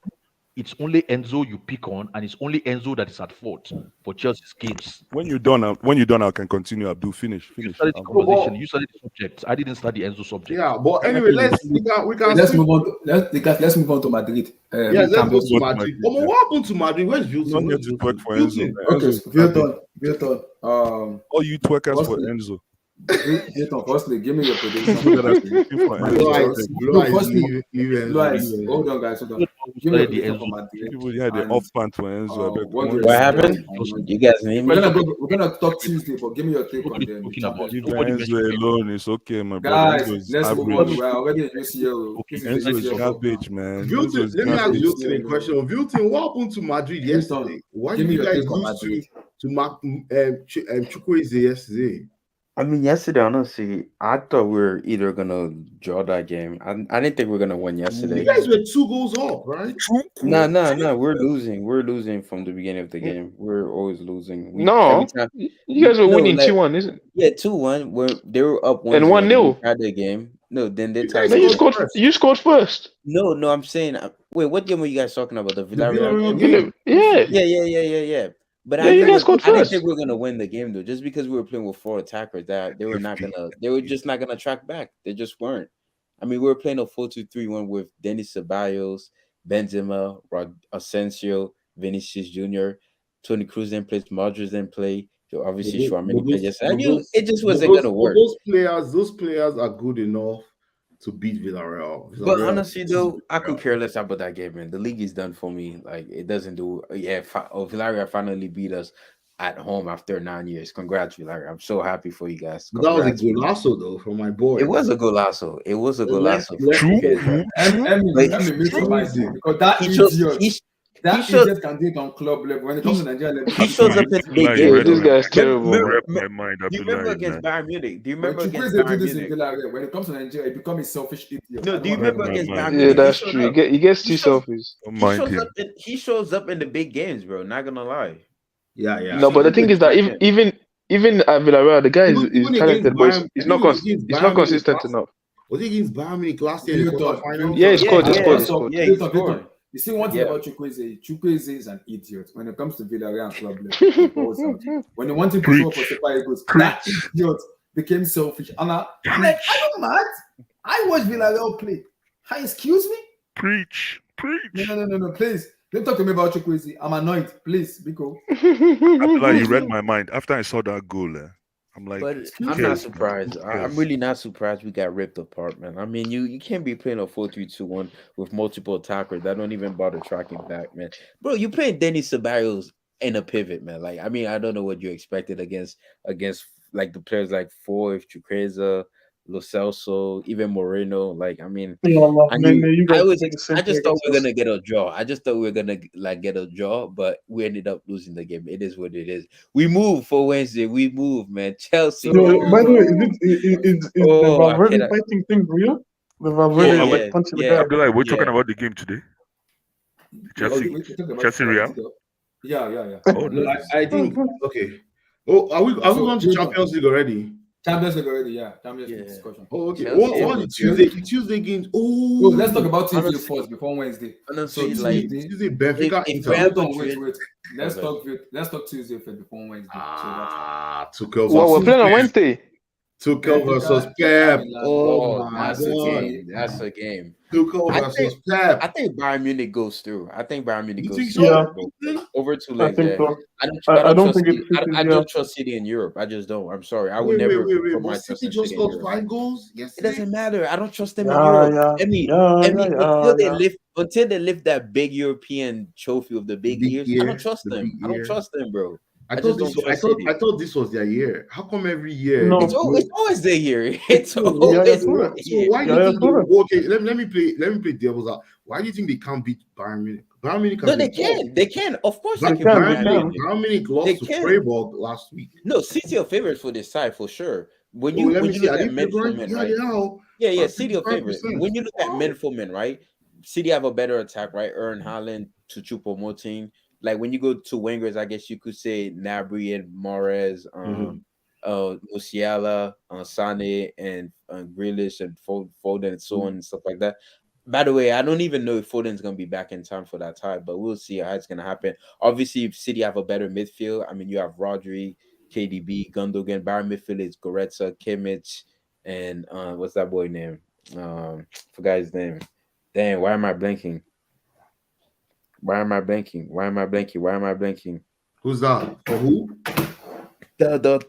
H: it's only Enzo you pick on, and it's only Enzo that is at fault for Chelsea's games.
P: When you're done, I can continue. Abdul, finish.
H: You started the conversation. You started the subject. I didn't start the Enzo subject.
K: Yeah, but anyway,
A: Let's move on. Let's move on to Madrid.
K: Let's go
A: Champions
K: to
A: League.
K: Madrid. What happened to Madrid? Where's
P: Not
K: Wilson?
P: here to twerk for Enzo.
A: Okay,
P: Enzo's
A: Vilton.
P: all you twerkers for
A: firstly-
P: Enzo.
A: Vilton, firstly, give me your prediction.
P: People that are looking for Enzo.
A: Hold on, guys. Hold on. Give me your prediction for Madrid.
P: People, yeah, they're
A: and,
P: off pant for Enzo. I beg.
I: What happened? You guys need me?
A: We're gonna talk Tuesday, but give me your take on them.
P: Leave Enzo alone. It's okay, my brother.
A: Guys,
P: Enzo is
A: let's move on.
P: average.
A: We're already in UCL. This is
P: Enzo
A: the
P: is
A: UCL.
P: garbage, man. Enzo
K: Vilton,
P: is
K: let me ask
P: garbage.
K: Vilton a question. Vilton, what happened to Madrid yesterday? Why
A: give
K: did
A: me
K: you
A: your
K: guys
A: take on
K: lose
A: Madrid.
K: to Chukwueze yesterday?
N: I mean, yesterday, honestly, I thought we were either gonna draw that game. I didn't think we were gonna win yesterday.
K: You guys were 2 goals up, right?
N: No. We're losing. We're losing from the beginning of the game. We're always losing.
L: No, you guys were winning 2-1, isn't it?
N: Yeah, 2-1. Where they were up 1-0.
L: And 1-0.
N: Tied the game. No, then they tied.
L: No, you scored first.
N: No, I'm saying. Wait, what game were you guys talking about? The Villarreal
L: game?
N: Yeah. But
L: Yeah, you guys scored
N: I didn't
L: first.
N: think we were gonna win the game though, just because we were playing with 4 attackers. That they were just not gonna track back. They just weren't. I mean, we were playing a 4-2-3-1 with Denis Ceballos, Benzema, Asensio, Vinicius Jr., Toni Kroos in play, Modric in play. So obviously, Tchouaméni played yesterday. I knew it just wasn't gonna work.
K: Those players are good enough to beat Villarreal.
N: But honestly, though, I could care less about that game, man. The league is done for me. Like, it doesn't do. Yeah, Villarreal finally beat us at home after 9 years. Congrats, Villarreal. I'm so happy for you guys.
K: But that was a golazo, though, from my boy.
N: It was a golazo. Because
A: that idiot can do it on club level. When it comes to Nigeria level,
N: he shows up at big games.
L: This guy's terrible.
N: Do you remember against Bayern Munich?
A: When it comes to Nigeria, it becomes a selfish idiot.
N: No, do you remember against Bayern Munich?
L: Yeah, that's true. He gets too selfish.
N: He shows up in the big games, bro. Not gonna lie.
K: Yeah.
L: No, but the thing is that even at Villarreal, the guy is talented, but he's not consistent enough.
K: Was he against Bayern Munich last year in the quarterfinals?
L: Yeah, he scored.
A: You see one thing about Chukwueze is an idiot. When it comes to Villarreal club level, when they want him to go for Super Eagles, that idiot became selfish. And I'm like, I don't mad. I watch Villarreal play. Hi, excuse me?
P: Preach.
A: No, please. Don't talk to me about Chukwueze. I'm annoyed. Please, Biko.
P: Abdullah, you read my mind. After I saw that goal, I'm like,
N: but I'm not surprised. I'm really not surprised we got ripped apart, man. I mean, you can't be playing a 4-3-2-1 with multiple attackers that don't even bother tracking back, man. Bro, you playing Denis Ceballos in a pivot, man. Like, I mean, I don't know what you expected against like the players like Foyth, Chukwueze, Lo Celso, even Moreno. Like, I mean, I just thought we were gonna get a draw. I just thought we were gonna get a draw, but we ended up losing the game. It is what it is. We move for Wednesday. We move, man. Chelsea.
G: By the way, is the Valverde fighting thing real? The Valverde punching the guy.
P: Abdullah, we're talking about the game today. Chelsea Real.
A: Yeah.
P: Oh, no.
K: I think okay. Oh, are we going to Champions League already?
A: Champions League already, yeah. Champions League discussion.
K: Oh, okay. What the Tuesday games? Oh,
A: let's talk about Tuesday first before Wednesday.
N: Honestly,
A: so
K: Tuesday, Benfica.
A: Wait. Let's talk Tuesday first before Wednesday.
K: Tuchel.
L: Well, we're playing on Wednesday.
K: Tuchel versus Pep.
N: Oh my God, that's a game.
K: Tuchel versus Pep.
N: I think Bayern Munich goes through. I think Bayern Munich goes
K: through.
N: Yeah. Over 2 legs. I don't trust City in Europe. I just don't. I'm sorry. I would never.
K: But City just scored 5 goals. Yes,
N: it doesn't matter. I don't trust them in Europe. Until they lift that big European trophy of the big years, I don't trust them. I don't trust them, bro.
K: I
N: I
K: thought
N: just
K: this.
N: don't
K: I
N: trust
K: thought.
N: City.
K: I thought this was their year. How come every year they
N: It's
G: No,
K: blow?
N: always, always their year. It's
K: So
G: yeah,
K: what?
G: yeah,
N: always
K: So,
G: Tura.
K: what, so
N: their
K: why do
G: Yeah,
K: you
G: yeah,
K: think they?
G: Tura.
K: Okay, let me play. Let me play devil's out. Why do you think they can't beat Bayern Munich? Bayern Munich
N: No,
K: has
N: they
K: been tough.
N: can. They can. Of course, they
G: They
N: can beat
G: can, they
K: Bayern
N: Bayern
K: Munich.
G: can.
N: Munich.
K: Bayern Munich
N: They
K: lost to
N: can.
K: Freiburg last week.
N: No, City are favorites for this side for sure. When
K: Oh,
N: you
K: let
N: when
K: me
N: you
K: see.
N: look
K: Are
N: at
K: they
N: men for
K: favored?
N: men,
K: Yeah,
N: right?
K: they are.
N: Yeah, yeah,
K: By
N: City are favorite.
K: 55%.
N: When you look at men for men, right? City have a better attack, right? Ern Haaland, Choupo-Moting. Like when you go to wingers, I guess you could say Nabry and Mahrez, Musiala, Sane, and Grealish and Foden and so on and stuff like that. By the way, I don't even know if Foden's gonna be back in time for that tie, but we'll see how it's gonna happen. Obviously, if City have a better midfield, I mean, you have Rodri, KDB, Gundogan. Bayern midfield is Goretzka, Kimmich, and what's that boy name? Forgot his name. Damn, why am I blanking? Why am I blanking? Why am I blanking? Why am I blanking?
K: Who's that? For who?
N: The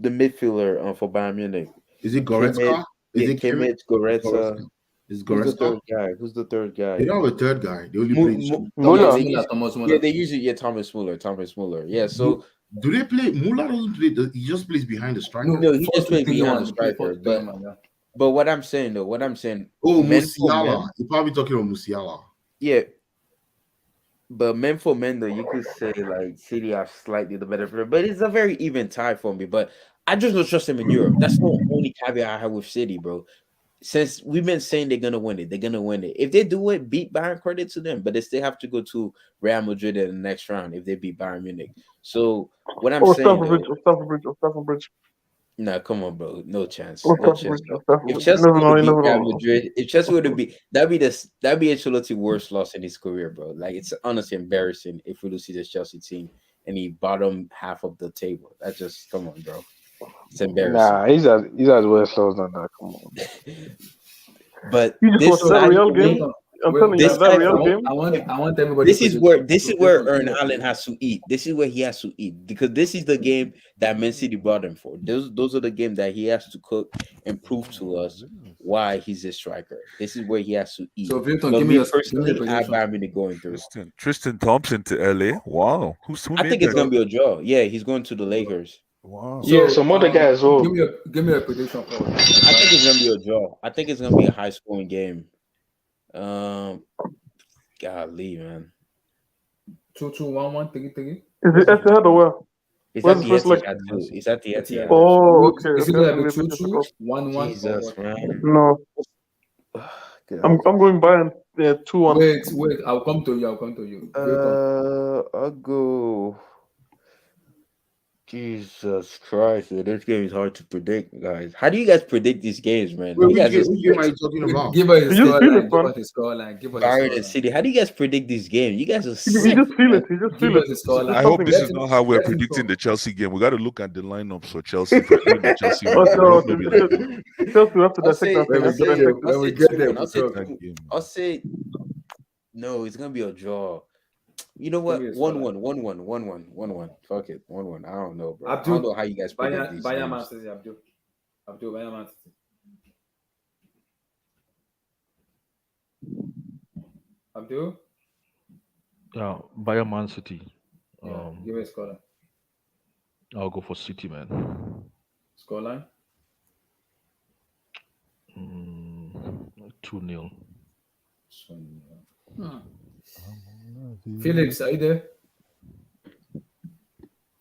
N: midfielder for Bayern Munich.
K: Is it
N: Kimmich,
K: Goretzka? Is
N: yeah,
K: it Kimmich?
N: Kimmich, Goretzka.
K: Is
N: Who's the
K: Goretzka?
N: third guy? Who's the third
K: They
N: guy?
K: don't have a third guy. They only
N: Mu-
K: play
N: Mu-
K: two.
N: yeah,
G: Muller.
N: they use
A: Thomas
N: yeah
A: Muller.
N: they usually Thomas Muller. Yeah,
K: Do,
N: so
K: do they play? Muller doesn't play. He just plays behind the striker.
A: No,
N: no, he just plays
A: 4-2-3-1.
N: behind the
A: They play
N: striker.
A: 4-2-3-1, yeah.
N: But what I'm saying though, what I'm saying,
K: Oh,
N: men for
K: Musiala.
N: men,
K: You're probably talking about Musiala.
N: yeah. But men for men, though, you could say like City have slightly the better player, but it's a very even tie for me. But I just don't trust them in Europe. That's the only caveat I have with City, bro. Since we've been saying they're gonna win it, they're gonna win it. If they do it, beat Bayern, credit to them. But they still have to go to Real Madrid in the next round if they beat Bayern Munich. So what I'm
G: Oh,
N: saying
G: Stamford
N: though,
G: Bridge. Oh, Stamford Bridge. Oh, Stamford Bridge.
N: nah, come on, bro. No chance.
G: Oh,
N: No
G: Stamford
N: chance,
G: Bridge.
N: bro.
G: Oh, Stamford
N: If
G: Bridge. You
N: Chelsea
G: never
N: were
G: know.
N: to
G: You
N: beat
G: never
N: Real
G: know.
N: Madrid, if Chelsea were to beat, that'd be Ancelotti's worst loss in his career, bro. Like it's honestly embarrassing if we lose to this Chelsea team and he bottom half of the table. That just come on, bro. It's embarrassing.
L: Nah, he's as worse lows than that. Come on.
N: But
G: You just
N: this
G: watched
A: So
G: that
N: side
G: Real
N: for
G: game.
N: me,
A: wait,
G: I'm
A: wait,
G: telling you,
N: this
G: that
A: guys,
N: side
A: I
N: for
G: Real
N: me,
A: want,
G: game.
A: I want, I want everybody
N: this
A: to
N: is where
A: Payton,
N: Ern
A: give me a
N: Haaland has to eat. This is where he has to eat because this is the game that Man City brought him for. Those are the games that he has to cook and prove to us why he's a striker. This is where he has to eat.
A: So Payton,
N: But
A: give me
N: me
A: your
N: personally, I have
A: prediction.
N: Bayern Munich going through.
P: Tristan Thompson to LA. Wow, who
N: I
P: made
N: think it's
P: that?
N: gonna be a draw. Yeah, he's going to the Lakers.
P: Wow.
L: Yeah,
A: So
L: some other guy as well.
A: give me a prediction for
N: I think it's gonna be a draw. I think it's gonna be a high scoring game. Golly, man.
A: 2-2, 1-1, 3-3.
G: Is
A: What's
G: it
A: the
G: Etihad or where?
N: It's
G: Where's
N: at
G: the
N: the
G: first leg?
N: Etihad too. It's at the
A: Etihad?
N: Etihad.
G: Oh, okay,
A: Is it
G: okay. That's
A: gonna
G: gonna
A: be
G: be a bit
A: 2-2,
G: difficult.
A: 1-1, or
N: Jesus,
A: what?
N: man.
G: No, I'm
N: God.
G: going Bayern. Yeah, 2-1.
A: Wait, I'll come to you. Payton.
N: I'll go. Jesus Christ, man, this game is hard to predict, guys. How do you guys predict these games, man?
K: Wait,
N: You guys are
K: which game are
N: sick.
K: you talking about?
A: Give us
G: You
A: a
G: just feel it,
A: scoreline. Give
G: man.
A: us a scoreline. Give us a
N: Bayern and
A: scoreline.
N: City. How do you guys predict these games? You guys are
G: You
N: sick.
G: just feel
N: Man.
G: it. You just
A: Give
G: feel it.
A: us a
G: It's
A: scoreline.
P: I hope
G: something.
P: this
A: Let
P: is
A: him,
P: not how we're
A: let him
P: predicting
A: talk.
P: the Chelsea game. We got to look at the lineups for Chelsea if we're doing the Chelsea
G: Oh,
P: one. I
G: no,
P: hope not be like that.
G: Chelsea, we have to
N: I'll
G: dissect
N: say,
G: that thing.
A: When
G: We
A: we
G: have to
A: get there,
G: dissect it.
N: I'll
A: when we
N: say
A: get
N: 2
A: there,
N: 1.
A: we
N: I'll say
A: talk.
P: That
N: 2.
P: game, man.
N: I'll say no. It's gonna be a draw. You know
A: Give me
N: what?
A: a
N: 1
A: scoreline.
N: 1, 1 1, 1 1, 1 1. Fuck it, 1 1. I don't know, bro. I don't
A: Abdul,
N: know how you guys predict these
A: Bayern Man
N: games.
A: City, Abdul, Bayern Man City. Abdul,
H: Yeah, Bayern Man City.
A: yeah, give us a scoreline.
H: I'll go for City, man.
A: Scoreline.
H: 2-0.
A: Phillips, are you there?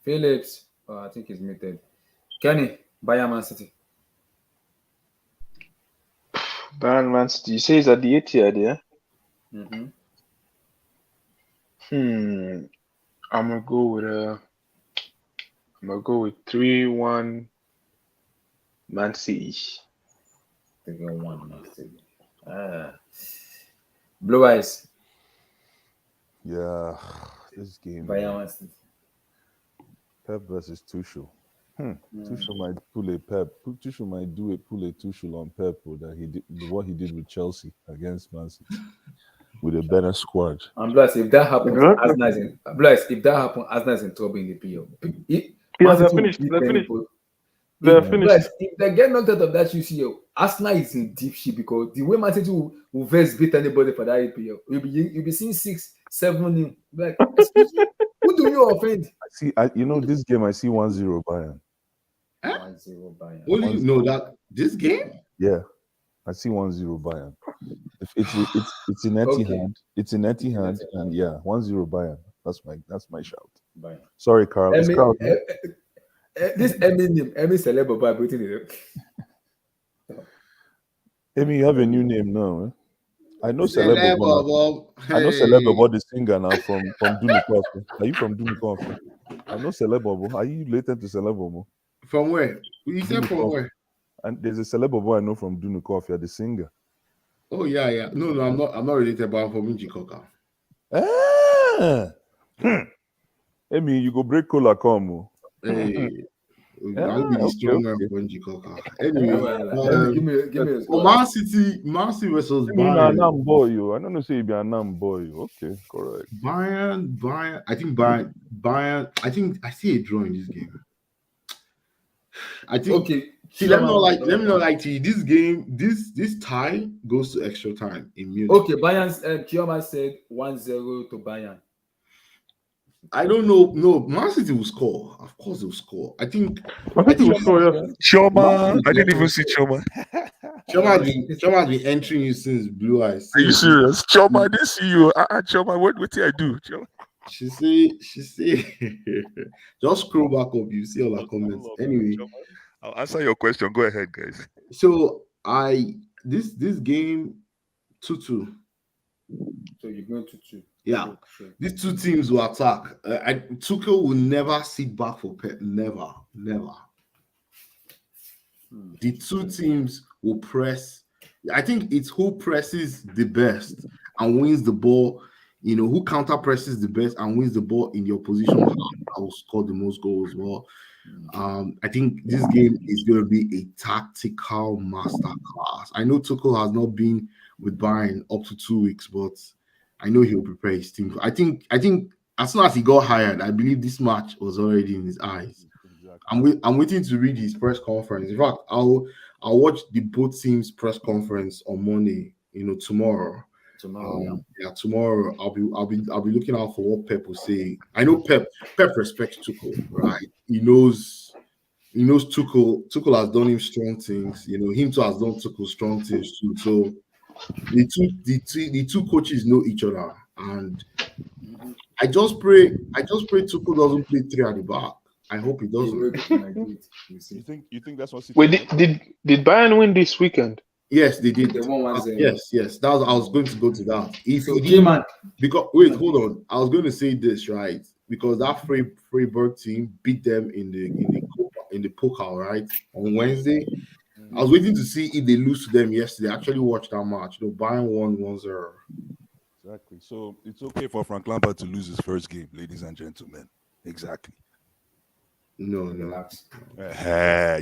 A: Phillips. Oh, I think he's muted. Kenny, Bayern Man City.
L: Bayern Man City. You say it's at the Etihad, yeah?
A: Mm-hmm.
L: I'm gonna go with 3-1 Man City.
A: 3-1 Man City. Blue Eyes,
P: Yeah, this game.
A: Bayern Man City.
P: Pep versus Tuchel. Tuchel might pull a Pep. Tuchel might pull a Tuchel on Pep that he did what he did with Chelsea against Man City with a better squad.
A: And plus, if that happens,
G: Exactly.
A: Arsenal is in trouble in the PL.
G: Yeah, they're finished. They're finished. They're finished.
A: If they get knocked out of that UCL, Arsenal is in deep shit because the way Man City will verse beat anybody for that EPL, you'll be seeing 6-7 in. Like, excuse me, who Who do you offend?
P: This game I see 1-0 Bayern.
A: 1-0 Bayern.
K: Only you know that this game?
P: Yeah, I see 1-0 Bayern. It's in empty
A: Okay.
P: hand. It's in empty hand, and yeah, 1-0 Bayern. That's my shout.
A: Bayern.
P: Sorry, Carl. It's Carl.
A: This Emmy Celeb Bobo putting it.
P: Amy, you have a new name now. Eh? I know Celeb
K: Celeb
P: Bobo.
K: Bobo.
P: I know Celeb Bobo, the singer now from Dunikoff. Are you from Dunikoff? I know Celeb Bobo. Are you related to Celeb Bobo?
K: From where? You said from where?
P: And there's a Celeb Bobo I know from Dunikoff. You're the singer.
K: Oh yeah. No, I'm not related, but I'm from Njikoka.
P: Amy, you go break cola come. Oh.
K: Hey. I'll be the strong man for Njikoka. Anyway,
A: give me a
K: Man City versus Bayern.
P: I don't know say you be a nam boy. Okay, correct.
K: Bayern. I think Bayern. I think I see a draw in this game. I think.
A: Okay.
K: See, let me not lie to you. This game, this tie goes to extra time in Munich.
A: Okay, Bayern's Chioma said 1-0 to Bayern.
K: I don't know. No, Man City will score. Of course, they will score. I think
L: will score. Yeah.
P: Chioma, I didn't even see Chioma.
K: Chioma has been entering you since Blue Eyes.
P: Are you serious? Chioma, I didn't see you. Chioma, what did I do? Chioma?
K: She say, just scroll back up. You see all her comments. Anyway,
P: I'll answer your question. Go ahead, guys.
K: So this game 2-2.
A: So you're going to 2.
K: Yeah, these two teams will attack. Tuchel will never sit back for Pep. Never. The two teams will press. I think it's who presses the best and wins the ball. You know, who counter presses the best and wins the ball in your position. I will score the most goals. Well, I think this game is going to be a tactical masterclass. I know Tuchel has not been with Bayern up to 2 weeks, but I know he'll prepare his team. I think as soon as he got hired, I believe this match was already in his eyes. Exactly. I'm waiting to read his press conference. In fact, I'll watch the both teams' press conference on Monday. You know, tomorrow. Tomorrow I'll be looking out for what Pep will say. I know Pep respects Tuchel, right? He knows Tuchel has done him strong things. You know, him too has done Tuchel strong things too. So the two coaches know each other, and I just pray Tuchel doesn't play 3 at the back. I hope he doesn't.
P: You think that's what?
L: Wait, did Bayern win this weekend?
K: Yes, they did.
A: They won 1-0.
K: Yes. I was going to go to that. If
A: so
K: he did, because wait, hold on. I was going to say this, right? Because that Freiburg team beat them in the Pokal, right, on Wednesday. I was waiting to see if they lose to them yesterday. I actually watched that match. You know, Bayern won 1-0.
P: Exactly. So it's okay for Frank Lampard to lose his first game, ladies and gentlemen. Exactly.
K: No.
A: Relax.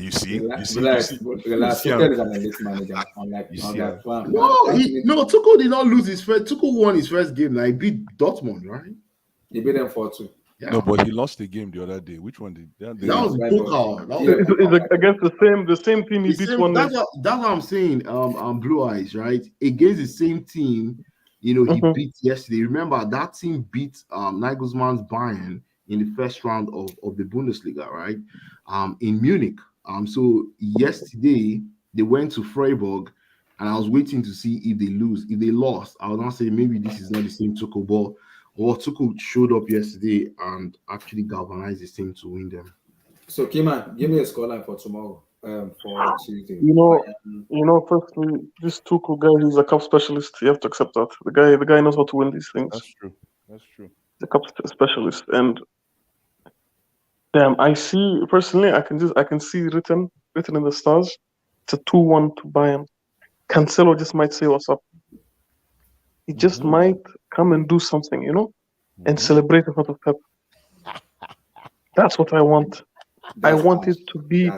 P: You see?
A: Relax.
K: Relax.
A: Tuchel is an elite manager.
K: No, Tuchel did not lose his first. Tuchel won his first game. Now he beat Dortmund, right?
A: He beat them 4-2.
K: Yeah.
P: No, but he lost the game the other day. Which one did
K: that was Pokal.
G: It's against the same team he beat one.
K: That's what I'm saying. Blue Eyes, right? Against the same team, you know, he beat yesterday. Remember that team beat Nagelsmann's Bayern in the first round of the Bundesliga, right? In Munich. So yesterday they went to Freiburg, and I was waiting to see if they lose. If they lost, I would not say maybe this is not the same Tuchel ball. Or Tuchel showed up yesterday and actually galvanized his team to win them.
A: So, Kiman, give me a scoreline for tomorrow. For Tuesday.
G: You know, firstly, this Tuchel guy, he's a cup specialist. You have to accept that. The guy knows how to win these things.
P: That's true.
G: The cup specialist, and damn, I see personally. I can see written in the stars. It's a 2-1 to Bayern. Cancelo just might say what's up. He just might come and do something, you know, and celebrate in front of Pep. That's what I want. I want it to be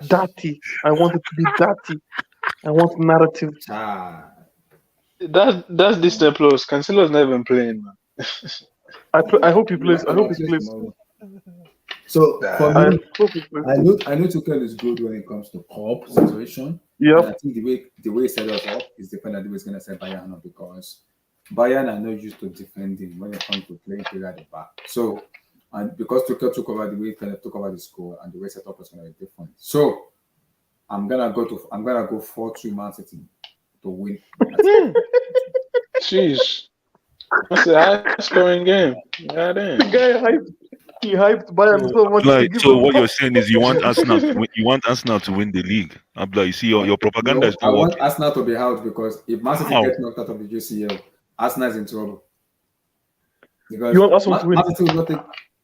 G: dirty. I want it to be dirty. I want narrative.
L: That's Disney Plus. Cancelo's not even playing, man.
G: I hope he plays. I hope he plays.
A: So for me, I know Tuchel is good when it comes to cup situation.
G: Yeah.
A: I think the way he set us up is different than the way he's gonna set Bayern up, because Bayern are not used to defending when it comes to playing player at the back. So And because Tuchel took over, the way kind of took over the score, and the way setup was going to be different. So I'm gonna go 4-2 Man City to win.
L: Jeez. That's a high scoring game. Yeah,
G: The
L: damn.
G: guy hyped Bayern so much to
P: Like,
G: give
P: so
G: him
P: what you're saying is you want Arsenal to win, the league. Abdullah, you see your propaganda
A: No,
P: is
A: I
P: not
A: want
P: working.
A: Arsenal to be out because if Man City
P: How?
A: gets knocked out of the UCL, Arsenal is in trouble. Because
G: You want Arsenal to win?
A: Man City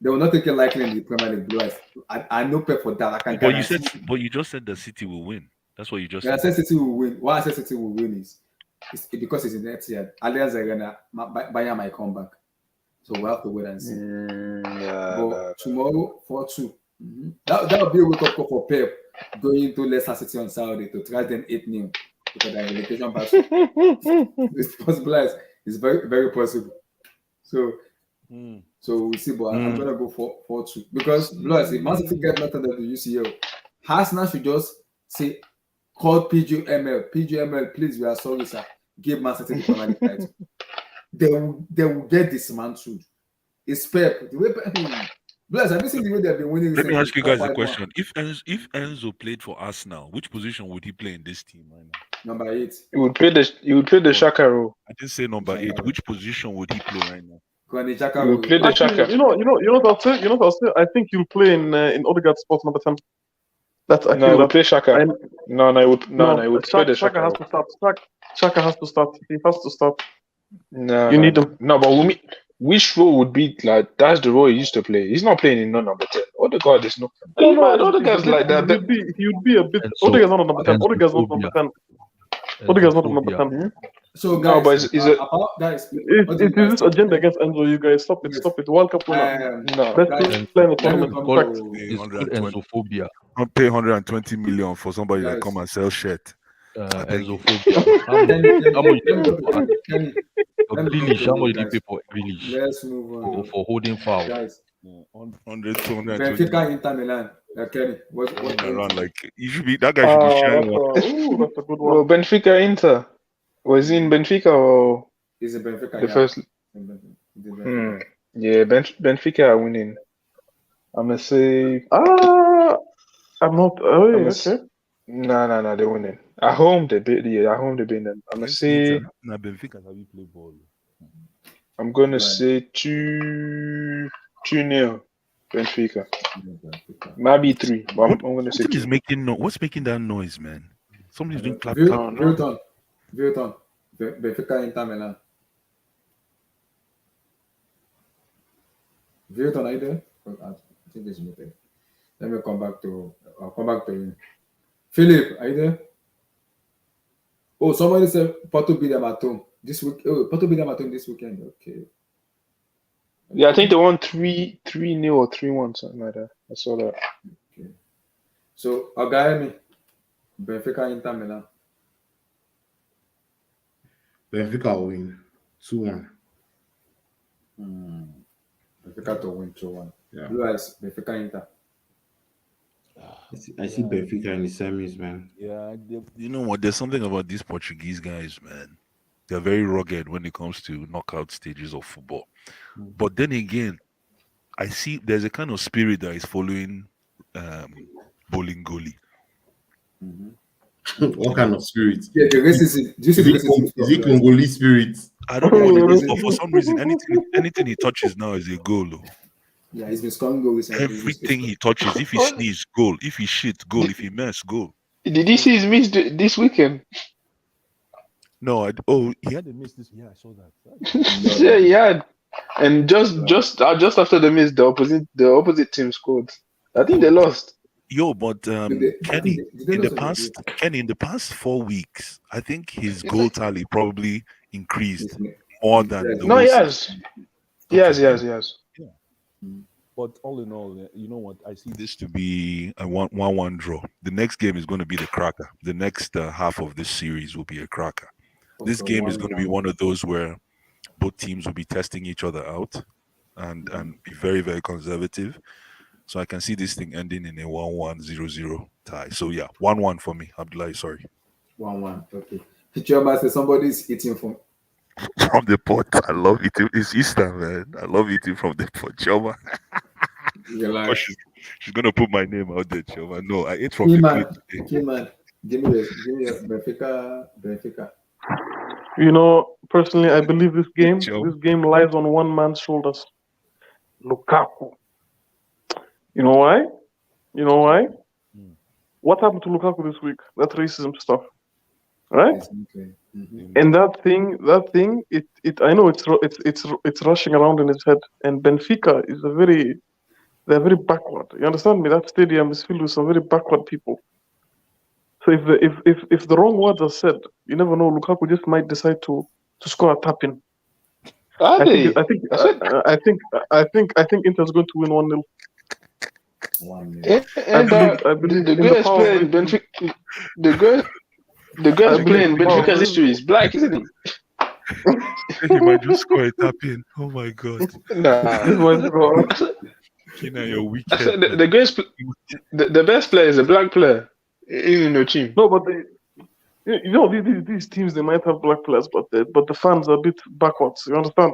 A: will not take it lightly in the Premier League. Blue. I know Pep for that. I can guarantee.
P: But you just said the City will win. That's what you just
A: Yeah, I
P: said.
A: said City will win. Why I said City will win is because it's in next year. Allianz Arena, Bayern might come back. So we'll have to wait and see. But tomorrow, 4-2. Mm-hmm. That will be a wake-up call for Pep going into Leicester City on Saturday to try them 8-0 because their relegation battle. It's possible. It's very, very possible. So we'll see. But I'm going to go for 4-2 because, if Man City get knocked out of the UCL, Arsenal should just say, call PGML, please, we are sorry, sir. Give Man City the Premier League title. They will get dismantled. It's Pep. The way have you seen the way they've been winning?
P: Let me ask you guys a question. If Enzo played for Arsenal, which position would he play in this team right now?
A: Number 8.
L: He would play the Shaka role.
P: I didn't say number 8. Which position would he play right now?
L: He would play the Shaka.
G: You know what I'll say? I think he'll play in Odegaard's spot, number 10. That's
L: No, he would play Shaka. No, he would play the Shaka.
G: Shaka has to start. Shaka has to start. He has to start.
L: No,
G: you need him.
L: No, but which role would be like? That's the role he used to play. He's not playing in no number 10. Odegaard is no. Odegaard's like that.
G: He would be a bit. Odegaard's not number 10. Odegaard's not number 10. Odegaard's not number 10.
A: So guys,
L: no, but
A: guys,
G: it is this agenda against Enzo. You guys stop it. World Cup winner.
L: No,
G: best player in the tournament.
H: Enzophobia.
P: I'll pay 120 million for somebody that come and sell shit.
H: Enzophobia. Grealish, how much did you pay for Grealish?
A: Let's move on.
H: For holding foul.
A: Guys,
P: 100, 220.
A: Benfica, Inter Milan. Kenny, what
P: around like you should be that guy should be sharing one.
G: That's a good one.
L: Well, Benfica Inter. Was he in Benfica or
A: is it Benfica?
L: The first. Yeah, Benfica are winning. I'm gonna say.
G: I'm not. Oh, okay.
L: No, they're winning. At home, they beat them. I'm gonna say.
P: Now Benfica have you play ball?
L: I'm gonna say 2-0 Benfica. Maybe 3, but I'm gonna say 2.
P: What's making that noise, man? Somebody's doing clap.
A: Vilton. Benfica Inter Milan. Vilton, are you there? I think it's muted. Let me come back to. I'll come back to you. Philip, are you there? Oh, somebody said Porto beat them at home this week. Oh, Porto beat them at home this weekend. Okay.
L: Yeah, I think they won 3-0 or 3-1, something like that. I saw that.
A: Okay. So, Agaemi, Benfica Inter Milan.
K: Benfica will win 2-1.
A: Benfica to win 2-1.
K: Yeah.
A: Blue Eyes, Benfica Inter.
C: I see Benfica in the semis, man.
P: Yeah, you know what? There's something about these Portuguese guys, man. They're very rugged when it comes to knockout stages of football. But then again, I see there's a kind of spirit that is following bowling goalie.
K: What kind of spirit?
A: Yeah, the racism. Do you see the racism?
K: Is it Congolese spirit?
P: I don't know what it is, but for some reason, anything he touches now is a goal.
A: Yeah, he's been scoring goals.
P: Everything he touches, if he sneeze, goal. If he shit, goal. If he mess, goal.
L: Did you see his miss this weekend?
P: No, he had a miss this. Yeah, I saw that.
L: Yeah, he had. And just after the miss, the opposite team scored. I think they lost.
P: Yo, but Kenny, in the past 4 weeks, I think his goal tally probably increased more than the.
L: No, he has. He has.
P: Yeah. But all in all, you know what? I see this to be a 1-1 draw. The next game is going to be the cracker. The next half of this series will be a cracker. This game is going to be one of those where both teams will be testing each other out and be very, very conservative. So I can see this thing ending in a 1-1, 0-0 tie. So yeah, 1-1 for me. Abdullah, sorry.
A: 1-1. Okay. Chioma says somebody's eating from
P: the pot. I love eating. It's Easter, man. I love eating from the pot. Chioma. Because she's gonna put my name out there, Choma. No, I ate from the
A: Keyman,
P: plate today.
A: Keyman, give me your Benfica.
G: You know, personally, I believe this
P: Chom.
G: game lies on one man's shoulders. Lukaku. You know why? You know why? What happened to Lukaku this week? That racism stuff, right? And that thing, I know it's rushing around in his head. And Benfica is they're very backward. You understand me? That stadium is filled with some very backward people. So if the wrong words are said, you never know. Lukaku just might decide to score a tap in.
L: Are they?
G: I think Inter's going to win 1-0.
L: And
G: I believe
L: the
G: in the
L: greatest
G: power
L: player
G: of
L: in
G: racism.
L: Benfica, the greatest
G: I
L: player
G: believe
L: in
G: in the power of
L: Benfica's
G: racism.
L: history is black, isn't he?
P: He might just score a tap in. Oh my god.
L: Nah.
G: This might go.
P: Kina, you're
L: I
P: wicked.
L: said
P: Man.
L: the greatest, the best player is a black player in your team.
G: No, but you know these teams, they might have black players, but the fans are a bit backwards. You understand?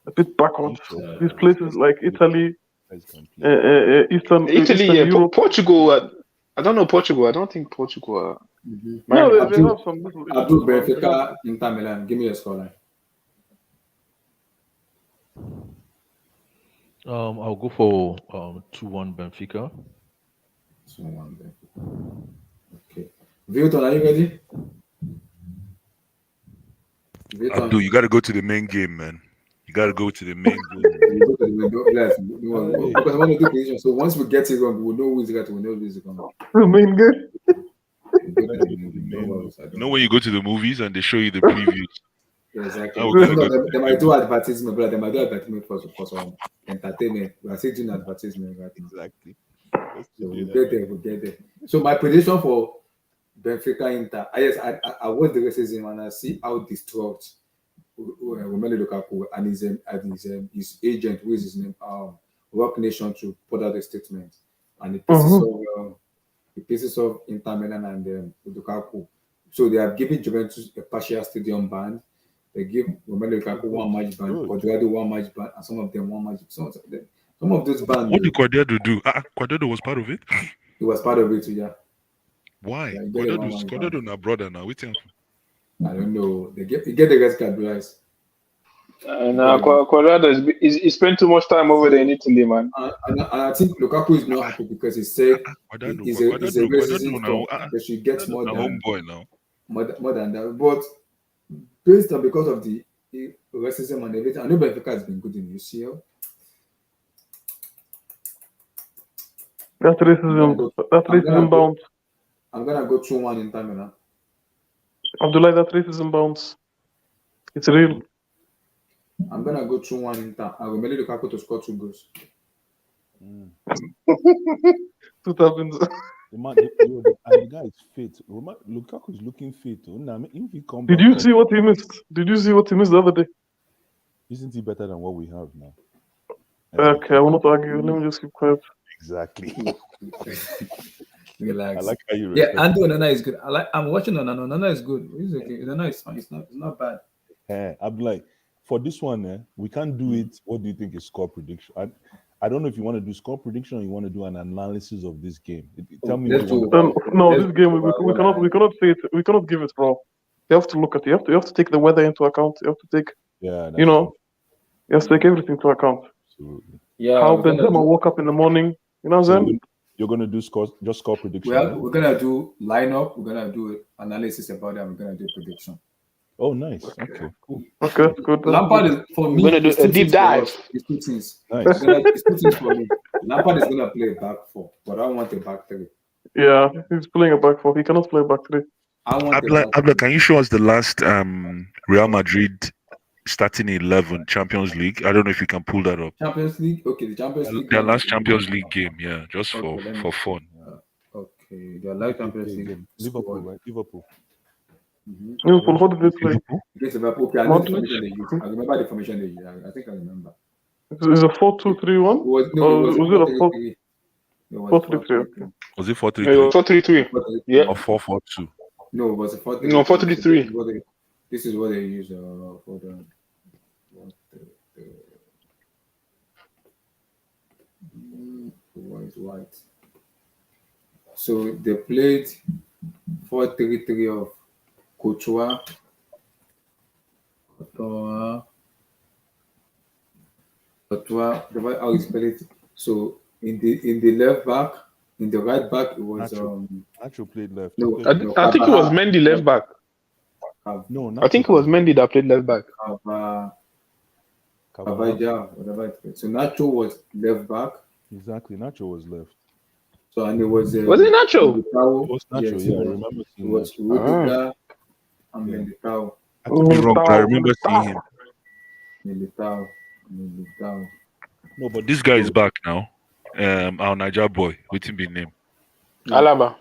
G: A bit backwards. These places like Italy, Eastern
L: Italy, yeah,
G: Europe.
L: Portugal. I don't know Portugal. I don't think Portugal are.
G: No, they have some little
A: I'll do
G: issues around.
A: Benfica, Inter Milan. Give me your scoreline.
H: I'll go for 2-1 Benfica.
A: 2-1 Benfica. Okay. Vilton, are you ready?
P: Abdul, you got to go to the main game, man. You got to go to the main game.
A: You go to the window, yes, because I want to do prediction. So once we get it wrong, we'll know who's right, we'll know who's wrong.
G: The main game.
P: You know when you go to the movies and they show you the previews?
A: Yeah, exactly.
P: Now we gotta go
A: They might do advertisement, but they might do advertisement for some entertainment. We are still doing advertisement right now.
P: Exactly.
A: So we'll get there. So my prediction for Benfica Inter, I watched the racism and I see how distraught Romelu Lukaku and his agent, who is his name, Rock Nation, to put out a statement, and it pisses off Inter Milan and Lukaku. So they have given Juventus a partial stadium ban. They give Romelu Lukaku one match ban, Cuadrado one match ban, and some of them one match. Some of those bans.
P: What did Cuadrado do? Cuadrado was part of it.
A: He was part of it too, yeah.
P: Why?
A: Yeah,
P: Cuadrado now brother now. Wait till.
A: I don't know. They get the red card, guys.
L: And Cuadrado he spent too much time over there in Italy, man.
A: And I think Lukaku is not happy because he said he's a racism now. They should get more than
P: homeboy now.
A: More than that, but based on because of the racism and everything, I know Benfica has been good in UCL.
G: That racism bounce.
A: I'm gonna go 2-1 in time now.
G: Abdullah, that racism bounce. It's real.
A: I'm gonna go 2-1 in time. I will make Lukaku to score 2 goals.
G: 2000.
P: The guy is fit. Lukaku is looking fit. If he
G: Did you see what he missed? Did you see what he missed the other day?
P: Isn't he better than what we have now?
G: Okay, I will not argue. Let me just keep quiet.
P: Exactly.
A: Relax.
P: I like how you
A: respect. Yeah, Andy Onana is good. I'm watching Onana. Onana is good. He's okay. Onana is fine. It's not bad.
P: I'm like, for this one, we can't do it. What do you think is score prediction? I don't know if you want to do score prediction or you want to do an analysis of this game. Tell me.
G: This game we cannot say it. We cannot give it raw. You have to look at it. You have to take the weather into account. You have to take. You have to take everything into account.
P: Absolutely.
A: Yeah.
G: How Benzema woke up in the morning. You know what I'm saying?
P: You're gonna do score prediction.
A: Well, we're gonna do lineup. We're gonna do analysis about it. We're gonna do prediction.
P: Oh, nice. Okay, cool.
G: Okay, good.
A: Lampard is for me.
L: We're gonna do a deep dive.
A: It's 2 things.
P: Nice.
A: It's 2 things for me. Lampard is gonna play back 4, but I want a back 3.
G: Yeah, he's playing a back 4. He cannot play back 3.
P: Abla, can you show us the last Real Madrid starting 11 Champions League? I don't know if you can pull that up.
A: Champions League? Okay, the Champions League.
P: Their last Champions League game, yeah, just for fun.
A: Okay, their last Champions League.
P: Liverpool, right? Liverpool.
G: Liverpool, how did they play?
A: Against Liverpool. Okay, I know the formation they used. I remember the formation they used. I think I remember.
G: Is it 4-2-3-1? Was it a 4-3-3? Okay.
P: Was it 4-3-3?
L: 4-3-3. Yeah.
P: Or 4-4-2?
A: No, it was a 4-3-3.
L: No, 4-3-3.
A: This is what they use for the White. So they played 4-3-3 of Courtois, the way how he spell it. So in the left back, in the right back, it was
P: Nacho played left.
A: no,
L: I think it was Mendy left back.
P: No,
L: I think it was Mendy that played left back.
A: Cavaja, whatever it was. So Nacho was left back.
P: Exactly, Nacho was left.
A: So and it was
L: Was it Nacho?
P: It was Nacho,
A: yes,
P: yeah. I
A: it
P: remember seeing
A: was
P: that.
A: Rudiger and Militao.
P: I could be wrong, but I remember seeing him.
A: Militao.
Q: No, but this guy is back now. Our Niger boy, what's his name?
L: Alaba.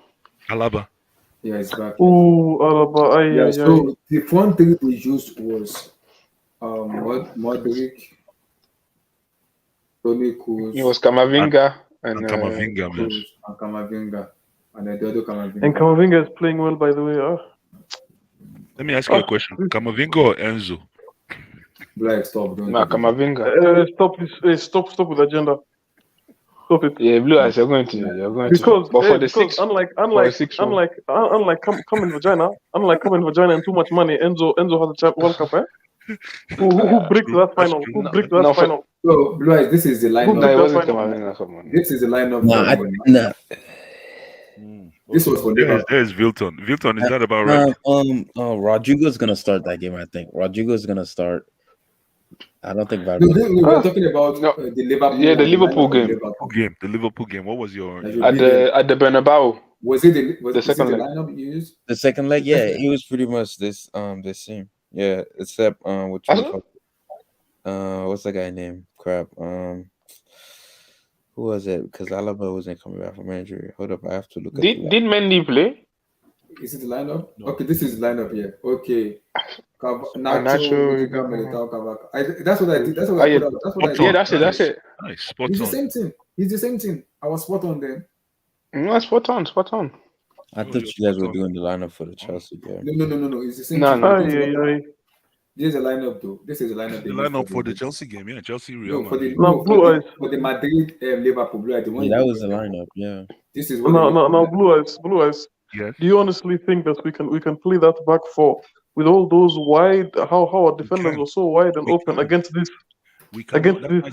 A: Yeah, it's back.
G: Oh, Alaba.
A: Yeah, so the front three they used was Modric, Toni Kroos.
L: It was Camavinga
Q: and Camavinga, man.
A: And Camavinga. And Eduardo Camavinga.
G: And Camavinga is playing well, by the way.
Q: Let me ask you a question. Camavinga or Enzo?
A: Black, stop.
L: Nah, Camavinga.
G: Stop with the agenda. Stop it.
L: Yeah, Blue Eyes, you're going to.
G: Because,
L: but for the six,
G: unlike common vagina and too much money, Enzo has a World Cup, eh? Who bricked that final? Who bricked that final?
A: So, Blue Eyes, this is the lineup.
L: No, it wasn't Camavinga. Come on.
A: This is the lineup.
N: Nah.
A: This was for Liverpool.
Q: There's Vilton. Vilton, is that about right?
N: Rodrigo's gonna start that game. I think Rodrigo's gonna start. I don't think.
A: No, we were talking about the Liverpool.
L: Yeah, the Liverpool game.
Q: The Liverpool game. What was your
L: at the Bernabeu?
A: Was it the
L: second leg?
A: Lineup you used?
N: The second leg, yeah, it was pretty much this same. Yeah, except what's the guy name? Crap. Who was it? Because Alaba wasn't coming back from injury. Hold up, I have to look at
L: Did Mendy play?
A: Is it the lineup? No. Okay, this is the lineup here. Okay.
L: Nacho,
A: that's what I did. That's what I put out. That's what I did.
L: Yeah, that's it.
Q: Nice. Spot
A: He's
Q: on.
A: the same team. He's the same team. I was spot on then.
L: No, spot on.
N: I thought you guys were doing the lineup for the Chelsea game.
A: No. It's the same
L: team.
A: This is a lineup though. This is a lineup.
Q: The lineup for the Chelsea game, yeah. Chelsea Real
A: Madrid.
Q: Madrid.
A: For the Madrid Liverpool Blue Eyes.
N: Yeah, that was the lineup. Yeah.
A: This is
G: no Blue Eyes.
Q: Yes.
G: Do you honestly think that we can play that back four with all those wide? How our defenders were so wide and open against this?
Q: We can.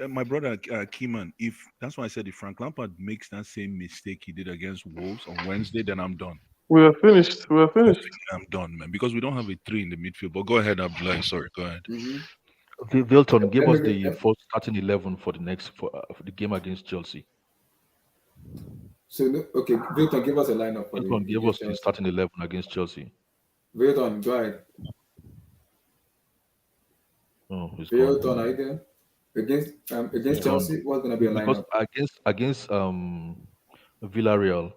Q: My brother Keeman, if that's why I said if Frank Lampard makes that same mistake he did against Wolves on Wednesday, then I'm done.
G: We are finished.
Q: I'm done, man, because we don't have a 3 in the midfield. But go ahead, Abdullah. Sorry, go ahead.
H: Okay, Vilton, give us the first starting 11 for the next for the game against Chelsea.
A: So okay, Vilton, give us a lineup for
H: Vilton, give us the starting 11 against Chelsea.
A: Vilton, go ahead.
H: Oh, he's
A: Vilton, are you there? Against Chelsea, what's gonna be a lineup?
H: Against Villarreal.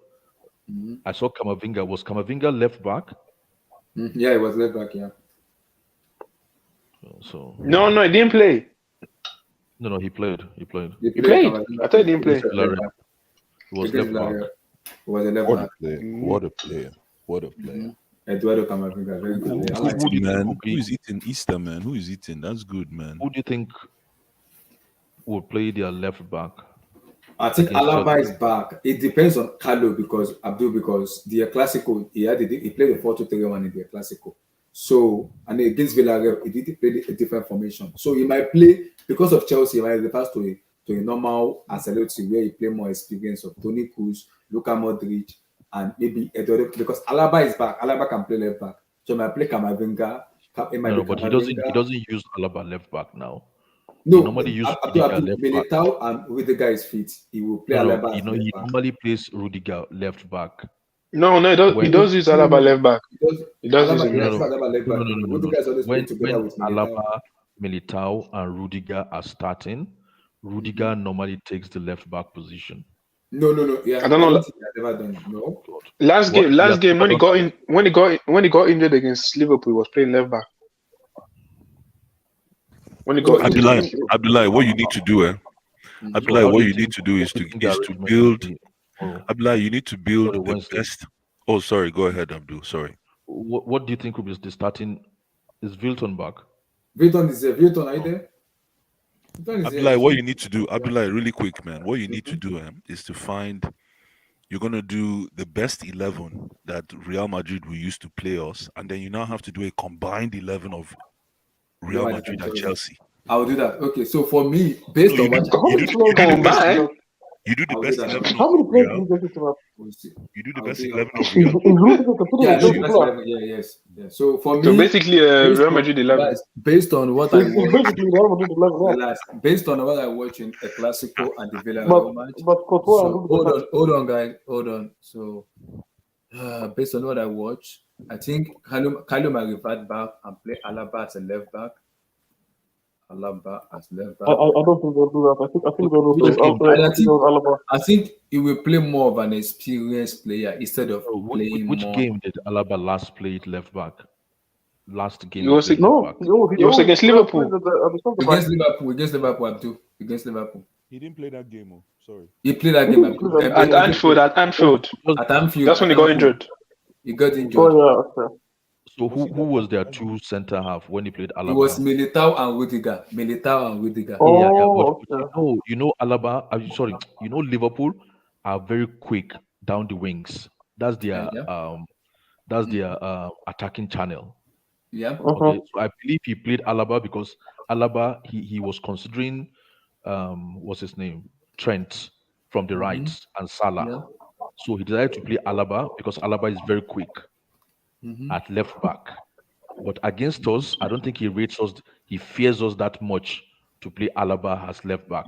H: I saw Camavinga. Was Camavinga left back?
A: Yeah, it was left back. Yeah.
H: So
L: no, he didn't play.
H: No, he played. He played.
L: I thought he didn't play.
H: He was left back.
A: It was a left back.
P: What a player!
A: Eduardo Camavinga, very good.
P: Who is eating Easter, man? Who is eating? That's good, man.
H: Who do you think will play their left back?
A: I think Alaba is back. It depends on Carlo because the Clasico he played a 4-2-3-1 in the Clasico. So and against Villarreal he did play a different formation. So he might play because of Chelsea. He might reverse to a normal Ancelotti where he play more experience of Toni Kroos, Luka Modric, and maybe Eduardo because Alaba is back. Alaba can play left back. So he might play Camavinga.
H: But he doesn't use Alaba left back now.
A: No,
H: normally use
A: Militao and Rudiger is fit. He will play Alaba.
H: He normally plays Rudiger left back.
L: No, he does use Alaba left back. He does use
H: Alaba left back. When Alaba, Militao, and Rudiger are starting, Rudiger normally takes the left back position.
A: No. Yeah,
L: I don't know.
A: Never done. No.
L: Last game when he got injured against Liverpool, he was playing left back.
Q: Abdullah, what you need to do, Abdullah, what you need to do is to build. Abdullah, you need to build the best. Oh, sorry. Go ahead, Abdul. Sorry.
H: What do you think will be the starting? Is Vilton back?
A: Vilton is there. Vilton, are you there?
Q: Abdullah, what you need to do, Abdullah, really quick, man. What you need to do is to find. You're gonna do the best 11 that Real Madrid will use to play us, and then you now have to do a combined 11 of Real Madrid and Chelsea.
A: I'll do that. Okay, so for me, based on what
Q: you do the best 11
G: How
Q: of
G: many players
Q: Real.
G: do you get to have?
Q: You do the best 11 of Real.
A: Yeah, do the best 11. Yes. So for me,
L: So basically,
A: based
L: Real
A: on-
L: Madrid 11.
A: guys, based on what
G: So
A: I
G: it's
A: watch,
G: basically Real Madrid 11, yeah.
A: relax. Based on what I watch in a Clasico and the Villarreal
G: But
A: match.
G: Courtois and
A: So
G: Rudiger
A: hold on, guys, hold on. So based on what I watch, I think Kalou might revert back and play Alaba as a left back.
G: I don't think they'll do that. I think they'll
A: Which
G: replace
A: game? And
G: Alaba.
A: I think he will play more of an experienced player instead of playing
H: Which
A: more.
H: game did Alaba last play left back? Last game
L: It was
H: he played
L: no,
H: left back.
L: it was against Liverpool.
A: Against Liverpool, Abdul. Against Liverpool.
P: He didn't play that game. Sorry.
A: He played that game Abdul.
L: At Anfield. At Anfield. That's when he got injured.
A: He got injured.
G: Oh yeah, okay.
H: So who was their two centre half when he played Alaba?
A: It was Militao and Rudiger.
H: But you know Alaba. You know Liverpool are very quick down the wings. That's their attacking channel.
A: Yeah.
H: Okay. So I believe he played Alaba because Alaba he was considering what's his name, Trent from the right and Salah.
A: Yeah.
H: So he decided to play Alaba because Alaba is very quick at left back. But against us, I don't think he rates us. He fears us that much to play Alaba as left back.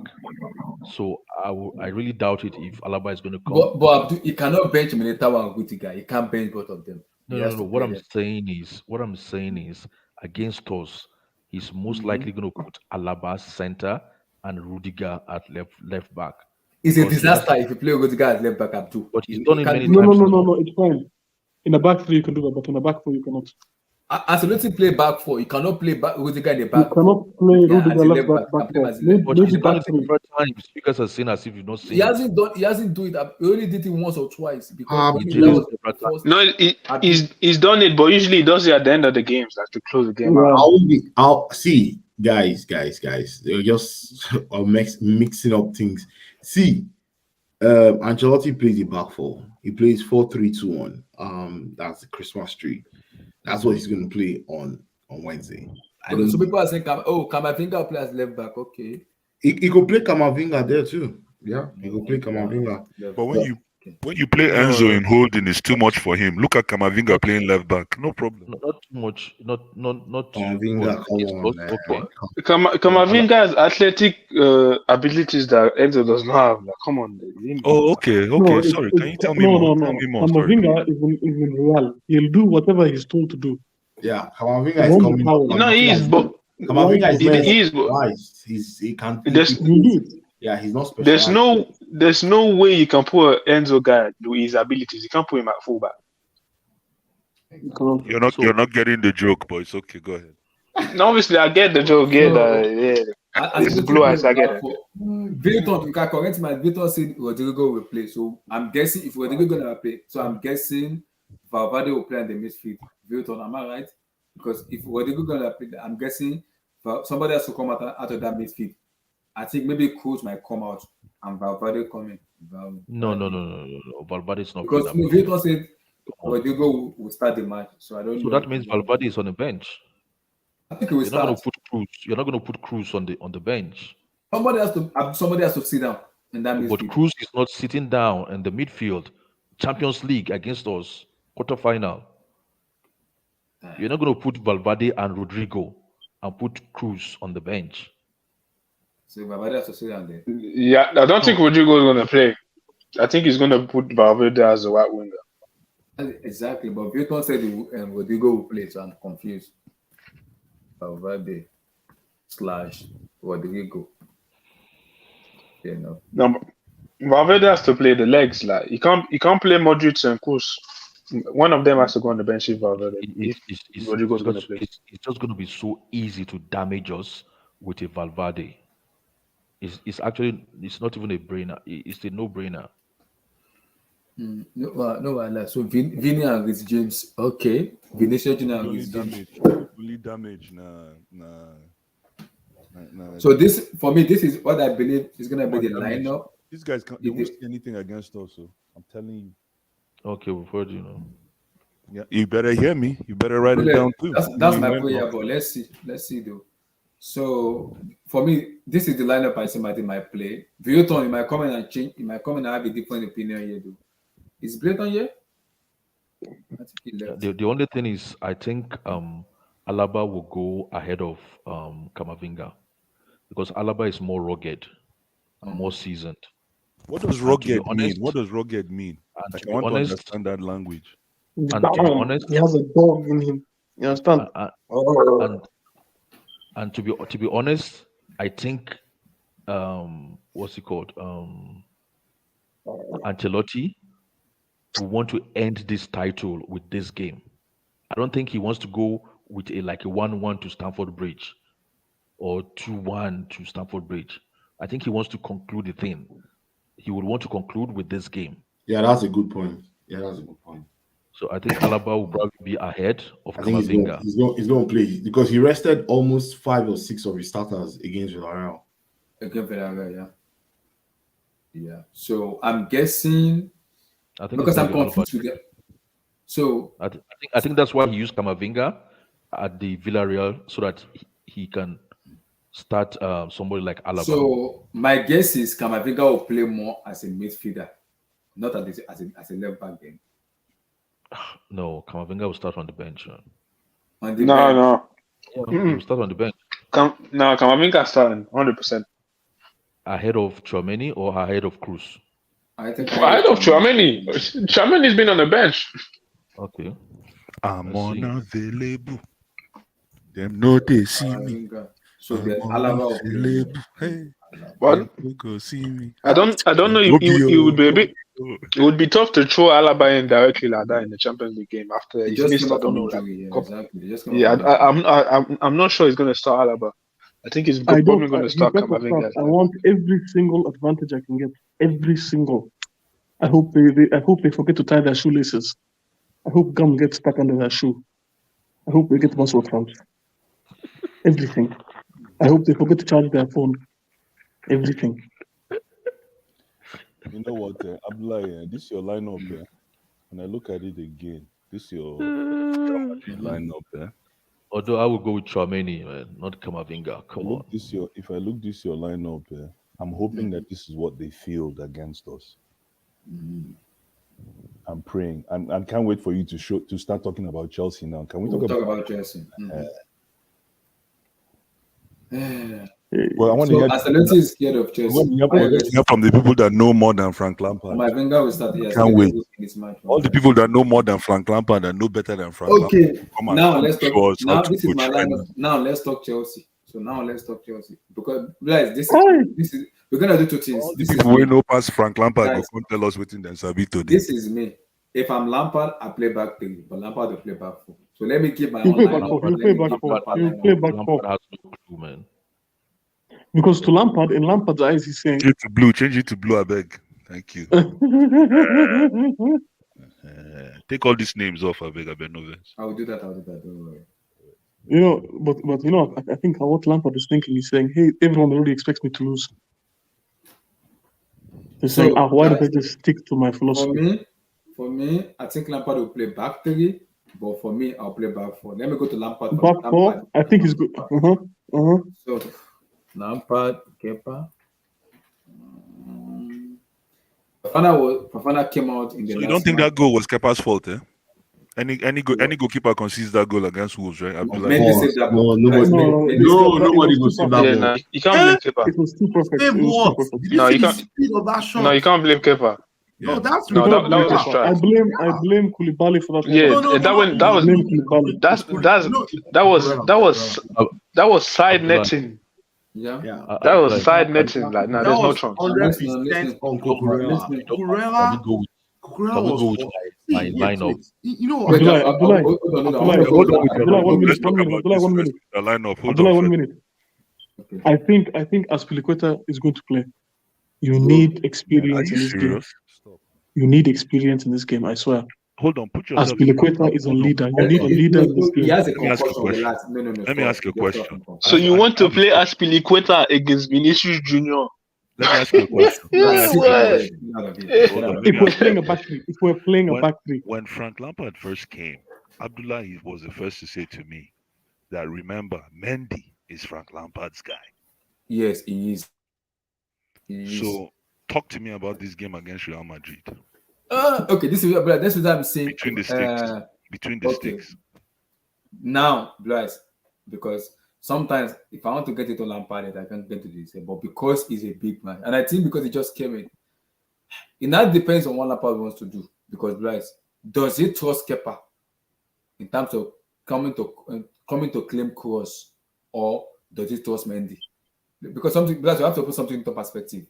H: So I really doubt it if Alaba is going to come.
A: But Abdul, he cannot bench Militao and Rudiger. He can't bench both of them.
H: No. What I'm saying is, against us, he's most likely going to put Alaba center and Rudiger at left back.
A: It's a disaster if you play Rudiger at left back, Abdul.
H: But he's done it many
G: No,
H: times.
G: no, it's fine. In the back three you can do that, but in the back four you cannot.
A: Absolutely play back four. You cannot play Rudiger in the back.
G: You cannot play Rudiger left back
A: and play
G: four.
A: as left back.
G: Maybe back three.
H: First time speakers have seen as if you've not seen.
A: He hasn't do it. He only did it once or twice because
L: he's done it, but usually he does it at the end of the games, like to close the game.
K: I'll see, guys. They're just mixing up things. See, Ancelotti plays a back four. He plays 4-3-2-1. That's the Christmas tree. That's what he's going to play on Wednesday.
A: So people are saying, Camavinga plays as left back. Okay,
K: he could play Camavinga there too. Yeah, he could play Camavinga.
Q: But when you play Enzo in holding, it's too much for him. Look at Camavinga playing left back. No problem.
H: Not too much. Not
K: Camavinga.
L: Camavinga has athletic abilities that Enzo does not have. Like, come on.
Q: Oh, okay. Sorry, can you tell me more? Tell me more.
G: Camavinga is in Real. He'll do whatever he's told to do.
K: Yeah, Camavinga is coming.
L: No, he is, but
K: Camavinga
L: is.
K: He can't. Yeah, he's not special.
L: There's no way you can put an Enzo guy with his abilities. You can't put him at fullback.
Q: You're not getting the joke, but it's okay. Go ahead.
L: No, obviously, I get the joke. This is blue eyes. I get it.
A: Vilton, you can correct me. Vilton said Rodrigo will play. So I'm guessing if Rodrigo gonna play, so I'm guessing Valverde will play in the midfield. Vilton, am I right? Because if Rodrigo gonna play, I'm guessing somebody has to come out of that midfield. I think maybe Cruz might come out and Valverde coming.
H: No. Valverde is not.
A: Because Vilton said Rodrigo will start the match. So I don't know.
H: So that means Valverde is on the bench.
A: I think he will start.
H: You're not going to put Cruz on the bench.
A: Somebody has to sit down in that midfield.
H: But Cruz is not sitting down in the midfield. Champions League against us, quarterfinal. You're not going to put Valverde and Rodrigo and put Cruz on the bench.
A: So Valverde has to sit down there.
L: Yeah, I don't think Rodrigo is going to play. I think he's going to put Valverde as a right winger.
A: Exactly, but Vilton said Rodrigo will play, so I'm confused. Valverde / Rodrigo.
L: No, Valverde has to play the legs. Like he can't play Modric and Cruz. One of them has to go on the bench if Valverde. Rodrigo's going to play.
H: It's just going to be so easy to damage us with a Valverde. It's not even a brainer. It's a no-brainer.
A: No. So Vini and Rhys James, okay. Vinicius Junior and Rhys James.
P: Only damage. Nah.
A: So this, for me, this is what I believe is going to be the
P: Damage.
A: lineup.
P: These guys can't, they won't see anything against us. So I'm telling you.
H: Okay, we've heard you know.
P: Yeah, you better hear me. You better write it down too.
A: That's my prayer, but let's see though. So for me, this is the lineup I see my team might play. Vilton, you might come in and change. You might come in and have a different opinion here, though. Is Blayton here? I think he left.
H: The only thing is, I think Alaba will go ahead of Kamavinga because Alaba is more rugged and more seasoned.
P: What does
H: And to be
P: rugged mean?
H: honest,
P: What does rugged mean?
H: and
P: Like,
H: to
P: I
H: be
P: want to
H: honest,
P: understand that language.
G: He's
H: and to be
G: down.
H: honest,
G: He has a dog in him. You understand?
H: and and to be honest, I think what's it called? Ancelotti will want to end this title with this game. I don't think he wants to go with a 1-1 to Stamford Bridge or 2-1 to Stamford Bridge. I think he wants to conclude the thing. He would want to conclude with this game.
K: Yeah, that's a good point.
H: So I think Alaba will probably be ahead of
K: I think
H: Kamavinga.
K: he's going to play because he rested almost 5 or 6 of his starters against Villarreal.
A: Against Villarreal, yeah. So I'm guessing
H: I think
A: because
H: it's
A: I'm
H: gonna be
A: confused with
H: Alaba.
A: them. So
H: I think that's why he used Kamavinga at the Villarreal so that he can start somebody like Alaba.
A: So my guess is Kamavinga will play more as a midfielder, not as a left back then.
H: No, Kamavinga will start on the bench.
A: On the
L: No,
A: bench.
L: no.
H: Yeah, he will start on the bench.
L: No, Kamavinga starting 100%.
H: Ahead of Chouameni or ahead of Cruz?
A: I think
L: Ahead of Chouameni. Chouameni's been on the bench.
H: Okay.
P: I'm
H: Let's see.
P: unavailable. Them know they see me.
A: So then Alaba will play
P: Unavailable.
A: more.
P: Hey,
L: But
P: they go see me.
L: I don't know if it would be a bit. It would be tough to throw Alaba in directly like that in the Champions League game after
A: He
L: he's
A: just
L: missed.
A: came
L: I
A: up
L: don't
A: from
L: know.
A: injury. Yeah, exactly. They just came
L: Yeah,
A: up from injury.
L: I'm not sure he's going to start Alaba. I think he's
G: I
L: probably
G: don't.
L: going to
G: He
L: start
G: better
L: Kamavinga.
G: start. I want every single advantage I can get. Every single. I hope they forget to tie their shoelaces. I hope gum gets stuck under their shoe. I hope they get muscle cramps. Everything. I hope they forget to charge their phone. Everything.
P: You know what, Abdullah, this is your lineup here. When I look at it again, this is your lineup there.
H: Although I will go with Chouameni, man, not Kamavinga. Come on.
P: If I look this your lineup here, I'm hoping that this is what they field against us. I'm praying. I can't wait for you to start talking about Chelsea now. Can we
A: We'll
P: talk
A: talk
P: about
A: about Chelsea.
P: Well, I want to
A: So
P: hear.
A: Ancelotti is scared of
P: I want
A: Chelsea.
P: to hear from the people that know more than Frank Lampard.
A: Kamavinga will start. Yes,
P: Can't wait.
A: in this match.
P: All the people that know more than Frank Lampard and know better than Frank
A: Okay,
P: Lampard. Come on,
A: now let's talk.
P: show us how
A: Now
P: to
A: this is
P: coach
A: my lineup.
P: Chelsea.
A: Now let's talk Chelsea. So now let's talk Chelsea because guys, this is we're gonna do two things.
P: All the
A: This is
P: people
A: me.
P: who know past Frank Lampard
A: Guys,
P: go come tell us waiting them sabi today.
A: This is me. If I'm Lampard, I play back 3, but Lampard will play back 4. So let me keep my
G: You
A: own
G: play back
A: lineup.
G: 4. You play back 4. You play back 4.
H: Lampard has no clue, man.
G: Because to Lampard, in Lampard's eyes, he's saying,
P: Change it to blue, I beg. Thank you. Take all these names off, I beg, Novens.
A: I'll do that. Don't worry.
G: You know, but you know, I think what Lampard is thinking, he's saying, hey, everyone already expects me to lose. He's saying, why don't I just stick to my philosophy?
A: For me, I think Lampard will play back 3, but for me, I'll play back 4. Let me go to Lampard.
G: Back 4, I think he's good.
A: So Lampard, Kepa. Fofana came out in the
P: So
A: last
P: you don't think
A: match.
P: that goal was Kepa's fault, eh? Any goalkeeper concedes that goal against Wolves, right?
A: Nobody will save that ball.
K: Nobody will save that ball.
L: No, you can't blame Kepa.
G: It was too perfect.
K: Save
G: It was
K: what?
G: too perfect.
K: Did you see the speed of that shot?
L: No, you can't blame Kepa.
K: No, that's
L: No, that was a
G: I
L: strike.
G: blame Koulibaly for that.
L: That was side netting.
A: Yeah.
L: That was side netting. Like, no, there's no chance.
K: 100% on Cucurella. Cucurella was
H: my lineup.
K: You know,
G: Abdullah,
P: Hold on. Let's talk about this
G: one
P: first.
G: minute.
P: The lineup. Hold
G: Abdullah,
P: on.
G: 1 minute. I think Aspilicueta is going to play. You need experience in this game. You need experience in this game, I swear.
P: hold on, put yourself.
G: Aspilicueta is a
P: Hold on,
G: leader. You
P: hold
G: need a
P: on.
G: leader in this
A: He
G: game.
A: has a
P: Let me ask you a
A: concussion with
P: question.
A: that. No,
P: Let me
A: stop.
P: ask you a
A: Just stop
P: question.
A: him.
L: So you want to play Aspilicueta against Vinicius Junior?
P: Let me ask you a
A: Bless,
P: question. Let me
A: bless,
P: ask
A: sit
P: you a
A: out of
L: What?
A: it.
P: question.
A: Sit out of it.
P: Hold
A: Get out
P: on,
A: of
P: let
A: it.
P: me
G: If we're
P: ask you a
G: playing a back
P: question.
G: three, if we're playing a back three,
P: When Frank Lampard first came, Abdullah was the first to say to me that remember Mendy is Frank Lampard's guy.
A: Yes, he is. He is.
P: So talk to me about this game against Real Madrid.
A: Okay, this is what I'm saying.
P: Between the sticks. Between the
A: Okay,
P: sticks.
A: now, Blyce, because sometimes if I want to get it to Lampard, I can't get to this. But because he's a big man, and I think because he just came in, it now depends on what Lampard wants to do. Because Blyce, does he trust Kepa in terms of coming to claim cross, or does he trust Mendy? Because something, Blyce, you have to put something into perspective.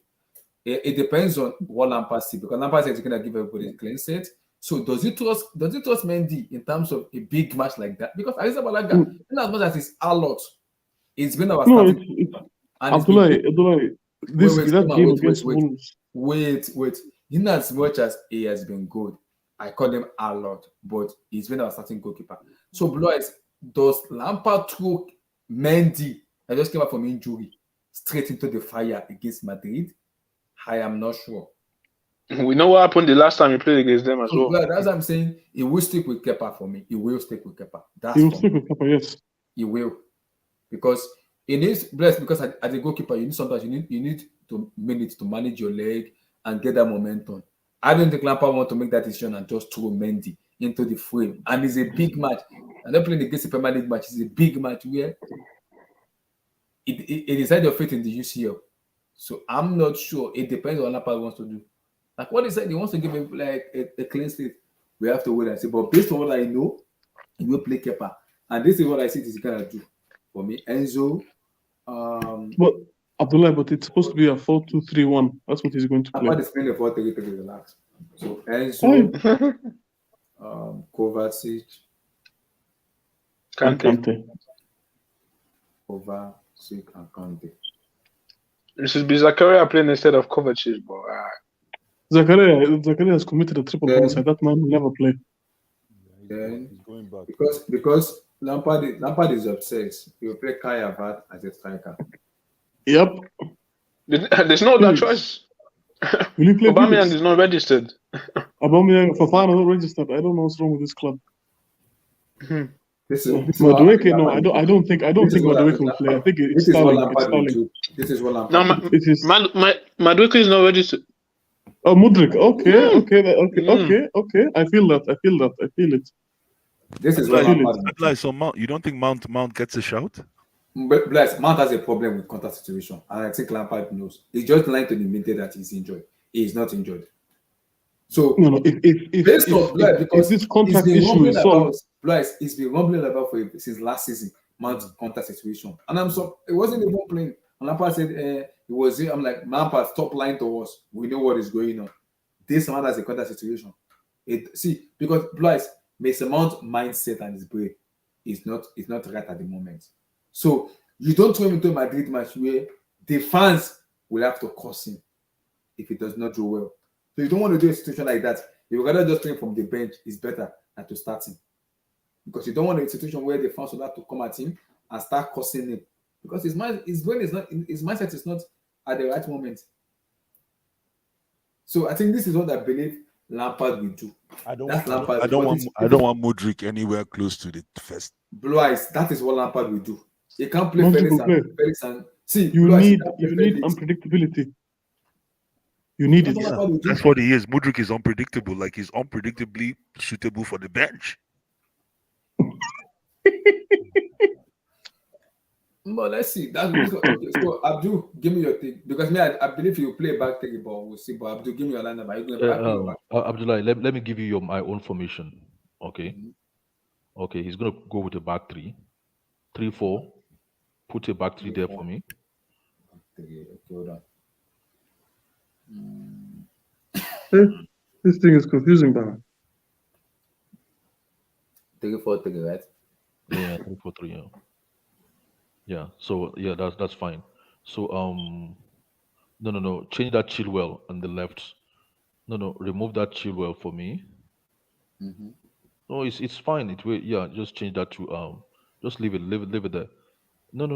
A: It depends on what Lampard sees, because Lampard says he's gonna give everybody a clean set. So does he trust Mendy in terms of a big match like that? Because Arisa Balaga, in as much as it's a lot, it's been our
G: no,
A: starting
G: it's
A: and it's been
G: Abdullah.
A: wait,
G: This
A: wait,
G: that
A: come on,
G: game
A: wait,
G: against
A: wait,
G: Wolves.
A: wait. In as much as he has been good, I call him a lot, but he's been our starting goalkeeper. So Blois, does Lampard throw Mendy that just came out from injury straight into the fire against Madrid? I am not sure.
L: We know what happened the last time we played against them as
A: So
L: well.
A: that's what I'm saying. He will stick with Kepa for me. He will stick with Kepa. That's
G: He will
A: for
G: stick
A: me.
G: with Kepa, yes.
A: He will. Because he needs blessed because as a goalkeeper, you need sometimes you need to minutes to manage your leg and get that momentum. I don't think Lampard want to make that decision and just throw Mendy into the frame. And it's a big match. And they're playing against a Premier League match. It's a big match where it decides your fate in the UCL. So I'm not sure. It depends on what Lampard wants to do. Like what he said, he wants to give him like a clean slate. We have to wait and see. But based on what I know, he will play Kepa. And this is what I see he's gonna do for me. Enzo,
G: But Abdullah, but it's supposed to be a 4-2-3-1. That's what he's going to play.
A: Lampard is playing the 4-3-3, relax. So Enzo, Kovacic,
L: Kante.
A: Kovacic, and Kante.
L: This should be Zakaria playing instead of Kovacic, but
G: Zakaria has committed a triple homicide. That man will never play.
A: Then
P: He's going back.
A: because Lampard is obsessed. He will play Kai Havertz as a striker.
G: Yep.
L: There's no other choice.
G: Will you play
L: Aubameyang
G: VIDS?
L: is not registered.
G: Aubameyang, Fofana not registered. I don't know what's wrong with this club.
A: This is
G: Madueke, no, I don't think Madueke will play. I think it's Sterling. It's Sterling.
A: This is what Lampard
L: No,
A: will do.
L: Madueke is not registered.
G: Oh, Mudrik. Okay. I feel it.
A: This is what Lampard will do.
P: Like, so Mount, you don't think Mount gets a shout?
A: Bless, Mount has a problem with contact situation, and I think Lampard knows. He's just lying to the media that he's injured. He is not injured. So
G: no, if
A: based on Bless, because
G: this contract
A: he's been
G: issue
A: rumbling
G: is
A: about
G: solved,
A: Bless, he's been rumbling about since last season, Mount's contact situation, and it wasn't even playing. And Lampard said it was. I'm like, Lampard, stop lying to us. We know what is going on. This man has a contact situation. Because Bless, Mason Mount mindset and his brain is not right at the moment. So you don't throw him into a Madrid match where the fans will have to curse him if he does not do well. So you don't want to do a situation like that. You rather just play him from the bench is better than to start him. Because you don't want a situation where the fans will have to come at him and start cursing him. Because his mindset is not at the right moment. So I think this is what I believe Lampard will do.
P: I don't want Mudrik anywhere close to the first.
A: Blue eyes. That is what Lampard will do. He can't play Felix and see.
G: You need unpredictability. You need it.
P: Yeah, that's what he is. Mudrik is unpredictable. Like he's unpredictably suitable for the bench.
A: But let's see. So Abdul, give me your thing because I believe you play back three, but we'll see. But Abdul, give me your lineup. Are you going back?
H: Abdullah, let me give you my own formation. Okay. Mm-hmm. Okay, he's gonna go with a back 3-4. Put a back 3 there for me.
A: Okay, hold on.
G: This thing is confusing, man.
A: 3-4-3, right?
H: Yeah, 3-4-3. Yeah. Yeah. So yeah, that's fine. So no. Change that Chilwell on the left. No, remove that Chilwell for me. No, it's fine. It will, yeah, just change that to just leave it there. No.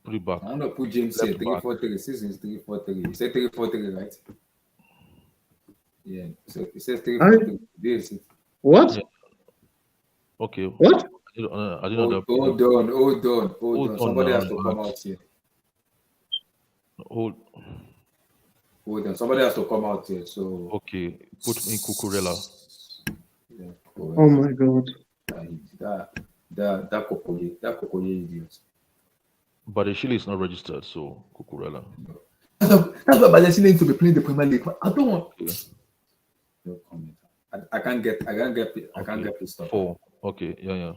H: Put it back.
A: I'm gonna put James here.
H: Left back.
A: 3-4-3. Seasons 3-4-3. You said 3-4-3, right? Yeah. So it says 3-4-3. This.
G: What?
H: Yeah. Okay.
G: What?
H: I didn't know that.
A: Hold on. Somebody has to come out here.
H: Hold
A: on. Somebody has to come out here. So
H: okay, put in Cucurella.
A: Yeah,
G: Oh my god.
A: That Kokoye idiot.
H: But the Chile is not registered, so Cucurella.
A: That's why Balenciaga needs to be playing the Premier League. I don't want. No comment. I can't get pissed off.
H: 4. Okay, yeah.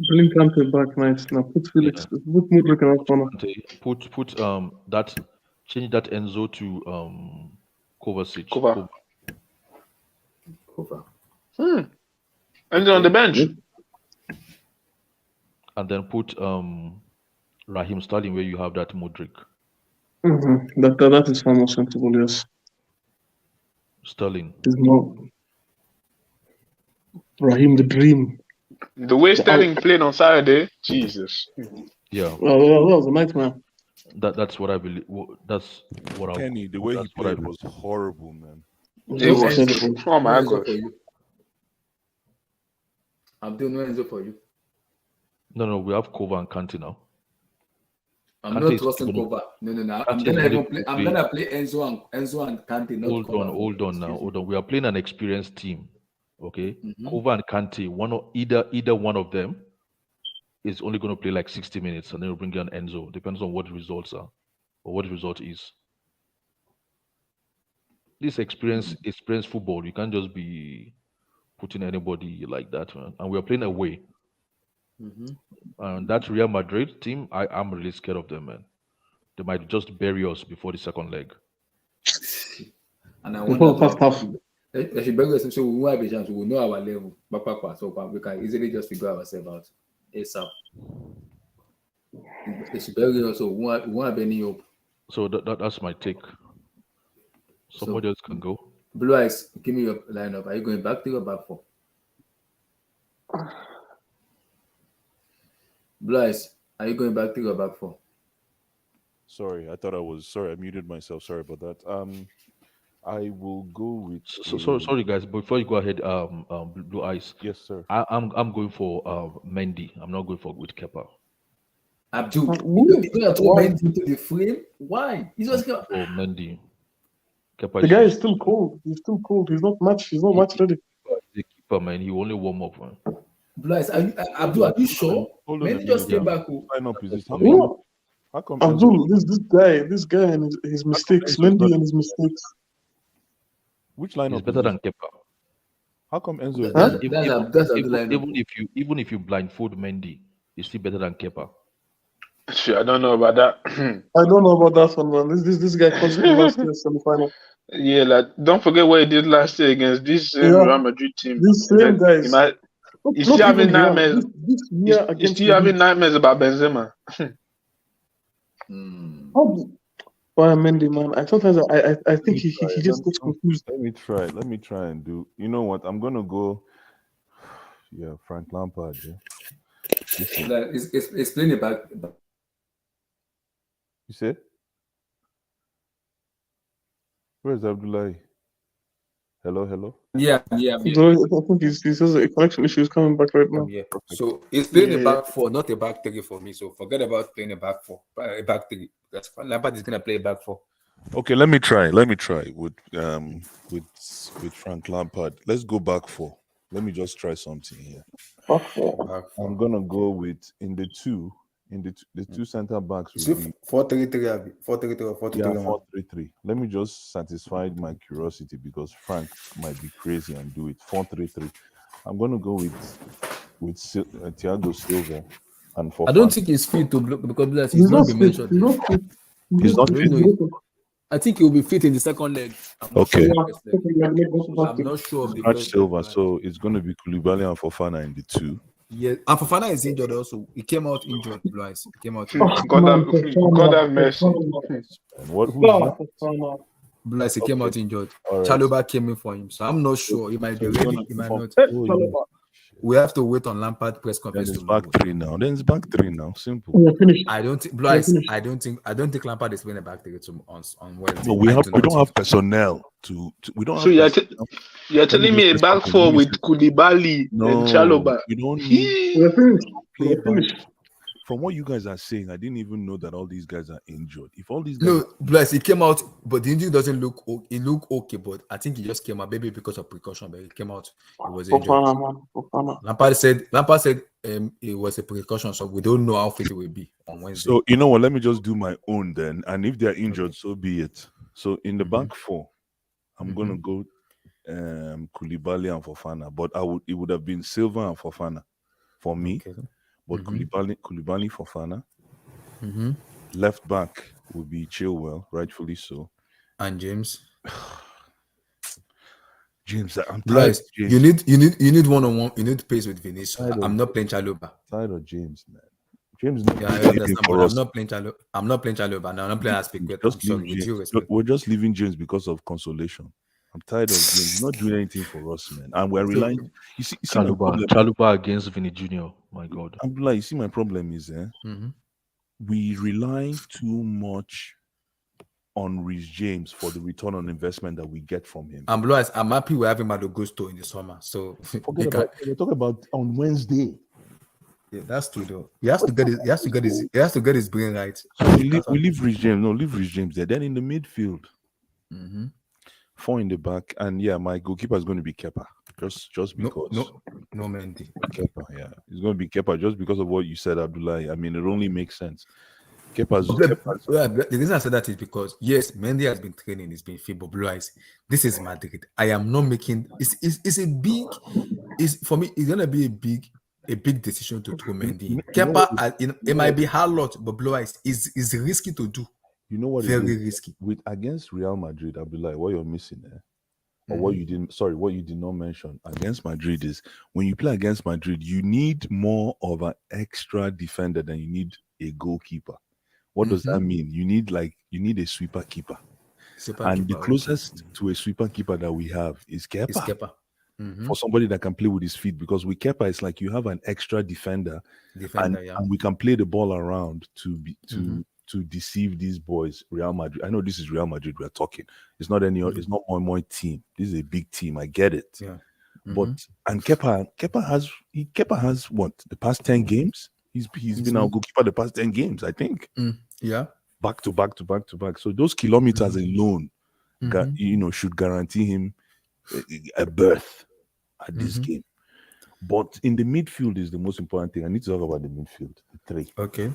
G: Bring Kante back, nice. Now put Felix. Put Mudryk in that corner.
H: Put that, change that Enzo to Kovacic.
L: Cover.
G: Enzo
L: on the bench.
H: And then put Raheem Sterling where you have that Mudryk.
G: That is far more sensible, yes.
H: Sterling.
G: Is not Raheem the dream.
L: The way Sterling played on Saturday, Jesus.
H: Yeah.
G: Well, that was a nightmare.
H: That's what I believe. That's what I.
P: Kenny, the way he played was horrible, man.
L: Oh my god.
A: I'm doing Enzo for you.
H: No, we have Kova and Kante now.
A: I'm
H: Kante
A: not trusting Kova. No. I'm gonna play Enzo and Kante. Not
H: Hold on. We are playing an experienced team. Okay, Kova and Kante, either one of them is only going to play like 60 minutes, and then we'll bring in Enzo. Depends on what the results are or what the result is. This experienced football, you can't just be putting anybody like that, man. And we are playing away. And that Real Madrid team, I'm really scared of them, man. They might just bury us before the second leg.
A: And I want first half. They should bury us, so we won't have a chance. We will know our level. So we can easily just figure ourselves out ASAP. They should bury us, so we won't have any hope.
H: So that's my take. Somebody else can go.
A: Blue Eyes, give me your lineup. Are you going back 3 or back 4? Blue Eyes, are you going back 3 or back 4?
P: Sorry, I muted myself. Sorry about that. I will go with.
H: Sorry, guys. Before you go ahead, Blue Eyes.
P: Yes, sir.
H: I'm going for Mendy. I'm not going with Kepa.
A: Abdul, you're going to throw Mendy into the frame? Why? He's just going.
H: Oh, Mendy.
G: Kepa the guy is still cold. He's still cold. He's not match ready.
H: The keeper, man. He only warm up, man.
A: Blue Eyes, Abdul, are you sure? Mendy just came back.
P: How come
G: Abdul, this guy and his mistakes, Mendy and his mistakes.
P: Which lineup
H: is better than Kepa?
P: How come Enzo?
H: Even if you blindfold Mendy, it's still better than Kepa.
L: Sure, I don't know about that.
G: I don't know about that one, man. This guy comes in last year's semi-final.
L: Yeah, like don't forget what he did last year against this Real Madrid team.
G: These same guys.
L: He's still having nightmares. He's still having nightmares about Benzema.
G: Why Mendy, man? I think he just gets confused.
P: Let me try and do. You know what? I'm gonna go. Yeah, Frank Lampard. Yeah.
A: It's playing it back.
P: You said? Where's Abdullahi? Hello.
A: Yeah.
G: I think he says a connection issue is coming back right now.
A: Yeah. So it's playing a back 4, not a back 3 for me. So forget about playing a back 4, a back 3. That's fine. Lampard is gonna play a back 4.
P: Okay, let me try with Frank Lampard. Let's go back 4. Let me just try something here.
G: Back 4.
P: I'm gonna go with the two center backs.
A: 4-3-3, 4-3-3 or 4-2-3.
P: Yeah, 4-3-3. Let me just satisfy my curiosity because Frank might be crazy and do it. 4-3-3. I'm gonna go with Thiago Silva and for.
A: I don't think he's fit to block because he's not been mentioned.
P: He's not fit.
A: I think he'll be fit in the second leg.
P: Okay.
A: I'm not sure of the
P: Silva, so it's going to be Koulibaly and Fofana in the 2.
A: Yeah, and Fofana is injured also. He came out injured, Bryce. He came out
L: Hmm,
A: injured.
L: God
G: Man,
L: have, God have mercy.
P: And what? Who's that?
A: Bryce, he came
P: Okay,
A: out injured.
P: all right.
A: Chalobah came in for him, so I'm not
P: So,
A: sure. He might
P: so
A: be
P: he's
A: ready.
P: gonna
A: He might
P: perform.
A: not.
P: Oh, yeah.
A: We have to wait on Lampard press
P: Then
A: conference
P: it's
A: to
P: back
A: know.
P: three now. Then it's back three now. Simple.
G: We're finished.
A: I don't think
G: We're
A: Bryce.
G: finished.
A: I don't think Lampard is playing a back three on Wednesday.
P: No, we
A: I
P: have.
A: do
P: We
A: not
P: don't have
A: think.
P: personnel to. We don't
L: So
P: have personnel.
L: you're
P: Let me
L: telling me
P: just
L: a
P: press
L: back
P: conference.
L: four
P: Let me
L: with
P: see.
L: Koulibaly and
P: No,
L: Chalobah.
P: we don't need
G: We're finished.
P: play
G: We're
P: back.
G: finished.
P: From what you guys are saying, I didn't even know that all these guys are injured. If all these guys,
A: No, Bryce, he came out, but the injury doesn't look. He looked okay, but I think he just came out maybe because of precaution. But he came out. He was injured.
G: Fofana, man. Fofana.
A: Lampard said it was a precaution, so we don't know how fit it will be on Wednesday.
P: so you know what? Let me just do my own then. And if they're injured, so be it. So in the back four, I'm gonna go Koulibaly and Fofana, but it would have been Silva and Fofana for me.
A: Okay.
P: But Koulibaly Fofana.
A: Mm-hmm.
P: Left back would be Chilwell, rightfully so.
A: And James.
P: James, I'm tired.
A: Bryce,
P: of James.
A: you need one-on-one. You need pace with Vinicius. I'm not playing Chalobah.
P: Tired of James, man. James,
A: Yeah, I understand, but I'm not playing Chalobah. I'm not playing Chalobah. Now I'm playing Aspilicueta. I'm sorry, with due respect.
P: We're just leaving James because of consolation. I'm tired of James. He's not doing anything for us, man. And we're relying. You see my problem.
H: Chalobah against Vinny Jr. My God.
P: I'm like, you see, my problem is, we rely too much on Reece James for the return on investment that we get from him.
A: I'm Bryce. I'm happy we're having Madogusto in the summer. So
P: we're talking about on Wednesday.
A: Yeah, that's true though. He has to get his brain right.
P: So we leave Reece James. No, leave Reece James there. Then in the midfield, 4 in the back, and yeah, my goalkeeper is going to be Kepa. Just because.
A: No Mendy.
P: Kepa, yeah, it's going to be Kepa just because of what you said, Abdullahi. I mean, it only makes sense.
A: The reason I said that is because yes, Mendy has been training, he's been fit, but Bryce, this is Madrid. I am not making it's a big. For me, it's gonna be a big decision to throw Mendy. Kepa, it might be hard lot, but Bryce is risky to do.
P: You know what?
A: Very risky.
P: With against Real Madrid, Abdullahi, what you're missing there, or what you did not mention against Madrid is when you play against Madrid, you need more of an extra defender than you need a goalkeeper. What does that mean? You need a sweeper keeper. The closest to a sweeper keeper that we have is Kepa. For somebody that can play with his feet, because with Kepa, it's like you have an extra defender and we can play the ball around to deceive these boys. Real Madrid. I know this is Real Madrid we're talking. It's not it's not my team. This is a big team. I get it.
A: Yeah.
P: But and Kepa has what, the past 10 games? He's been our goalkeeper the past 10 games, I think.
A: Yeah.
P: Back to back. So those kilometers alone should guarantee him a berth at this game. But in the midfield is the most important thing. I need to talk about the midfield. The 3.
A: Okay.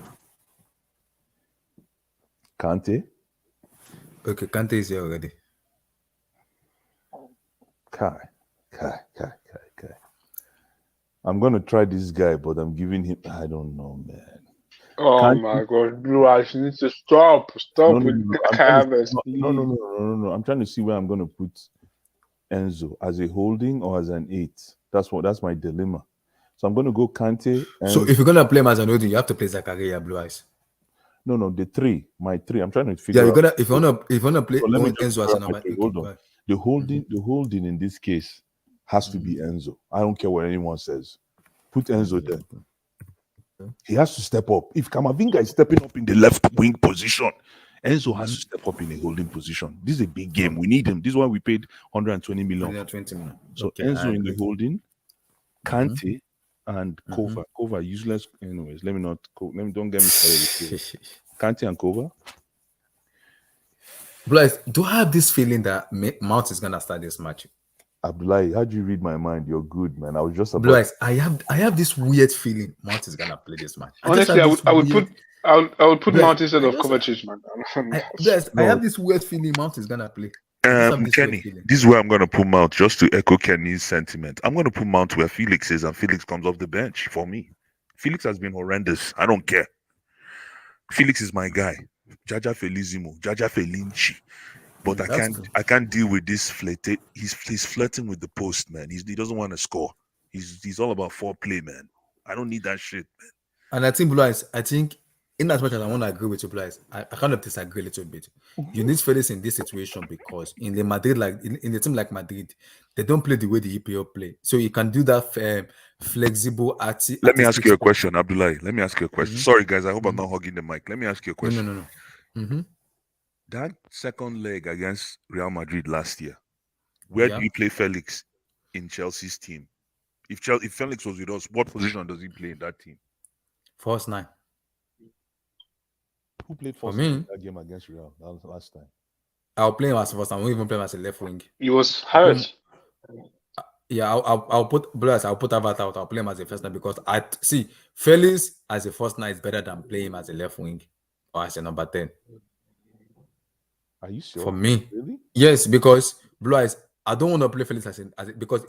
P: Kante.
A: Okay, Kante is here already.
P: Kai. I'm gonna try this guy, but I'm giving him. I don't know, man.
L: Oh my God, Blue Eyes, you need to stop with Havertz, please.
P: No. I'm trying to see where I'm gonna put Enzo, as a holding or as an 8. That's my dilemma. So I'm gonna go Kante.
A: So if you're gonna play him as an holding, you have to play Zakaria, Blue Eyes.
P: No, the 3. My 3. I'm trying to figure out.
A: If you wanna play Enzo as a number.
P: Hold on. The holding in this case has to be Enzo. I don't care what anyone says. Put Enzo there. He has to step up. If Kamavinga is stepping up in the left wing position, Enzo has to step up in a holding position. This is a big game. We need him. This is why we paid 120 million.
A: 120 million.
P: So okay, Enzo in the holding, Kante and Kova. Kova useless. Anyways, don't get me started. Kante and Kova.
A: Blythe, do I have this feeling that Mount is gonna start this match?
P: Abdullahi, how do you read my mind? You're good, man. I was just about.
A: Blythe, I have this weird feeling Mount is gonna play this match.
L: Honestly, I would put Mount instead of Kovacic, man.
A: I have this weird feeling Mount is gonna play.
Q: Kenny, this is where I'm going to put Mount, just to echo Kenny's sentiment. I'm going to put Mount where Felix is, and Felix comes off the bench for me. Felix has been horrendous. I don't care. Felix is my guy. Jaja Felizimo, Jaja Felinci. But I can't deal with this flirting. He's flirting with the post, man. He doesn't want to score. He's all about foreplay, man.
P: I don't need that shit.
A: And I think, Blue Eyes, I think, in as much as I want to agree with you, Blue Eyes, I kind of disagree a little bit. You need Felix in this situation because in the Madrid, like in the team like Madrid, they don't play the way the EPL play. So you can do that flexible,
P: Let me ask
A: artistic
P: you a
A: stuff.
P: question, Abdullahi. Let me ask you a question.
A: Mhm.
P: Sorry, guys. I hope I'm not hogging the mic. Let me ask you a question.
A: No. Mm-hmm.
P: That second leg against Real Madrid last year, where do you play Felix in Chelsea's team? If Felix was with us, what position does he play in that team?
A: False 9.
P: Who played
A: For
P: first line
A: me,
P: in that game against Real? That was last time.
A: I'll play him as first. I won't even play him as a left wing.
L: He was hurt.
A: Yeah, I'll put Bless. I'll put Avatar out. I'll play him as a first line because I see Felix as a first line is better than playing him as a left wing or as a number 10.
P: Are you sure?
A: For me,
P: Really?
A: yes, because Blue Eyes, I don't want to play Felix because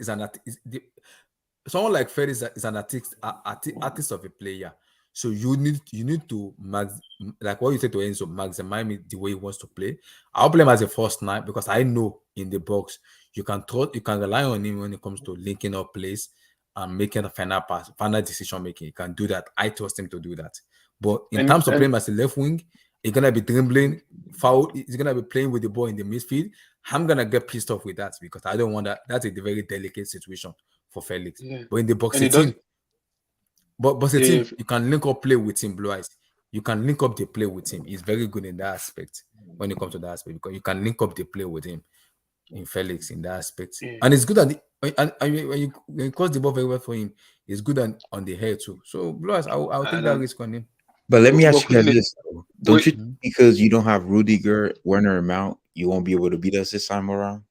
A: someone like Felix is an artist of a player. So you need to like what you said to Enzo, maximize the way he wants to play. I'll play him as a first line because I know in the box you can rely on him when it comes to linking up plays and making a final pass, final decision making. He can do that. I trust him to do that. But in terms of playing as a left wing, he's gonna be dribbling, foul. He's gonna be playing with the ball in the midfield. I'm gonna get pissed off with that because I don't want that. That's a very delicate situation for Felix.
L: Yeah.
A: But in the box,
L: And he does.
A: but the team, you can link up play with him, Blue Eyes. You can link up the play with him. He's very good in that aspect when it comes to that aspect because you can link up the play with him in Felix in that aspect.
L: Yeah.
A: And it's good at when you cross the ball very well for him, it's good on the hair too. So Blue Eyes, I'll take that risk on him.
N: But let me ask you guys
L: quickly,
N: this: though. Don't you think because you don't have Rudiger, Werner, and Mount, you won't be able to beat us this time around?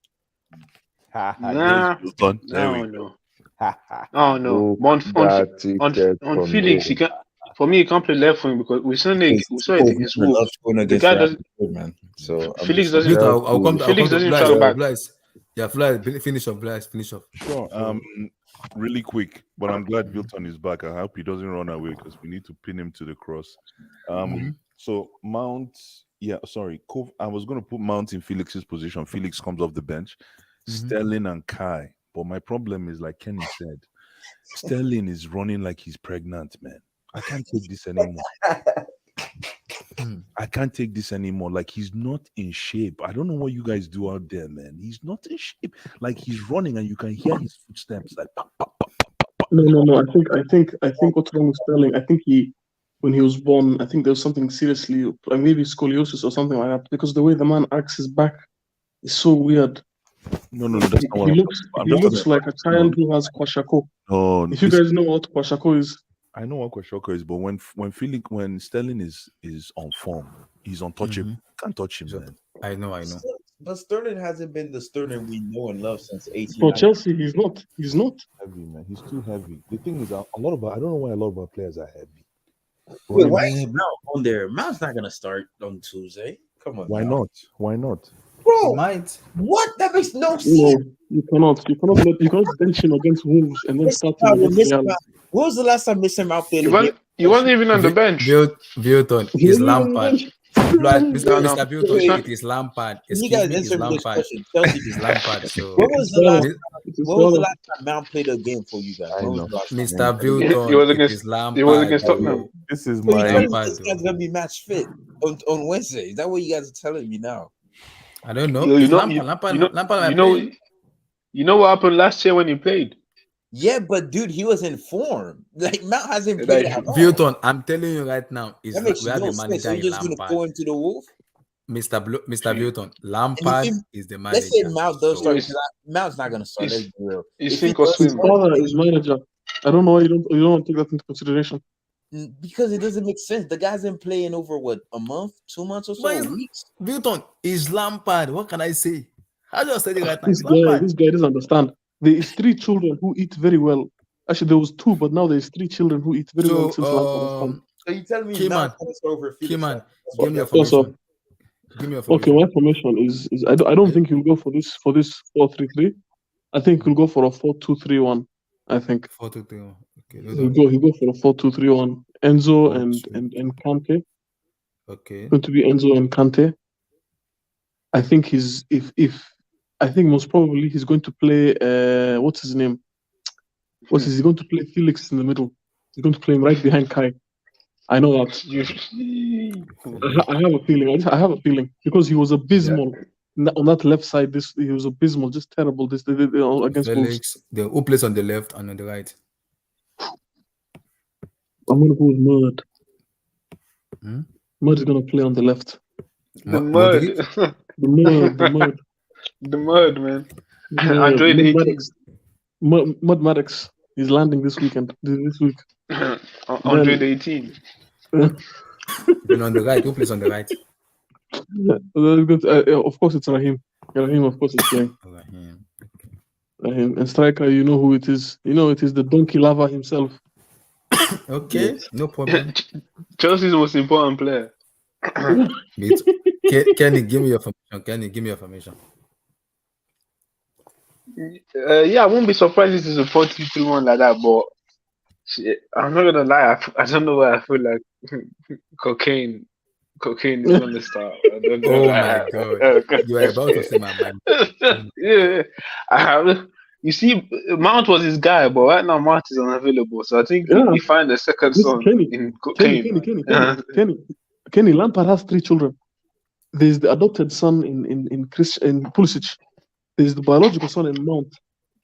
L: Nah, no. Oh no, on Felix, he can't. For me, he can't play left wing because we saw it against Wolves. The guy doesn't.
N: Man. So
L: Felix doesn't. Felix doesn't travel back.
A: Yeah, finish off, Bless. Finish off.
P: Sure. Really quick, but I'm glad Wilton is back. I hope he doesn't run away because we need to pin him to the cross. So Mount, I was going to put Mount in Felix's position. Felix comes off the bench. Sterling and Kai. But my problem is, like Kenny said, Sterling is running like he's pregnant, man. I can't take this anymore. I can't take this anymore. Like, he's not in shape. I don't know what you guys do out there, man. He's not in shape. Like, he's running and you can hear his footsteps. Like, pop, pop, pop, pop, pop.
G: No. I think what's wrong with Sterling? I think when he was born, I think there was something seriously, maybe scoliosis or something like that. Because the way the man acts his back is so weird.
P: No, that's not what
G: he looks like a child who has kwashiorkor.
P: No,
G: if you guys know what kwashiorkor is.
P: I know what kwashiorkor is, but when Sterling is on form, he's untouchable. Can't touch him, man.
A: I know.
N: But Sterling hasn't been the Sterling we know and love since 18.
G: For Chelsea, he's not.
P: Heavy, man. He's too heavy. The thing is, I don't know why a lot of our players are heavy.
N: Wait, why is Mount on there? Mount's not gonna start on Tuesday. Come on.
P: Why not? Why not?
N: Bro,
A: might.
N: What? That makes no sense.
G: No, you cannot bench him against Wolves and then start him against Real.
N: When was the last time Mr. Mount played?
L: You wasn't even on the bench.
A: Wilton is Lampard. Mr. Wilton, it is Lampard.
N: Excuse me,
A: it's Lampard. It is Lampard. So
N: when was the last time Mount played a game for you guys?
A: Mr. Wilton, it is Lampard.
L: It was against Tottenham.
P: This is
N: this guy's gonna be match fit on Wednesday. Is that what you guys are telling me now?
A: I don't know.
L: Lampard. You know what happened last year when he played?
N: Yeah, but dude, he was in form. Like Mount hasn't played at all.
A: Wilton, I'm telling you right now, we have a manager
N: so you're just
A: in Lampard.
N: Gonna go into the Wolf?
A: Mr. Wilton, Lampard is the manager.
N: Let's say Mount does start. Mount's not gonna start. Let's be real.
L: He's sink or swim.
G: His father is manager. I don't know why you don't take that into consideration.
N: Because it doesn't make sense. The guy's been playing over a month, 2 months or so. Weeks.
A: Wilton is Lampard. What can I say? I just said it right now.
G: This guy doesn't understand. There is 3 children who eat very well. Actually, there was 2, but now there's 3 children who eat very well since Lampard.
N: So you tell me Keyman,
A: give me a formation.
G: Okay, my formation is I don't think he'll go for this 4-3-3. I think he'll go for a 4-2-3-1. I think
A: 4-2-3-1. Okay,
G: he'll go for a 4-2-3-1. Enzo and Kante.
A: Okay.
G: Going to be Enzo and Kante. I think I think most probably he's going to play what's his name? He's going to play Felix in the middle. He's going to play him right behind Kai. I know that. I have a feeling. I have a feeling because he was abysmal on that left side. He was abysmal, just terrible. Against Wolves.
A: Felix, the who plays on the left and on the right?
G: I'm gonna go with Mud.
A: Hmm?
G: Mud is gonna play on the left.
L: The mud.
G: The mud.
L: The mud, man.
G: Mud
L: Enjoy the 18th.
G: Maddox. Mud Maddox. He's landing this weekend. This week.
L: Andre the 18.
A: Then on the right, who plays on the right?
G: Of course, it's Raheem. Raheem, of course, is playing. Raheem. And striker, you know who it is. You know it is the donkey lava himself.
A: Okay, no problem.
L: Chelsea's most important player.
A: Kenny, give me your formation. Kenny, give me your formation.
L: Yeah, I won't be surprised if it's a 4-2-3-1 like that, but I'm not gonna lie. I don't know why I feel like cocaine is gonna start.
A: Oh my god, you are about to say my mind.
L: Yeah, you see, Mount was his guy, but right now Mount is unavailable. So I think we find a second son in cocaine.
G: Kenny, Lampard has 3 children. There's the adopted son in Pulisic. There's the biological son in Mount,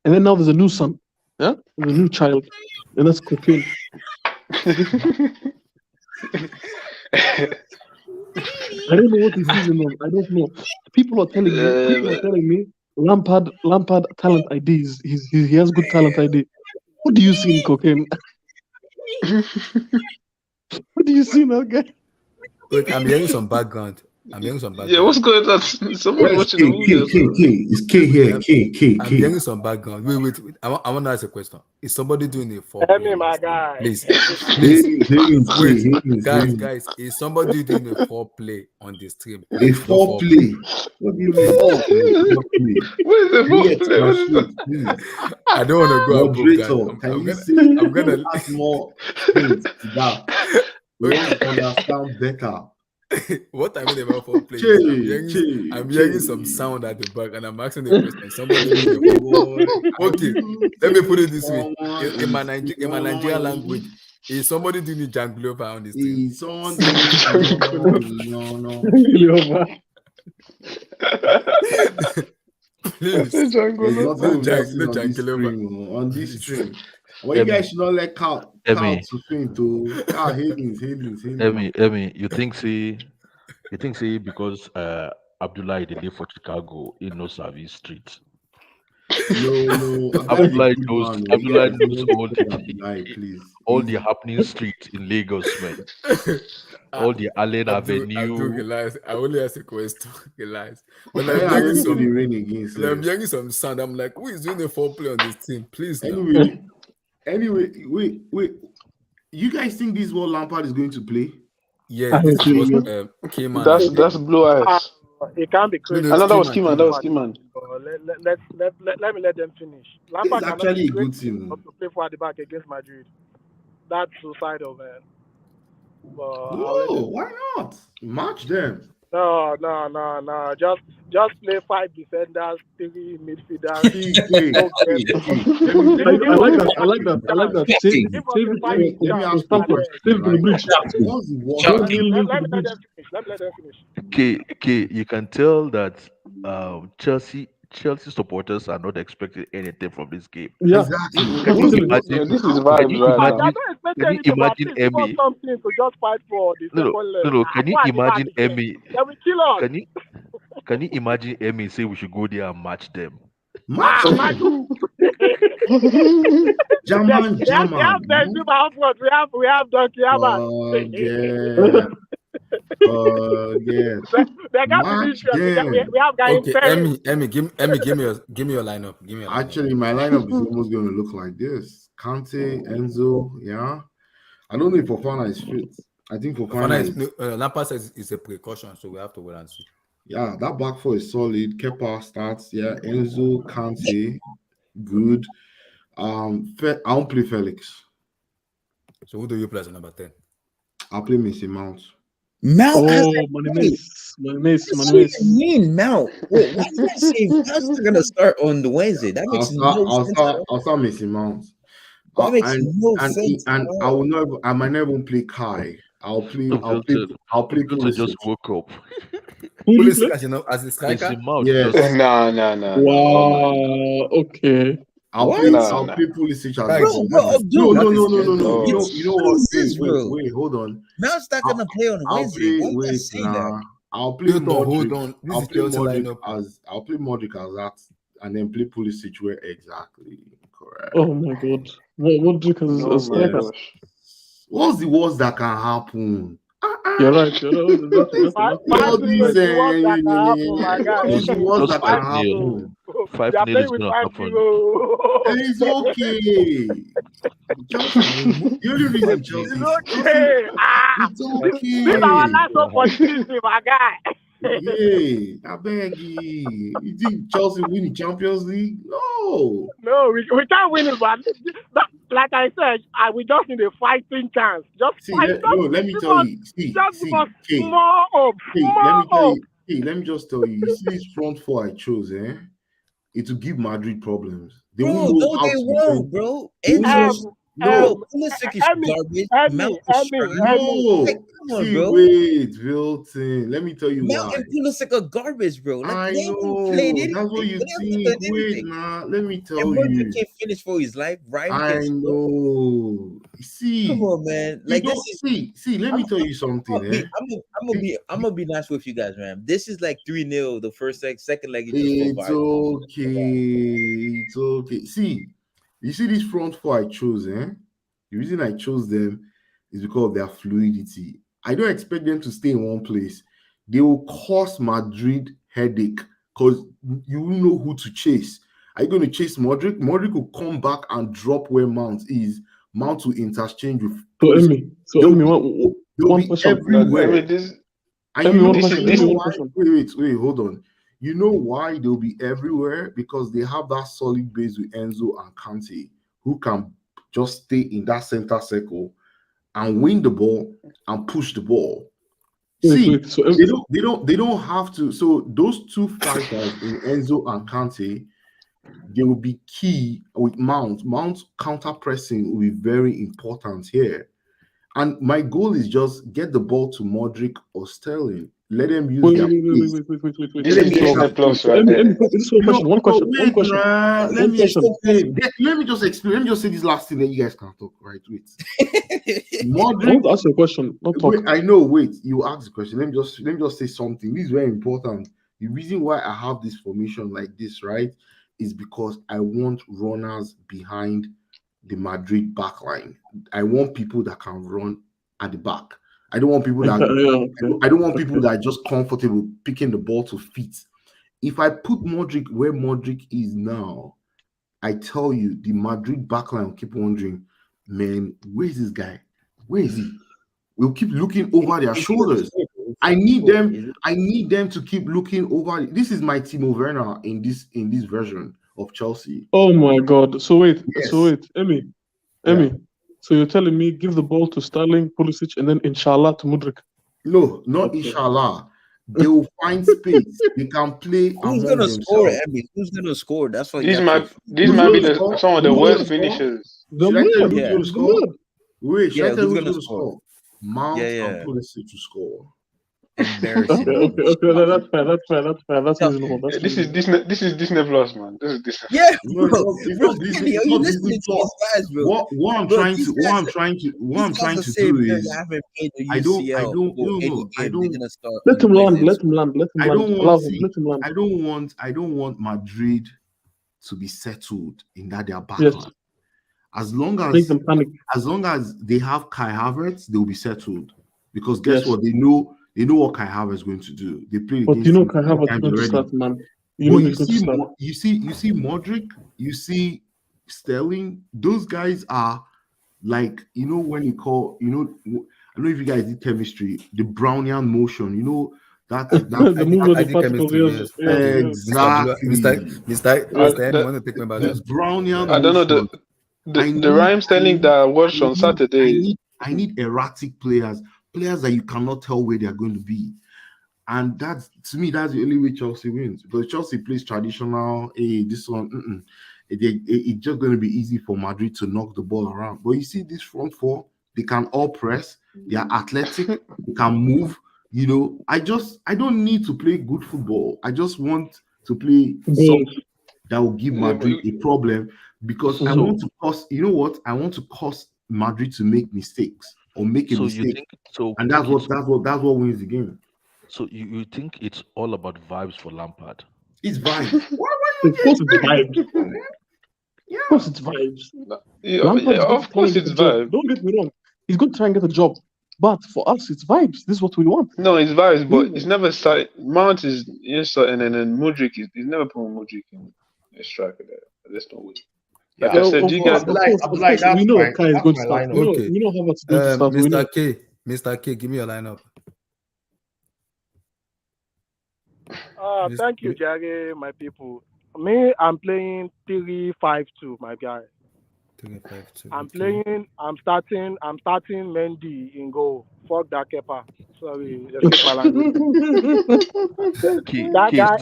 G: and then now there's a new son. Yeah, there's a new child, and that's cocaine. I don't know what he's using on. I don't know. People are telling me Lampard talent ID he has good talent ID. What do you see in cocaine? What do you see in that guy?
A: Wait, I'm hearing some background.
L: Yeah, what's going on? Someone watching the movie.
K: It's K here. K.
A: I'm hearing some background. Wait. I want to ask a question. Is somebody doing a foreplay?
R: Tell me, my guy.
A: Please.
K: Wait.
A: Guys, is somebody doing a foreplay on the stream?
K: A foreplay? What do you mean?
L: What is the foreplay?
A: I don't want to go
K: Moderator, can you say I'm gonna add more things to that? We want to understand better.
A: What I mean about foreplay? I'm hearing some sound at the back, and I'm asking the question. Somebody okay, let me put it this way: in my Nigerian language, is somebody doing the janglova on this thing?
K: Is someone doing no.
A: Please,
K: no janglova on this stream. Well, you guys should not let Carl to swing to Carl Higgins.
H: Emi, you think see because Abdullah they live for Chicago, he knows service street.
K: No.
H: Abdullah knows all the happening streets in Lagos, man. All the Allen Avenue.
A: I only ask a question. When I'm hearing some sound, I'm like, who is doing the foreplay on this team? Please.
K: Anyway, wait. You guys think this is what Lampard is going to play?
A: Yeah, this is what Keyman.
L: That's Blue Eyes.
R: It can't be crazy.
L: That was Keyman.
R: Let me let them finish. Lampard
K: is actually a good team.
R: To play for at the back against Madrid. That's suicidal, man.
K: No, why not? Match them.
R: No. Just play 5 defenders, 3 midfielders.
G: I like that. Save the bridge.
R: Let them finish.
H: Okay, you can tell that Chelsea supporters are not expecting anything from this game.
G: Yeah,
K: exactly.
H: Can you imagine?
L: This is vibes right now.
H: Can you imagine Emmy?
R: Something to just fight for the
H: No. Can you imagine Emmy?
R: They will kill us.
H: Can you imagine Emmy say we should go there and match them?
K: Match them. German.
R: We have Benzema upwards. We have Donkey
K: Yeah. Yeah.
R: We have guys.
A: Okay, Emmy, give me your lineup.
K: Actually, my lineup is almost going to look like this: Kante, Enzo. Yeah, I don't know if Fofana is fit. I think Fofana is.
A: Lampard says it's a precaution, so we have to wait and see.
K: Yeah, that back four is solid. Kepa starts. Yeah, Enzo, Kante, good. I won't play Felix.
A: So who do you play as number 10?
K: I'll play Mason Mount.
S: Mount.
G: Mace.
S: What do you mean, Mount? Wait, why you guys saying Mount's not gonna start on the Wednesday? That makes no sense.
K: I'll start Mason Mount.
S: That makes
K: And
S: no sense at
K: and I
S: all.
K: will never. I might never play Kai. I'll play.
H: Vilton,
K: I'll play
H: Vilton just
K: Pulisic.
H: woke up.
G: Who do you
A: Pulisic
G: play?
A: as you know as a striker.
H: Mason Mount
K: Yes.
H: just
L: No. Oh my God.
G: Wow. Okay.
S: What?
K: I'll
L: Nah.
K: play Pulisic as
A: Guys,
S: Bro,
K: well.
S: bro,
K: No,
S: dude,
K: no,
A: that
K: no,
A: is
K: no, no,
A: mental,
K: no.
A: bro.
K: You know
S: what
K: what?
S: is this, bro?
K: Hold on.
S: Mount's not
K: I'll,
S: gonna play on
K: I'll
S: Wednesday.
K: play.
S: Why you
K: Wait,
S: guys saying that?
K: nah. I'll play
A: Hilton, hold
K: Modric.
A: on. This
K: I'll
A: is
K: play
A: Chelsea
K: Modric
A: lineup.
K: as that, and then play Pulisic where exactly correct.
G: Oh my God. What Drake as
L: Oh
G: a
L: my
G: striker?
L: gosh.
K: What's the worst that can happen?
G: You're right. That's
K: All
R: 5-0
K: these
R: is the worst that can happen, my guy.
K: it's the worst
H: just
K: that can
H: 5-0.
K: happen.
H: 5
R: They are
H: 0
R: playing
H: is
R: with
H: gonna
R: 5-0.
H: happen.
K: It's okay. Chelsea, the only reason
R: It's
K: Chelsea,
R: okay.
K: it's
R: This our
K: okay.
R: last one for the season, my guy.
K: Yeah, I beg you. You think Chelsea win the Champions League? No.
R: No, we can't win it, but like I said, we just need a fighting chance. Just
K: See,
R: fight.
K: let me
R: Give
K: tell
R: us,
K: you.
R: just give us
K: K,
R: more hope.
K: let
R: More
K: me tell
R: hope.
K: you. Hey, let me just tell you. You see this front four I chose, it will give Madrid problems. They won't
S: Bro,
K: know
S: no,
K: how
S: they
K: to
S: won't,
K: defend.
S: bro.
K: They won't know.
S: Enzo's bro,
K: No,
S: Pulisic is garbage. Mount is trash.
K: no.
S: Like, come on,
K: See,
S: bro.
K: wait, Wilton. Let me tell you
S: Mount
K: why.
S: and Pulisic are garbage, bro. Like
K: I
S: they haven't played
K: know.
S: anything.
K: That's what you
S: They haven't
K: think.
S: done
K: Wait,
S: anything.
K: let me tell
S: And Modric
K: you.
S: can't finish for his life. Ryan
K: I
S: can't score.
K: know. See,
S: Come on, man.
K: you
S: Like this
K: don't
S: is.
K: see. Let me tell you something,
S: I'm gonna be nice with you guys, man. This is like 3-0. The first leg, second leg, it just go
K: It's
S: viral.
K: okay. It's okay. See, you see this front four I chose, The reason I chose them is because of their fluidity. I don't expect them to stay in one place. They will cause Madrid headache because you will know who to chase. Are you going to chase Modric? Modric will come back and drop where Mount is. Mount will interchange with.
G: So Emmy,
K: they'll
G: one
K: be
G: question.
K: everywhere. And you know
G: one
K: why?
G: question.
K: Wait, hold on. You know why they'll be everywhere? Because they have that solid base with Enzo and Kante, who can just stay in that center circle and win the ball and push the ball. They don't have to. So those two fighters in Enzo and Kante, they will be key with Mount. Mount counter pressing will be very important here. And my goal is just get the ball to Modric or Sterling. Let them use their pace.
L: This is Disney Plus right there.
G: This is one question. One question.
K: Wait,
G: One question.
K: let me explain. Let me just explain. Let me just say this last thing, then you guys can talk. Right? Wait.
G: I
K: Modric.
G: want to ask you a question. Not talk.
K: Wait, I know. Wait, you ask the question. Let me just say something. This is very important. The reason why I have this formation like this, right, is because I want runners behind the Madrid backline. I want people that can run at the back. I don't want people that I don't want people that are just comfortable picking the ball to feet. If I put Modric where Modric is now, I tell you, the Madrid backline will keep wondering, man, where is this guy? Where is he? We'll keep looking over their shoulders. I need them to keep looking over. This is my Timo Werner in this version of Chelsea.
G: Oh my God! So wait,
K: Yes.
G: Emmy. So you're telling me give the ball to Sterling, Pulisic, and then inshallah to Modric?
K: No, not inshallah. They will find space. They can play
S: Who's
K: among
S: gonna score,
K: themselves.
S: Emmy? Who's gonna score? That's what
L: These
S: you
L: might be some of the worst finishers.
K: Should I tell you who's going to score? Wait, should I tell you who's
S: gonna
K: going to score? Mount and Pulisic to score.
S: Embarrassing.
G: Okay, that's fair. That's reasonable.
L: This is Disney Plus, man. This is Disney.
S: Yeah,
K: No, it's not Disney. It's not Disney Plus.
S: Guys, bro.
K: What I'm trying to do is I don't
G: let him land.
K: I don't want Madrid to be settled in that their backline. As long as they have Kai Havertz, they'll be settled. Because guess what? They know what Kai Havertz is going to do. They played
G: but
K: against
G: you know
K: him
G: Kai Havertz is going to start, man. You
K: see Modric, you see Sterling. Those guys are like, when you call, I don't know if you guys did chemistry, the Brownian motion, that
G: the movement of particles.
K: Exactly.
A: Mr. You want to take me back?
K: The Brownian
L: I don't know
K: motion.
L: the Rhyme Sterling that I watched on Saturday.
K: I need erratic players that you cannot tell where they are going to be. And to me, that's the only way Chelsea wins. Because Chelsea plays traditional, this one. it's just going to be easy for Madrid to knock the ball around. But you see, this front four, they can all press. They are athletic. They can move. You know, I don't need to play good football. I just want to play something that will give Madrid a problem, because I want to cause. You know what? I want to cause Madrid to make mistakes or make a mistake, and that's what wins the game.
H: So you think it's all about vibes for Lampard?
K: It's vibes.
G: Of course it's vibes.
K: Yeah.
G: Of course it's vibes.
L: Of course it's vibes.
G: Don't get me wrong. He's going to try and get a job. But for us, it's vibes. This is what we want.
L: No, it's vibes, but it's never started. Mount is starting, and then Mudryk is never putting Mudryk in a striker there. That's not weird. Like I said, you guys.
G: We know Kai is going to start.
A: Okay.
G: We know how much going to start.
A: Mr. K, give me your lineup.
R: Thank you, Jaggy, my people. Me, I'm playing 3-5-2, my guy.
A: 3-5-2.
R: I'm starting Mendy in goal. Fuck that Kepa. Sorry, excuse my language. That guy,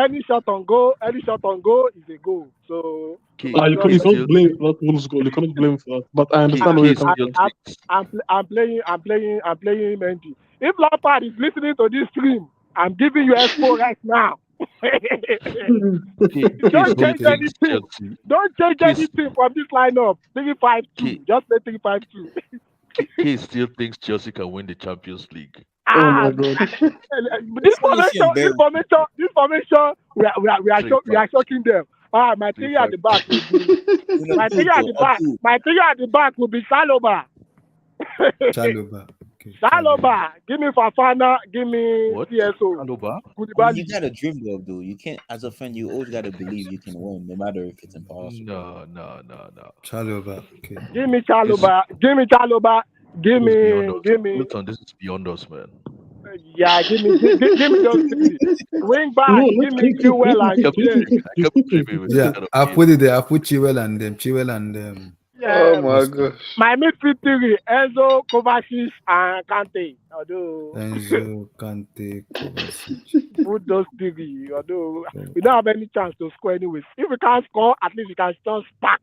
R: any shot on goal is a goal. So
G: you can't blame for Wolves' goal. You cannot blame for that. But I understand where you're coming from.
R: I'm playing Mendy. If Lampard is listening to this stream, I'm giving you expo right now. Don't change anything. Don't change anything from this lineup. 3-5-2. Just play 3-5-2.
H: He still thinks Chelsea can win the Champions League.
G: Oh my God!
R: This formation, we are shocking them. My theory at the back will be my theory at the back will be Saloba. Saloba, give me Fafana, give me CSO.
S: Saloba? You gotta dream though. You can't, as a fan, you always gotta believe you can win, no matter if it's impossible.
H: No.
A: Chaloba. Okay.
R: Give me Chaloba. Give me.
H: Listen, this is beyond us, man.
R: Yeah, give me those three. Wing back, give me Chilwell and
A: yeah, I put it there. I put Chilwell and them.
R: Yeah.
L: Oh my gosh.
R: My midfield three: Enzo, Kovacic, and Kante.
A: Enzo, Kante, Kovacic.
R: Put those three. Although we don't have any chance to score anyways. If we can't score, at least we can just pack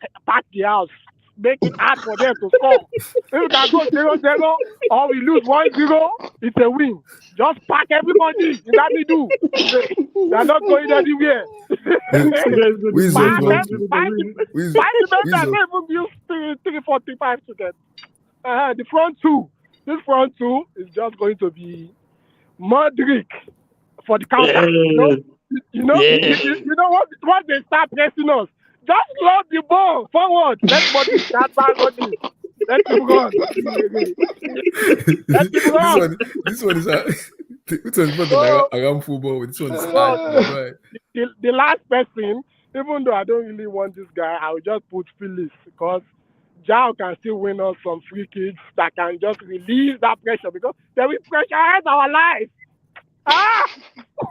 R: the house. Make it hard for them to score. If we can go 0-0 or we lose 1-0, it's a win. Just pack everybody in that middle. They're not going anywhere. Three, 4, 3, 5 to get. The front two. This front two is just going to be Mudryk for the counter. You know what they start pressing us. Just load the ball forward. Let body start back on it. Let him run. Let him run.
A: This one is around football. This one is hard.
R: The last person, even though I don't really want this guy, I will just put Phillips because Jao can still win us some free kicks that can just release that pressure because there will pressurize our life.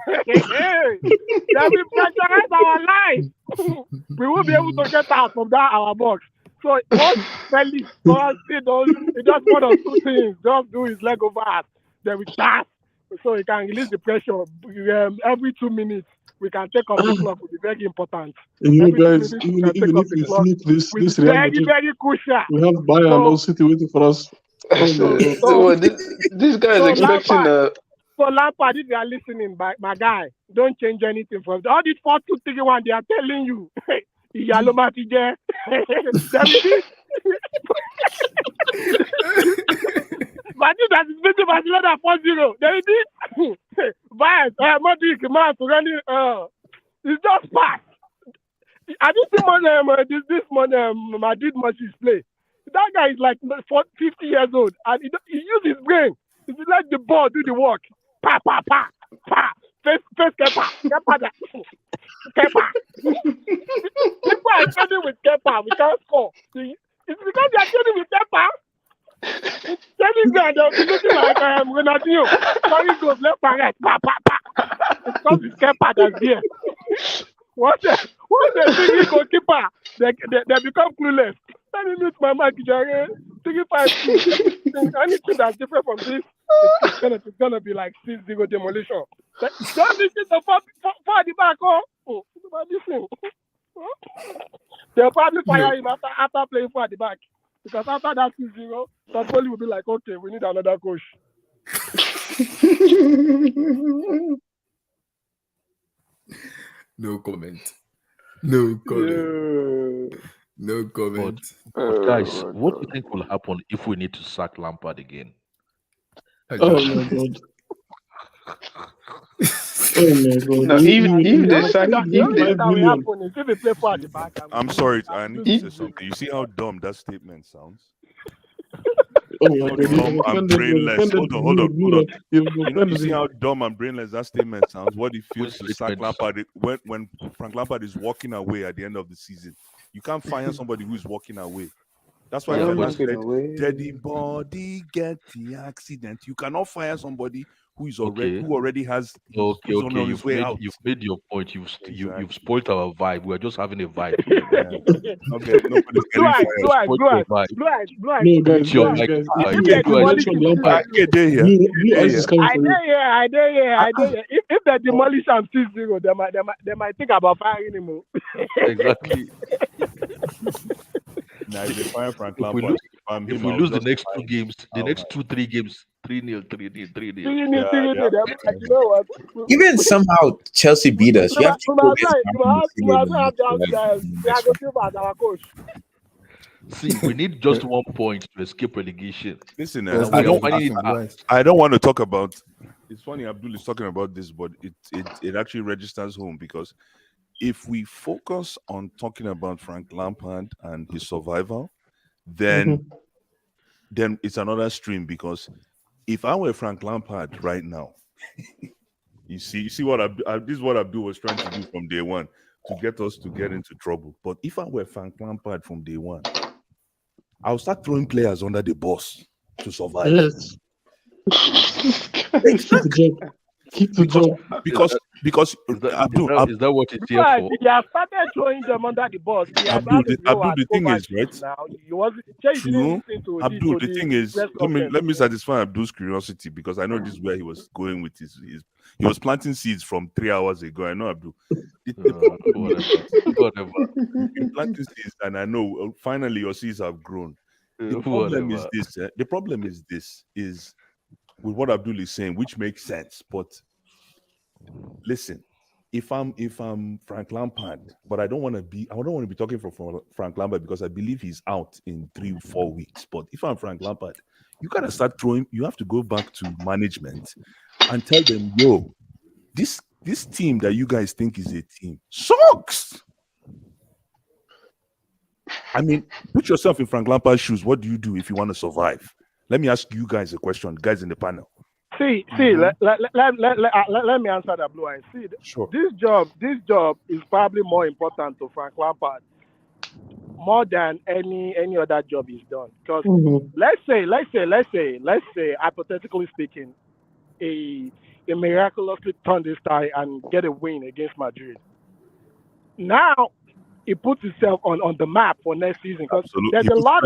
R: They will pressurize our life. We will be able to get out from that our box. So once Felix does, he does one or two things. Just do his leg over us. Then we pass. So he can release the pressure. Every 2 minutes, we can take off the clock. Will be very important.
G: You guys, even if we flip this Real Madrid,
R: very crucial.
G: We have Bayern and City waiting for us.
L: This guy is expecting
R: So Lampard, if you are listening, my guy, don't change anything from all these 4-2-3-1. They are telling you, Yaloma Tije. Madrid has beaten Barcelona 4-0. There it is. Bayern, Madrid, man, running. It's just pass. I just see this Madrid matches play. That guy is like 50 years old, and he uses his brain. He let the ball do the work. Pa. Face Kepa. Kepa. People are training with Kepa. We can't score. It's because they are training with Kepa. Training there, they're looking like Ronaldinho. Sorry, goes left and right. Pa. It's because it's Kepa that's here. Once they see the goalkeeper, they become clueless. Let me mute my mic, Jerry. 3-5-2. Anything that's different from this, it's gonna be like 6-0 demolition. Don't listen to far the back. Listen. They'll probably fire him after playing for at the back. Because after that 2-0, Toffoli will be like, okay, we need another coach.
A: No comment. No comment. No comment.
H: But guys, what do you think will happen if we need to sack Lampard again?
G: Oh my god. Oh my god.
L: No, if they sack,
R: The only thing
L: if
R: that will happen is if they play for at the back.
P: I'm sorry, I need to say something. You see how dumb that statement sounds?
G: Oh my
P: How
G: god.
P: dumb and brainless. Hold on.
G: You
P: You see how dumb and brainless that statement sounds? What it feels to sack Lampard when Frank Lampard is walking away at the end of the season. You can't fire somebody who's walking away. That's why
L: Walking
P: said,
L: away.
P: "Daddy body get the accident." You cannot fire somebody who is already
H: Okay.
P: who already has
H: Okay,
P: who's on his way out.
H: You've made your point. You've spoiled our vibe. We're just having a vibe.
P: Okay, nobody's getting fired.
R: Blue eyes.
G: No, guys.
R: If they demolish him,
G: I dare here.
R: If they demolish him 6-0, they might think about firing him.
H: Exactly.
P: Nah, if they fire Frank
H: If we
P: Lampard,
H: lose, if we lose the next 2 games, the next 2-3 games, 3-0, 3-0, 3-0.
R: You know what?
S: Even somehow Chelsea beat us. You have to go
H: See, we need just 1 point to escape relegation.
P: Listen,
H: And
P: I
H: we are finding it
P: don't want to talk about. It's funny, Abdul is talking about this, but it actually registers home because if we focus on talking about Frank Lampard and his survival, then it's another stream. Because if I were Frank Lampard right now, you see what this is what Abdul was trying to do from day one to get us to get into trouble. But if I were Frank Lampard from day one, I'll start throwing players under the bus to survive.
G: Yes. Keep the job.
P: Because Abdul,
H: is that what it's here
R: Right,
H: for?
R: he has started throwing them under the bus.
P: Abdul, the thing is, right?
R: Now he wasn't. He
P: True.
R: didn't listen to
P: Abdul,
R: to
P: the thing is,
R: press
P: let
R: conference.
P: me satisfy Abdul's curiosity because I know this is where he was going with his he was planting seeds from 3 hours ago. I know, Abdul.
H: Whatever.
P: You've been planting seeds, and I know finally your seeds have grown. The problem is this. The problem is this. Is with what Abdul is saying, which makes sense. But listen, if I'm Frank Lampard, but I don't want to be talking for Frank Lampard because I believe he's out in 3-4 weeks. But if I'm Frank Lampard, you gotta start throwing. You have to go back to management and tell them, yo, this team that you guys think is a team sucks. I mean, put yourself in Frank Lampard's shoes. What do you do if you want to survive? Let me ask you guys a question, guys in the panel.
R: See, let me answer that, Blue Eyes. See,
P: Sure.
R: This job is probably more important to Frank Lampard more than any other job he's done. Because let's say, hypothetically speaking, a miraculously turn this tie and get a win against Madrid. Now he puts himself on the map for next season because there's a lot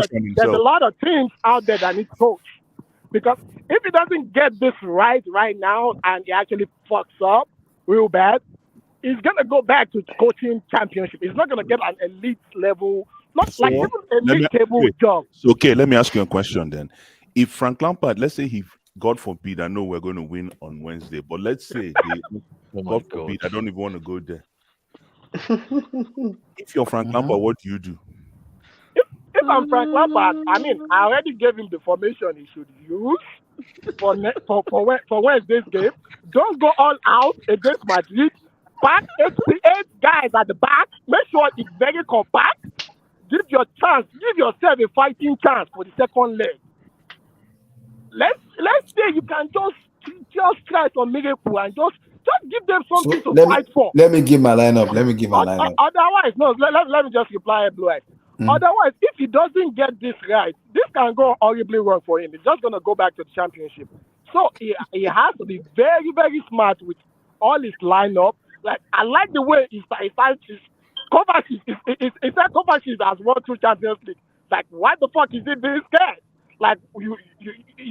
R: of teams out there that need coach. Because if he doesn't get this right now and he actually fucks up real bad, he's gonna go back to coaching championship. He's not gonna get an elite level, even elite table job.
P: So okay, let me ask you a question then. If Frank Lampard, let's say he, God forbid, I know we're going to win on Wednesday, but let's say God forbid, I don't even want to go there. If you're Frank Lampard, what do you do?
R: If I'm Frank Lampard, I mean, I already gave him the formation he should use for Wednesday's game. Don't go all out against Madrid. Back 8 guys at the back. Make sure it's very compact. Give yourself a fighting chance for the second leg. Let's say you can just try some miracle and just give them something to fight for.
A: Let me give my lineup.
R: Otherwise, no. Let me just reply, Blue Eyes. Otherwise, if he doesn't get this right, this can go horribly wrong for him. He's just going to go back to the championship. So he has to be very, very smart with all his lineup. Like, I like the way he starts his Kovacic. He said Kovacic has won 2 Champions League. Like, why the fuck is he being scared? Like, you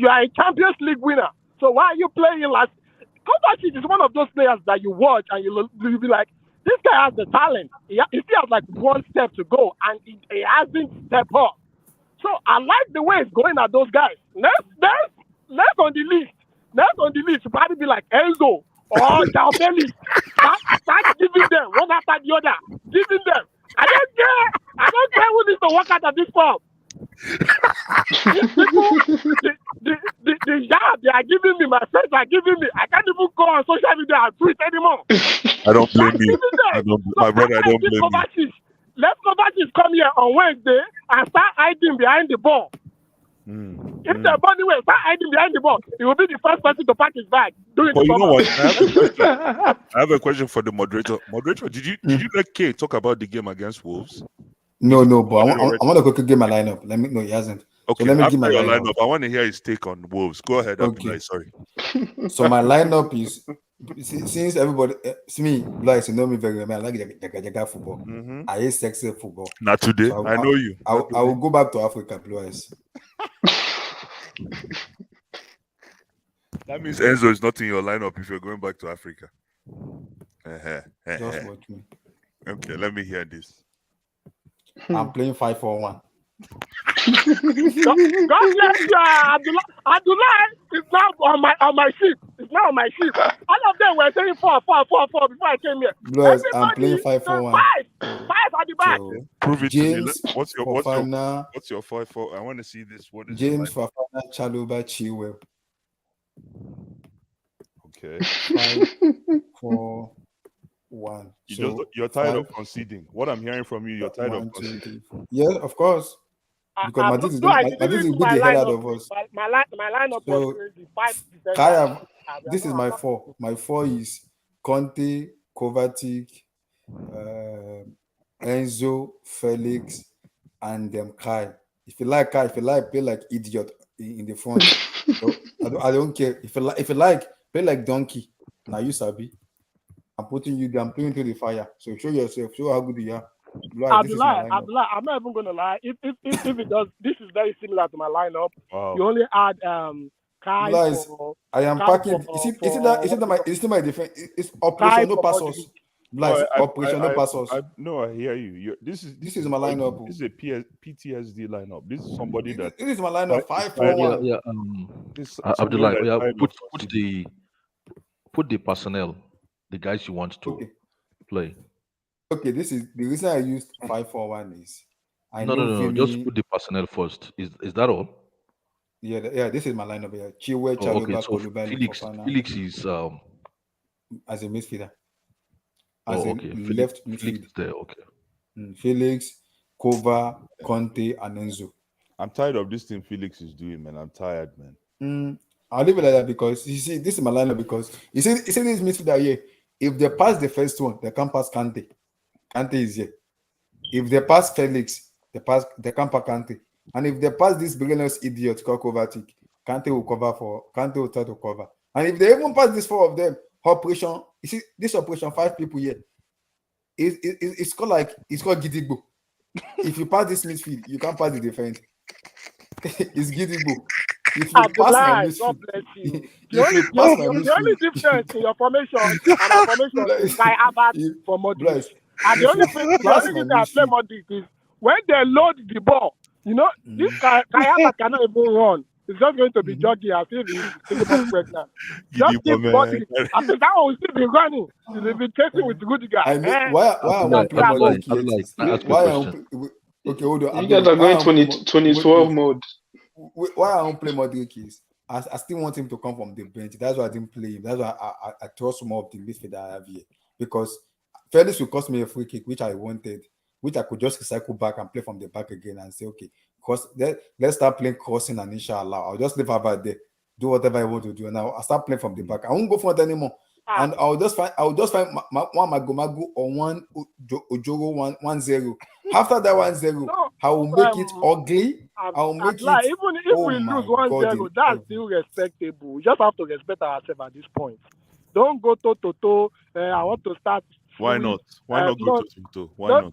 R: are a Champions League winner. So why are you playing like... Kovacic is one of those players that you watch and you'll be like, this guy has the talent. He still has like one step to go, and he hasn't stepped up. So I like the way it's going at those guys. Next on the list. Next on the list should probably be like Enzo or Jao Felix. Start giving them one after the other. Giving them. I don't care who needs to work out of this form. The yard they are giving me, my friends are giving me. I can't even go on social media and tweet anymore.
P: I don't blame you. My brother, I don't blame you.
R: Let Kovacic come here on Wednesday and start hiding behind the ball. If the body will start hiding behind the ball, he will be the first person to pack his bag.
P: But you know what? I have a question for the moderator. Moderator, did you let Kay talk about the game against Wolves?
A: No, but I want to quickly give my lineup. No, he hasn't.
P: Okay,
A: so let me
P: after
A: give my
P: your
A: lineup.
P: I want to hear his take on Wolves. Go ahead,
A: Okay.
P: Abdullahi, sorry.
A: So my lineup is, since everybody, see me, like, you know me very well, I like the football. I hate sexy football.
P: Not today.
A: So
P: I know you.
A: I will go back to Africa, Blue Eyes.
P: That means Enzo is not in your lineup if you're going back to Africa.
A: Just watch me.
P: Okay, let me hear this.
A: I'm playing 5-4-1.
R: God bless you, Abdullah is now on my sheet. It's now on my sheet. All of them were saying 4-4-4-4 before I came here.
A: Bless, I'm playing 5-4-1.
R: Five at the back.
A: So,
P: prove it
A: James,
P: to me. What's your 5-4? I want to see this. What is
A: James, Fafana, Chaluba, Chiwell.
P: Okay.
A: 5-4-1.
P: You're tired of conceding. What I'm hearing from you, you're tired of conceding.
A: Yeah, of course. Because Madrid is beat the hell out of us.
R: My lineup was crazy. 5
A: this is my 4. My 4 is Conte, Kovacic, Enzo, Felix, and Kai. If you like Kai, play like idiot in the front. So, I don't care. If you like, play like donkey. Now you sabi. I'm putting you through the fire. So show yourself. Show how good you are.
R: Abdullah, I'm not even gonna lie. If it does, this is very similar to my lineup.
P: Wow.
R: You only add Kai.
A: I am packing. Is it my different? It's operation no passos. Operation no passos.
P: No, I hear you. This is
A: my lineup.
P: This is a PTSD lineup. This is somebody that.
A: This is my lineup. 5-4-1.
H: Yeah. Abdullah, put the personnel, the guys you want to play.
A: Okay, this is the reason I used 5-4-1 is
H: no. Just put the personnel first. Is that all?
A: Yeah. This is my lineup here. Chiwe, Chaluba, Koulibaly,
H: Felix is
A: as a midfielder.
H: Left midfield. Felix is there. Okay.
A: Felix, Kova, Conte, and Enzo.
P: I'm tired of this thing Felix is doing, man. I'm tired, man.
A: I'll leave it like that because you see, this is my lineup because you see this midfielder here. If they pass the first one, they can't pass Kante. Kante is here. If they pass Felix, they can't pass Kante. And if they pass this brilliant idiot called Kovacic, Kante will try to cover. And if they even pass this 4 of them, operation, you see, this operation, 5 people here, it's called Gidigbo. If you pass this midfield, you can't pass the defense. It's Gidigbo. If you pass my midfield,
R: the only difference in your formation and our formation is Kai Havertz for Modric. And the only thing I play Modric is when they load the ball, this Kai Havertz cannot even run. It's just going to be jogging as if he's taking pregnant. Just keep Modric. I think that one will still be running. He'll be chasing with good guys.
A: Why am I playing Okay, hold on.
L: You guys are going 2012 mode.
A: Why I don't play Modric is I still want him to come from the bench. That's why I didn't play him. That's why I trust more of the midfielder I have here. Because Felix will cost me a free kick, which I wanted, which I could just recycle back and play from the back again and say, okay, let's start playing crossing and inshallah. I'll just leave over there, do whatever I want to do. And I'll start playing from the back. I won't go for it anymore. And I'll just find one Magomago or one Ojoro 1-0. After that 1-0, I will make it ugly. I'll make it.
R: Even if we lose 1-0, that's still respectable. We just have to respect ourselves at this point. Don't go toe. I want to start.
P: Why not? Why not go toe? Why not?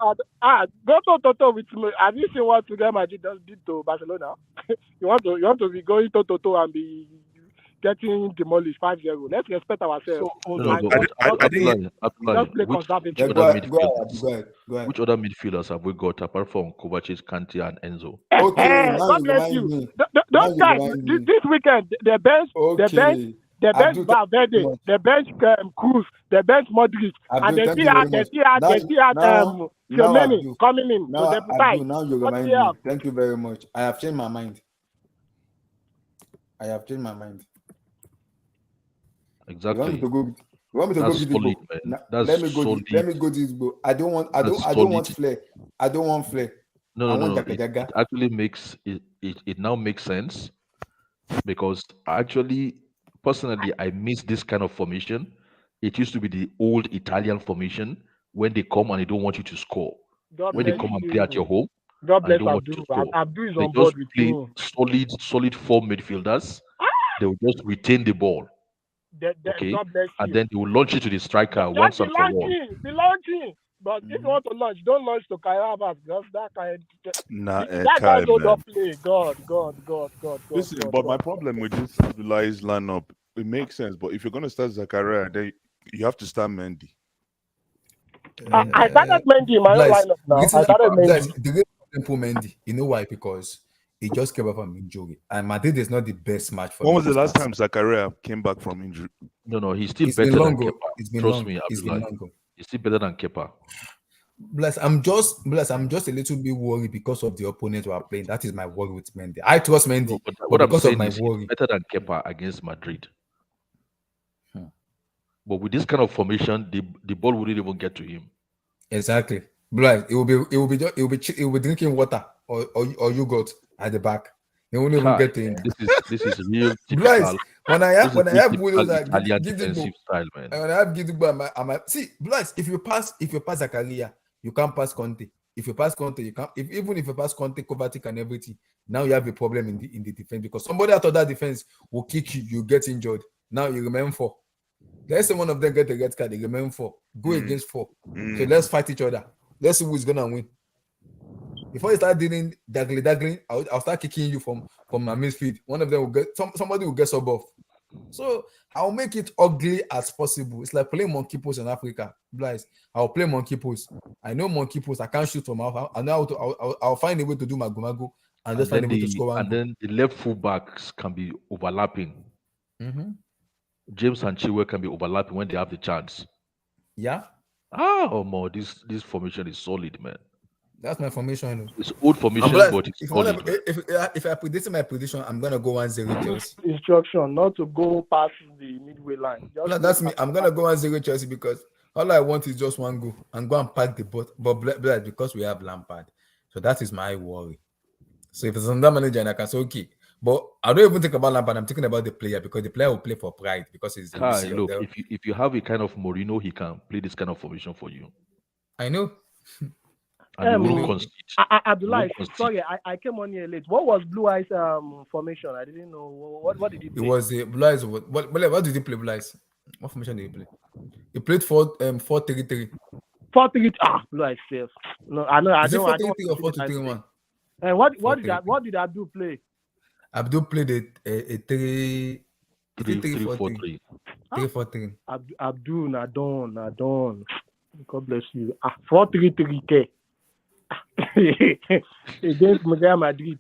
R: Go toe with me. Have you seen what Real Madrid did to Barcelona? you want to be going toe and be getting demolished 5-0. Let's respect ourselves.
P: Hold
H: No,
P: on.
H: but
R: And
H: what
R: just
H: Abdullah,
R: play
H: which
R: conservative.
A: Go
H: other
A: ahead, go ahead,
H: midfielders,
A: go ahead, go ahead.
H: which other midfielders have we got apart from Kovacic, Kante, and Enzo?
A: Okay, now
R: God
A: you
R: bless
A: remind
R: you.
A: me. Now
R: Those
A: you
R: guys,
A: remind me.
R: this weekend, the bench,
A: Okay.
R: the bench
A: Abdul, thank you
R: Valverde,
A: very much.
R: the bench Cruz, the bench Modric, and
A: Abdul,
R: they
A: thank
R: still
A: you
R: had,
A: very
R: they
A: much.
R: still had,
A: Now,
R: Tchouaméni
A: Abdul,
R: coming in to
A: now
R: deputize.
A: Abdul, now you
R: What do
A: remind
R: they
A: me.
R: have?
A: Thank you very much. I have changed my mind. I have changed my mind. You want me
H: Exactly.
A: to go? You want me to go
H: That's
A: give this
H: solid,
A: book?
H: man. That's
A: Let me go.
H: solid.
A: Let me go this book. I don't want.
H: That's
A: I don't want
H: solid.
A: flair. I don't want flair.
H: No,
A: I
H: no, no,
A: want
H: no.
A: jaga
H: It
A: jaga.
H: actually makes it now makes sense because actually, personally, I miss this kind of formation. It used to be the old Italian formation when they come and they don't want you to score.
R: God
H: When they
R: bless
H: come and play at your
R: you.
H: home
R: God
H: and they
R: bless
H: don't want you to
R: Abdul.
H: score.
R: Abdul is
H: They
R: on
H: just
R: board with
H: play
R: me.
H: solid four midfielders. They will just retain the ball, okay,
R: God bless
H: and
R: you.
H: then they will launch it to the striker
R: Just
H: once and for all.
R: be launching. But if you want to launch, don't launch to Kayabas because that
P: Nah,
R: that guy
P: Kai,
R: don't
P: man.
R: play. God.
P: Listen, but my problem with this Abdullah's lineup, it makes sense. But if you're gonna start Zakaria, then you have to start Mendy.
R: I started Mendy in my own
A: Blaise,
R: lineup
A: the
R: now.
A: reason,
R: I started
A: Blaise,
R: Mendy.
A: the reason I didn't put Mendy, you know why? Because he just came back from injury, and Madrid is not the best match for
P: When
A: him
P: was
A: to
P: the last
A: start.
P: time Zakaria came back from injury?
H: No, he's still
A: It's been
H: better than
A: long.
H: Kepa.
A: It's been
H: Trust
A: long.
H: me,
A: It's been
H: Abdullah.
A: long.
H: He's still better than Kepa.
A: Bless. I'm just a little bit worried because of the opponent we are playing. That is my worry with Mendy. I trust Mendy,
H: No, but
A: but
H: what I'm
A: because of
H: saying
A: my
H: is he's
A: worry.
H: better than Kepa against Madrid.
A: Hmm.
H: But with this kind of formation, the ball wouldn't even get to him.
A: Exactly. Bless. It will be drinking water or yogurt at the back. They won't even
H: Kai,
A: get in.
H: this is real
A: Bless.
H: typical.
A: When I
H: This
A: have
H: is real
A: bulldogs
H: typical
A: that
H: Italian
A: give this book.
H: defensive style, man.
A: And when I have Gidigba, see, Bless, if you pass Zakaria, you can't pass Conte. If you pass Conte, you can't. Even if you pass Conte, Kovacic, and everything, now you have a problem in the defense because somebody out of that defense will kick you. You get injured. Now you remain four. Let's say one of them get a red card. They remain four. Go against four. So let's fight each other. Let's see who's gonna win. Before you start dealing daggling, I'll start kicking you from my midfield. One of them will get somebody will get sub off. So I'll make it ugly as possible. It's like playing monkey pose in Africa. Blaze. I'll play monkey pose. I know monkey pose. I can't shoot from out. I know how to. I'll find a way to do my gumago and just find a way to score one goal.
H: Then the left fullbacks can be overlapping.
A: Mm-hmm.
H: James and Chilwell can be overlapping when they have the chance.
A: Yeah.
H: This formation is solid, man.
A: That's my formation.
H: It's old formation, but it's solid.
A: If I predict my prediction, I'm gonna go 1-0 Chelsea.
R: Instruction not to go past the midway line.
A: No, that's me. I'm gonna go 1-0 Chelsea because all I want is just one goal and go and pack the boat. But because we have Lampard, so that is my worry. So if it's another manager, and I can say okay, but I don't even think about Lampard. I'm thinking about the player because the player will play for pride because he's
H: Kai, look, if you have a kind of Mourinho, he can play this kind of formation for you.
A: I know.
H: And he won't concede.
R: Abdullah, sorry, I came on here late. What was Blue Eyes formation? I didn't know. What did he play?
A: It was the Blue Eyes. What did he play, Blue Eyes? What formation did he play? He played 4-3-3.
R: 4-3. Blue Eyes safe. No, I know. I don't.
A: 4-3-3 or 4-2-3-1?
R: And what did Abdul play?
A: Abdul played a
H: 3-4-3.
A: 3-4-3.
R: Abdul, Nadon. God bless you. 4-3-3. Against Real Madrid.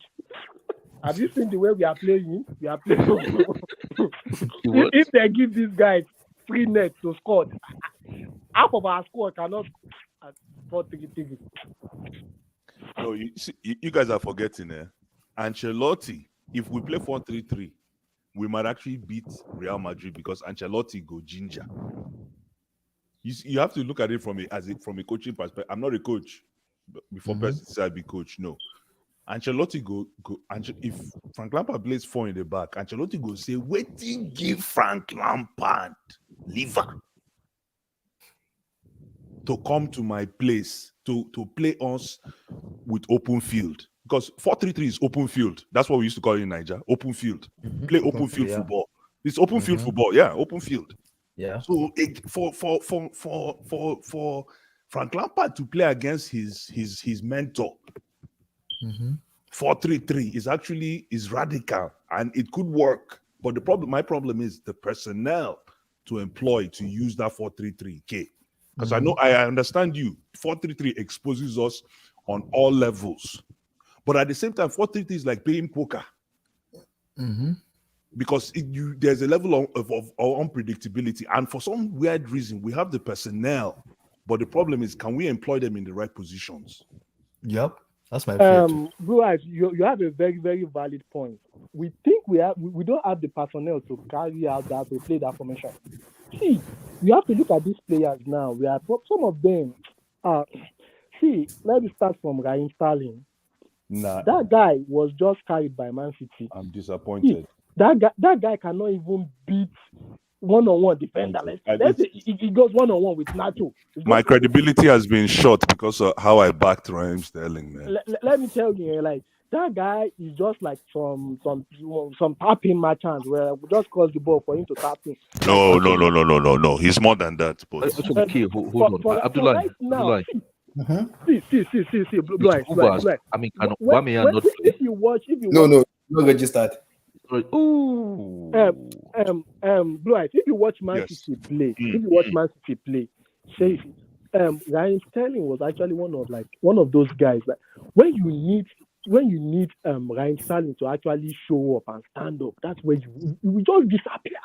R: Have you seen the way we are playing? We are playing. If they give these guys free net to score, half of our score cannot 4-3-3.
P: No, you guys are forgetting. Ancelotti, if we play 4-3-3, we might actually beat Real Madrid because Ancelotti go ginger. You have to look at it from a coaching perspective. I'm not a coach. Before person said I'd be coach, no. Ancelotti go. If Frank Lampard plays 4 in the back, Ancelotti go say, "Waiting, give Frank Lampard liver to come to my place to play us with open field because 4-3-3 is open field. That's what we used to call it in Nigeria. Open field. Play open field football. It's open field football. Yeah, open field.
A: Yeah.
P: So for Frank Lampard to play against his mentor, 4-3-3 is radical and it could work But my problem is the personnel to employ to use that 4-3-3. Because I understand you. 4-3-3 exposes us on all levels. But at the same time, 4-3-3 is like playing poker. Because there's a level of unpredictability. And for some weird reason, we have the personnel. But the problem is, can we employ them in the right positions?
T: Yep. That's my fear too.
R: Blue Eyes, you have a very, very valid point. We think we don't have the personnel to carry out that, to play that formation. See, you have to look at these players now. Some of them see, let me start from Raheem Sterling.
P: Nah.
R: That guy was just carried by Mancity.
P: I'm disappointed.
R: See, that guy cannot even beat one-on-one defender. Let's say he goes one-on-one with Nacho.
P: My credibility has been shot because of how I backed Raheem Sterling, man.
R: Let me tell you, like, that guy is just like some tapping merchants where we just cross the ball for him to tap in.
P: No. He's more than that. But
H: okay, hold on. Abdullah.
R: Right now,
H: Abdullah.
R: see, Blue Eyes.
H: I mean, why may I not?
R: If you watch,
A: no registered.
H: Ooh.
R: Blue Eyes. If you watch Mancity play, say, Raheem Sterling was actually one of those guys. Like when you need Raheem Sterling to actually show up and stand up, that's where you just disappear.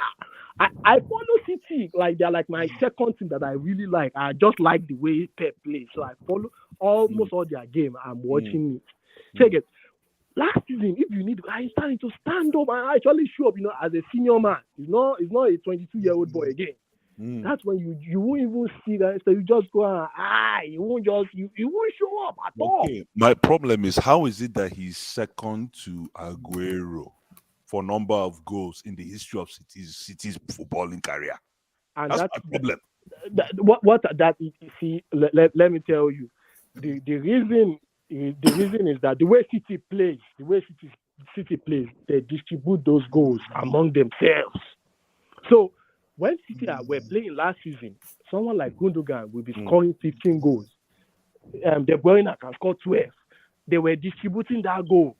R: I follow City, like they're like my second team that I really like. I just like the way Pep plays, so I follow almost all their game. I'm watching it. Check it. Last season, if you need Raheem Sterling to stand up and actually show up, as a senior man, it's not a 22-year-old boy again. That's when you won't even see that. So you just go and you won't show up at all.
P: My problem is, how is it that he's second to Aguero for number of goals in the history of City's footballing career?
R: And
P: that's my problem.
R: Let me tell you, the reason is that the way City plays, they distribute those goals among themselves. So when City were playing last season, someone like Gundogan will be scoring 15 goals. De Bruyne can score 12. They were distributing that goal.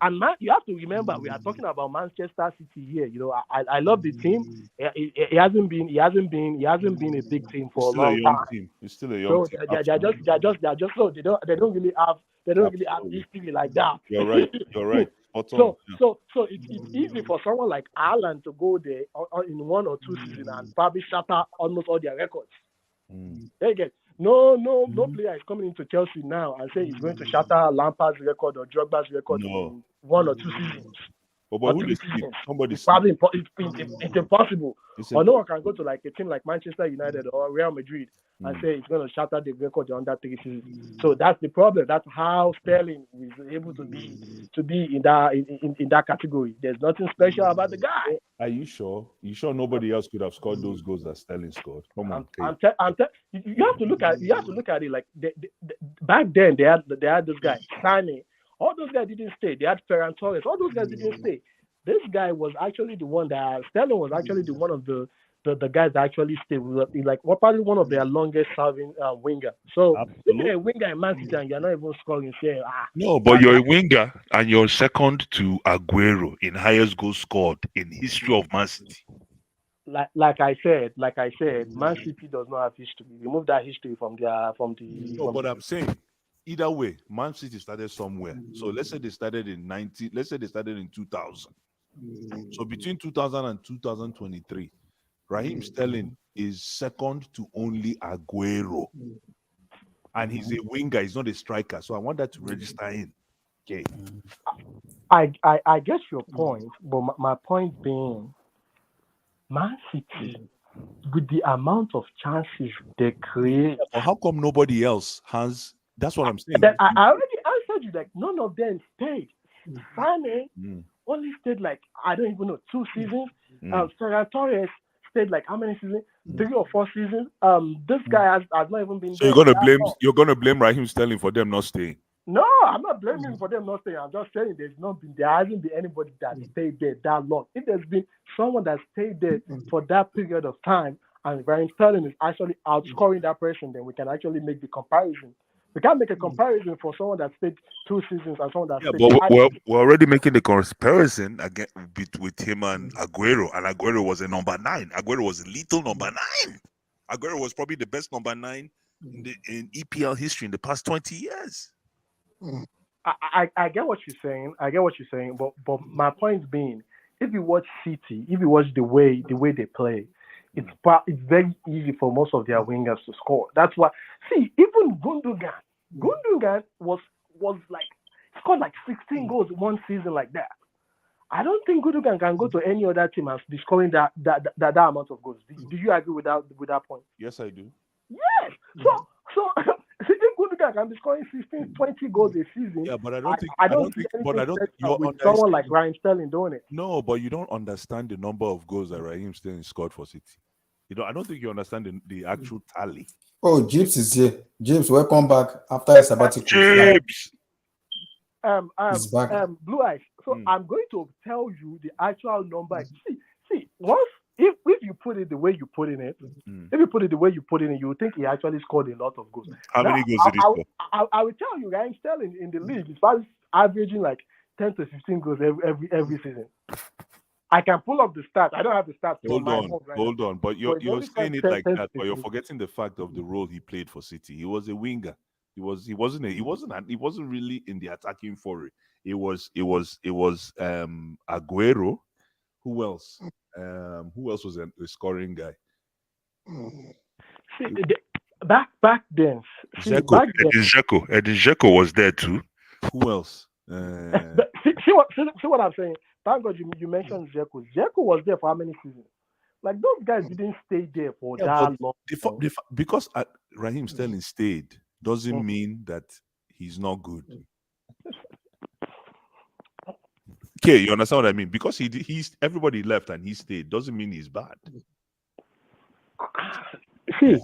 R: And you have to remember, we are talking about Manchester City here. I love the team. It hasn't been a big team for a long time.
P: It's still a young team.
R: So they don't really have history like that.
P: You're right.
R: So it's easy for someone like Haaland to go there in 1 or 2 seasons and probably shatter almost all their records. Again, no player is coming into Chelsea now and say he's going to shatter Lampard's record or Drogba's record in 1 or 2 seasons.
P: But who somebody
R: it's probably it's impossible. Or no one can go to like a team like Manchester United or Real Madrid and say it's going to shatter the record under 3 seasons. So that's the problem. That's how Sterling is able to be in that category. There's nothing special about the guy.
P: Are you sure? You sure nobody else could have scored those goals that Sterling scored? Come on,
R: you have to look at it like back then they had this guy Sane. All those guys didn't stay. They had Ferran Torres. All those guys didn't stay. This guy was actually the one that Sterling was actually the one of the guys that actually stayed. Like probably one of their longest serving winger. So if you're a winger in Man City and you're not even scoring, say
Q: no, but you're a winger and you're second to Aguero in highest goals scored in history of Man City.
R: Like I said, Man City does not have history. Remove that history from the.
P: No, but I'm saying. Either way, Man City started somewhere. So let's say they started in 2000. So between 2000 and 2023, Raheem Sterling is second to only Aguero. And he's a winger, he's not a striker. So I want that to register in. Okay.
R: I get your point, but my point being, Man City, with the amount of chances they create.
P: Well, how come nobody else has? That's what I'm saying.
R: I already answered you. Like none of them stayed. Sane only stayed like I don't even know 2 seasons. Ferran Torres stayed like how many seasons? 3 or 4 seasons. This guy has not even been.
P: So you're gonna blame Raheem Sterling for them not staying?
R: No, I'm not blaming for them not staying. I'm just saying there hasn't been anybody that stayed there that long. If there's been someone that stayed there for that period of time, and Raheem Sterling is actually outscoring that person, then we can actually make the comparison. We can't make a comparison for someone that stayed 2 seasons and someone that
P: Yeah,
R: stayed.
P: but we're already making the comparison again with him and Aguero was a number 9. Aguero was a little number 9. Aguero was probably the best number 9 in EPL history in the past 20 years.
R: I get what you're saying. But my point being, if you watch City, if you watch the way they play, it's very easy for most of their wingers to score. That's why. See, even Gundogan was like scored like 16 goals one season like that. I don't think Gundogan can go to any other team and be scoring that amount of goals. Do you agree with that point?
P: Yes, I do.
R: Yes. So if Gundogan can be scoring 16, 20 goals a season,
P: Yeah, but I don't think
R: with someone like Raheem Sterling doing it.
P: No, but you don't understand the number of goals that Raheem Sterling scored for City. I don't think you understand the actual tally.
A: Oh, James is here. James, welcome back after a sabbatical.
P: James.
A: He's back.
R: Blue Eyes. So I'm going to tell you the actual number. See, once if you put it the way you put in it, you would think he actually scored a lot of goals.
P: How many goals did he score?
R: I will tell you, Raheem Sterling in the league is probably averaging like 10 to 15 goals every season. I can pull up the stats. I don't have the stats.
P: Hold on. But you're saying it like that, but you're forgetting the fact of the role he played for City. He was a winger. He wasn't really in the attacking foray. It was Aguero. Who else? Who else was a scoring guy?
R: See, back then.
P: Edin Dzeko was there too. Who else?
R: See what I'm saying? Thank God you mentioned Dzeko. Dzeko was there for how many seasons? Like those guys didn't stay there for that long.
P: Because Raheem Sterling stayed doesn't mean that he's not good. Okay, you understand what I mean? Because he's everybody left and he stayed doesn't mean he's bad.
R: See.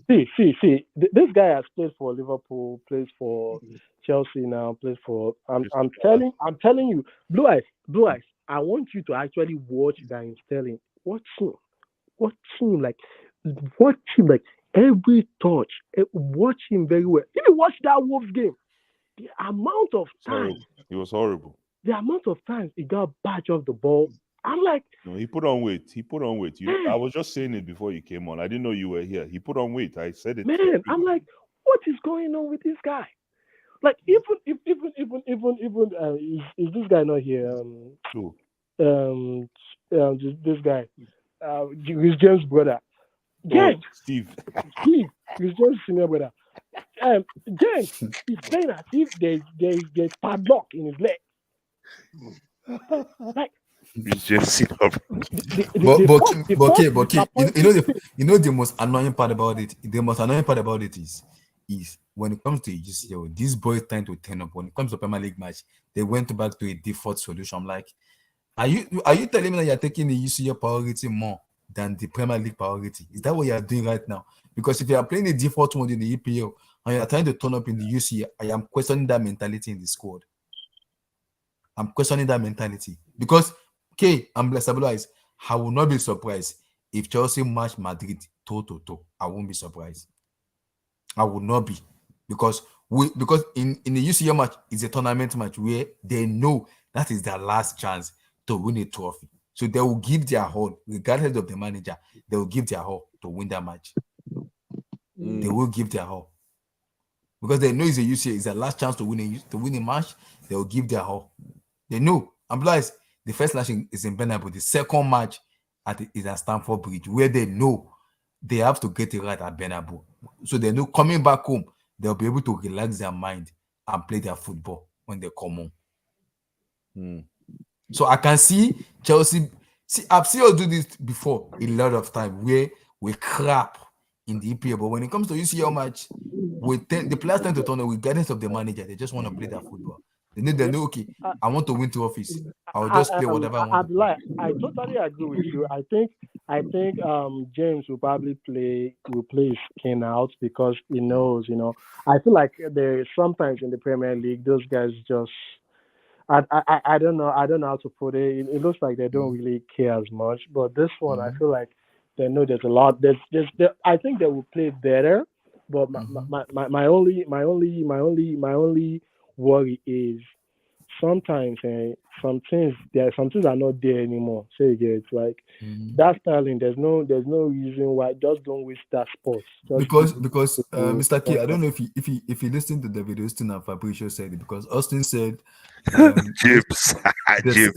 R: This guy has played for Liverpool, plays for Chelsea now, plays for. I'm telling you, Blue Eyes. I want you to actually watch Raheem Sterling. Watch him like every touch. Watch him very well. If you watch that Wolves game, the amount of times
P: it was horrible.
R: The amount of times he got batch off the ball. I'm like,
P: no, he put on weight. I was just saying it before you came on. I didn't know you were here. He put on weight. I said it.
R: Man, I'm like, what is going on with this guy? Like, even is this guy not here?
P: Who?
R: This guy, Chris James' brother. James.
P: Steve.
R: Chris James' senior brother. James is playing as if there's padlock in his leg. Like.
A: But you know the most annoying part about it. The most annoying part about it is when it comes to UCL, these boys tend to turn up. When it comes to Premier League match, they went back to a default solution. I'm like, are you telling me that you're taking the UCL priority more than the Premier League priority? Is that what you're doing right now? Because if you are playing the default mode in the EPL and you're trying to turn up in the UCL, I am questioning that mentality in the squad. I'm questioning that mentality because. Okay, I'm stabilized. I will not be surprised if Chelsea match Madrid toe-to-toe. I won't be surprised. I will not be because in the UCL match it's a tournament match where they know that is their last chance to win a trophy. So they will give their all, regardless of the manager. They will give their all to win that match. They will give their all because they know it's a UCL. It's their last chance to win a match. They will give their all. They know. I'm blessed. The first match is in Bernabeu. The second match is at Stamford Bridge, where they know they have to get it right at Bernabeu. So they know coming back home, they'll be able to relax their mind and play their football when they come home. So I can see Chelsea. See, I've seen us do this before a lot of time where we crap in the EPL, but when it comes to UCL match, the players tend to turn on with guidance of the manager. They just want to play their football. They know, okay, I want to win trophies. I'll just play whatever I want.
R: I totally agree with you. I think James will probably play his skin out because he knows, I feel like there sometimes in the Premier League, those guys just I don't know how to put it. It looks like they don't really care as much. But this one, I feel like they know there's a lot. I think they will play better But my only worry is sometimes some things are not there anymore. So you get like that styling. There's no reason why. Just don't waste that spot. Just
A: because
R: give it
A: because
R: to
A: Mr. K, I
R: someone.
A: don't know if you listen to the video, Austin and Fabricio said it, because Austin said
Q: James.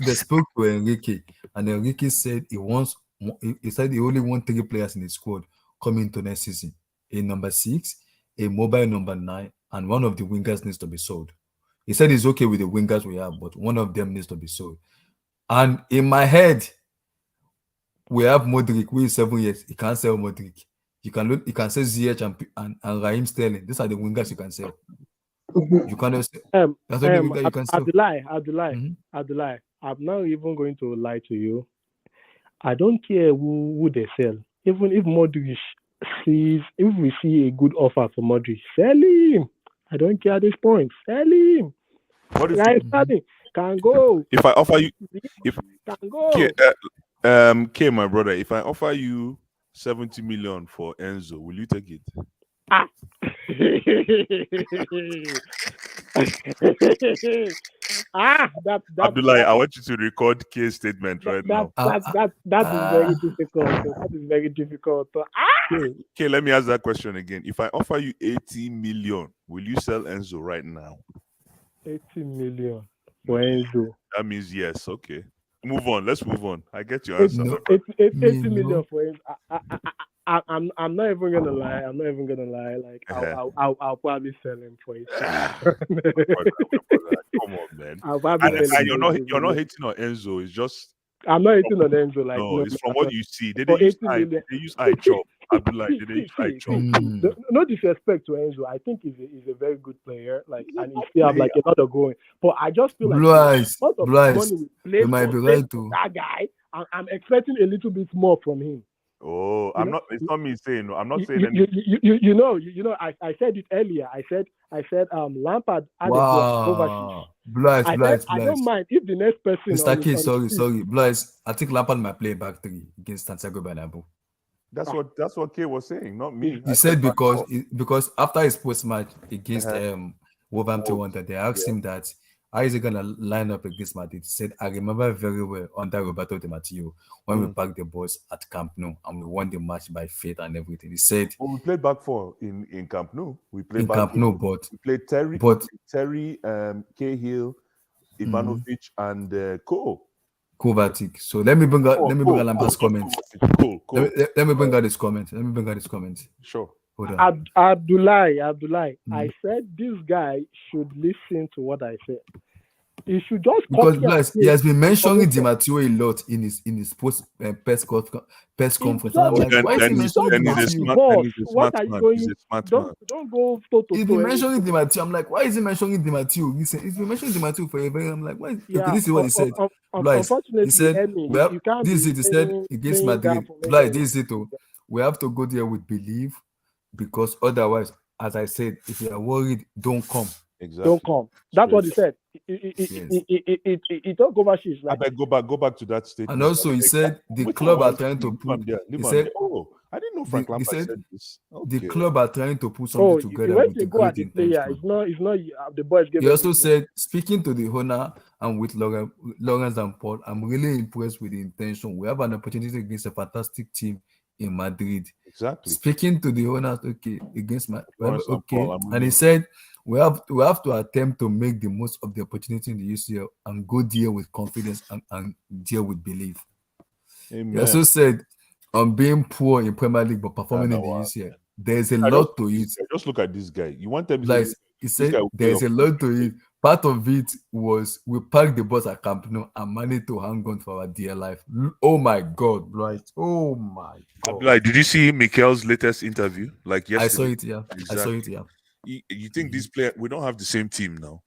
A: they spoke to Enrique, and Enrique said he said he only wants 3 players in his squad coming to next season: a number 6, a mobile number 9, and one of the wingers needs to be sold. He said he's okay with the wingers we have, but one of them needs to be sold. And in my head, we have Modric, who is 7 years. He can't sell Modric. You can sell ZH and Raheem Sterling. These are the wingers you can sell. You cannot sell. That's only winger you can sell.
R: Abdullah, I'm not even going to lie to you. I don't care who they sell. Even if Modric if we see a good offer for Modric, sell him. I don't care at this point. Sell him.
P: What if
R: Sterling can go.
P: if I offer you
R: can go.
P: K, my brother, if I offer you 70 million for Enzo, will you take it? Abdullah, I want you to record K's statement right now.
R: That is very difficult. That is very difficult.
P: Okay, let me ask that question again. If I offer you 80 million, will you sell Enzo right now?
R: 80 million for Enzo.
P: That means yes. Okay. Move on. Let's move on. I get your answer.
R: 80 million for Enzo. I'm not even gonna lie. Like I'll probably sell him for it.
P: Come on, man. And you're not hating on Enzo. It's just
R: I'm not hating on Enzo. Like
P: no, it's from what you see. They use eye chop. Abdullah, they use eye chop.
R: No disrespect to Enzo. I think he's a very good player. Like, and he still have like a lot of going. But I just feel like
A: you might be right to
R: that guy. I'm expecting a little bit more from him.
P: Oh, it's not me saying. I'm not saying
R: anything. You know. I said it earlier. I said Lampard had a
A: Blaise.
R: I don't mind if the next person.
A: Mr. K, sorry, Blaise. I think Lampard might play back 3 against Santiago Bernabeu.
P: That's what K was saying, not me.
A: He said because after his post match against Wolverhampton Wanderers, they asked him that how is he gonna line up against Madrid. He said, I remember very well under Roberto Di Matteo when we packed the boys at Camp Nou and we won the match by faith and everything. He said,
P: we played back 4 in Camp Nou. We played
A: in Camp Nou, but
P: we played Terry, Cahill, Ivanovic, and
A: Kovacic. So let me bring out Lampard's comments. Let me bring out his comments.
P: Sure.
A: Hold on.
R: Abdullah, I said this guy should listen to what I said. He should just
A: because he has been mentioning Di Matteo a lot in his post press conference. I'm like, why is he mentioning Di Matteo?
R: Don't go to.
A: He's been mentioning Di Matteo. I'm like, why is he mentioning Di Matteo? He's been mentioning Di Matteo for a very. I'm like, why?
R: Yeah,
A: okay, this is what he said.
R: Unfortunately,
A: he said, well, this is it. He said against Madrid. This is it. We have to go there with belief, because otherwise, as I said, if you are worried, don't come.
P: Exactly.
R: Don't come. That's what he said. He told Kovacic.
P: I beg, go back to that statement.
A: And also, he said the club are trying to put.
P: He said, "Oh, I didn't know Frank Lampard said this."
A: The club are trying to put something together with the great intention.
R: It's not the boys.
A: He also said, speaking to the owner and with Lawrence and Paul, I'm really impressed with the intention. We have an opportunity against a fantastic team in Madrid.
P: Exactly.
A: Speaking to the owners, and he said, we have to attempt to make the most of the opportunity in the UCL and go there with confidence and deal with belief.
P: Amen.
A: He also said, on being poor in Premier League but performing in the UCL, there's a lot to it.
P: Just look at this guy. You want them
A: to he said there's a lot to it. Part of it was we parked the bus at Camp Nou and managed to hang on for our dear life. Oh my God, right? Oh my God.
P: Like, did you see Mikel's latest interview? Like yesterday?
A: I saw it, yeah.
P: Exactly.
A: I saw it, yeah.
P: You think this player? We don't have the same team now.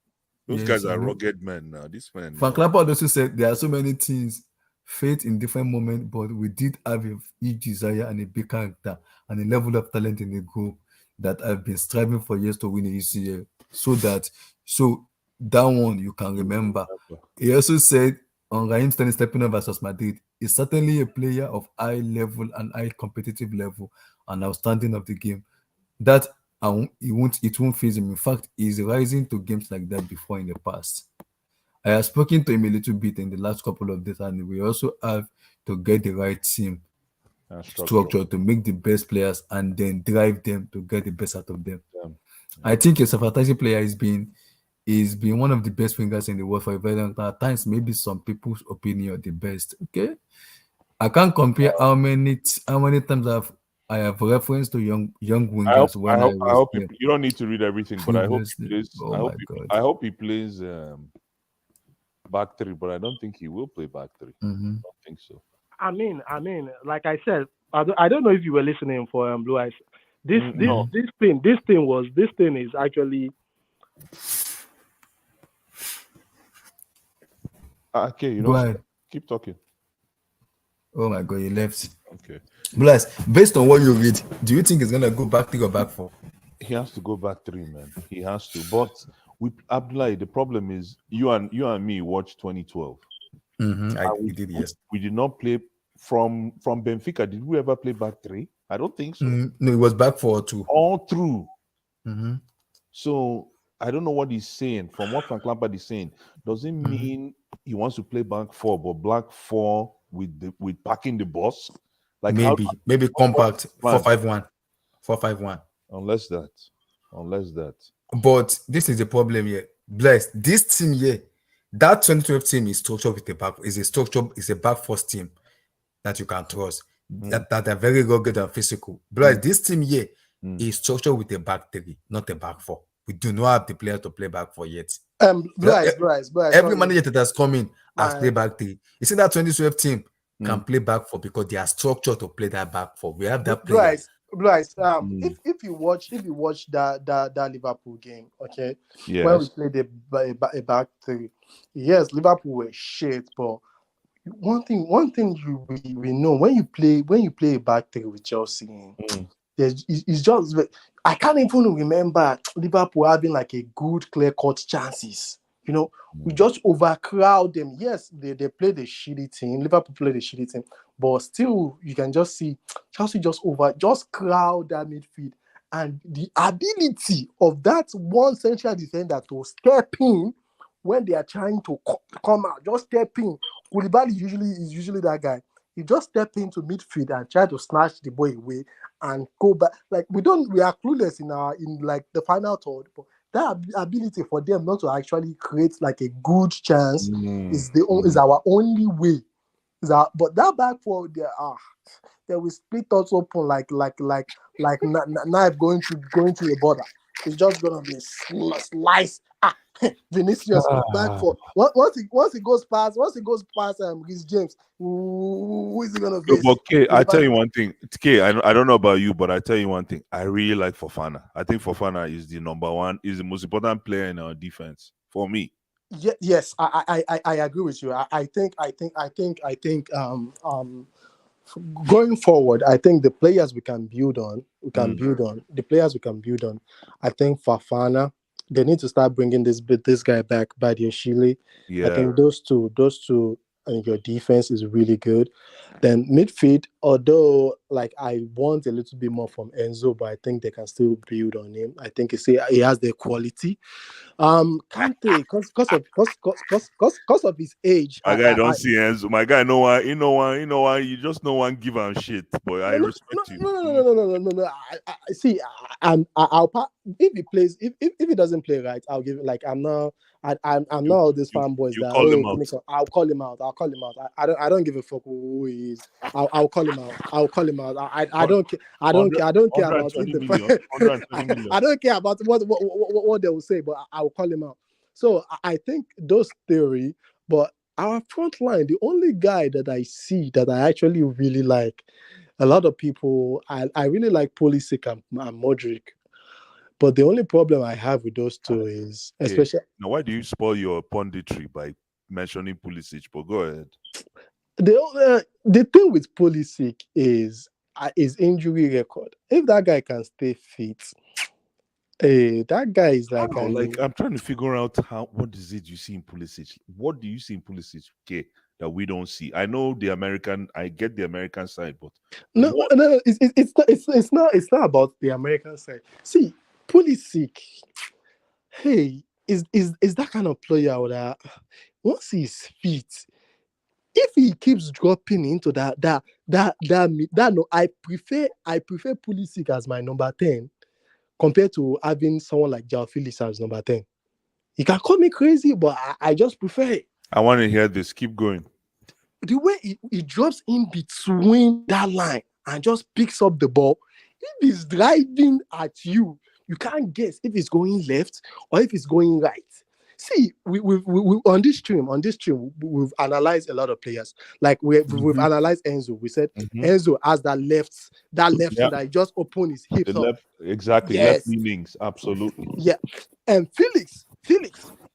P: Those guys are rugged men now. This man.
A: Frank Lampard also said there are so many teams, faith in different moments, but we did have a huge desire and a big character and a level of talent in the group that I've been striving for years to win the UCL. So that one you can remember. He also said on Raheem Sterling stepping up versus Madrid, is certainly a player of high level and high competitive level and outstanding of the game. That and it won't phase him. In fact, he's rising to games like that before in the past. I have spoken to him a little bit in the last couple of days, and we also have to get the right team structure to make the best players and then drive them to get the best out of them. I think a advertising player is been one of the best wingers in the world for a very long time. At times, maybe some people's opinion the best. Okay, I can't compare how many times I have referenced to young wingers when I
P: I
A: was
P: hope
A: there
P: you don't need to read everything, but I hope he
A: previously.
P: plays.
A: Oh my God.
P: I hope he plays back three, but I don't think he will play back three.
A: Mhm.
P: I don't think so.
R: I mean, like I said, I don't know if you were listening for Blue Eyes. This
P: No.
R: this thing is actually
P: Okay, you
A: Go
P: know,
A: ahead.
P: keep talking.
A: Oh my God, you left.
P: Okay.
A: Bless. Based on what you read, do you think it's gonna go back three or back four?
P: He has to go back three, man. He has to. But with Abdullahi, the problem is you and me watched 2012.
A: Mm-hmm.
P: And
A: We did, yes.
P: We did not play from Benfica. Did we ever play back three? I don't think so.
A: No, it was back four too.
P: All through.
A: Mm-hmm.
P: So I don't know what he's saying. From what Frank Lampard is saying, does it mean he wants to play back four, but black four with packing the boss? Like
A: maybe compact 4-5-1. 4-5-1.
P: Unless that.
A: But this is the problem here. Bless this team here. That 2012 team is structured with a back first team that you can trust. That are very rugged and physical. Bless this team here is structured with a back three, not a back four. We do not have the player to play back four yet.
G: Blue Eyes,
A: Every
G: sorry.
A: manager that has come in has played back three. You see that 2012 team can play back four because they are structured to play that back four. We have that player.
G: Blue Eyes, if you watch that Liverpool game, okay,
P: yes,
G: when we played a back three, yes, Liverpool were shit, but one thing we know when you play a back three with Chelsea, it's just I can't even remember Liverpool having like a good clear-cut chances. You know, we just overcrowd them. Yes, they played a shitty team. Liverpool played a shitty team, but still, you can just see Chelsea just crowd that midfield, and the ability of that one central defender to step in when they are trying to come out, just step in. Koulibaly is usually that guy. He just step into midfield and try to snatch the ball away and go back. Like we are clueless in like the final third, but that ability for them not to actually create like a good chance is our only way. But that back four they will split us open like knife going through a border. It's just gonna be slice. Vinicius back for once he goes past Reece James, who is he gonna face?
P: Okay, I tell you one thing. K, I don't know about you, but I tell you one thing. I really like Fofana. I think Fofana is the number one, is the most important player in our defense for me.
G: Yes, I agree with you. I think going forward, I think the players we can build on. I think Fofana, they need to start bringing this guy back, Badia Shile.
P: Yeah.
G: I think those two, and your defense is really good. Then midfield, although like I want a little bit more from Enzo, but I think they can still build on him. I think he has the quality. Kante, because of his age.
P: My guy don't see Enzo. My guy know why. You know why. You just know one give him shit. But I respect you.
G: No. See, I'll if he plays, if he doesn't play right, I'll give it. Like I'm not all these fanboys that
P: call him out.
G: I'll call him out. I don't give a fuck who he is. I'll call him out. I don't care. I don't care about it. I don't care about what they will say, but I'll call him out. So I think those theory, but our front line, the only guy that I see that I actually really like, a lot of people, I really like Pulisic and Modric. But the only problem I have with those two is, especially
P: now, why do you spoil your punditry by mentioning Pulisic? But go ahead.
G: The thing with Pulisic is his injury record. If that guy can stay fit, that guy is like
P: I'm trying to figure out what is it you see in Pulisic? What do you see in Pulisic, that we don't see? I know I get the American side, but
G: no, it's not about the American side. See,
U: Pulisic, hey, is that kind of player that once he's fit, if he keeps dropping into that no, I prefer Pulisic as my number 10 compared to having someone like João Felix as number 10. You can call me crazy, but I just prefer it.
P: I want to hear this. Keep going.
U: The way he drops in between that line and just picks up the ball, if he's driving at you, you can't guess if it's going left or if it's going right. See, we on this stream, we've analyzed a lot of players. Like we've analyzed Enzo. We said Enzo has that left
P: Yeah.
U: foot that he just opened his hips
P: The
U: up.
P: left, exactly.
U: Yes.
P: Left leanings. Absolutely.
U: Yeah. And Felix,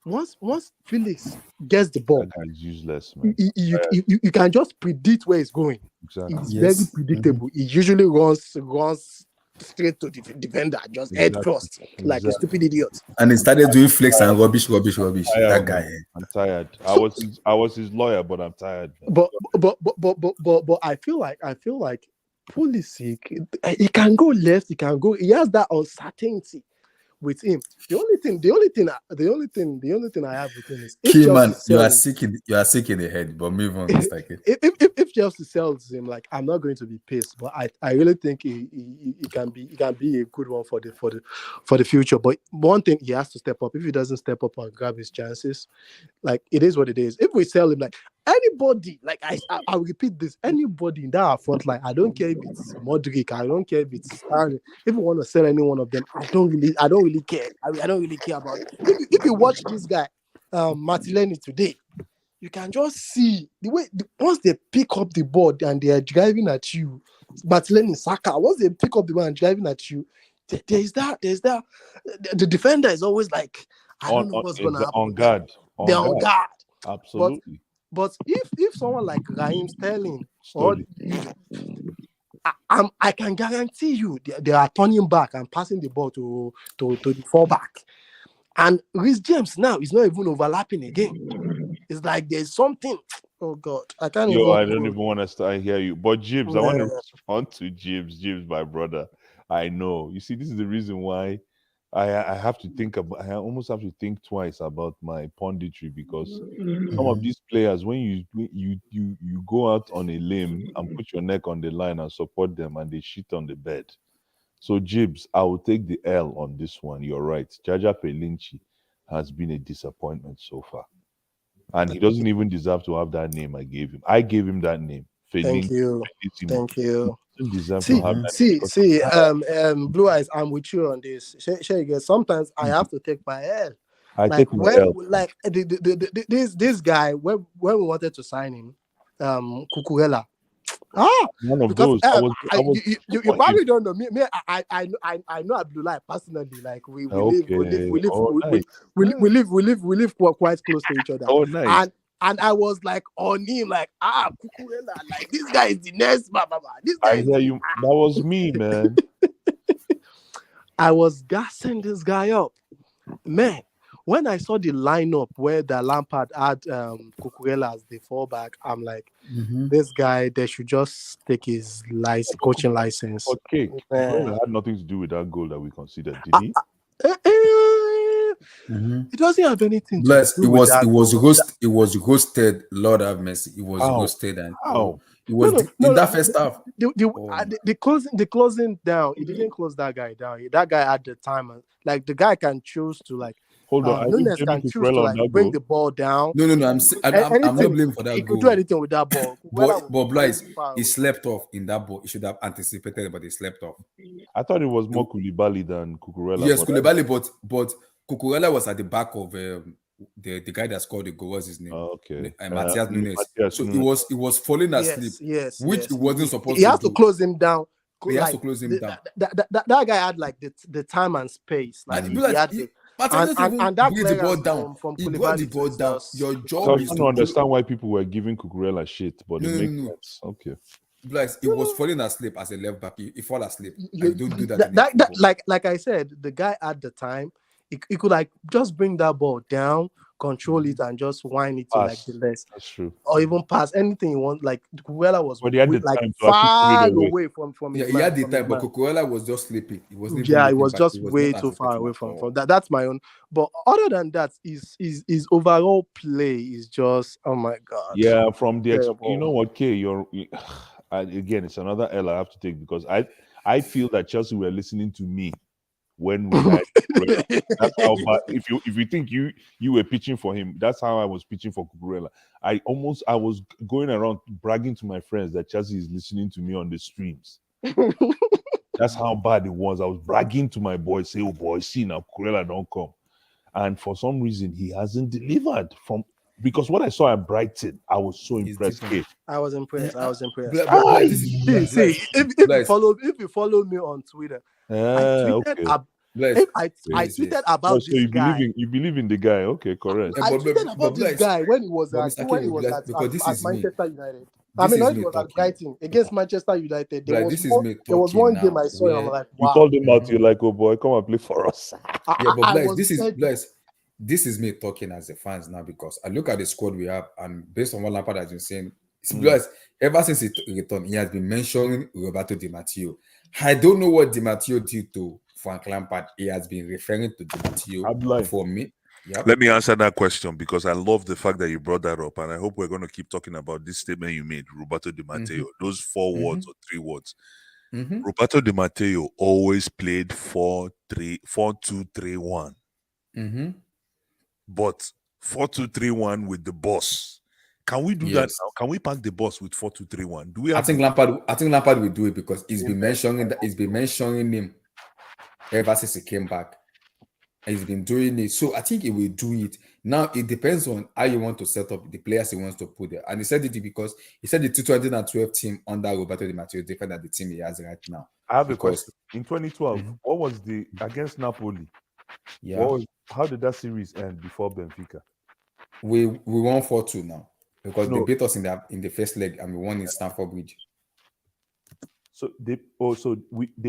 U: once Felix gets the ball,
P: That guy's useless, man.
U: you can just predict where it's going.
P: Exactly.
U: It's very predictable. He usually runs straight to the defender, just head first, like a stupid idiot.
A: And he started doing flex and rubbish. That guy.
P: I'm tired. I was his lawyer, but I'm tired. Man.
U: But I feel like Pulisic, he can go left, he can go. He has that uncertainty with him. The only thing I have with him is
A: Keyman, you are sick in the head, but move on.
U: If Chelsea sells him, like, I'm not going to be pissed, but I really think he can be a good one for the future. But one thing, he has to step up. If he doesn't step up and grab his chances, like, it is what it is. If we sell him, like, anybody, like, I'll repeat this, anybody in that front line, I don't care if it's Modric, I don't care if it's Sterling. If you want to sell any one of them, I don't really care. I don't really care about it. If you watch this guy, Martinelli today, you can just see the way once they pick up the ball and they are driving at you, Martinelli, Saka, once they pick up the ball and driving at you, there's that. The defender is always like, I don't know what's going to happen.
P: On guard.
U: They're on guard.
P: Absolutely.
U: But if someone like Raheem Sterling, I can guarantee you they are turning back and passing the ball to the fullback. And Reece James now is not even overlapping again. It's like there's something. Oh God, I can't even.
P: I don't even want to start hear you. But Jibs, I want to respond to Jibs, my brother. I know. You see, this is the reason why I have to think about. I almost have to think twice about my punditry, because some of these players, when you go out on a limb and put your neck on the line and support them, and they shit on the bed. So Jibs, I will take the L on this one. You're right. Jaja Pelinci has been a disappointment so far, and he doesn't even deserve to have that name I gave him. I gave him that name.
U: Thank you. Blue Eyes, I'm with you on this. Sometimes I have to take my L. Like this guy, when we wanted to sign him, Cucurella.
P: One of those.
U: You probably don't know me. I know Abdullah personally. Like we live quite close to each other.
P: Oh, nice.
U: And I was like on him, like, Cucurella, like, this guy is the next. This guy
P: I hear you. That was me, man.
U: I was gassing this guy up, man. When I saw the lineup where the Lampard had Cucurella as the fallback, I'm like, this guy, they should just take his coaching license.
P: Okay, Cucurella had nothing to do with that goal that we considered, did he?
U: It doesn't have anything to do
A: with
U: that.
A: It was roasted. Lord have mercy. It was roasted, and it was in that first half.
U: The closing down. He didn't close that guy down. That guy had the time. Like, the guy can choose to, like,
P: hold on.
U: Nunes can choose to, like, bring the ball down.
A: No. I'm not blaming for that.
U: He could do anything with that ball.
A: But Blaise, he slept off in that ball. He should have anticipated, but he slept off.
P: I thought it was more Koulibaly than Cucurella.
A: Yes, Koulibaly, but Cucurella was at the back of the guy that scored the goal. What's his name?
P: Okay.
A: Matthias Nunes. So he was falling asleep, which he wasn't supposed to do.
U: He has to close him down.
A: He has to close him down.
U: That guy had, like, the time and space. Like,
A: and that player the ball down.
U: From
A: he brought the ball down. Your job is
P: to understand why people were giving Cucurella shit, but it makes sense. Okay.
A: Blaise, he was falling asleep as a left back. He fall asleep. You don't do that.
U: Like I said, the guy at the time, he could, like, just bring that ball down, control it and just wind it to like the
P: Pass.
U: left,
P: That's true.
U: or even pass anything you want. Like Cucurella was
P: But he had the
U: like
P: time to actually
U: far
P: put it away.
U: away from
A: Yeah,
U: his
A: he
U: man.
A: had the
U: From his
A: time, but
U: man.
A: Cucurella was just sleeping. He wasn't even
U: Yeah, it
A: looking
U: was
A: back.
U: just
A: He was
U: way
A: not
U: too far
A: anticipating
U: away
A: at
U: from
A: all.
U: that. That's my own. But other than that, his overall play is just, oh my god,
P: Yeah, from the you
U: terrible.
P: know what, K, again, it's another L I have to take because I feel that Chelsea were listening to me when we had Cucurella. That's how bad. If you think you were pitching for him, that's how I was pitching for Cucurella. I was going around bragging to my friends that Chelsea is listening to me on the streams. That's how bad it was. I was bragging to my boys, say, "Oh boy, see now Cucurella don't come," and for some reason he hasn't delivered from. Because what I saw at Brighton, I was so impressed. K.
U: I was impressed. I was impressed.
A: Blaise, this is
U: See, if you follow me on Twitter, I tweeted
P: Okay.
U: I tweeted about
P: So
U: this guy.
P: you believe in the guy? Okay, correct.
U: I tweeted about this guy when he was
A: but
U: at
A: Mr. K, because this
U: at
A: is me.
U: Manchester United. I
A: This
U: mean,
A: is
U: when he
A: me
U: was at
A: talking.
U: Brighton against Manchester United, there
A: This is me
U: was
A: talking
U: one game
A: now.
U: I saw him. I'm like,
P: You
U: wow.
P: called him out. You're like, oh boy, come and play for us.
A: Yeah, but
U: I
A: Blaise,
U: was
A: this is me talking as a fans now because I look at the squad we have and based on what Lampard has been saying, it's Blaise, ever since he returned, he has been mentioning Roberto Di Matteo. I don't know what Di Matteo did to Frank Lampard. He has been referring to Di Matteo for me. Yep.
Q: Let me answer that question because I love the fact that you brought that up, and I hope we're going to keep talking about this statement you made, Roberto Di Matteo. Those 4 words or 3 words. Roberto Di Matteo always played 4-2-3-1. But 4-2-3-1 with the boss. Can we do that now? Can we pack the boss with 4-2-3-1? Do we?
A: I think Lampard will do it because he's been mentioning him ever since he came back. He's been doing it, so I think he will do it. Now it depends on how you want to set up the players he wants to put there. And he said it because he said the 2012 team under Roberto Di Matteo is different than the team he has right now.
P: I have a question. In 2012, what was the against Napoli?
A: Yeah.
P: How did that series end before Benfica?
A: We won 4-2 now because they beat us in the first leg and we won in Stamford Bridge.
P: So they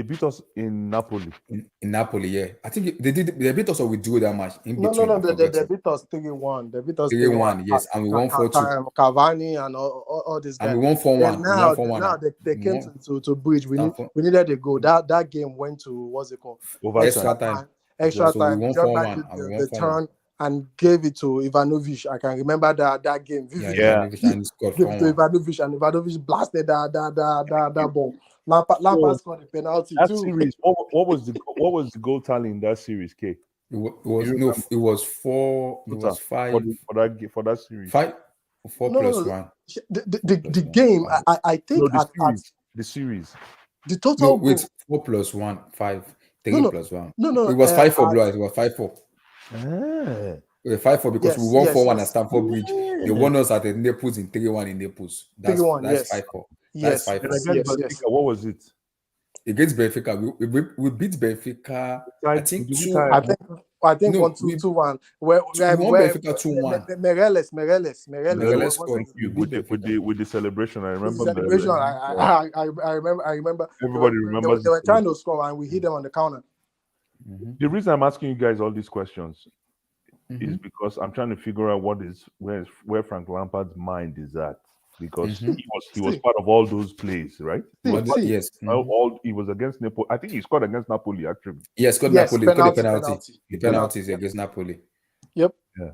P: beat us in Napoli.
A: In Napoli, yeah. I think they beat us or we drew that match in between.
U: No, they beat us 3-1. They beat us
A: 3-1, yes, and we won 4-2.
U: Cavani and all this guys.
A: And we won 4-1.
U: Now they came to Bridge. We needed a goal. That game went to what's it called?
A: Extra time.
U: Extra
A: so
U: time.
A: We won 4-1.
U: The turn and gave it to Ivanovic. I can remember that game.
A: Ivanovic and he scored 4-1.
U: Gave it to Ivanovic and Ivanovic blasted that ball. Lampard scored a penalty
P: that
U: too.
P: Series, what was the goal tally in that series, K?
A: It was 4. It was 5
P: for that series.
A: 5 4 plus 1.
U: The game. I think
P: the series.
U: The total
A: goal. 4 plus 1 5 3 plus 1.
U: No.
A: It was 5 for Blue. It was 5-4. It was 5-4 because we won 4-1 at Stamford Bridge. They won us at the Naples in 3-1 in Naples. That's 5-4.
U: Yes.
P: And against Benfica, what was it?
A: Against Benfica, we beat Benfica. I think
U: 1-2-1. Where
A: we won Benfica 2-1.
U: Meirelles
P: scored. With the celebration, I remember.
U: The celebration, I remember.
P: Everybody remembers.
U: They were trying to score and we hit them on the counter.
P: The reason I'm asking you guys all these questions is because I'm trying to figure out where Frank Lampard's mind is at. Because he was part of all those plays, right?
A: Yes.
P: He was against Napoli. I think he scored against Napoli, actually.
A: Yes, scored Napoli. Penalty. The penalties against Napoli.
U: Yep.
P: Yeah.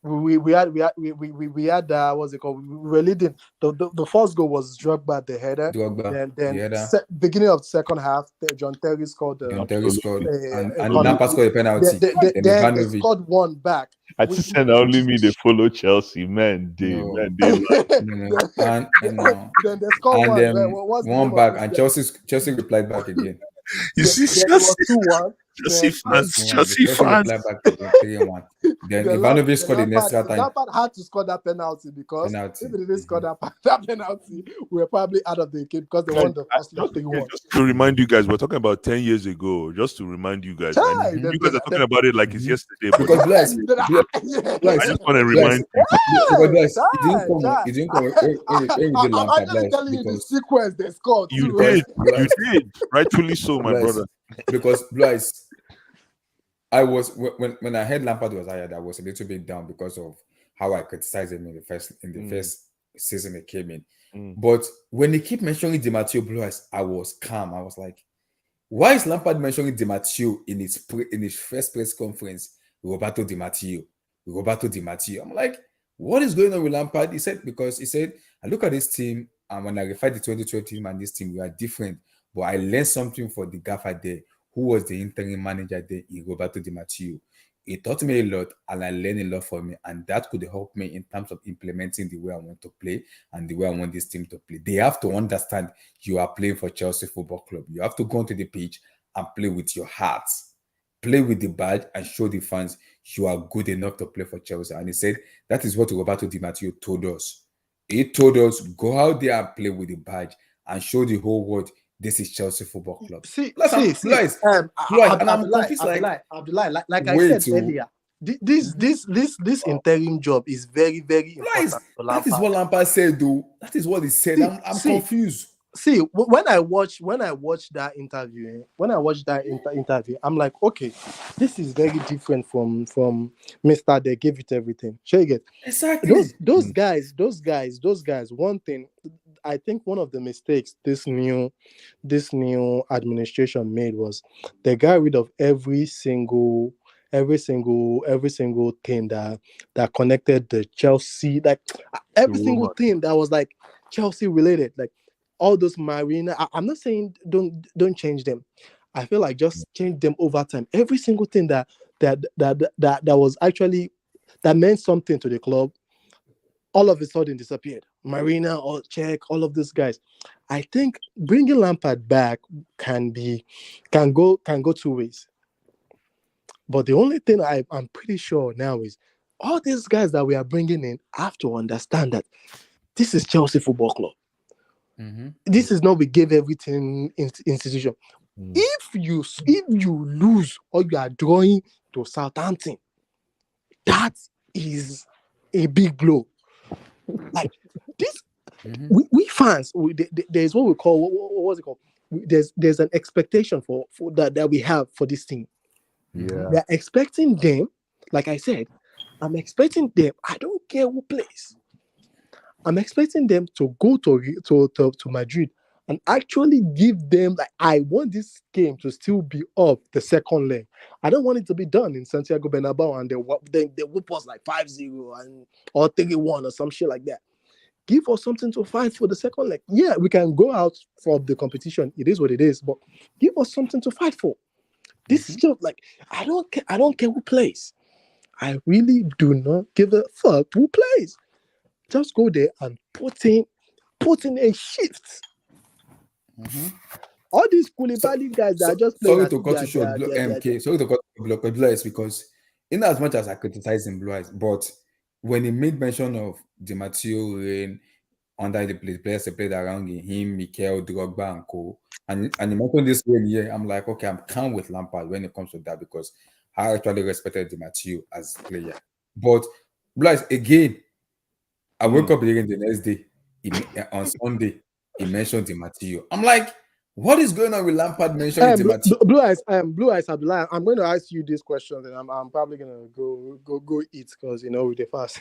U: We had what's it called? We were leading. The first goal was Drogba at the header. Then beginning of the second half, John Terry scored.
A: And Lampard scored a penalty.
U: Then they scored one back.
P: I just said only me they follow Chelsea, man.
A: And then
U: they scored
A: one back, and Chelsea replied back again.
Q: You see, Chelsea fans.
A: Then Ivanovic scored in extra time.
U: Lampard had to score that penalty because if he didn't score that penalty, we were probably out of the game because they won the first leg 3-1.
Q: Just to remind you guys, we're talking about 10 years ago. Just to remind you guys, you guys are talking about it like it's yesterday.
A: Because Blaise,
Q: I just want to remind you.
A: He didn't come with Lampard.
U: I'm telling you the sequence they scored.
Q: You did, rightfully so, my brother.
A: Because Blaise, I was when I heard Lampard was hired, I was a little bit down because of how I criticized him in the first season he came in. But when he keep mentioning Di Matteo Blue Eyes, I was calm. I was like, why is Lampard mentioning Di Matteo in his first press conference? Roberto Di Matteo. I'm like, what is going on with Lampard? He said, I look at this team, and when I refer the 2020 team and this team, we are different. But I learned something from the gaffer there, who was the interim manager there, Roberto Di Matteo. He taught me a lot, and I learned a lot from it, and that could help me in terms of implementing the way I want to play and the way I want this team to play. They have to understand you are playing for Chelsea Football Club. You have to go onto the pitch and play with your heart, play with the badge, and show the fans you are good enough to play for Chelsea. And he said that is what Roberto Di Matteo told us. He told us, go out there and play with the badge and show the whole world this is Chelsea Football Club.
U: And I'm confused. Abdullah, like I said earlier, this interim job is very, very important for Lampard.
A: That is what Lampard said, though. That is what he said. I'm confused.
U: See, when I watched that interview, I'm like, okay, this is very different from Mr. They gave it everything. Sure, you get
A: exactly
U: those guys. One thing, I think one of the mistakes this new administration made was they got rid of every single thing that connected the Chelsea, like every single thing that was like Chelsea related, like all those Marina. I'm not saying don't change them. I feel like just change them over time. Every single thing that was actually that meant something to the club, all of a sudden disappeared. Marina or Czech, all of these guys. I think bringing Lampard back can go two ways. But the only thing I'm pretty sure now is all these guys that we are bringing in have to understand that this is Chelsea Football Club. This is not we give everything institution. If you lose or you are drawing to Southampton, that is a big blow. Like this, we fans, there's what we call what's it called? There's an expectation for that we have for this team.
C: Yeah,
U: We're expecting them. Like I said, I'm expecting them. I don't care who plays. I'm expecting them to go to Madrid and actually give them, like, I want this game to still be up the second leg. I don't want it to be done in Santiago Bernabeu and they whoop us like 5-0 or 3-1 or some shit like that. Give us something to fight for the second leg. Yeah, we can go out from the competition. It is what it is, but give us something to fight for. This is just like, I don't care who plays. I really do not give a fuck who plays. Just go there and put in a shift. All these Koulibaly guys that are just playing.
A: Sorry to cut you short, MK. Sorry to cut you Blue Eyes, because in as much as I criticize him, Blue Eyes, but when he made mention of Di Matteo, Rain, under the players they played around him, Mikel, Drogba, and co. And he mentioned this Rain here, I'm like, okay, I'm calm with Lampard when it comes to that, because I actually respected Di Matteo as a player. But Blue Eyes, again, I woke up again the next day, on Sunday, he mentioned Di Matteo. I'm like, what is going on with Lampard mentioning Di Matteo?
U: Blue Eyes, Abdullah, I'm going to ask you this question, and I'm probably going to go eat because, with the fast.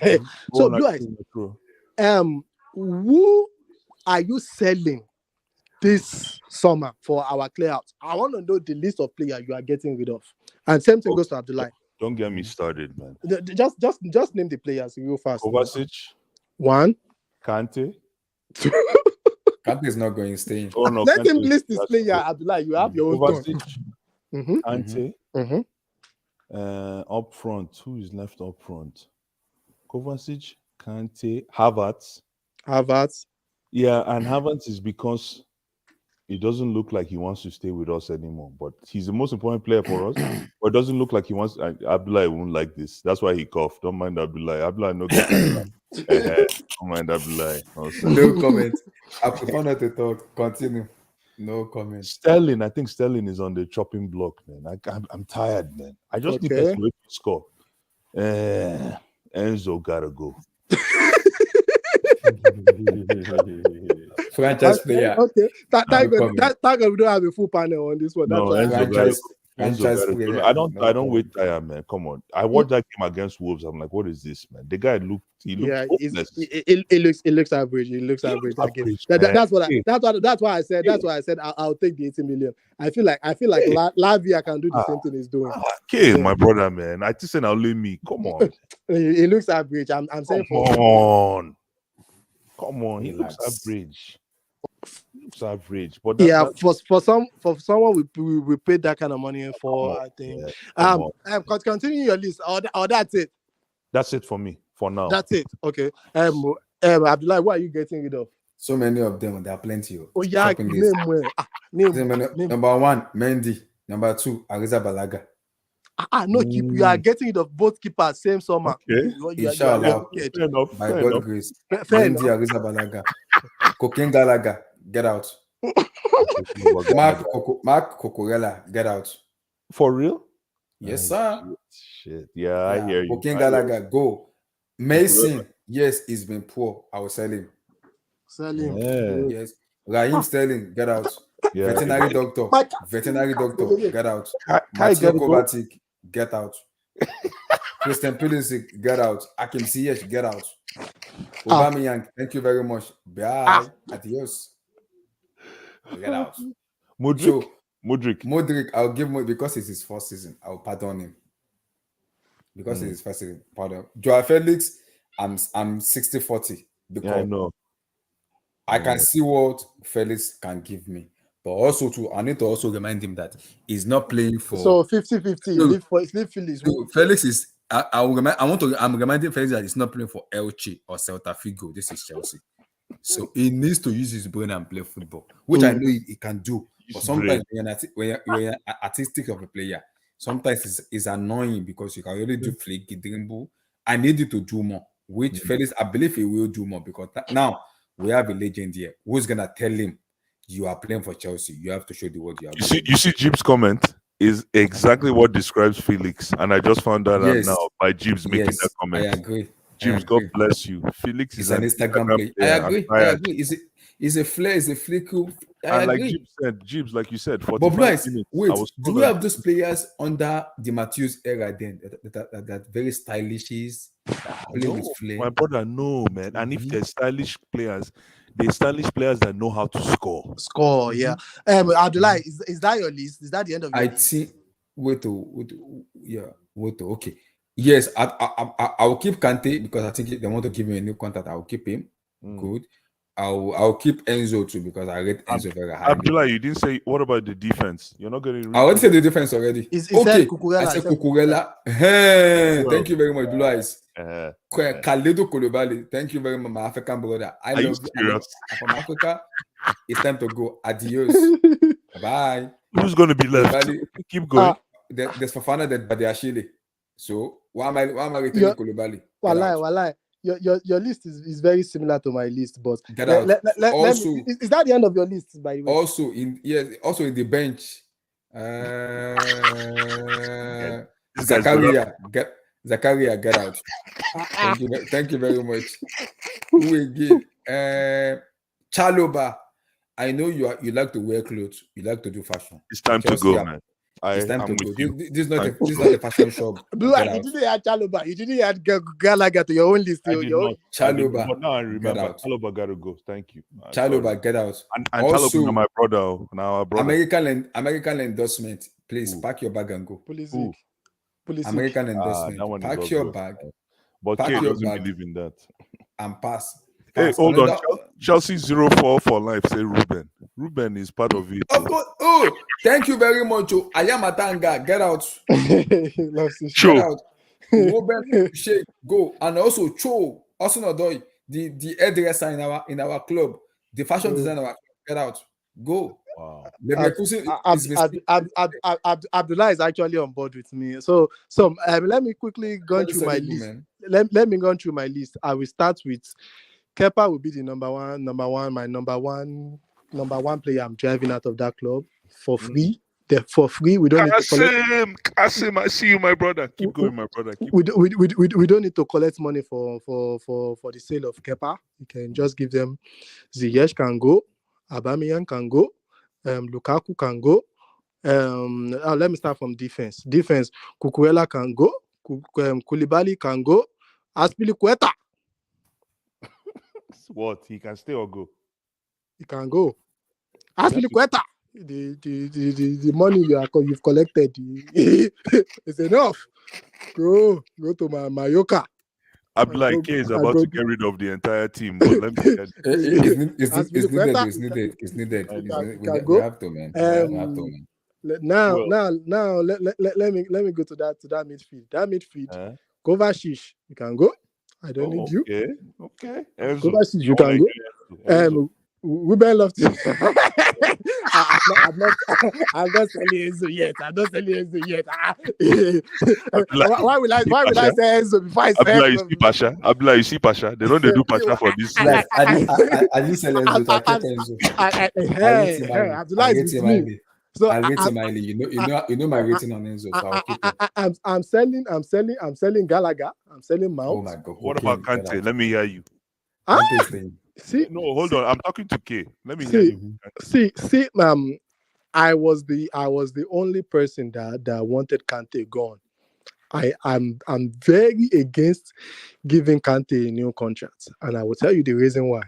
U: So, Blue Eyes, who are you selling this summer for our clearouts? I want to know the list of players you are getting rid of. And same thing goes to Abdullah.
P: Don't get me started, man.
U: Just name the players real fast.
P: Kovacic.
U: 1.
P: Kante.
A: Kante is not going to stay.
P: Oh, no,
U: Let him list this player, Abdullah. You have your own turn.
P: Kante. Up front. Who is left up front? Kovacic, Kante, Havertz. Yeah, and Havertz is because it doesn't look like he wants to stay with us anymore. But he's the most important player for us. But it doesn't look like he wants. Abdullah won't like this. That's why he coughed. Don't mind Abdullah. Abdullah, no comment. Don't mind Abdullah.
A: No comment. I prefer not to talk. Continue. No comment.
P: Sterling, I think Sterling is on the chopping block, man. I'm tired, man. I just need to score. Enzo gotta go.
A: Franchise player.
U: Okay. Thank God we don't have a full panel on this one.
P: No,
U: That's
P: Enzo gotta go. Enzo
A: Franchise
P: got it.
A: player.
P: I
A: No
P: don't wait
A: problem.
P: tire, man. Come on. I watched that game against Wolves. I'm like, what is this, man? The guy looked
U: Yeah,
P: hopeless.
U: it looks average. It looks
P: He
U: average
P: looks
U: that game.
P: average, man.
U: That's why I said I'll take the 80 million. I feel like Lavia can do the same thing he's doing.
P: Okay, my brother, man. I just said I'll leave me. Come on.
U: It looks average. I'm saying
P: Come on. He looks
A: Relax.
P: average. He looks average. But
U: yeah, for someone we paid that kind of money for,
P: on,
U: I think.
P: yeah,
U: Continue your list, or that's it.
P: That's it for me for now.
U: That's it. Okay. Abdullah, what are you getting rid of?
A: So many of them. There are plenty.
U: Oh yeah, name.
A: Number 1, Mendy. Number 2, Ariza Balaga.
U: No, you are getting rid of both keepers same summer.
P: Okay.
A: Inshallah, by God's grace. Mendy, Ariza Balaga. Cocaine Gallagher, get out. Mark Cucurella, get out.
P: For real?
A: Yes, sir.
P: Shit. Yeah, I hear you.
A: Cocaine Gallagher, go. Mason, yes, he's been poor. I will sell him. Yes. Raheem Sterling, get out.
P: Yeah.
A: Veterinary doctor, get out. Matthew Kovacic, get out. Christian Pulisic, get out. Akim Ziyech, get out. Aubameyang, thank you very much. Bye. Adios. Get out. Modric, I'll give him because it's his first season. I'll pardon him. Because it's his first season. Pardon. Joao Felix, I'm 60-40. Because
P: I know.
A: I can see what Felix can give me. But also I need to also remind him that he's not playing for.
U: So 50-50. Leave Felix.
A: Felix is. I'm reminding Felix that he's not playing for Elche or Celta Figo. This is Chelsea. So he needs to use his brain and play football, which I know he can do. But sometimes when you're artistic of a player, sometimes it's annoying because you can only do flick, dribble. I need you to do more. Which Felix, I believe he will do more because now we have a legend here who's gonna tell him you are playing for Chelsea. You have to show the world you are.
P: You see, Jib's comment is exactly what describes Felix, and I just found that out now by Jib's making that comment.
A: I agree.
P: Jibs, God bless you. Felix is
A: an Instagram player. I agree. Is a flair, is a flick. I agree.
P: Like Jibs, like you said,
A: but Bryce, wait, do we have those players under the Matthews era then that very stylish is play with flair?
P: My brother, no, man. And if they're stylish players, they're stylish players that know how to score.
U: Yeah. Abdullah, is that your list? Is that the end of your list?
A: I think okay. Yes, I will keep Kante because I think they want to give me a new contract. I will keep him. Good. I'll keep Enzo too because I rate Enzo very high.
P: Abdullah, you didn't say what about the defense? You're not getting.
A: I already said the defense already. Okay, I said Cucurella. Thank you very much, Blue Eyes. Kaledo Kolobali. Thank you very much, my African brother. I love you. I'm from Africa. It's time to go. Adios. Bye.
P: Who's going to be left? Keep going.
A: There's Fafana that Badiashile. So why am I rating Kolobali?
U: Wallahi. Your list is very similar to my list, but
A: is
U: that the end of your list? By the way,
A: also in the bench, Zakaria, get out. Thank you very much. Who again? Chaloba. I know you like to wear clothes. You like to do fashion.
P: It's time to go, man.
A: It's time to go. This is not a fashion shop.
U: Blue, you didn't add Chaloba. You didn't add Gallagher to your own list.
A: Chaloba.
P: But now I remember. Chaloba got to go. Thank you.
A: Chaloba, get out.
P: And also, Chaloba, my brother. Now our brother.
A: American endorsement. Please pack your bag and go.
U: Please.
A: American endorsement. Pack your bag.
P: But Kay doesn't believe in that.
A: And pass.
P: Hey, hold on. Chelsea 0-4 for life. Say Ruben. Ruben is part of it.
A: Oh, thank you very much. I am Atanga. Get out.
P: Get
A: out. Ruben, shake, go. And also Cho, Osinodoy, the hairdresser in our club, the fashion designer. Get out. Go.
P: Wow.
U: Abdullah is actually on board with me. So let me quickly go through my list. Let me go through my list. I will start with Kepa will be the number one, my number one player I'm driving out of that club for free. For free, we don't need to collect.
P: Kasim, I see you, my brother. Keep going, my brother.
U: We don't need to collect money for the sale of Kepa. You can just give them. Ziyech can go, Aubameyang can go, Lukaku can go, Let me start from defense. Defense, Cucurella can go. Koulibaly can go. Aspilicueta,
P: What? He can stay or go?
U: he can go.
P: He has to-
U: Aspilicueta, the money you've collected is enough. Go to my Mallorca.
P: Abdullah K is about to get rid of the entire team, but let me get
A: It's needed.
U: Aspilicueta,
A: It's needed. It's needed.
P: I
A: It's
P: know.
A: needed.
U: can
A: We
U: go.
A: have to, man. We have to, man.
U: Now,
P: Well,
U: let me go to that midfield. That midfield, Kovacic, you can go. I don't need you.
P: Okay. Enzo.
U: Kovacic, you
P: I want
U: can go.
P: Enzo.
U: Ruben love to. I'm not selling Enzo yet. Why will I say Enzo before I say
P: Abdullah, you see Pasha? Abdullah, you see Pasha? They don't do Pasha for this.
A: Like, I didn't sell Enzo. I kept Enzo. I rate him highly.
U: Abdullah is with me. So
A: I rate him highly. You know my rating on Enzo, so I'll keep him.
U: I'm selling Gallagher. I'm selling Mount.
A: Oh my God.
P: What about Kante? Let me hear you.
U: See,
P: no, hold on. I'm talking to K. Let me hear you.
U: See, I was the only person that wanted Kante gone. I'm very against giving Kante a new contract, and I will tell you the reason why.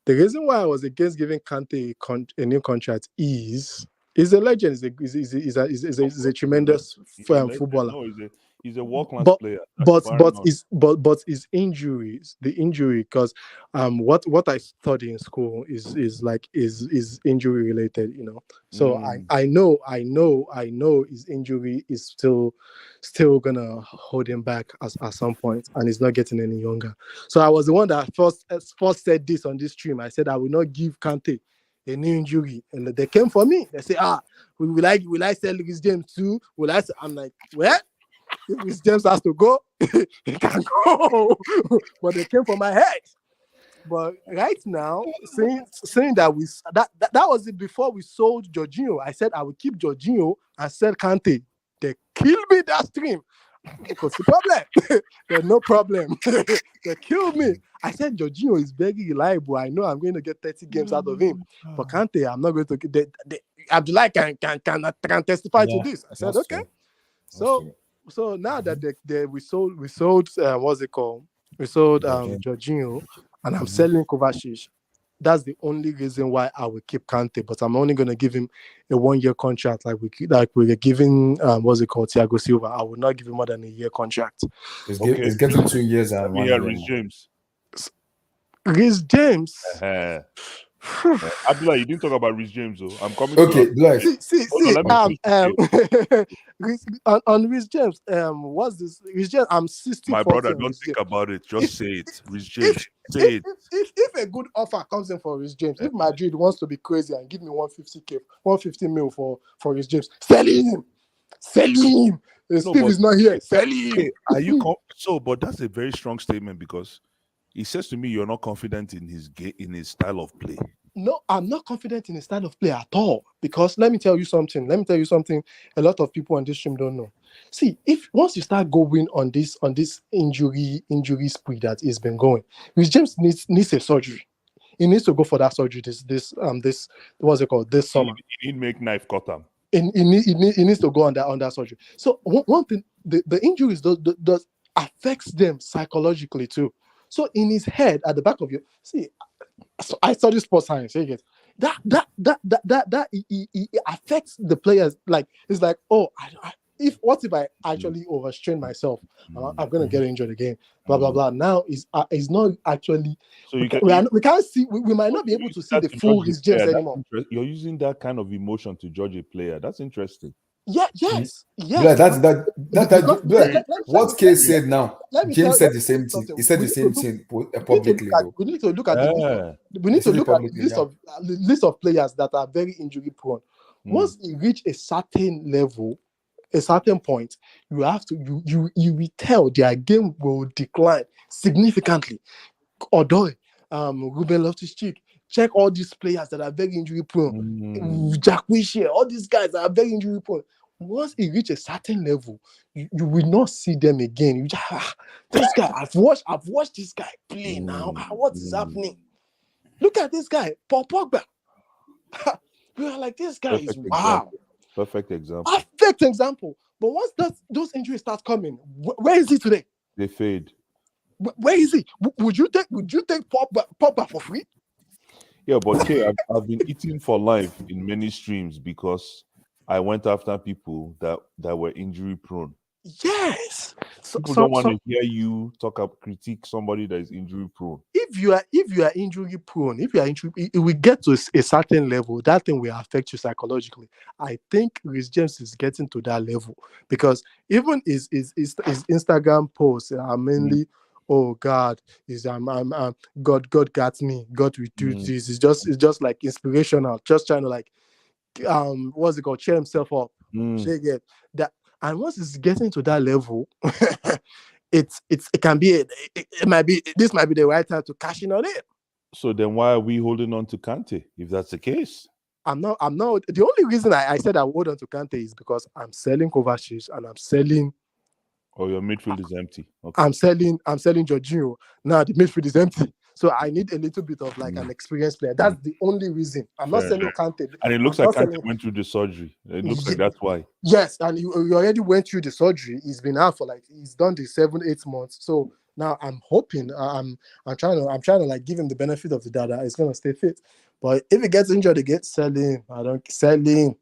U: The reason why I was against giving Kante a new contract is he's a legend. He's a tremendous footballer.
P: No, he's a world-class player.
U: But his injuries, the injury, because what I study in school is injury related, you know. So I know his injury is still gonna hold him back at some point, and he's not getting any younger. So I was the one that first said this on this stream. I said I will not give Kante a new injury, and they came for me. They say, will I sell Luis James too? I'm like, well, if Luis James has to go, he can go. But they came for my head. But right now, saying that that was it before we sold Jorginho. I said I would keep Jorginho and sell Kante. They killed me that stream. Because the problem, there's no problem. They killed me. I said Jorginho is very reliable. I know I'm going to get 30 games out of him. But Kante, I'm not going to get. Abdullah can testify to this. I said okay. So now that we sold what's it called? We sold Jorginho, and I'm selling Kovacic. That's the only reason why I will keep Kante, but I'm only going to give him a 1-year contract, like we're giving what's it called, Thiago Silva. I will not give him more than a year contract.
A: It's getting 2 years and 1 year.
P: Rhys James.
U: Rhys James.
P: Abdullah, you didn't talk about Rhys James, though. I'm coming.
A: Okay, Black.
U: See. On Rhys James, what's this? Rhys James, I'm 60.
P: My brother, don't think about it. Just say it. Rhys James, say it.
U: If a good offer comes in for Rhys James, if Madrid wants to be crazy and give me 150 mil for Rhys James, sell him. Steve is not here. Sell him.
P: Are you but that's a very strong statement, because he says to me you're not confident in his style of play.
U: No, I'm not confident in his style of play at all. Because let me tell you something. A lot of people on this stream don't know. See, if once you start going on this injury spree that he's been going, Rhys James needs a surgery. He needs to go for that surgery. This what's it called? This summer.
P: He didn't make knife cut him.
U: He needs to go on that surgery. So one thing, the injuries does affects them psychologically too. So in his head, at the back of your so I study sports science. You get that it affects the players. Like it's like, oh, what if I actually overstrain myself? I'm gonna get injured again. Blah blah blah. Now is not actually. So we can't see. We might not be able to see the full Rhys James anymore.
P: You're using that kind of emotion to judge a player. That's interesting.
U: Yes.
A: What Case said now. James said the same thing. He said the same thing publicly.
U: We need to look at the list of players that are very injury prone. Once you reach a certain level, a certain point, you have to you will tell their game will decline significantly. Odoi, Ruben Loftus-Cheek. Check all these players that are very injury prone. Jack Wilshere, all these guys that are very injury prone. Once you reach a certain level, you will not see them again. You just, this guy, I've watched this guy play now. What is happening? Look at this guy, Paul Pogba. We are like, this guy is wow.
P: Perfect example.
U: Perfect example. But once those injuries start coming, where is he today?
P: They fade.
U: Where is he? Would you take Pogba for free?
P: Yeah, but K, I've been eating for life in many streams because I went after people that were injury prone.
U: Yes.
P: People don't want to hear you critique somebody that is injury prone.
U: If you are injury prone, if we get to a certain level, that thing will affect you psychologically. I think Reece James is getting to that level because even his Instagram posts are mainly, oh God, God got me, God will do this. It's just like inspirational, just trying to like what's it called, cheer himself up. Get that, and once it's getting to that level, it can be this might be the right time to cash in on it.
P: So then why are we holding on to Kante if that's the case?
U: I'm not the only reason I said I hold on to Kante is because I'm selling Kovacic and I'm selling.
P: Oh, your midfield is empty. Okay.
U: I'm selling Jorginho. Now the midfield is empty. So I need a little bit of like an experienced player. That's the only reason. I'm not selling Kante.
P: And it looks like Kante went through the surgery. It looks like that's why.
U: Yes, and he already went through the surgery. He's been out for he's done the 7-8 months. So now I'm hoping I'm trying to like give him the benefit of the doubt that he's gonna stay fit. But if he gets injured again, sell him. Sell him.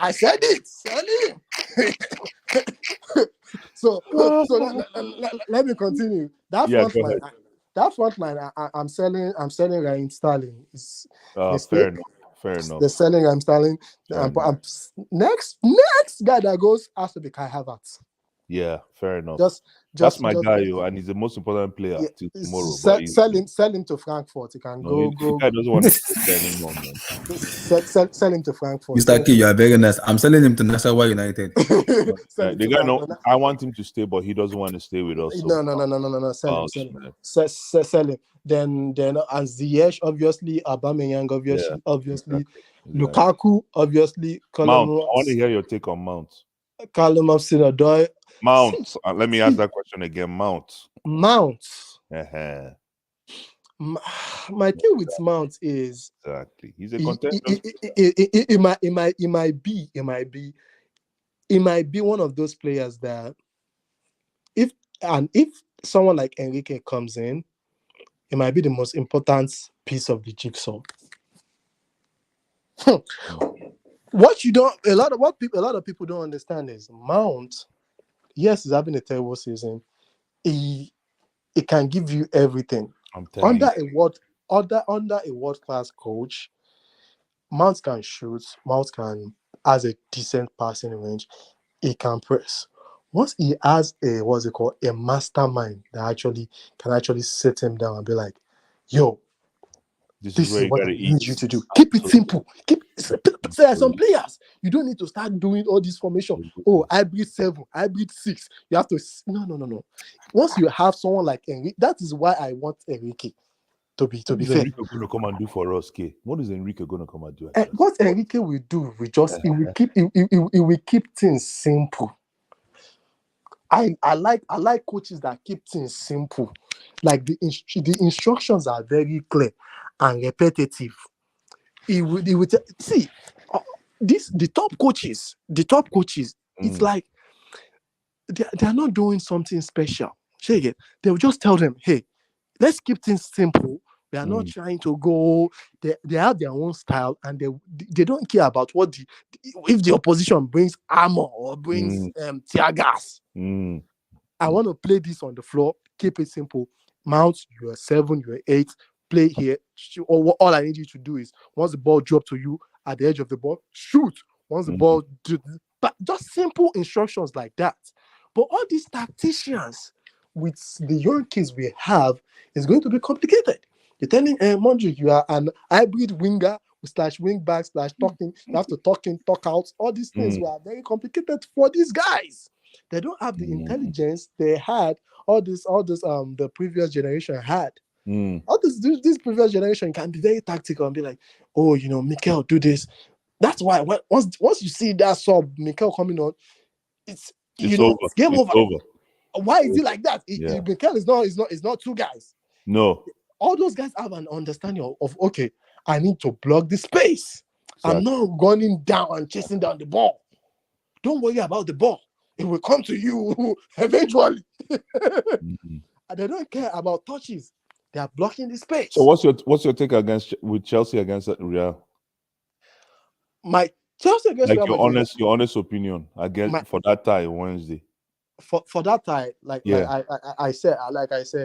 U: I said it. Sell him. So let me continue. That front line, I'm selling Raheem Sterling.
P: Fair enough.
U: They're selling Raheem Sterling. Next guy that goes has to be Kai Havertz.
P: Yeah, fair enough.
U: That's
P: my guy, and he's the most important player till tomorrow.
U: Sell him to Frankfurt. He can go.
P: The guy doesn't want to stay anymore, man.
U: Sell him to Frankfurt.
A: Mr. K, you are very nice. I'm selling him to Nassau United.
P: The guy, I want him to stay, but he doesn't want to stay with us. So.
U: No. Sell him. Then and Ziyech, obviously, Aubameyang, obviously, exactly. Lukaku, obviously.
P: Mount. I want to hear your take on Mount.
U: Callum Hudson-Odoi.
P: Mount. Let me ask that question again. Mount.
U: Uh-huh. My thing with Mount is
P: exactly he's a contender.
U: It might be one of those players that if someone like Enrique comes in, it might be the most important piece of the jigsaw. What a lot of people don't understand is Mount. Yes, he's having a terrible season. It can give you everything. Under a world-class coach, Mount can shoot. Mount has a decent passing range. He can press. Once he has a mastermind that can actually sit him down and be like, "Yo, this is what I need you to do. Keep it simple. There are some players you don't need to start doing all this formation. Oh, hybrid 7, hybrid 6. You have to no. Once you have someone like Enrique, that is why I want Enrique to be fair.
P: What is Enrique going to come and do for us, K? What is Enrique going to come and do?
U: What Enrique will do, he will keep things simple. I like coaches that keep things simple. Like the instructions are very clear and repetitive. He would see the top coaches. It's like they're not doing something special. They will just tell them, hey, let's keep things simple. They are not trying to go. They have their own style, and they don't care about if the opposition brings armor or brings tear gas. I want to play this on the floor. Keep it simple. Mount, you are 7, you are 8. Play here. All I need you to do is once the ball drops to you at the edge of the ball, shoot. Once the ball, but just simple instructions like that. But all these tacticians with the young kids we have is going to be complicated. You're telling Mondrick you are an hybrid winger / wing back / talking. You have to talk in, talk out. All these things were very complicated for these guys. They don't have the intelligence they had. All this the previous generation had. All this previous generation can be very tactical and be like, oh, Mikel, do this. That's why once you see that sub Mikel coming on, it's game over. Why is it like that? Mikel is not 2 guys.
P: No.
U: All those guys have an understanding of okay, I need to block the space. I'm
P: Exactly.
U: not running down and chasing down the ball. Don't worry about the ball. It will come to you eventually.
P: Mhm.
U: And they don't care about touches. They are blocking the
P: So
U: space.
P: what's your take against with Chelsea against Real?
U: My Chelsea against
P: Like
U: Real Madrid,
P: your honest opinion against
U: my
P: for that tie Wednesday.
U: for that time, like
P: Yeah.
U: I said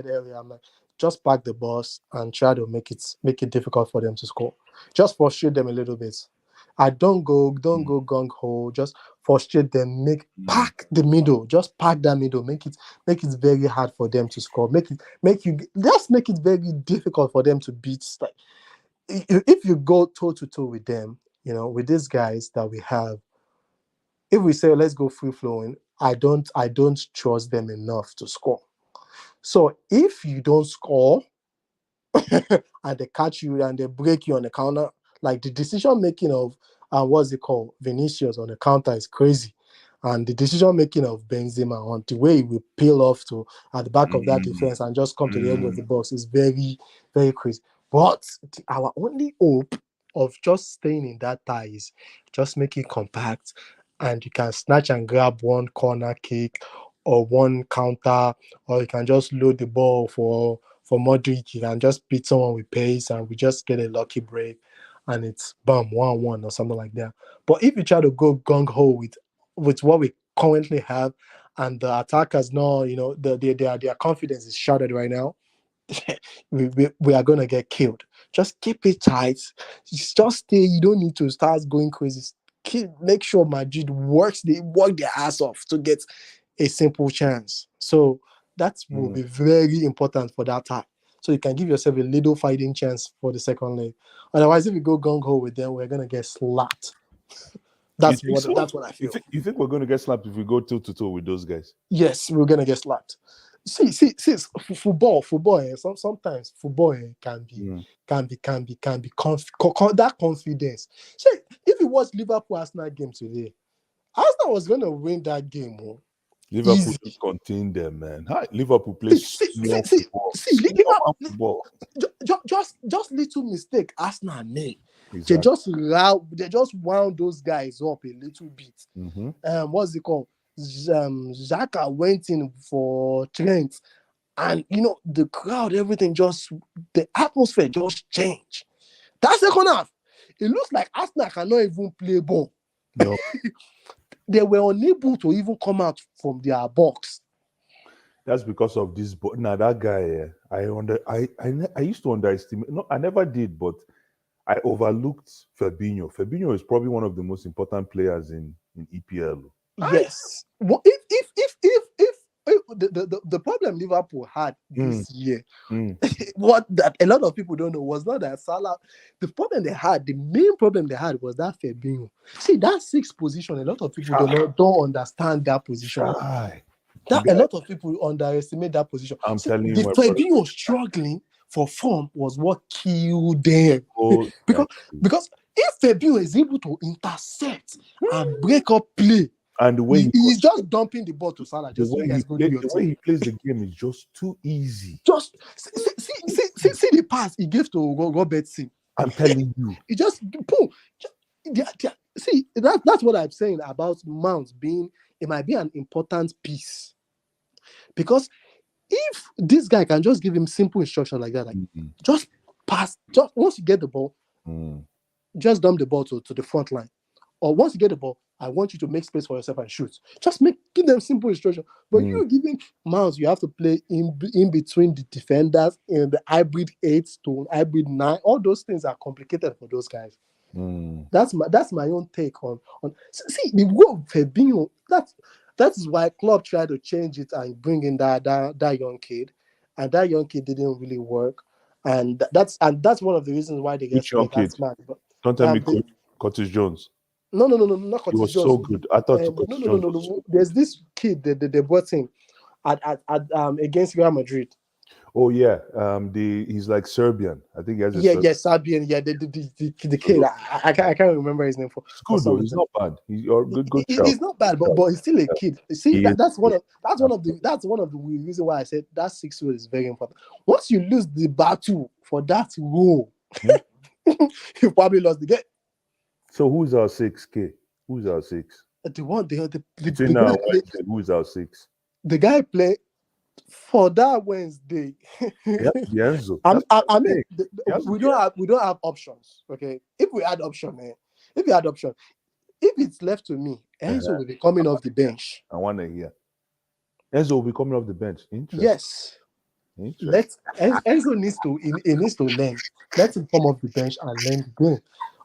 U: earlier, I'm like, just park the bus and try to make it difficult for them to score. Just frustrate them a little bit. I don't go gung ho. Just frustrate them. Pack the middle. Just pack that middle. Make it very hard for them to score. Make it very difficult for them to beat. Like if you go toe to toe with them, with these guys that we have, if we say let's go free flowing, I don't trust them enough to score. So if you don't score and they catch you and they break you on the counter, like the decision making of what's it called, Vinicius on the counter is crazy. And the decision making of Benzema on the way he will peel off to at the back of that defense and just come to the edge of the box is very, very crazy. But our only hope of just staying in that tie is just make it compact, and you can snatch and grab one corner kick or one counter, or you can just load the ball for Modric. You can just beat someone with pace, and we just get a lucky break, and it's 1-1 or something like that. But if you try to go gung ho with what we currently have, and the attackers know, their confidence is shattered right now, we are gonna get killed. Just keep it tight. Just stay. You don't need to start going crazy. Make sure Madrid work their ass off to get a simple chance. So that will be very important for that time. So you can give yourself a little fighting chance for the second leg. Otherwise, if you go gung ho with them, we're gonna get slapped.
P: You
U: That's
P: think so?
U: what I feel.
P: You think we're going to get slapped if we go toe to toe with those guys?
U: Yes, we're gonna get slapped. See, football. Sometimes football can be that confidence. See, if it was Liverpool Arsenal game today, Arsenal was gonna win that game.
P: Liverpool
U: Easy.
P: just contained them, man. Hi, Liverpool plays small football.
U: Liverpool. Just little mistake Arsenal made.
P: Exactly.
U: They just wound those guys up a little bit.
P: Mm-hmm.
U: What's it called? Xhaka went in for Trent, and the crowd, everything the atmosphere just changed. That second half, it looks like Arsenal cannot even play ball.
P: No.
U: They were unable to even come out from their box.
P: That's because of this. But now that guy, I used to underestimate. No, I never did, but I overlooked Fabinho. Fabinho is probably one of the most important players in EPL.
U: Yes. Well, if the problem Liverpool had this year, what that a lot of people don't know was not that Salah. The main problem they had was that Fabinho. See, that sixth position, a lot of people don't understand that position. A lot of people underestimate that position.
P: I'm telling you,
U: the Fabinho struggling for form was what killed them. Because if Fabinho is able to intercept and break up play,
P: and the way
U: he's just dumping the ball to Salah.
P: The way he plays the game is just too easy.
U: Just see the pass he gave to Robertson.
P: I'm telling you.
U: He just boom. See, that's what I'm saying about Mount being. It might be an important piece, because if this guy can just give him simple instruction like that, just pass. Just once you get the ball, just dump the ball to the front line. Or once you get the ball, I want you to make space for yourself and shoot. Just give them simple instruction. But you giving Mounts, you have to play in between the defenders in the hybrid 8 to hybrid 9. All those things are complicated for those guys. That's my own take on. See, the goal Fabinho. That is why Klopp tried to change it and bring in that young kid, and that young kid didn't really work. And that's one of the reasons why they get
P: young kid. Don't tell me Curtis Jones.
U: No, not Curtis
P: Jones.
U: He was
P: so good. I thought
U: no. There's this kid that they brought in at against Real Madrid.
P: Oh yeah, he's like Serbian. I think he has
U: Serbian. Yeah, the kid. I can't remember his name for.
P: It's good though. He's not bad. He's good.
U: He's not bad, but he's still a kid. See, that's one of the reasons why I said that 6 role is very important. Once you lose the battle for that role, he probably lost the game.
P: So who's our 6K? Who's our 6?
U: The one the
P: Between now and Wednesday, who's our 6?
U: the guy play for that Wednesday.
P: Yeah, Enzo.
U: I mean, we don't have options. Okay, if we had option, if it's left to me, Enzo will be coming off the bench.
P: I want to hear. Enzo will be coming off the bench. Interesting.
U: Yes. Enzo needs to learn. Let him come off the bench and learn the game.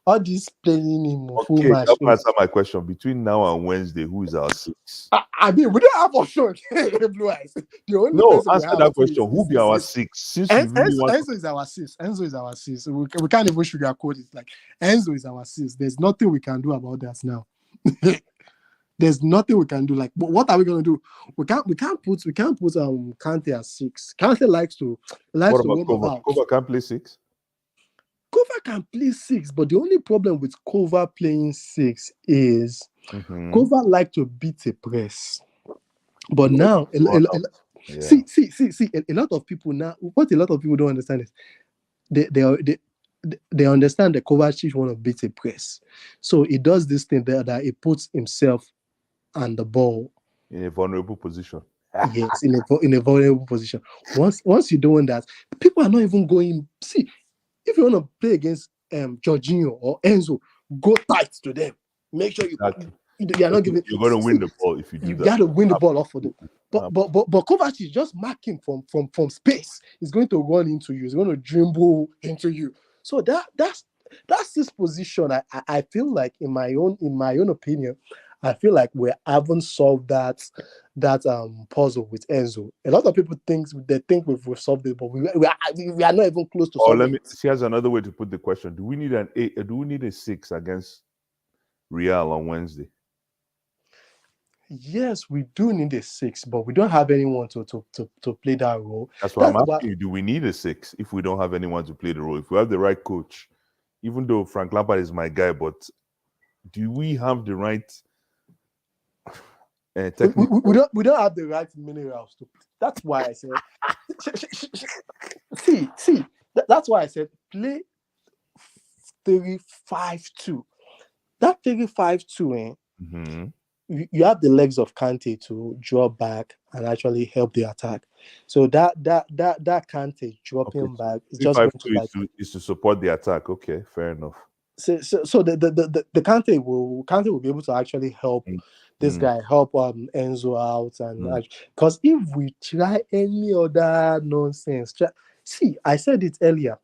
U: All this playing in full match.
P: That answer my question. Between now and Wednesday, who is our 6?
U: I mean, we don't have option. Blue eyes.
P: Answer that question. Who be our 6? Since
U: Enzo is our 6. Enzo is our 6. We can't even sugarcoat it. Like Enzo is our 6. There's nothing we can do about that now. There's nothing we can do. Like, what are we gonna do? We can't put Kante at 6. Kante likes to
P: what about Kova? Kova can't play 6.
U: Kova can play 6, but the only problem with Kova playing 6 is Kova like to beat a press. But now, see, a lot of people now. What a lot of people don't understand is they understand that Kovacic want to beat a press, so he does this thing that he puts himself and the ball
P: in a vulnerable position.
U: Yes, in a vulnerable position. Once you're doing that, people are not even going. See, if you want to play against Jorginho or Enzo, go tight to them. Make sure you're not giving.
P: You're going to win the ball if you do that.
U: You got to win the ball off for them. But Kovacic just mark him from space. He's going to run into you. He's going to dribble into you. So that's this position. I feel like in my own opinion, I feel like we haven't solved that puzzle with Enzo. A lot of people think we've solved it, but we are not even close to solving it.
P: Here's another way to put the question: Do we need a 6 against Real on Wednesday?
U: Yes, we do need a 6, but we don't have anyone to play that role.
P: That's why I'm asking you: Do we need a 6 if we don't have anyone to play the role? If we have the right coach, even though Frank Lampard is my guy, but do we have the right?
U: We don't have the right minerals to. That's why I said. see. That's why I said play 3-5-2. That 3-5-2, you have the legs of Kante to draw back and actually help the attack. So that Kante dropping back is just going to
P: is to support the attack. Okay, fair enough.
U: So the Kante will be able to actually help this guy, help Enzo out, and because if we try any other nonsense, I said it earlier,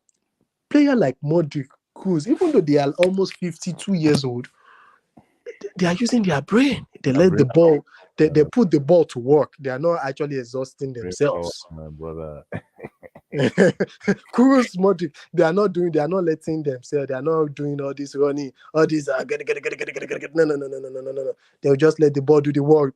U: player like Modric, Cruz, even though they are almost 52 years old, they are using their brain. They let the ball, they put the ball to work. They are not actually exhausting themselves.
P: Oh, my brother.
U: Cruz, Modric, they are not letting themselves. They are not doing all this running, all this No. They'll just let the ball do the work.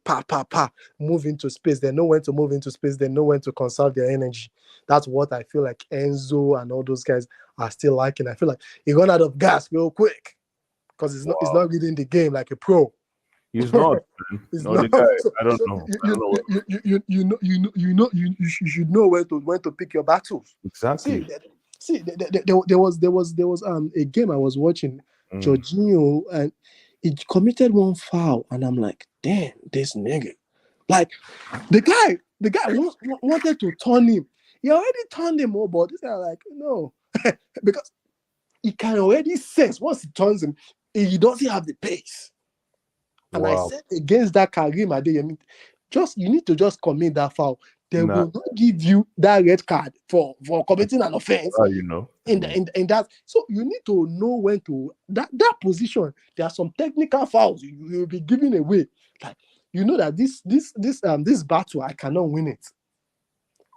U: Move into space. They know when to move into space. They know when to conserve their energy. That's what I feel like Enzo and all those guys are still liking. I feel like he run out of gas real quick because he's not reading the game like a pro.
P: He's not. He's not. The guy, I don't know.
U: You should know when to pick your battles.
P: Exactly.
U: See, there was a game I was watching, Jorginho, and he committed one foul, and I'm like, damn, this nigga. Like the guy wanted to turn him. He already turned him over, but this guy like, no. Because he can already sense once he turns him, he doesn't have the pace. And I said against that Karim Adeyemi, you need to just commit that foul. They will not give you that red card for committing an offense. In that, so you need to know when to that position. There are some technical fouls you will be giving away. Like you know that this battle I cannot win it.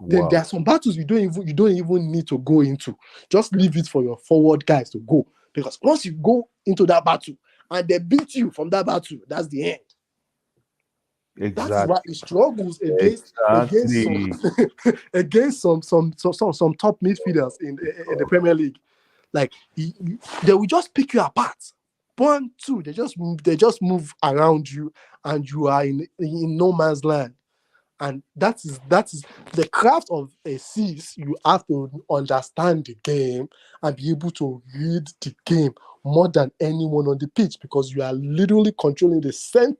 U: Then there are some battles you don't even need to go into. Just leave it for your forward guys to go, because once you go into that battle and they beat you from that battle, that's the end.
P: Exactly.
U: That's why he struggles against some top midfielders in the Premier League. Like they will just pick you apart. 1, 2, they just move around you, and you are in no man's land. And that is the craft of a sis. You have to understand the game and be able to read the game more than anyone on the pitch, because you are literally controlling the center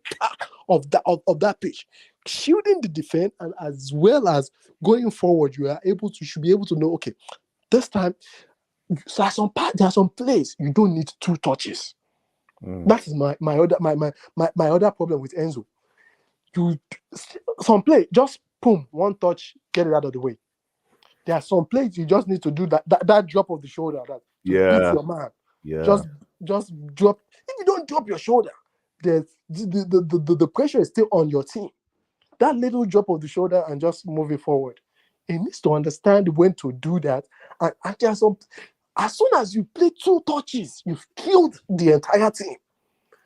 U: of that pitch, shielding the defense, and as well as going forward, you should be able to know, okay, this time, so there are some plays you don't need 2 touches. That is my other problem with Enzo. Some play, just boom, 1 touch, get it out of the way. There are some plays you just need to do that drop of the shoulder, that to hit your man. Just drop. If you don't drop your shoulder, the pressure is still on your team. That little drop of the shoulder and just moving forward. He needs to understand when to do that. And there are some, as soon as you play 2 touches, you've killed the entire team.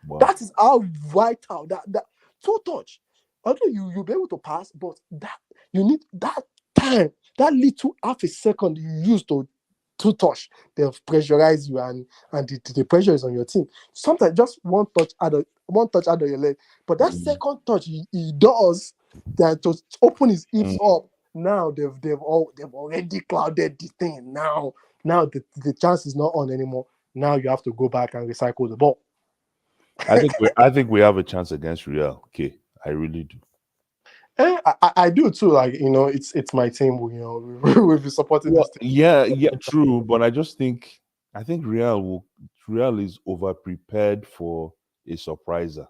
U: Wow. That is how vital that 2 touch. Although you'll be able to pass, but that you need that time, that little half a second you use to touch, they'll pressurize you, and the pressure is on your team. Sometimes just 1 touch out of your leg, but that second touch he does that to open his hips up. Now they've already clouded the thing. Now the chance is not on anymore. Now you have to go back and recycle the ball.
P: I think we have a chance against Real. Okay, I really do.
U: I do too. Like, it's my team. We've been supporting this team.
P: Yeah, true. But I think Real is over prepared for a surpriser.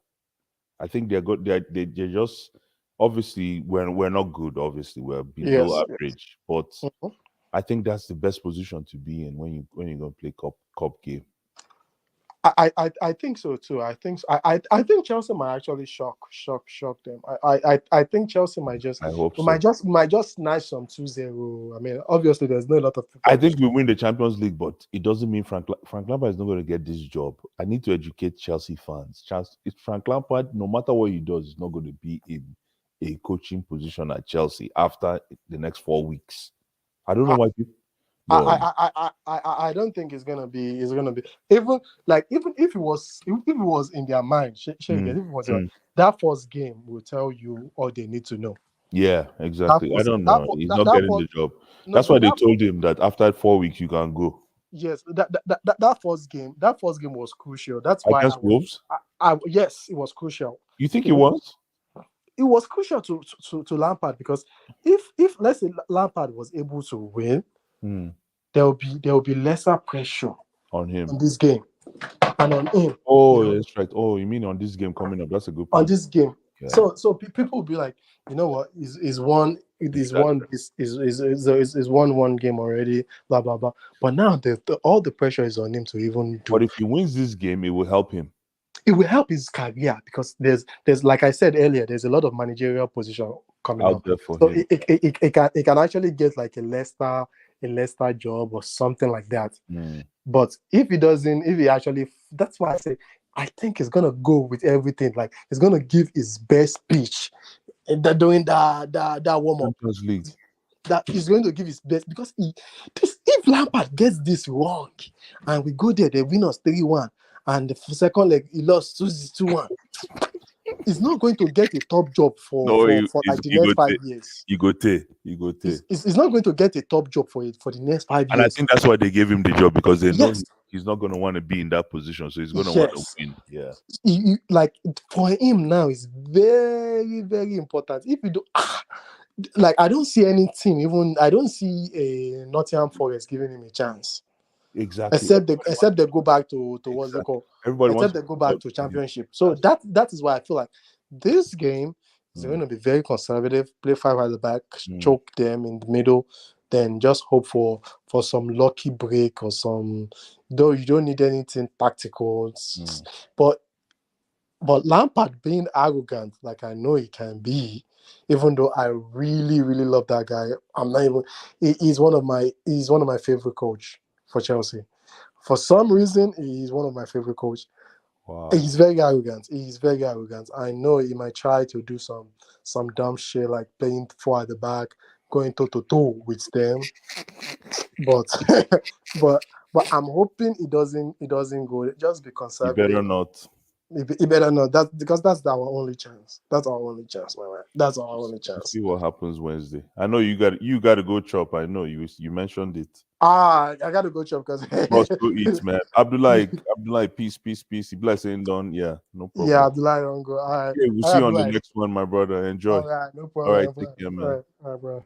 P: I think they're good. They're just, obviously we're not good. Obviously we're below average, but I think that's the best position to be in when you're gonna play cup game.
U: I think so too. I think Chelsea might actually shock them. I think Chelsea might just might just snatch some 2-0. I mean, obviously there's no lot of people.
P: I think we win the Champions League, but it doesn't mean Frank Lampard is not going to get this job. I need to educate Chelsea fans. It's Frank Lampard, no matter what he does, is not going to be in a coaching position at Chelsea after the next 4 weeks. I don't know why people.
U: I don't think it's gonna be even if it was in their mind, that first game will tell you all they need to know.
P: Yeah, exactly. I don't know. He's not getting the job. That's why they told him that after 4 weeks you can go.
U: Yes, that first game was crucial. That's why
P: against Wolves.
U: Yes, it was crucial.
P: You think it was?
U: It was crucial to Lampard, because if let's say Lampard was able to win, there will be lesser pressure
P: on him
U: on this game and on him.
P: Oh, that's right. Oh, you mean on this game coming up? That's a good point.
U: On this game. Yeah. So people will be like, you know what? Is one game already? Blah blah blah. But now all the pressure is on him to even do.
P: But if he wins this game, it will help him.
U: It will help his career, because there's like I said earlier, there's a lot of managerial position coming
P: out
U: up
P: there for
U: so
P: him.
U: It can actually get like a Leicester job or something like that. But if he actually, that's why I say I think he's gonna go with everything. Like, he's gonna give his best speech during that warm up. That he's going to give his best, because if Lampard gets this wrong and we go there, they win us 3-1, and the second leg he lost 2-1. He's not going to get a top job for the next 5 years.
P: You go take.
U: He's not going to get a top job for the next 5 years.
P: And I think that's why they gave him the job, because they know he's not going to want to be in that position, so he's going to want to win. Yeah.
U: Like, for him now, it's very, very important. If you do, I don't see any team. I don't see a Nottingham Forest giving him a chance.
P: Exactly.
U: Except they go back to what's it called? Except they go back to Championship. So that is why I feel like this game is going to be very conservative. Play 5 at the back, choke them in the middle, then just hope for some lucky break or some. Though you don't need anything tactical, but Lampard being arrogant, like I know he can be, even though I really, really love that guy. I'm not even. He's one of my favorite coach for Chelsea. For some reason, he's one of my favorite coach.
P: Wow.
U: He's very arrogant. I know he might try to do some dumb shit, like playing 4 at the back, going toe-to-toe with them. But but I'm hoping it doesn't go. Just be conservative.
P: You better not.
U: He better not. That's because that's our only chance. That's our only chance, my man. That's our only
P: We'll
U: chance.
P: see what happens Wednesday. I know you got to go chop. I know you mentioned it.
U: I gotta go chop because
P: Must go eat, man. Abdullah, peace. He bless saying done. Yeah, no problem.
U: yeah, Abdullah Rongo. All right.
P: Yeah, we'll
U: All
P: see
U: right,
P: you on the
U: Abdullah.
P: next one, my brother. Enjoy.
U: All right, no
P: All right,
U: problem.
P: take care, man.
U: All right, bro.